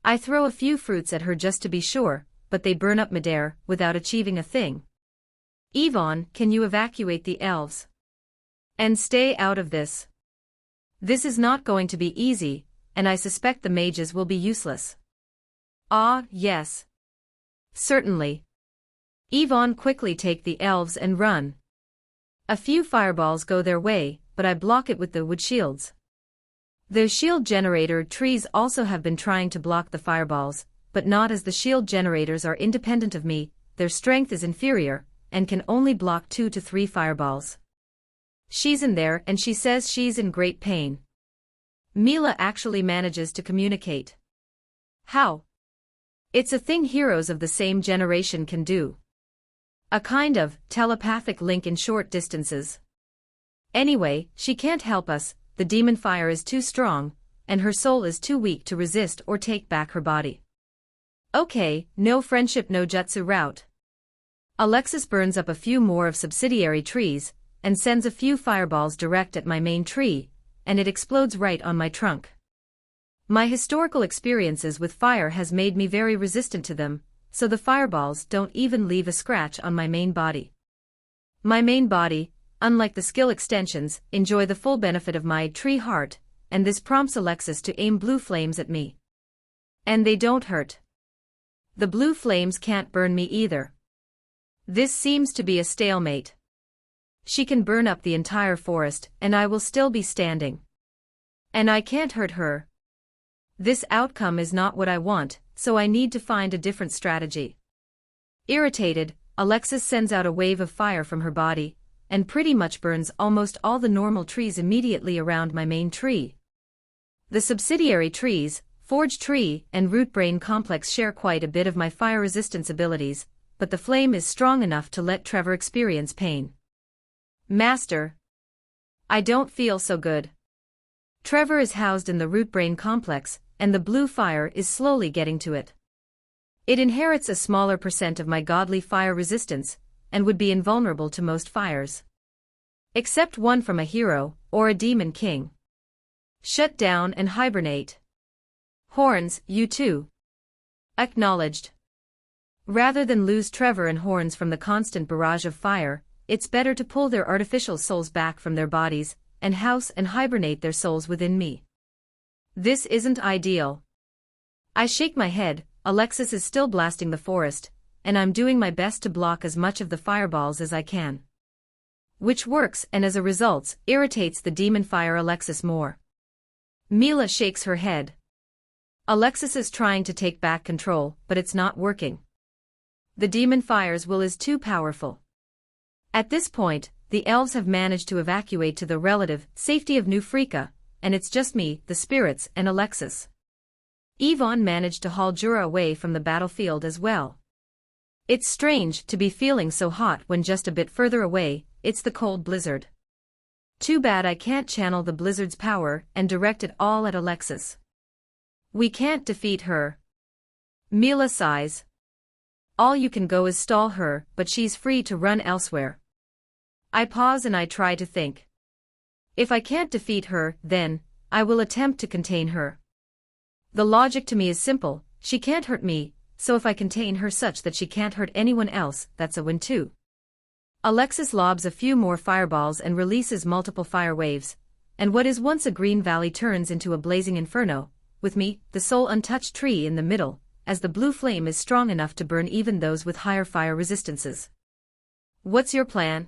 I throw a few fruits at her just to be sure, but they burn up midair, without achieving a thing. Yvonne, can you evacuate the elves? And stay out of this. This is not going to be easy, and I suspect the mages will be useless. Ah, yes. Certainly. Yvonne quickly take the elves and run. A few fireballs go their way, but I block it with the wood shields. The shield generator trees also have been trying to block the fireballs, but not as the shield generators are independent of me, their strength is inferior, and can only block 2 to 3 fireballs. She's in there and she says she's in great pain. Mila actually manages to communicate. How? It's a thing heroes of the same generation can do. A kind of telepathic link in short distances. Anyway, she can't help us, the demon fire is too strong, and her soul is too weak to resist or take back her body. Okay, no friendship no jutsu route. Alexis burns up a few more of subsidiary trees, and sends a few fireballs direct at my main tree, and it explodes right on my trunk. My historical experiences with fire has made me very resistant to them, so the fireballs don't even leave a scratch on my main body. My main body, unlike the skill extensions, enjoy the full benefit of my tree heart, and this prompts Alexis to aim blue flames at me. And they don't hurt. The blue flames can't burn me either. This seems to be a stalemate. She can burn up the entire forest, and I will still be standing. And I can't hurt her. This outcome is not what I want, so I need to find a different strategy. Irritated, Alexis sends out a wave of fire from her body, and pretty much burns almost all the normal trees immediately around my main tree. The subsidiary trees, Forge Tree and Root Brain Complex share quite a bit of my fire resistance abilities, but the flame is strong enough to let Trevor experience pain. Master. I don't feel so good. Trevor is housed in the Root Brain Complex, and the blue fire is slowly getting to it. It inherits a smaller percent of my godly fire resistance, and would be invulnerable to most fires. Except one from a hero, or a demon king. Shut down and hibernate. Horns, you too. Acknowledged. Rather than lose Trevor and Horns from the constant barrage of fire, it's better to pull their artificial souls back from their bodies, and house and hibernate their souls within me. This isn't ideal. I shake my head, Alexis is still blasting the forest, and I'm doing my best to block as much of the fireballs as I can. Which works and as a result, irritates the demon fire Alexis more. Mila shakes her head. Alexis is trying to take back control, but it's not working. The demon fire's will is too powerful. At this point, the elves have managed to evacuate to the relative safety of New Freaka, and it's just me, the spirits, and Alexis. Yvonne managed to haul Jura away from the battlefield as well. It's strange to be feeling so hot when just a bit further away, it's the cold blizzard. Too bad I can't channel the blizzard's power and direct it all at Alexis. We can't defeat her. Mila sighs. All you can go is stall her, but she's free to run elsewhere. I pause and I try to think. If I can't defeat her, then I will attempt to contain her. The logic to me is simple, she can't hurt me, so if I contain her such that she can't hurt anyone else, that's a win too. Alexis lobs a few more fireballs and releases multiple fire waves, and what is once a green valley turns into a blazing inferno, with me, the sole untouched tree in the middle, as the blue flame is strong enough to burn even those with higher fire resistances. What's your plan?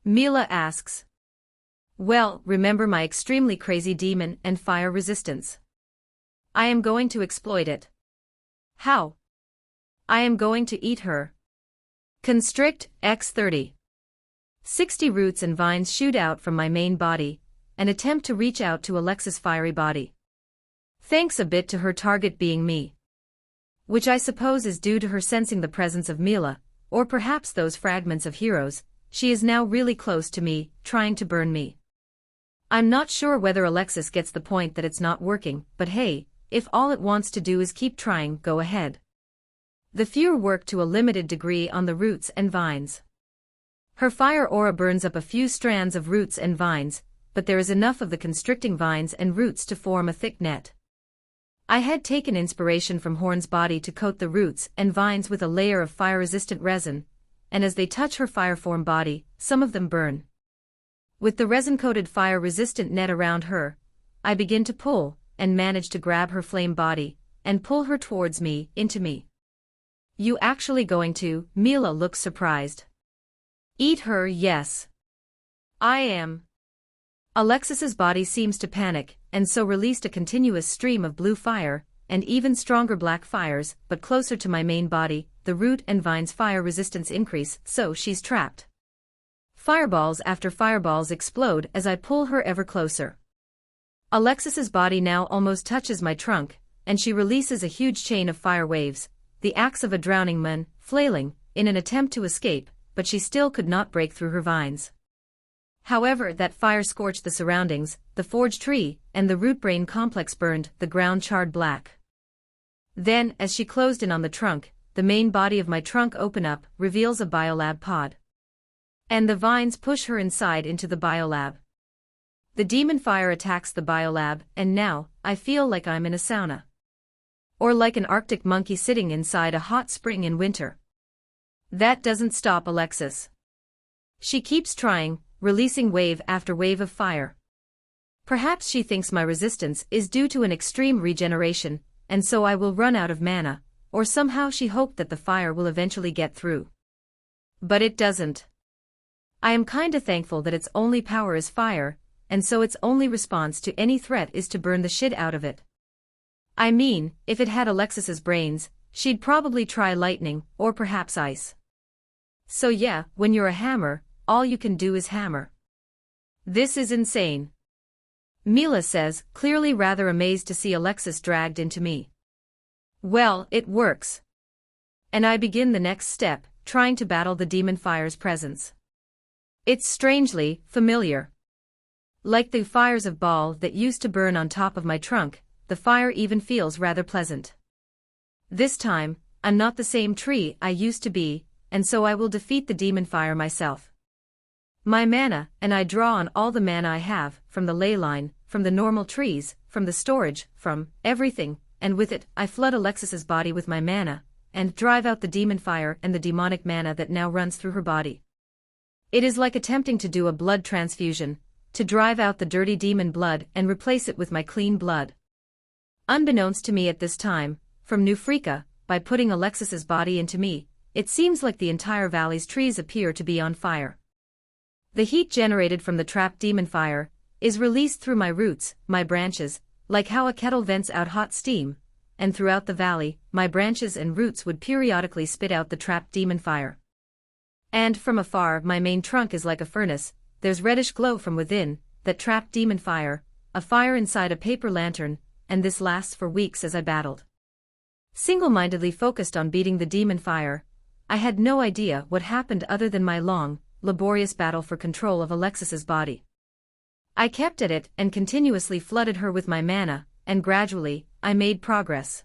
Mila asks. Well, remember my extremely crazy demon and fire resistance. I am going to exploit it. How? I am going to eat her. Constrict, X30. 60 roots and vines shoot out from my main body, and attempt to reach out to Alexis' fiery body. Thanks a bit to her target being me. Which I suppose is due to her sensing the presence of Mila, or perhaps those fragments of heroes. She is now really close to me, trying to burn me. I'm not sure whether Alexis gets the point that it's not working, but hey, if all it wants to do is keep trying, go ahead. The fewer work to a limited degree on the roots and vines. Her fire aura burns up a few strands of roots and vines, but there is enough of the constricting vines and roots to form a thick net. I had taken inspiration from Horn's body to coat the roots and vines with a layer of fire-resistant resin, and as they touch her fire-form body, some of them burn. With the resin-coated fire-resistant net around her, I begin to pull, and manage to grab her flame body, and pull her towards me, into me. You actually going to? Mila looks surprised. Eat her, yes. I am. Alexis's body seems to panic, and so released a continuous stream of blue fire, and even stronger black fires, but closer to my main body, the root and vine's fire resistance increase, so she's trapped. Fireballs after fireballs explode as I pull her ever closer. Alexis's body now almost touches my trunk, and she releases a huge chain of fire waves, the acts of a drowning man, flailing, in an attempt to escape, but she still could not break through her vines. However, that fire scorched the surroundings, the forged tree, and the root-brain complex burned, the ground charred black. Then, as she closed in on the trunk, the main body of my trunk open up, reveals a biolab pod. And the vines push her inside into the biolab. The demon fire attacks the biolab, and now, I feel like I'm in a sauna. Or like an Arctic monkey sitting inside a hot spring in winter. That doesn't stop Alexis. She keeps trying, releasing wave after wave of fire. Perhaps she thinks my resistance is due to an extreme regeneration, and so I will run out of mana, or somehow she hoped that the fire will eventually get through. But it doesn't. I am kinda thankful that its only power is fire, and so its only response to any threat is to burn the shit out of it. I mean, if it had Alexis's brains, she'd probably try lightning, or perhaps ice. So yeah, when you're a hammer, all you can do is hammer. This is insane. Mila says, clearly rather amazed to see Alexis dragged into me. Well, it works. And I begin the next step, trying to battle the demon fire's presence. It's strangely familiar. Like the fires of Baal that used to burn on top of my trunk, the fire even feels rather pleasant. This time, I'm not the same tree I used to be, and so I will defeat the demon fire myself. My mana, and I draw on all the mana I have, from the ley line, from the normal trees, from the storage, from everything, and with it, I flood Alexis's body with my mana, and drive out the demon fire and the demonic mana that now runs through her body. It is like attempting to do a blood transfusion, to drive out the dirty demon blood and replace it with my clean blood. Unbeknownst to me at this time, from New Freaka, by putting Alexis's body into me, it seems like the entire valley's trees appear to be on fire. The heat generated from the trapped demon fire is released through my roots, my branches, like how a kettle vents out hot steam, and throughout the valley, my branches and roots would periodically spit out the trapped demon fire. And from afar, my main trunk is like a furnace, there's reddish glow from within, that trapped demon fire, a fire inside a paper lantern, and this lasts for weeks as I battled. Single-mindedly focused on beating the demon fire, I had no idea what happened other than my long, laborious battle for control of Alexis's body. I kept at it and continuously flooded her with my mana, and gradually, I made progress.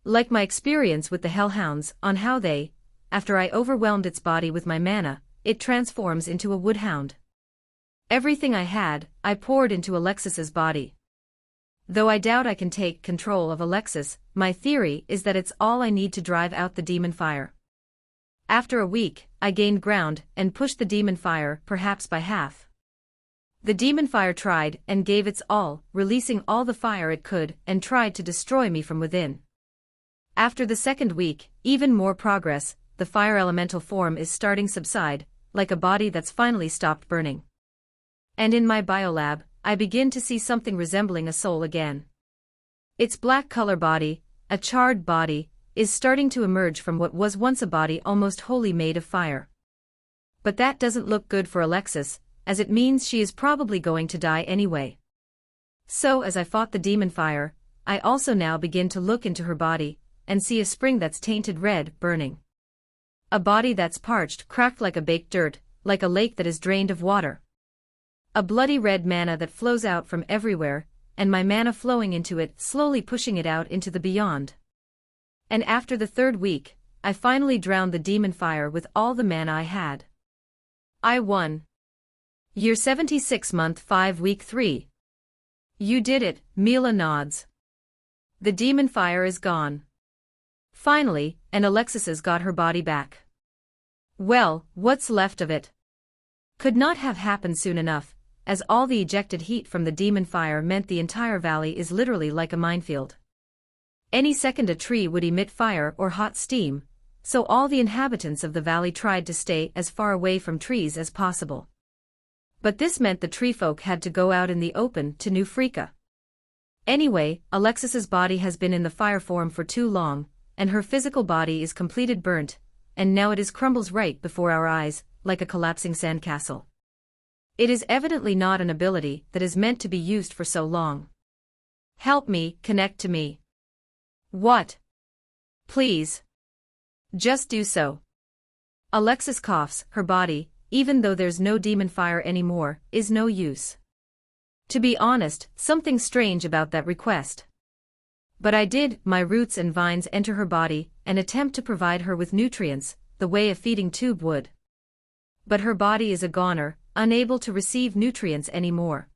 Like my experience with the hellhounds on how they, after I overwhelmed its body with my mana, it transforms into a woodhound. Everything I had, I poured into Alexis's body. Though I doubt I can take control of Alexis, my theory is that it's all I need to drive out the demon fire. After a week, I gained ground and pushed the demon fire, perhaps by half. The demon fire tried and gave its all, releasing all the fire it could, and tried to destroy me from within. After the second week, even more progress, the fire elemental form is starting to subside, like a body that's finally stopped burning. And in my biolab, I begin to see something resembling a soul again. Its black color body, a charred body, is starting to emerge from what was once a body almost wholly made of fire. But that doesn't look good for Alexis, as it means she is probably going to die anyway. So as I fought the demon fire, I also now begin to look into her body, and see a spring that's tainted red, burning. A body that's parched, cracked like a baked dirt, like a lake that is drained of water. A bloody red mana that flows out from everywhere, and my mana flowing into it, slowly pushing it out into the beyond. And after the 3rd week, I finally drowned the demon fire with all the mana I had. I won. Year 76 month 5 week 3. You did it, Mila nods. The demon fire is gone. Finally, and Alexis's got her body back. Well, what's left of it? Could not have happened soon enough, as all the ejected heat from the demon fire meant the entire valley is literally like a minefield. Any second a tree would emit fire or hot steam, so all the inhabitants of the valley tried to stay as far away from trees as possible. But this meant the tree folk had to go out in the open to New Africa. Anyway, Alexis's body has been in the fire form for too long, and her physical body is completely burnt, and now it is crumbles right before our eyes, like a collapsing sandcastle. It is evidently not an ability that is meant to be used for so long. Help me, connect to me. What? Please. Just do so. Alexis coughs, her body, even though there's no demon fire anymore, is no use. To be honest, something strange about that request. But I did, my roots and vines enter her body, and attempt to provide her with nutrients, the way a feeding tube would. But her body is a goner, unable to receive nutrients anymore.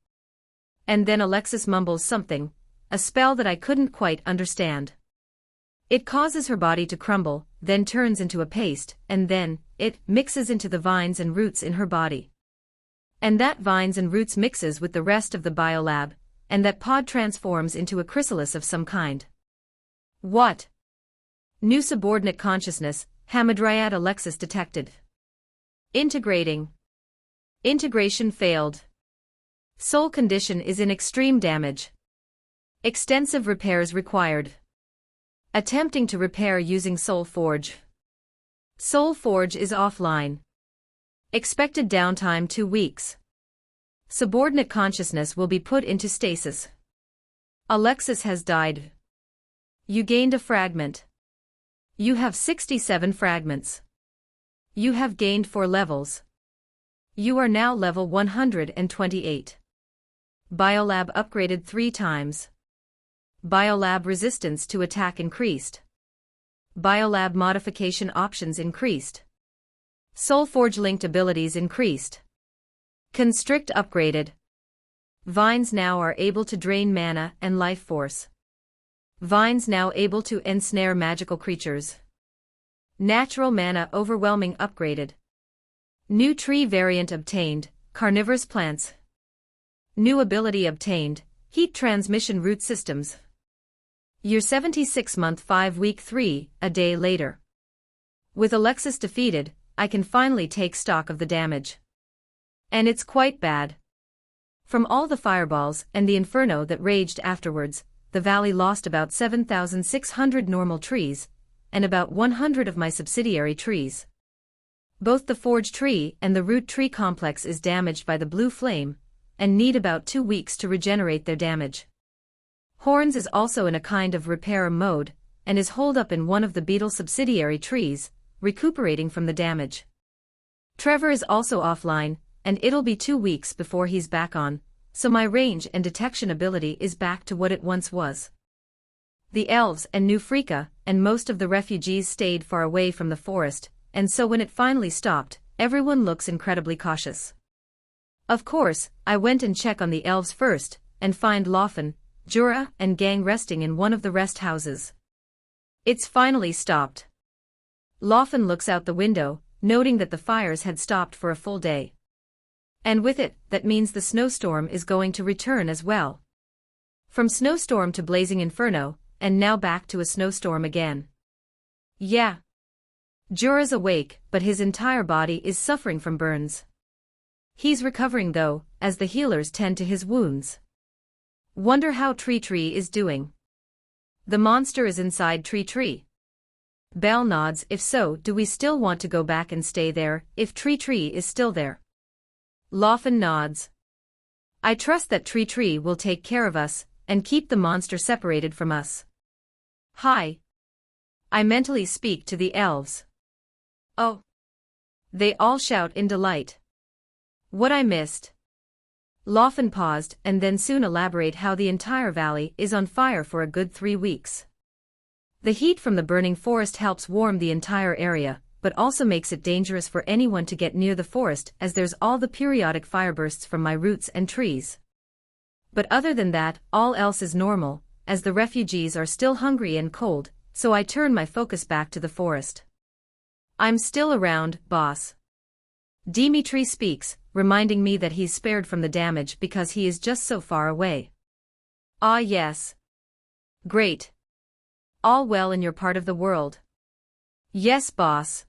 And then Alexis mumbles something, a spell that I couldn't quite understand. It causes her body to crumble, then turns into a paste, and then, it mixes into the vines and roots in her body. And that vines and roots mixes with the rest of the biolab, and that pod transforms into a chrysalis of some kind. What? New subordinate consciousness, Hamadryad Alexis detected. Integrating. Integration failed. Soul condition is in extreme damage. Extensive repairs required. Attempting to repair using Soul Forge. Soul Forge is offline. Expected downtime 2 weeks. Subordinate consciousness will be put into stasis. Alexis has died. You gained a fragment. You have 67 fragments. You have gained 4 levels. You are now level 128. Biolab upgraded 3 times. Biolab resistance to attack increased. Biolab modification options increased. Soulforge linked abilities increased. Constrict upgraded. Vines now are able to drain mana and life force. Vines now able to ensnare magical creatures. Natural mana overwhelming upgraded. New tree variant obtained, carnivorous plants. New ability obtained, heat transmission root systems. Year 76 month 5 week 3, a day later. With Alexis defeated, I can finally take stock of the damage. And it's quite bad. From all the fireballs and the inferno that raged afterwards, the valley lost about 7,600 normal trees, and about 100 of my subsidiary trees. Both the forge tree and the root tree complex is damaged by the blue flame, and need about 2 weeks to regenerate their damage. Horns is also in a kind of repair mode, and is holed up in one of the beetle subsidiary trees, recuperating from the damage. Trevor is also offline, and it'll be 2 weeks before he's back on, so my range and detection ability is back to what it once was. The elves and New Africa and most of the refugees stayed far away from the forest, and so when it finally stopped, everyone looks incredibly cautious. Of course, I went and checked on the elves first, and find Lawfen, Jura and gang resting in one of the rest houses. It's finally stopped. Lawfen looks out the window, noting that the fires had stopped for a full day. And with it, that means the snowstorm is going to return as well. From snowstorm to blazing inferno, and now back to a snowstorm again. Yeah. Jura's awake, but his entire body is suffering from burns. He's recovering though, as the healers tend to his wounds. Wonder how TreeTree is doing. The monster is inside TreeTree. Bell nods. If so, do we still want to go back and stay there, if TreeTree is still there? Lawfen nods. I trust that TreeTree will take care of us, and keep the monster separated from us. Hi. I mentally speak to the elves. Oh. They all shout in delight. What I missed. Lawfen paused and then soon elaborate how the entire valley is on fire for a good 3 weeks. The heat from the burning forest helps warm the entire area, but also makes it dangerous for anyone to get near the forest as there's all the periodic firebursts from my roots and trees. But other than that, all else is normal, as the refugees are still hungry and cold, so I turn my focus back to the forest. I'm still around, boss. Dimitri speaks, reminding me that he's spared from the damage because he is just so far away. Ah yes. Great. All well in your part of the world? Yes, boss.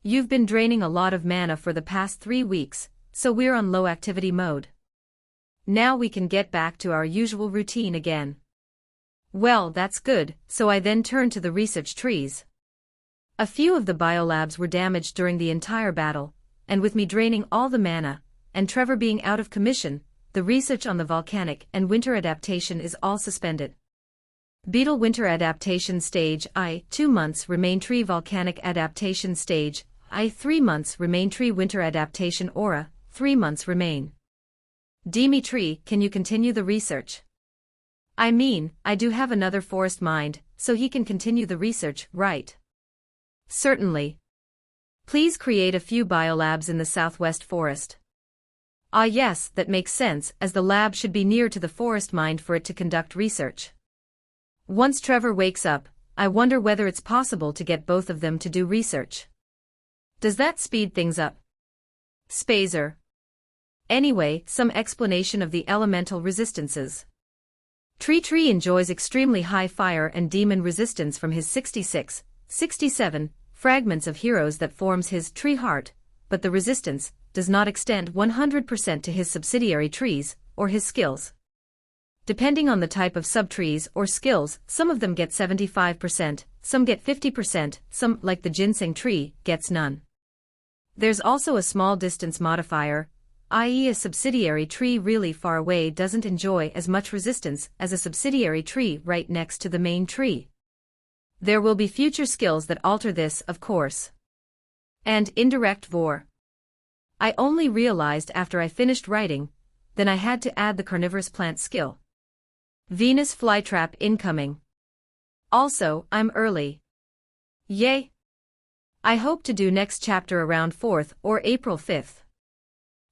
You've been draining a lot of mana for the past 3 weeks, so we're on low activity mode. Now we can get back to our usual routine again. Well, that's good, so I then turned to the research trees. A few of the biolabs were damaged during the entire battle, and with me draining all the mana, and Trevor being out of commission, the research on the volcanic and winter adaptation is all suspended. Beetle winter adaptation stage I, 2 months remain tree volcanic adaptation stage I, 3 months remain tree winter adaptation aura, 3 months remain. Dimitri, can you continue the research? I mean, I do have another forest mind, so he can continue the research, right? Certainly. Please create a few biolabs in the southwest forest. Ah yes, that makes sense, as the lab should be near to the forest mind for it to conduct research. Once Trevor wakes up, I wonder whether it's possible to get both of them to do research. Does that speed things up? Spazer. Anyway, some explanation of the elemental resistances. TreeTree enjoys extremely high fire and demon resistance from his 66, 67 fragments of heroes that forms his tree heart, but the resistance does not extend 100% to his subsidiary trees or his skills. Depending on the type of subtrees or skills, some of them get 75%, some get 50%, some, like the ginseng tree, gets none. There's also a small distance modifier, i.e. a subsidiary tree really far away doesn't enjoy as much resistance as a subsidiary tree right next to the main tree. There will be future skills that alter this, of course. And indirect vor. I only realized after I finished writing, then I had to add the carnivorous plant skill. Venus flytrap incoming. Also, I'm early. Yay! I hope to do next chapter around 4th or April 5th.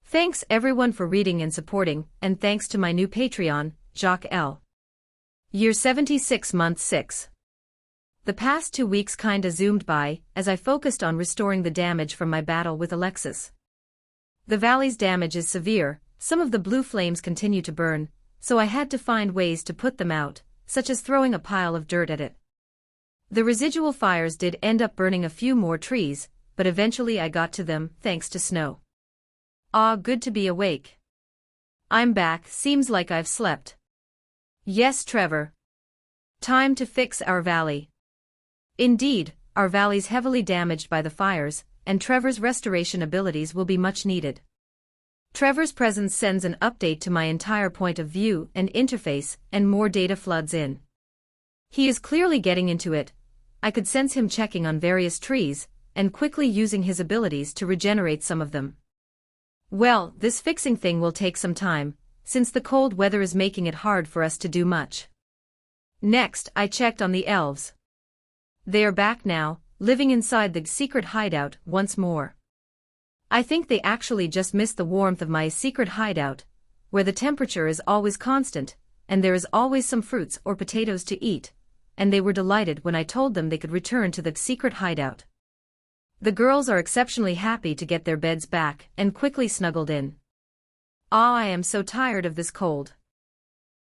Thanks everyone for reading and supporting, and thanks to my new Patreon, Jacques L. Year 76 month 6. The past 2 weeks kinda zoomed by, as I focused on restoring the damage from my battle with Alexis. The valley's damage is severe, some of the blue flames continue to burn, so I had to find ways to put them out, such as throwing a pile of dirt at it. The residual fires did end up burning a few more trees, but eventually I got to them, thanks to snow. Ah, good to be awake. I'm back, seems like I've slept. Yes, Trevor. Time to fix our valley. Indeed, our valley's heavily damaged by the fires, and Trevor's restoration abilities will be much needed. Trevor's presence sends an update to my entire point of view and interface, and more data floods in. He is clearly getting into it. I could sense him checking on various trees, and quickly using his abilities to regenerate some of them. Well, this fixing thing will take some time, since the cold weather is making it hard for us to do much. Next, I checked on the elves. They are back now, living inside the secret hideout once more. I think they actually just missed the warmth of my secret hideout, where the temperature is always constant, and there is always some fruits or potatoes to eat, and they were delighted when I told them they could return to the secret hideout. The girls are exceptionally happy to get their beds back and quickly snuggled in. Ah, I am so tired of this cold.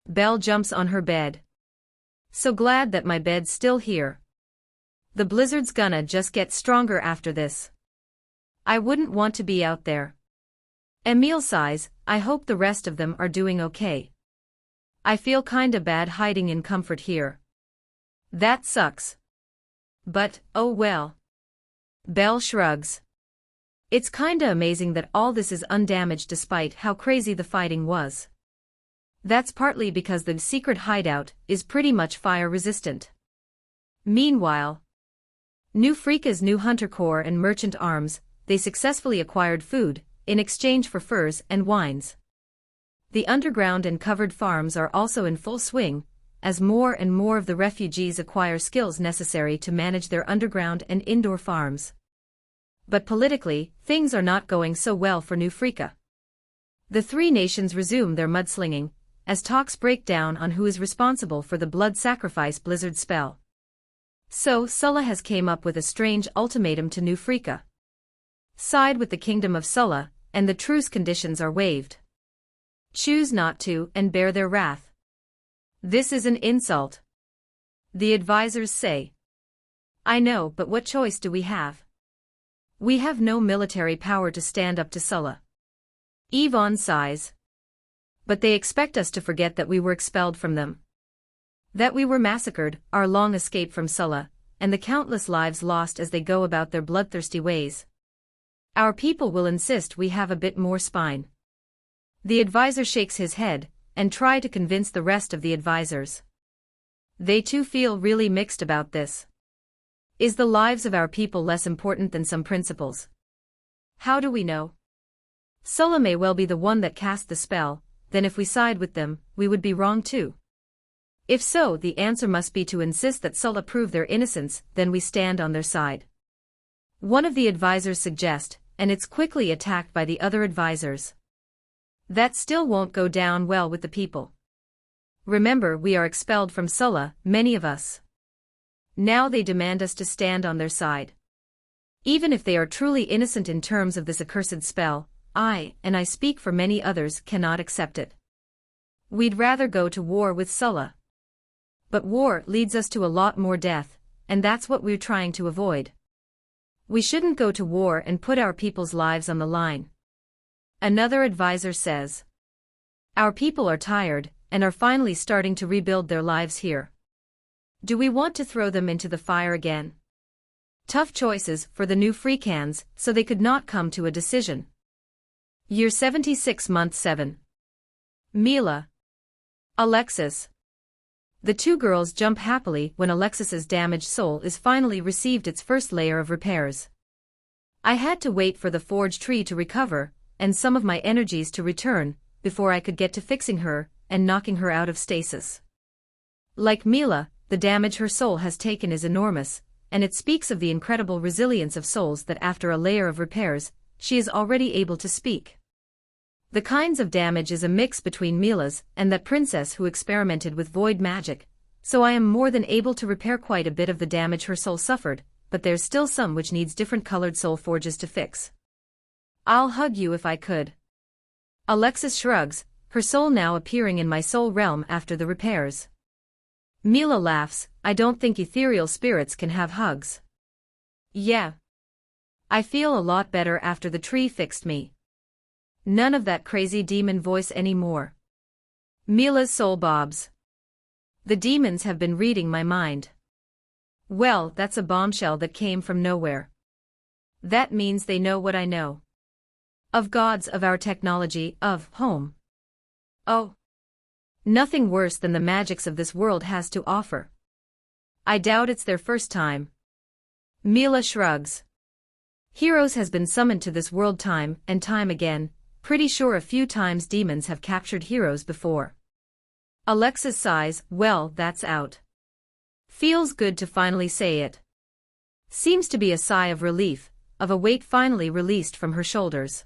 Belle jumps on her bed. So glad that my bed's still here. The blizzard's gonna just get stronger after this. I wouldn't want to be out there. Emile sighs, I hope the rest of them are doing okay. I feel kinda bad hiding in comfort here. That sucks. But, oh well. Belle shrugs. It's kinda amazing that all this is undamaged despite how crazy the fighting was. That's partly because the secret hideout is pretty much fire-resistant. Meanwhile, New Freaka's new hunter corps and merchant arms, they successfully acquired food, in exchange for furs and wines. The underground and covered farms are also in full swing, as more and more of the refugees acquire skills necessary to manage their underground and indoor farms. But politically, things are not going so well for New Freaka. The three nations resume their mudslinging, as talks break down on who is responsible for the blood sacrifice blizzard spell. So Sulla has came up with a strange ultimatum to New Freaka. Side with the kingdom of Sulla, and the truce conditions are waived. Choose not to and bear their wrath. This is an insult. The advisors say. I know, but what choice do we have? We have no military power to stand up to Sulla. Yvonne sighs. But they expect us to forget that we were expelled from them. That we were massacred, our long escape from Sulla, and the countless lives lost as they go about their bloodthirsty ways. Our people will insist we have a bit more spine. The advisor shakes his head, and try to convince the rest of the advisors. They too feel really mixed about this. Is the lives of our people less important than some principles? How do we know? Sulla may well be the one that cast the spell, then if we side with them, we would be wrong too. If so, the answer must be to insist that Sulla prove their innocence, then we stand on their side. One of the advisors suggests, and it's quickly attacked by the other advisors. That still won't go down well with the people. Remember, we are expelled from Sulla, many of us. Now they demand us to stand on their side. Even if they are truly innocent in terms of this accursed spell, I, and I speak for many others, cannot accept it. We'd rather go to war with Sulla. But war leads us to a lot more death, and that's what we're trying to avoid. We shouldn't go to war and put our people's lives on the line. Another advisor says. Our people are tired, and are finally starting to rebuild their lives here. Do we want to throw them into the fire again? Tough choices for the New Freakans, so they could not come to a decision. Year 76, Month 7. Mila. Alexis. The two girls jump happily when Alexis's damaged soul is finally received its first layer of repairs. I had to wait for the forge tree to recover, and some of my energies to return, before I could get to fixing her, and knocking her out of stasis. Like Mila, the damage her soul has taken is enormous, and it speaks of the incredible resilience of souls that after a layer of repairs, she is already able to speak. The kinds of damage is a mix between Mila's and that princess who experimented with void magic, so I am more than able to repair quite a bit of the damage her soul suffered, but there's still some which needs different colored soul forges to fix. I'll hug you if I could. Alexis shrugs, her soul now appearing in my soul realm after the repairs. Mila laughs, I don't think ethereal spirits can have hugs. Yeah. I feel a lot better after the tree fixed me. None of that crazy demon voice anymore. Mila's soul bobs. The demons have been reading my mind. Well, that's a bombshell that came from nowhere. That means they know what I know. Of gods, of our technology, of home. Oh. Nothing worse than the magics of this world has to offer. I doubt it's their first time. Mila shrugs. Heroes has been summoned to this world time and time again, pretty sure a few times demons have captured heroes before. Alexis sighs, well, that's out. Feels good to finally say it. Seems to be a sigh of relief, of a weight finally released from her shoulders.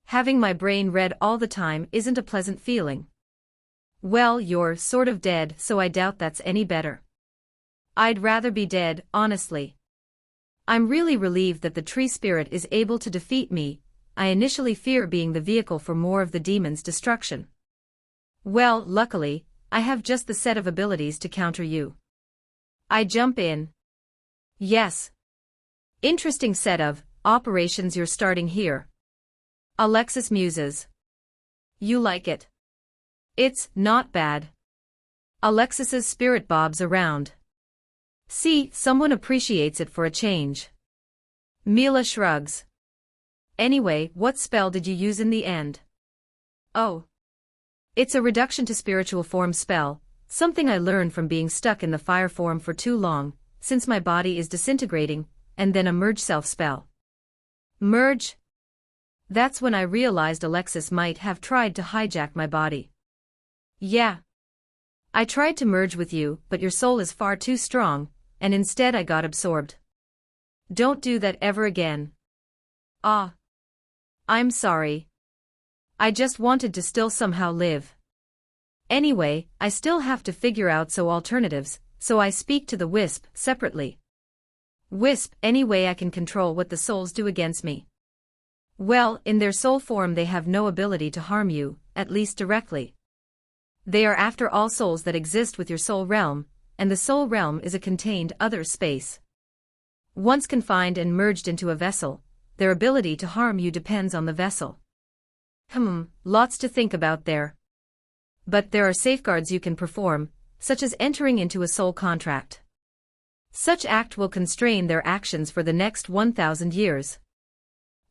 Having my brain read all the time isn't a pleasant feeling. Well, you're sort of dead, so I doubt that's any better. I'd rather be dead, honestly. I'm really relieved that the tree spirit is able to defeat me. I initially fear being the vehicle for more of the demon's destruction. Well, luckily, I have just the set of abilities to counter you. I jump in. Yes. Interesting set of operations you're starting here. Alexis muses. You like it? It's not bad. Alexis's spirit bobs around. See, someone appreciates it for a change. Mila shrugs. Anyway, what spell did you use in the end? Oh. It's a reduction to spiritual form spell, something I learned from being stuck in the fire form for too long, since my body is disintegrating, and then a merge self spell. Merge? That's when I realized Alexis might have tried to hijack my body. Yeah. I tried to merge with you, but your soul is far too strong, and instead I got absorbed. Don't do that ever again. Ah. I'm sorry. I just wanted to still somehow live. Anyway, I still have to figure out alternatives, so I speak to the Wisp separately. Wisp, any way I can control what the souls do against me? Well, in their soul form they have no ability to harm you, at least directly. They are after all souls that exist with your soul realm, and the soul realm is a contained other space. Once confined and merged into a vessel, their ability to harm you depends on the vessel. Lots to think about there. But there are safeguards you can perform, such as entering into a soul contract. Such act will constrain their actions for the next 1,000 years.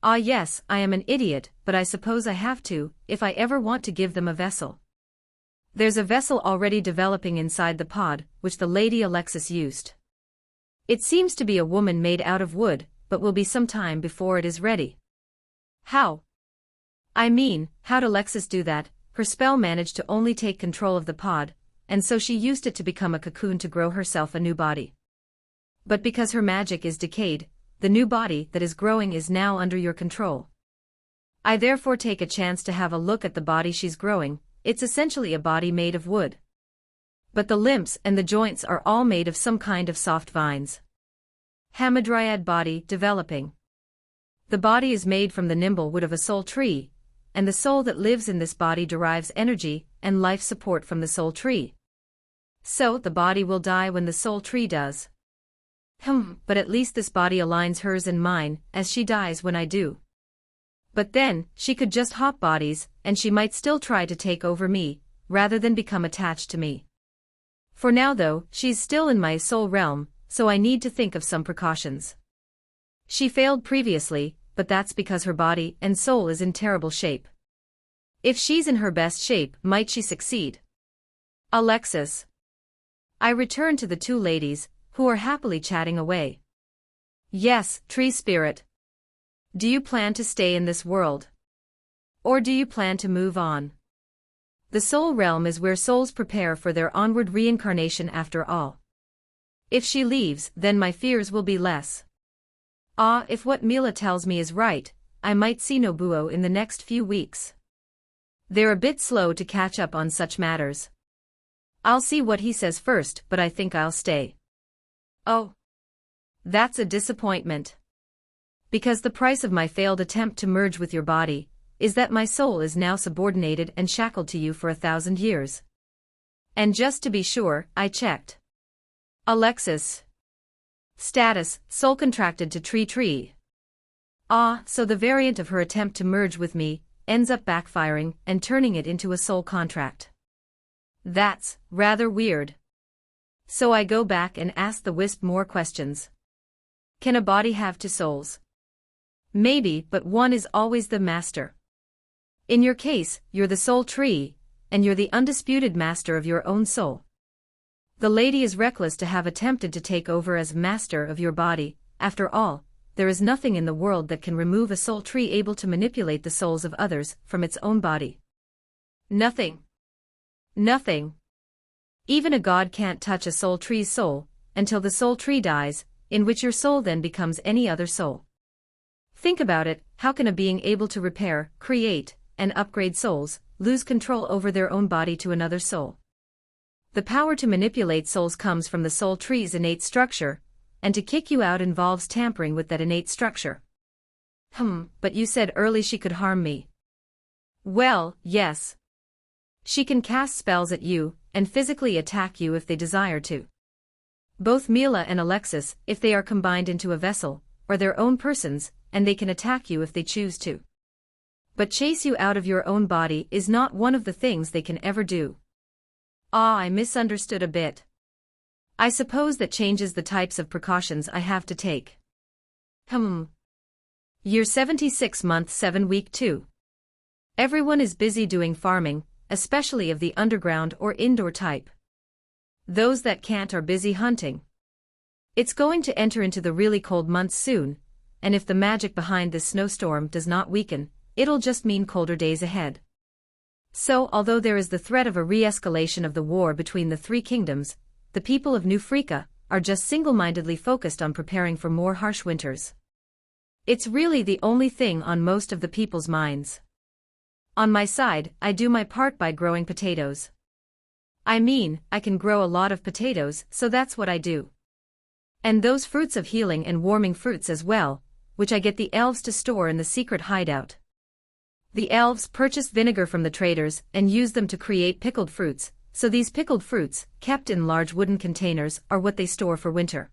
Ah yes, I am an idiot, but I suppose I have to, if I ever want to give them a vessel. There's a vessel already developing inside the pod, which the Lady Alexis used. It seems to be a woman made out of wood, but will be some time before it is ready. How? I mean, how'd Alexis do that? Her spell managed to only take control of the pod, and so she used it to become a cocoon to grow herself a new body. But because her magic is decayed, the new body that is growing is now under your control. I therefore take a chance to have a look at the body she's growing. It's essentially a body made of wood. But the limbs and the joints are all made of some kind of soft vines. Hamadryad body developing. The body is made from the nimble wood of a soul tree, and the soul that lives in this body derives energy and life support from the soul tree. So the body will die when the soul tree does. But at least this body aligns hers and mine, as she dies when I do. But then, she could just hop bodies, and she might still try to take over me, rather than become attached to me. For now though, she's still in my soul realm, so I need to think of some precautions. She failed previously, but that's because her body and soul is in terrible shape. If she's in her best shape, might she succeed? Alexis. I return to the two ladies, who are happily chatting away. Yes, tree spirit. Do you plan to stay in this world? Or do you plan to move on? The soul realm is where souls prepare for their onward reincarnation after all. If she leaves, then my fears will be less. Ah, if what Mila tells me is right, I might see Nobuo in the next few weeks. They're a bit slow to catch up on such matters. I'll see what he says first, but I think I'll stay. Oh. That's a disappointment. Because the price of my failed attempt to merge with your body is that my soul is now subordinated and shackled to you for 1,000 years. And just to be sure, I checked. Alexis. Status, soul contracted to TreeTree. Ah, so the variant of her attempt to merge with me ends up backfiring and turning it into a soul contract. That's rather weird. So I go back and ask the Wisp more questions. Can a body have two souls? Maybe, but one is always the master. In your case, you're the soul tree, and you're the undisputed master of your own soul. The lady is reckless to have attempted to take over as master of your body. After all, there is nothing in the world that can remove a soul tree able to manipulate the souls of others from its own body. Nothing. Nothing. Even a god can't touch a soul tree's soul, until the soul tree dies, in which your soul then becomes any other soul. Think about it, how can a being able to repair, create, and upgrade souls, lose control over their own body to another soul? The power to manipulate souls comes from the soul tree's innate structure, and to kick you out involves tampering with that innate structure. But you said early she could harm me. Well, yes. She can cast spells at you, and physically attack you if they desire to. Both Mila and Alexis, if they are combined into a vessel, are their own persons, and they can attack you if they choose to. But chase you out of your own body is not one of the things they can ever do. Ah, I misunderstood a bit. I suppose that changes the types of precautions I have to take. Year 76 month 7 week 2. Everyone is busy doing farming, especially of the underground or indoor type. Those that can't are busy hunting. It's going to enter into the really cold months soon, and if the magic behind this snowstorm does not weaken, it'll just mean colder days ahead. So, although there is the threat of a re-escalation of the war between the three kingdoms, the people of New Africa are just single-mindedly focused on preparing for more harsh winters. It's really the only thing on most of the people's minds. On my side, I do my part by growing potatoes. I mean, I can grow a lot of potatoes, so that's what I do. And those fruits of healing and warming fruits as well, which I get the elves to store in the secret hideout. The elves purchase vinegar from the traders and use them to create pickled fruits, so these pickled fruits, kept in large wooden containers, are what they store for winter.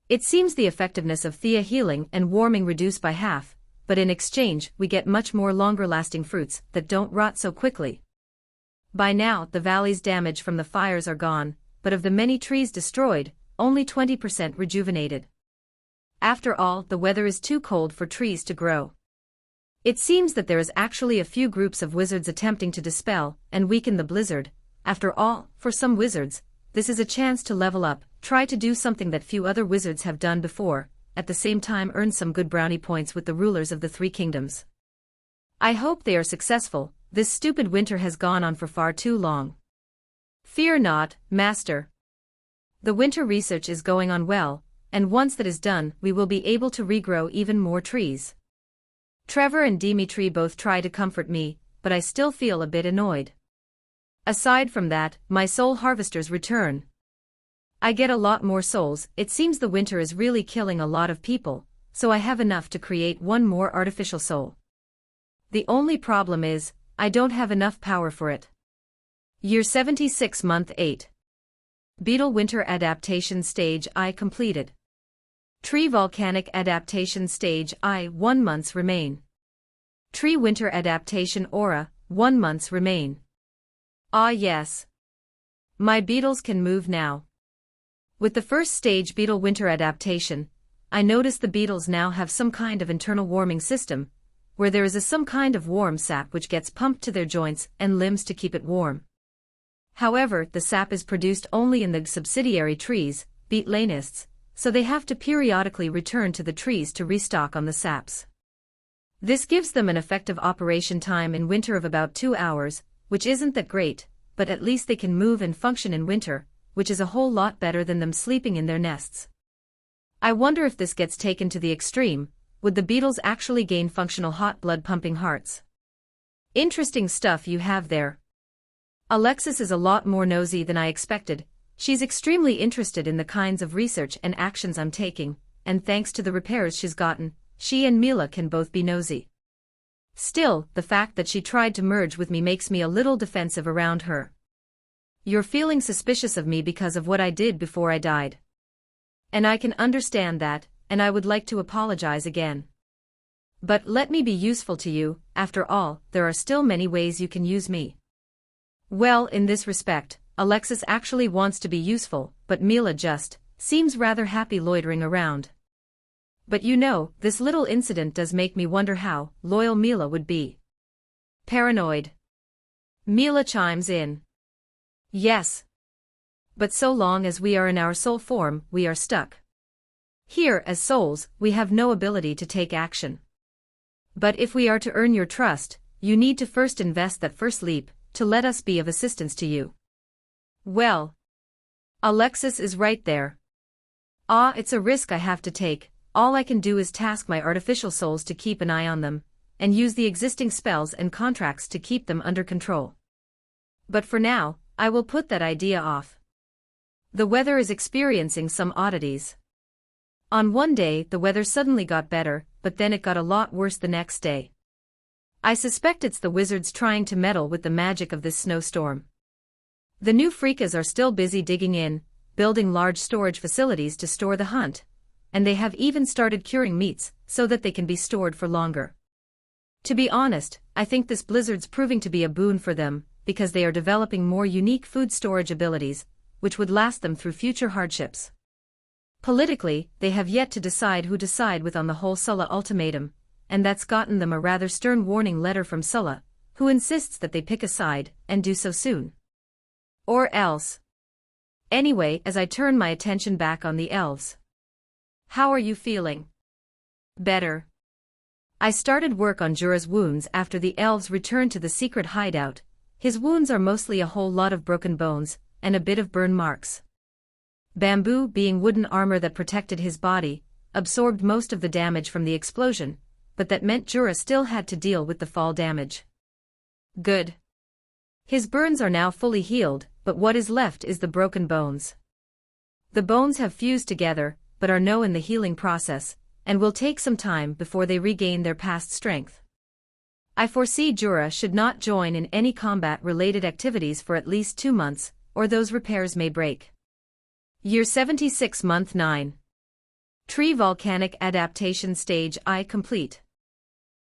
It seems the effectiveness of Thea healing and warming reduced by half, but in exchange we get much more longer-lasting fruits that don't rot so quickly. By now the valley's damage from the fires are gone, but of the many trees destroyed, only 20% rejuvenated. After all, the weather is too cold for trees to grow. It seems that there is actually a few groups of wizards attempting to dispel and weaken the blizzard. After all, for some wizards, this is a chance to level up, try to do something that few other wizards have done before, at the same time earn some good brownie points with the rulers of the three kingdoms. I hope they are successful. This stupid winter has gone on for far too long. Fear not, Master. The winter research is going on well, and once that is done, we will be able to regrow even more trees. Trevor and Dimitri both try to comfort me, but I still feel a bit annoyed. Aside from that, my soul harvesters return. I get a lot more souls. It seems the winter is really killing a lot of people, so I have enough to create one more artificial soul. The only problem is, I don't have enough power for it. Year 76 month 8. Beetle Winter Adaptation Stage I completed. Tree Volcanic Adaptation Stage I 1 months remain. Tree Winter Adaptation Aura 1 months remain. Ah yes. My beetles can move now. With the first stage Beetle Winter Adaptation, I noticed the beetles now have some kind of internal warming system, where there is some kind of warm sap which gets pumped to their joints and limbs to keep it warm. However, the sap is produced only in the subsidiary trees, beetlanists, so they have to periodically return to the trees to restock on the saps. This gives them an effective operation time in winter of about 2 hours, which isn't that great, but at least they can move and function in winter, which is a whole lot better than them sleeping in their nests. I wonder if this gets taken to the extreme, would the beetles actually gain functional hot blood pumping hearts? Interesting stuff you have there. Alexis is a lot more nosy than I expected. She's extremely interested in the kinds of research and actions I'm taking, and thanks to the repairs she's gotten, she and Mila can both be nosy. Still, the fact that she tried to merge with me makes me a little defensive around her. You're feeling suspicious of me because of what I did before I died. And I can understand that, and I would like to apologize again. But let me be useful to you. After all, there are still many ways you can use me. Well, in this respect, Alexis actually wants to be useful, but Mila just seems rather happy loitering around. But you know, this little incident does make me wonder how loyal Mila would be. Paranoid. Mila chimes in. Yes. But so long as we are in our soul form, we are stuck. Here, as souls, we have no ability to take action. But if we are to earn your trust, you need to first invest that first leap, to let us be of assistance to you. Well. Alexis is right there. Ah, it's a risk I have to take. All I can do is task my artificial souls to keep an eye on them, and use the existing spells and contracts to keep them under control. But for now, I will put that idea off. The weather is experiencing some oddities. On one day the weather suddenly got better, but then it got a lot worse the next day. I suspect it's the wizards trying to meddle with the magic of this snowstorm. The new Freekas are still busy digging in, building large storage facilities to store the hunt, and they have even started curing meats, so that they can be stored for longer. To be honest, I think this blizzard's proving to be a boon for them, because they are developing more unique food storage abilities, which would last them through future hardships. Politically, they have yet to decide who to side with on the whole Sulla ultimatum, and that's gotten them a rather stern warning letter from Sulla, who insists that they pick a side, and do so soon. Or else. Anyway, as I turn my attention back on the elves. How are you feeling? Better. I started work on Jura's wounds after the elves returned to the secret hideout. His wounds are mostly a whole lot of broken bones, and a bit of burn marks. Bamboo, being wooden armor that protected his body, absorbed most of the damage from the explosion, but that meant Jura still had to deal with the fall damage. Good. His burns are now fully healed, but what is left is the broken bones. The bones have fused together, but are now in the healing process, and will take some time before they regain their past strength. I foresee Jura should not join in any combat-related activities for at least 2 months, or those repairs may break. Year 76, Month 9. Tree Volcanic Adaptation Stage I complete.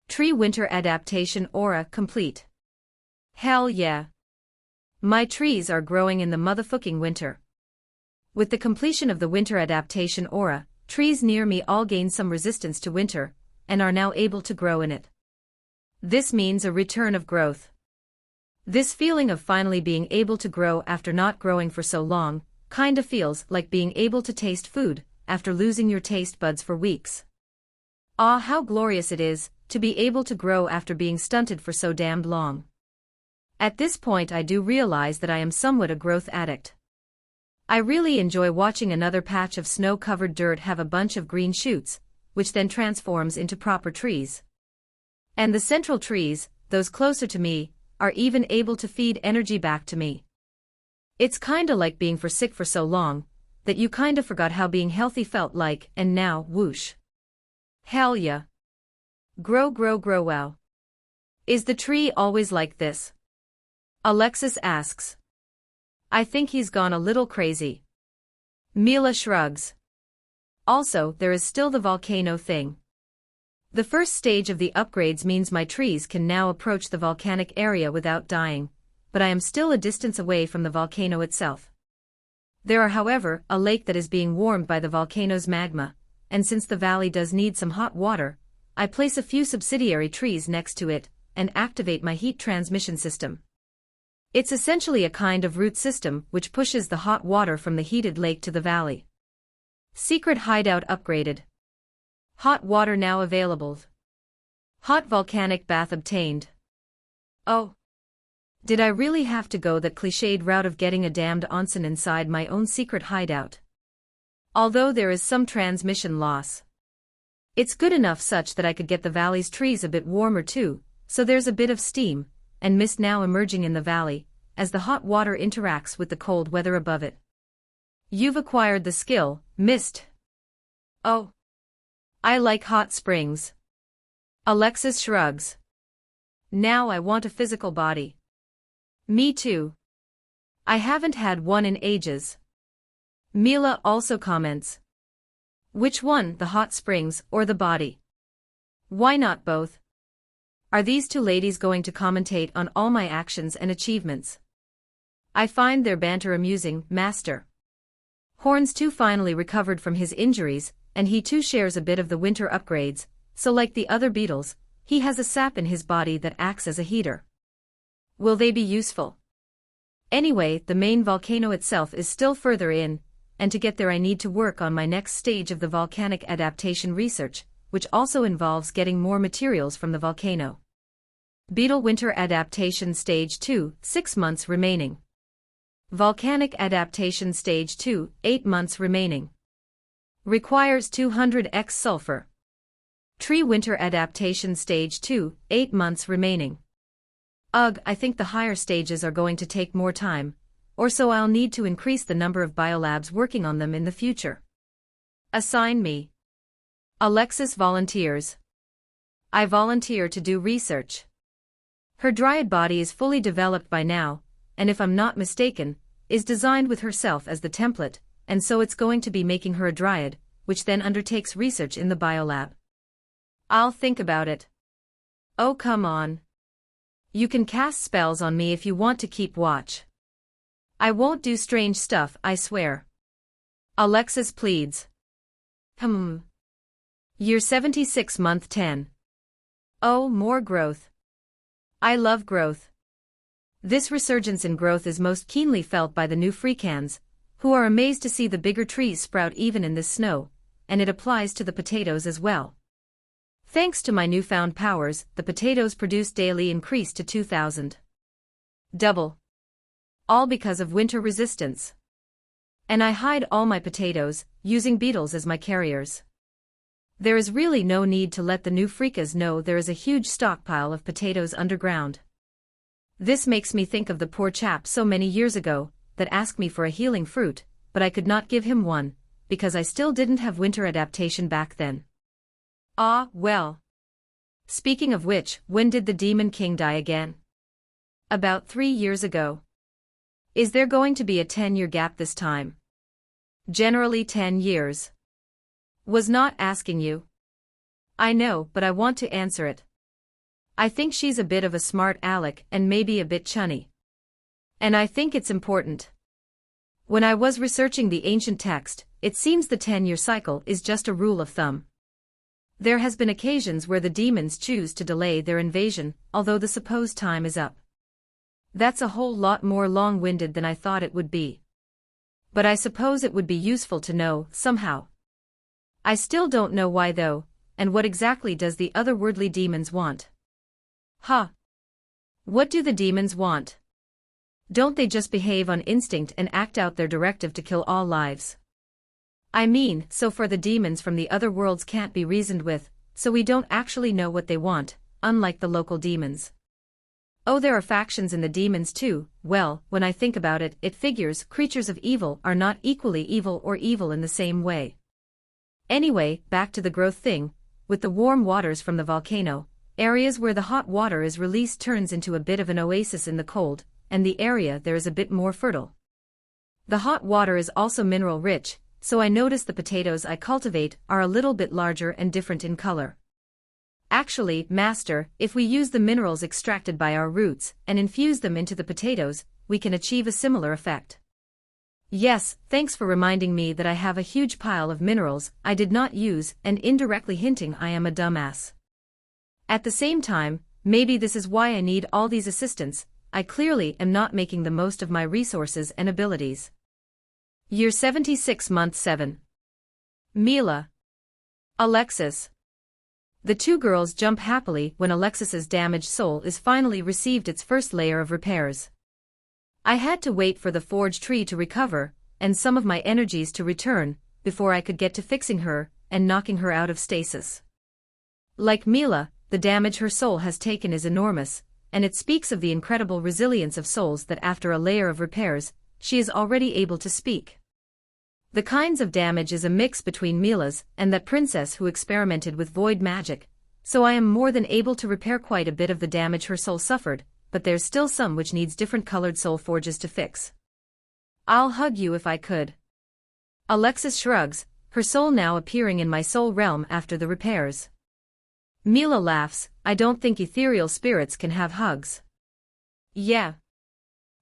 Tree Winter Adaptation Aura complete. Hell yeah. My trees are growing in the motherfucking winter. With the completion of the winter adaptation aura, trees near me all gain some resistance to winter, and are now able to grow in it. This means a return of growth. This feeling of finally being able to grow after not growing for so long, kinda feels like being able to taste food, after losing your taste buds for weeks. Ah, how glorious it is, to be able to grow after being stunted for so damned long. At this point I do realize that I am somewhat a growth addict. I really enjoy watching another patch of snow-covered dirt have a bunch of green shoots, which then transforms into proper trees. And the central trees, those closer to me, are even able to feed energy back to me. It's kinda like being sick for so long, that you kinda forgot how being healthy felt like, and now, whoosh. Hell yeah. Grow, grow, grow, wow. Is the tree always like this? Alexis asks. I think he's gone a little crazy. Mila shrugs. Also, there is still the volcano thing. The first stage of the upgrades means my trees can now approach the volcanic area without dying, but I am still a distance away from the volcano itself. There are, however, a lake that is being warmed by the volcano's magma, and since the valley does need some hot water, I place a few subsidiary trees next to it, and activate my heat transmission system. It's essentially a kind of root system which pushes the hot water from the heated lake to the valley. Secret hideout upgraded. Hot water now available. Hot volcanic bath obtained. Oh. Did I really have to go that cliched route of getting a damned onsen inside my own secret hideout? Although there is some transmission loss. It's good enough such that I could get the valley's trees a bit warmer too, so there's a bit of steam and mist now emerging in the valley, as the hot water interacts with the cold weather above it. You've acquired the skill, mist. Oh. I like hot springs. Alexis shrugs. Now I want a physical body. Me too. I haven't had one in ages. Mila also comments. Which one, the hot springs or the body? Why not both? Are these two ladies going to commentate on all my actions and achievements? I find their banter amusing, master. Horns too finally recovered from his injuries, and he too shares a bit of the winter upgrades, so like the other beetles, he has a sap in his body that acts as a heater. Will they be useful? Anyway, the main volcano itself is still further in, and to get there I need to work on my next stage of the volcanic adaptation research, which also involves getting more materials from the volcano. Beetle Winter Adaptation Stage 2, 6 months remaining. Volcanic Adaptation Stage 2, 8 months remaining. Requires 200x sulfur. Tree Winter Adaptation Stage 2, 8 months remaining. Ugh, I think the higher stages are going to take more time, or so I'll need to increase the number of biolabs working on them in the future. Assign me. Alexis volunteers. I volunteer to do research. Her dryad body is fully developed by now, and if I'm not mistaken, is designed with herself as the template, and so it's going to be making her a dryad, which then undertakes research in the biolab. I'll think about it. Oh come on. You can cast spells on me if you want to keep watch. I won't do strange stuff, I swear. Alexis pleads. Year 76 month 10. Oh, more growth. I love growth. This resurgence in growth is most keenly felt by the new freakans, who are amazed to see the bigger trees sprout even in this snow, and it applies to the potatoes as well. Thanks to my newfound powers, the potatoes produced daily increased to 2,000. Double. All because of winter resistance. And I hide all my potatoes, using beetles as my carriers. There is really no need to let the new freakas know there is a huge stockpile of potatoes underground. This makes me think of the poor chap so many years ago, that asked me for a healing fruit, but I could not give him one, because I still didn't have winter adaptation back then. Ah, well. Speaking of which, when did the Demon King die again? About 3 years ago. Is there going to be a 10-year gap this time? Generally 10 years. Was not asking you. I know, but I want to answer it. I think she's a bit of a smart aleck and maybe a bit chunny. And I think it's important. When I was researching the ancient text, it seems the 10-year cycle is just a rule of thumb. There has been occasions where the demons choose to delay their invasion, although the supposed time is up. That's a whole lot more long-winded than I thought it would be. But I suppose it would be useful to know, somehow. I still don't know why though, and what exactly does the otherworldly demons want? Huh. What do the demons want? Don't they just behave on instinct and act out their directive to kill all lives? I mean, so far the demons from the other worlds can't be reasoned with, so we don't actually know what they want, unlike the local demons. Oh, there are factions in the demons too. Well, when I think about it, it figures creatures of evil are not equally evil or evil in the same way. Anyway, back to the growth thing, with the warm waters from the volcano, areas where the hot water is released turns into a bit of an oasis in the cold, and the area there is a bit more fertile. The hot water is also mineral rich, so I notice the potatoes I cultivate are a little bit larger and different in color. Actually, Master, if we use the minerals extracted by our roots and infuse them into the potatoes, we can achieve a similar effect. Yes, thanks for reminding me that I have a huge pile of minerals I did not use and indirectly hinting I am a dumbass. At the same time, maybe this is why I need all these assistants. I clearly am not making the most of my resources and abilities. Year 76 month 7. Mila. Alexis. The two girls jump happily when Alexis's damaged soul is finally received its first layer of repairs. I had to wait for the forge tree to recover, and some of my energies to return, before I could get to fixing her, and knocking her out of stasis. Like Mila, the damage her soul has taken is enormous, and it speaks of the incredible resilience of souls that after a layer of repairs, she is already able to speak. The kinds of damage is a mix between Mila's and that princess who experimented with void magic, so I am more than able to repair quite a bit of the damage her soul suffered, but there's still some which needs different colored soul forges to fix. I'll hug you if I could. Alexis shrugs, her soul now appearing in my soul realm after the repairs. Mila laughs, I don't think ethereal spirits can have hugs. Yeah.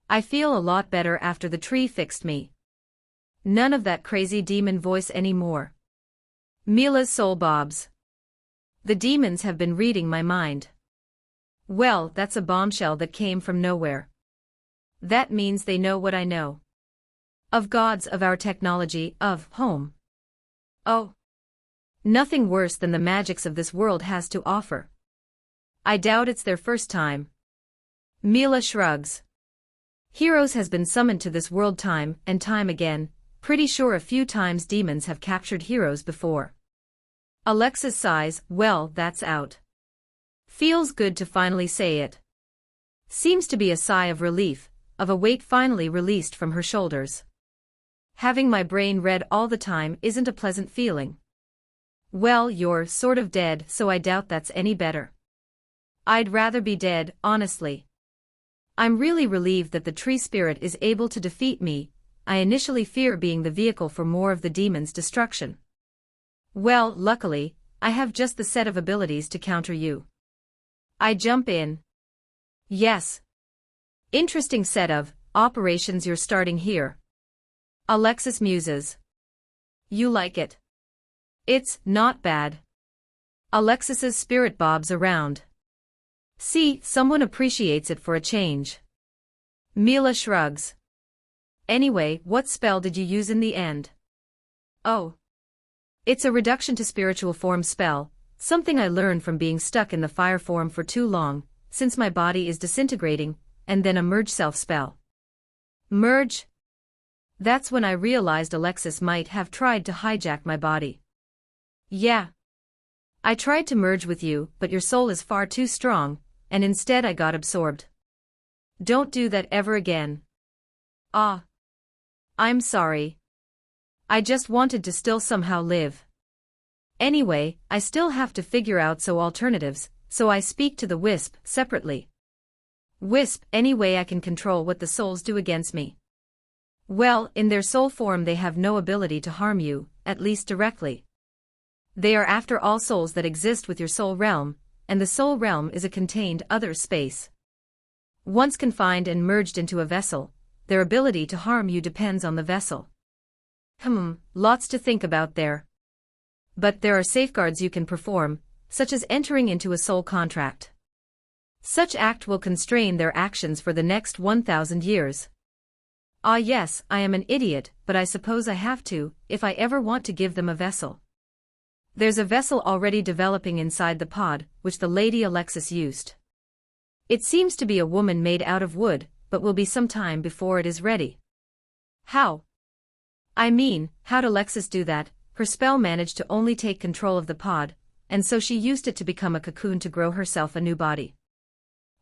I feel a lot better after the tree fixed me. None of that crazy demon voice anymore. Mila's soul bobs. The demons have been reading my mind. Well, that's a bombshell that came from nowhere. That means they know what I know. Of gods, of our technology, of home. Oh. Nothing worse than the magics of this world has to offer. I doubt it's their first time. Mila shrugs. Heroes has been summoned to this world time and time again, pretty sure a few times demons have captured heroes before. Alexis sighs, well, that's out. Feels good to finally say it. Seems to be a sigh of relief, of a weight finally released from her shoulders. Having my brain read all the time isn't a pleasant feeling. Well, you're sort of dead, so I doubt that's any better. I'd rather be dead, honestly. I'm really relieved that the tree spirit is able to defeat me. I initially fear being the vehicle for more of the demon's destruction. Well, luckily, I have just the set of abilities to counter you. I jump in. Yes. Interesting set of operations you're starting here. Alexis muses. You like it? It's not bad. Alexis's spirit bobs around. See, someone appreciates it for a change. Mila shrugs. Anyway, what spell did you use in the end? Oh. It's a reduction to spiritual form spell, something I learned from being stuck in the fire form for too long, since my body is disintegrating, and then a merge self spell. Merge? That's when I realized Alexis might have tried to hijack my body. Yeah. I tried to merge with you, but your soul is far too strong, and instead I got absorbed. Don't do that ever again. Ah. I'm sorry. I just wanted to still somehow live. Anyway, I still have to figure out alternatives, so I speak to the Wisp separately. Wisp, any way I can control what the souls do against me? Well, in their soul form they have no ability to harm you, at least directly. They are after all souls that exist with your soul realm, and the soul realm is a contained other space. Once confined and merged into a vessel, their ability to harm you depends on the vessel. Lots to think about there. But there are safeguards you can perform, such as entering into a soul contract. Such act will constrain their actions for the next 1,000 years. Ah yes, I am an idiot, but I suppose I have to, if I ever want to give them a vessel. There's a vessel already developing inside the pod, which the Lady Alexis used. It seems to be a woman made out of wood, but will be some time before it is ready. How? I mean, how'd Alexis do that? Her spell managed to only take control of the pod, and so she used it to become a cocoon to grow herself a new body.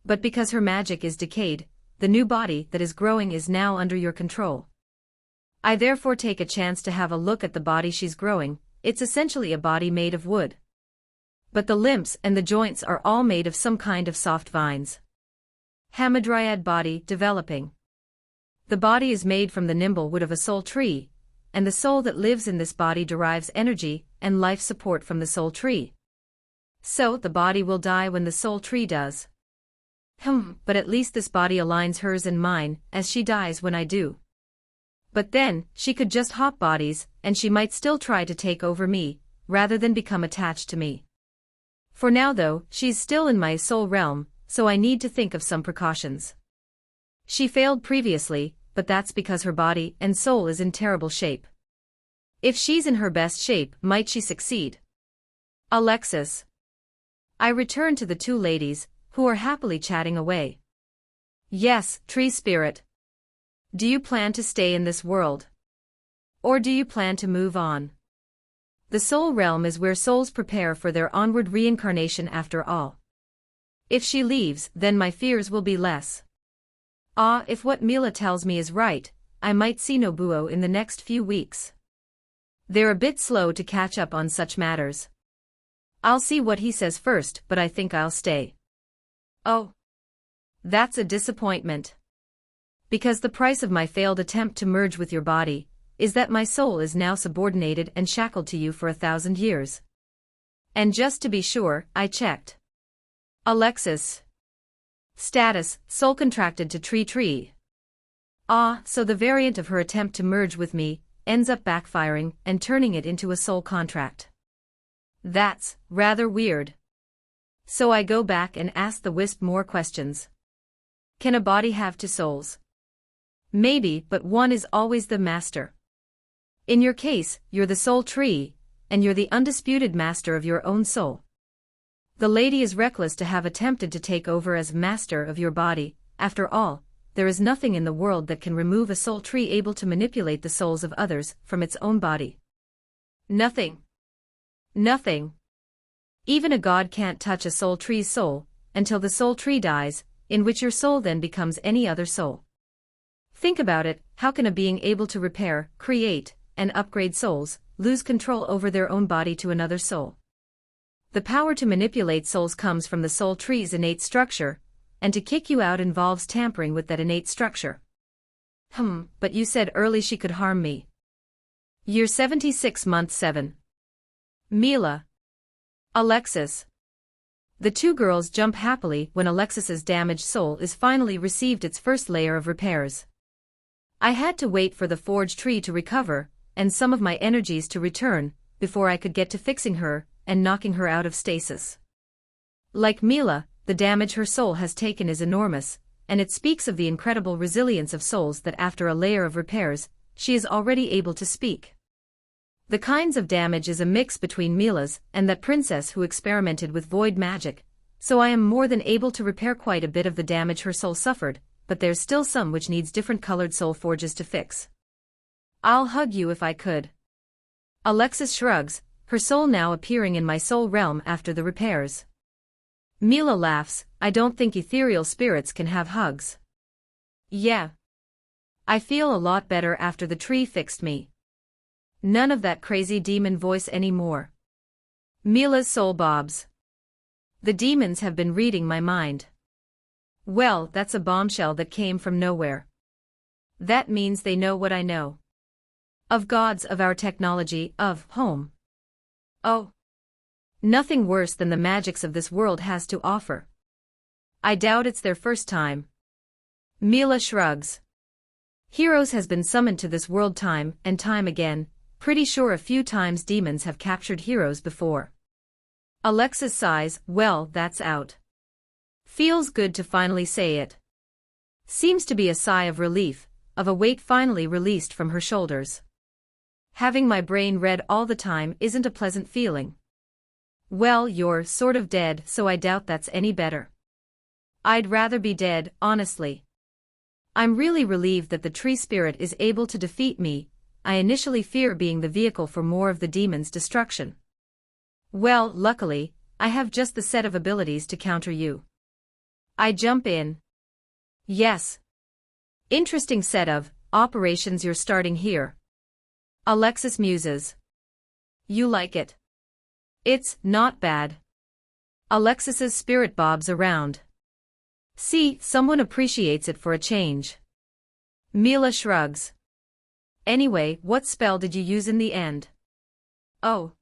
But because her magic is decayed, the new body that is growing is now under your control. I therefore take a chance to have a look at the body she's growing. It's essentially a body made of wood. But the limbs and the joints are all made of some kind of soft vines. Hamadryad body developing. The body is made from the nimble wood of a soul tree, and the soul that lives in this body derives energy and life support from the soul tree. So the body will die when the soul tree does. But at least this body aligns hers and mine, as she dies when I do. But then, she could just hop bodies, and she might still try to take over me, rather than become attached to me. For now though, she's still in my soul realm, so I need to think of some precautions. She failed previously, but that's because her body and soul is in terrible shape. If she's in her best shape, might she succeed? Alexis. I return to the two ladies, who are happily chatting away. Yes, tree spirit. Do you plan to stay in this world? Or do you plan to move on? The soul realm is where souls prepare for their onward reincarnation after all. If she leaves, then my fears will be less. Ah, if what Mila tells me is right, I might see Nobuo in the next few weeks. They're a bit slow to catch up on such matters. I'll see what he says first, but I think I'll stay. Oh. That's a disappointment. Because the price of my failed attempt to merge with your body is that my soul is now subordinated and shackled to you for 1,000 years. And just to be sure, I checked. Alexis. Status, soul contracted to TreeTree. Ah, so the variant of her attempt to merge with me ends up backfiring and turning it into a soul contract. That's rather weird. So I go back and ask the Wisp more questions. Can a body have two souls? Maybe, but one is always the master. In your case, you're the soul tree, and you're the undisputed master of your own soul. The lady is reckless to have attempted to take over as master of your body. After all, there is nothing in the world that can remove a soul tree able to manipulate the souls of others from its own body. Nothing. Nothing. Even a god can't touch a soul tree's soul, until the soul tree dies, in which your soul then becomes any other soul. Think about it, how can a being able to repair, create, and upgrade souls, lose control over their own body to another soul? The power to manipulate souls comes from the soul tree's innate structure, and to kick you out involves tampering with that innate structure. But you said early she could harm me. Year 76 month 7. Mila. Alexis. The two girls jump happily when Alexis's damaged soul is finally received its first layer of repairs. I had to wait for the forge tree to recover, and some of my energies to return, before I could get to fixing her and knocking her out of stasis. Like Mila, the damage her soul has taken is enormous, and it speaks of the incredible resilience of souls that after a layer of repairs, she is already able to speak. The kinds of damage is a mix between Mila's and that princess who experimented with void magic, so I am more than able to repair quite a bit of the damage her soul suffered, but there's still some which needs different colored soul forges to fix. I'll hug you if I could. Alexis shrugs, her soul now appearing in my soul realm after the repairs. Mila laughs, I don't think ethereal spirits can have hugs. Yeah. I feel a lot better after the tree fixed me. None of that crazy demon voice anymore. Mila's soul bobs. The demons have been reading my mind. Well, that's a bombshell that came from nowhere. That means they know what I know. Of gods, of our technology, of home. Oh. Nothing worse than the magics of this world has to offer. I doubt it's their first time. Mila shrugs. Heroes has been summoned to this world time and time again, pretty sure a few times demons have captured heroes before. Alexis sighs, well, that's out. Feels good to finally say it. Seems to be a sigh of relief, of a weight finally released from her shoulders. Having my brain read all the time isn't a pleasant feeling. Well, you're sort of dead, so I doubt that's any better. I'd rather be dead, honestly. I'm really relieved that the tree spirit is able to defeat me. I initially fear being the vehicle for more of the demon's destruction. Well, luckily, I have just the set of abilities to counter you. I jump in. Yes. Interesting set of operations you're starting here. Alexis muses. You like it? It's not bad. Alexis's spirit bobs around. See, someone appreciates it for a change. Mila shrugs. Anyway, what spell did you use in the end? Oh.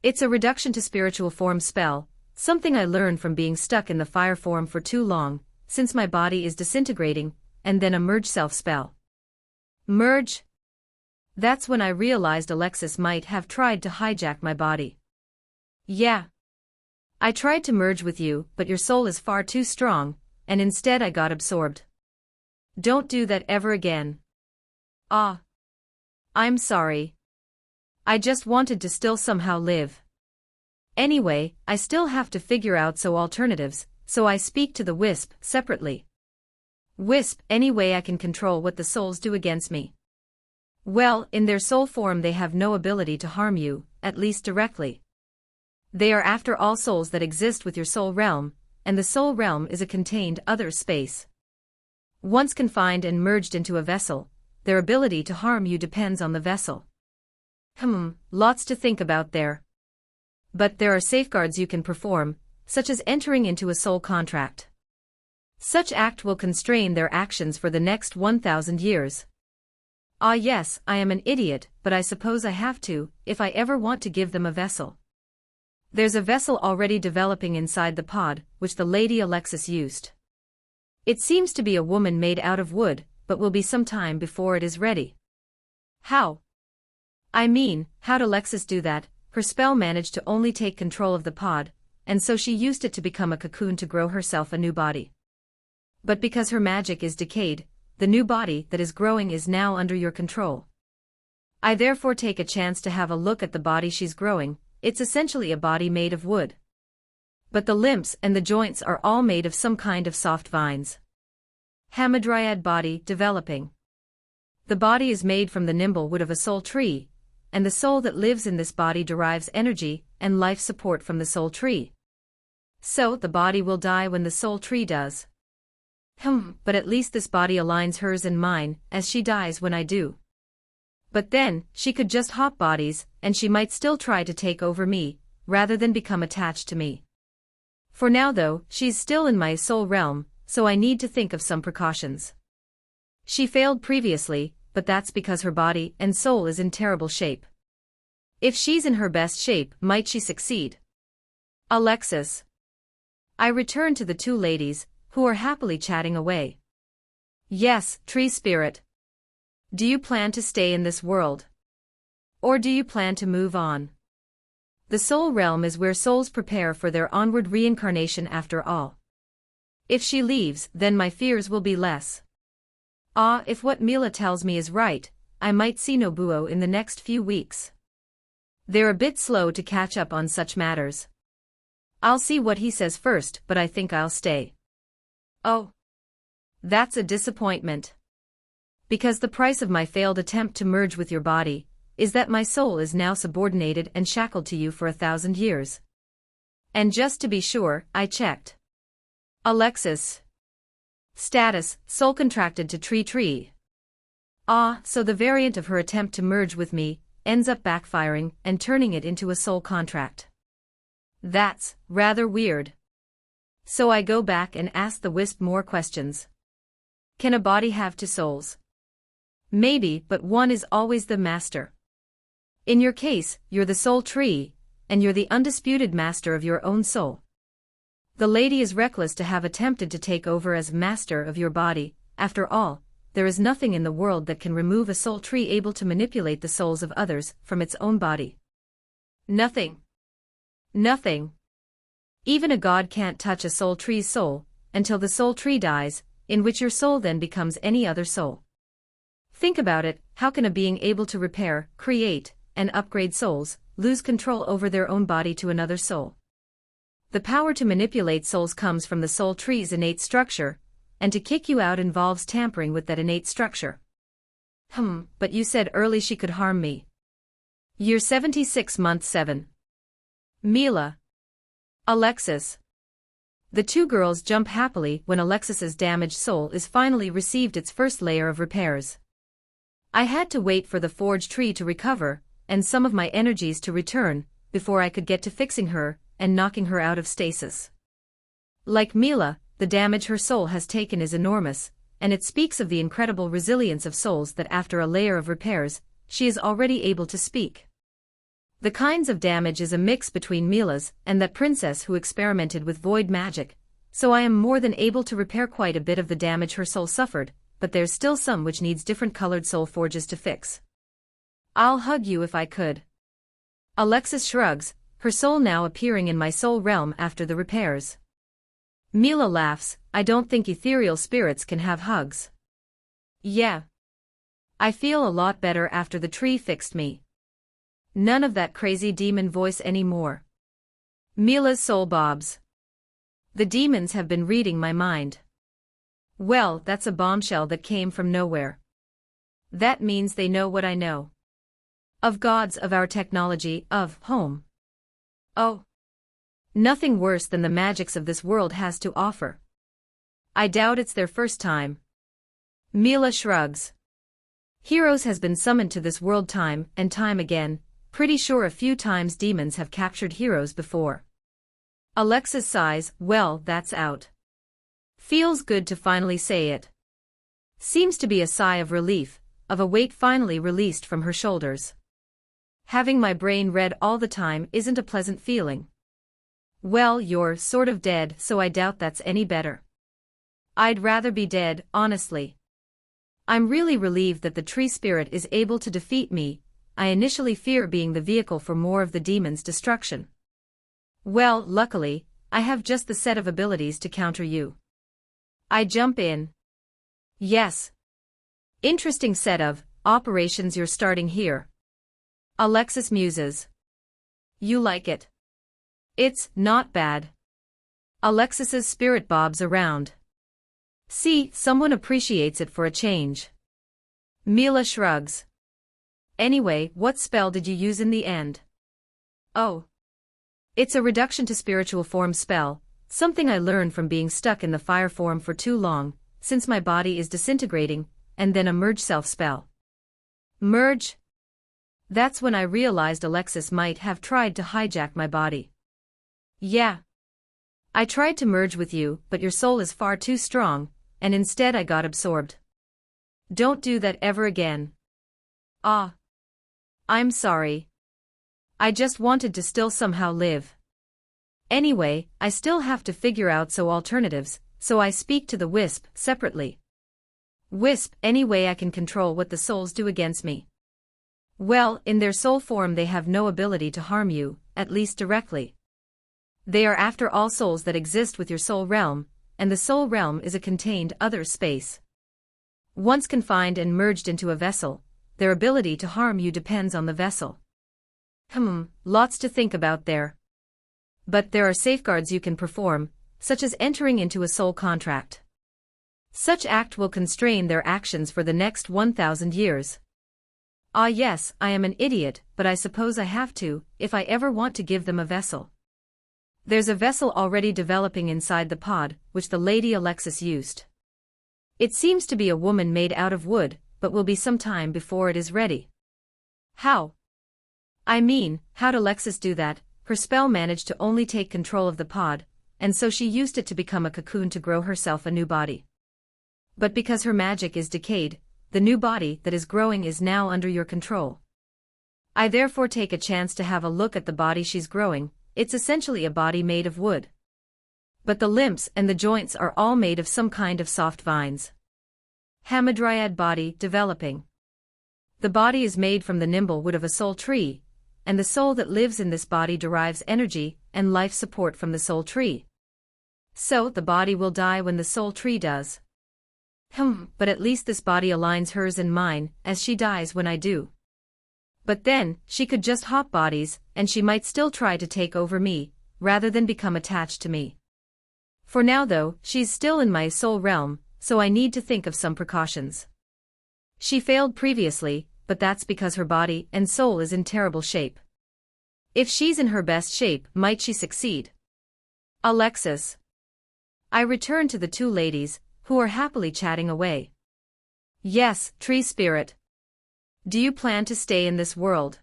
It's a reduction to spiritual form spell, something I learned from being stuck in the fire form for too long, since my body is disintegrating, and then a merge self spell. Merge? That's when I realized Alexis might have tried to hijack my body. Yeah. I tried to merge with you, but your soul is far too strong, and instead I got absorbed. Don't do that ever again. Ah. I'm sorry. I just wanted to still somehow live. Anyway, I still have to figure out alternatives, so I speak to the Wisp separately. Wisp, any way I can control what the souls do against me. Well, in their soul form they have no ability to harm you, at least directly. They are after all souls that exist with your soul realm, and the soul realm is a contained other space. Once confined and merged into a vessel, their ability to harm you depends on the vessel. Lots to think about there. But there are safeguards you can perform, such as entering into a soul contract. Such act will constrain their actions for the next 1,000 years. Ah yes, I am an idiot, but I suppose I have to, if I ever want to give them a vessel. There's a vessel already developing inside the pod, which the Lady Alexis used. It seems to be a woman made out of wood, but will be some time before it is ready. How? I mean, how'd Alexis do that? Her spell managed to only take control of the pod, and so she used it to become a cocoon to grow herself a new body. But because her magic is decayed, the new body that is growing is now under your control. I therefore take a chance to have a look at the body she's growing. It's essentially a body made of wood. But the limbs and the joints are all made of some kind of soft vines. Hamadryad body developing. The body is made from the nimble wood of a soul tree, and the soul that lives in this body derives energy and life support from the soul tree. So the body will die when the soul tree does. But at least this body aligns hers and mine, as she dies when I do. But then, she could just hop bodies, and she might still try to take over me, rather than become attached to me. For now though, she's still in my soul realm, so I need to think of some precautions. She failed previously, but that's because her body and soul is in terrible shape. If she's in her best shape, might she succeed? Alexis. I return to the two ladies, who are happily chatting away. Yes, tree spirit. Do you plan to stay in this world? Or do you plan to move on? The soul realm is where souls prepare for their onward reincarnation after all. If she leaves, then my fears will be less. If what Mila tells me is right, I might see Nobuo in the next few weeks. They're a bit slow to catch up on such matters. I'll see what he says first, but I think I'll stay. Oh. That's a disappointment. Because the price of my failed attempt to merge with your body is that my soul is now subordinated and shackled to you for 1,000 years. And just to be sure, I checked. Alexis. Status, soul contracted to TreeTree. So the variant of her attempt to merge with me ends up backfiring and turning it into a soul contract. That's rather weird. So I go back and ask the wisp more questions. Can a body have two souls? Maybe, but one is always the master. In your case, you're the soul tree, and you're the undisputed master of your own soul. The lady is reckless to have attempted to take over as master of your body. After all, there is nothing in the world that can remove a soul tree able to manipulate the souls of others from its own body. Nothing. Nothing. Even a god can't touch a soul tree's soul, until the soul tree dies, in which your soul then becomes any other soul. Think about it, how can a being able to repair, create, and upgrade souls, lose control over their own body to another soul? The power to manipulate souls comes from the soul tree's innate structure, and to kick you out involves tampering with that innate structure. But you said early she could harm me. Year 76 month 7. Mila. Alexis. The two girls jump happily when Alexis's damaged soul is finally received its first layer of repairs. I had to wait for the forged tree to recover, and some of my energies to return, before I could get to fixing her and knocking her out of stasis. Like Mila, the damage her soul has taken is enormous, and it speaks of the incredible resilience of souls that after a layer of repairs, she is already able to speak. The kinds of damage is a mix between Mila's and that princess who experimented with void magic, so I am more than able to repair quite a bit of the damage her soul suffered, but there's still some which needs different colored soul forges to fix. I'll hug you if I could. Alexis shrugs, her soul now appearing in my soul realm after the repairs. Mila laughs, I don't think ethereal spirits can have hugs. Yeah. I feel a lot better after the tree fixed me. None of that crazy demon voice anymore. Mila's soul bobs. The demons have been reading my mind. Well, that's a bombshell that came from nowhere. That means they know what I know. Of gods, of our technology, of home. Oh. Nothing worse than the magics of this world has to offer. I doubt it's their first time. Mila shrugs. Heroes has been summoned to this world time and time again, pretty sure a few times demons have captured heroes before. Alexis sighs, well, that's out. Feels good to finally say it. Seems to be a sigh of relief, of a weight finally released from her shoulders. Having my brain read all the time isn't a pleasant feeling. Well, you're sort of dead, so I doubt that's any better. I'd rather be dead, honestly. I'm really relieved that the tree spirit is able to defeat me. I initially fear being the vehicle for more of the demon's destruction. Well, luckily, I have just the set of abilities to counter you. I jump in. Yes. Interesting set of operations you're starting here. Alexis muses. You like it? It's not bad. Alexis's spirit bobs around. See, someone appreciates it for a change. Mila shrugs. Anyway, what spell did you use in the end? Oh. It's a reduction to spiritual form spell, something I learned from being stuck in the fire form for too long, since my body is disintegrating, and then a merge self spell. Merge? That's when I realized Alexis might have tried to hijack my body. Yeah. I tried to merge with you, but your soul is far too strong, and instead I got absorbed. Don't do that ever again. I'm sorry. I just wanted to still somehow live. Anyway, I still have to figure out some alternatives, so I speak to the Wisp separately. Wisp, any way I can control what the souls do against me. Well, in their soul form they have no ability to harm you, at least directly. They are after all souls that exist with your soul realm, and the soul realm is a contained other space. Once confined and merged into a vessel, their ability to harm you depends on the vessel. Lots to think about there. But there are safeguards you can perform, such as entering into a soul contract. Such act will constrain their actions for the next 1,000 years. Ah yes, I am an idiot, but I suppose I have to, if I ever want to give them a vessel. There's a vessel already developing inside the pod, which the Lady Alexis used. It seems to be a woman made out of wood, but will be some time before it is ready. How? I mean, how'd Alexis do that? Her spell managed to only take control of the pod, and so she used it to become a cocoon to grow herself a new body. But because her magic is decayed, the new body that is growing is now under your control. I therefore take a chance to have a look at the body she's growing. It's essentially a body made of wood. But the limbs and the joints are all made of some kind of soft vines. Hamadryad body developing. The body is made from the nimble wood of a soul tree, and the soul that lives in this body derives energy and life support from the soul tree. So the body will die when the soul tree does. But at least this body aligns hers and mine, as she dies when I do. But then, she could just hop bodies, and she might still try to take over me, rather than become attached to me. For now though, she's still in my soul realm, so I need to think of some precautions. She failed previously, but that's because her body and soul is in terrible shape. If she's in her best shape, might she succeed? Alexis. I return to the two ladies, who are happily chatting away. Yes, tree spirit. Do you plan to stay in this world?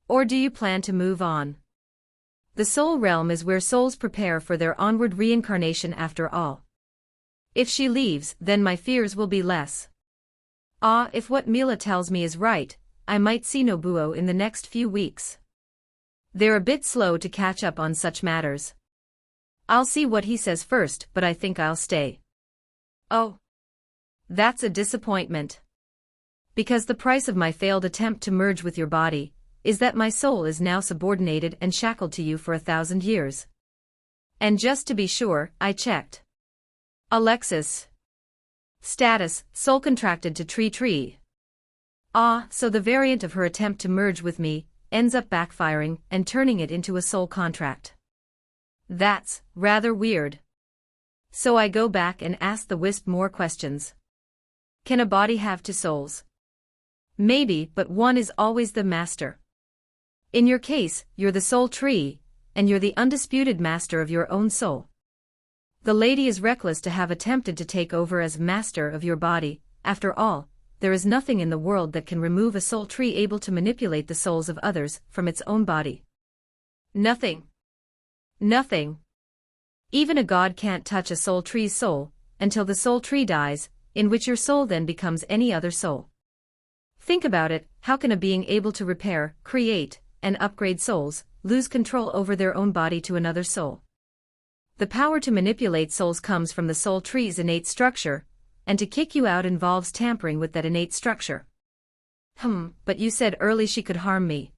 Or do you plan to move on? The soul realm is where souls prepare for their onward reincarnation after all. If she leaves, then my fears will be less. Ah, if what Mila tells me is right, I might see Nobuo in the next few weeks. They're a bit slow to catch up on such matters. I'll see what he says first, but I think I'll stay. Oh. That's a disappointment. Because the price of my failed attempt to merge with your body is that my soul is now subordinated and shackled to you for 1,000 years. And just to be sure, I checked. Alexis. Status, soul contracted to TreeTree. Ah, so the variant of her attempt to merge with me ends up backfiring and turning it into a soul contract. That's rather weird. So I go back and ask the wisp more questions. Can a body have two souls? Maybe, but one is always the master. In your case, you're the soul tree, and you're the undisputed master of your own soul. The lady is reckless to have attempted to take over as master of your body. After all, there is nothing in the world that can remove a soul tree able to manipulate the souls of others from its own body. Nothing. Nothing. Even a god can't touch a soul tree's soul, until the soul tree dies, in which your soul then becomes any other soul. Think about it, how can a being able to repair, create, and upgrade souls lose control over their own body to another soul? The power to manipulate souls comes from the soul tree's innate structure, and to kick you out involves tampering with that innate structure. But you said early she could harm me.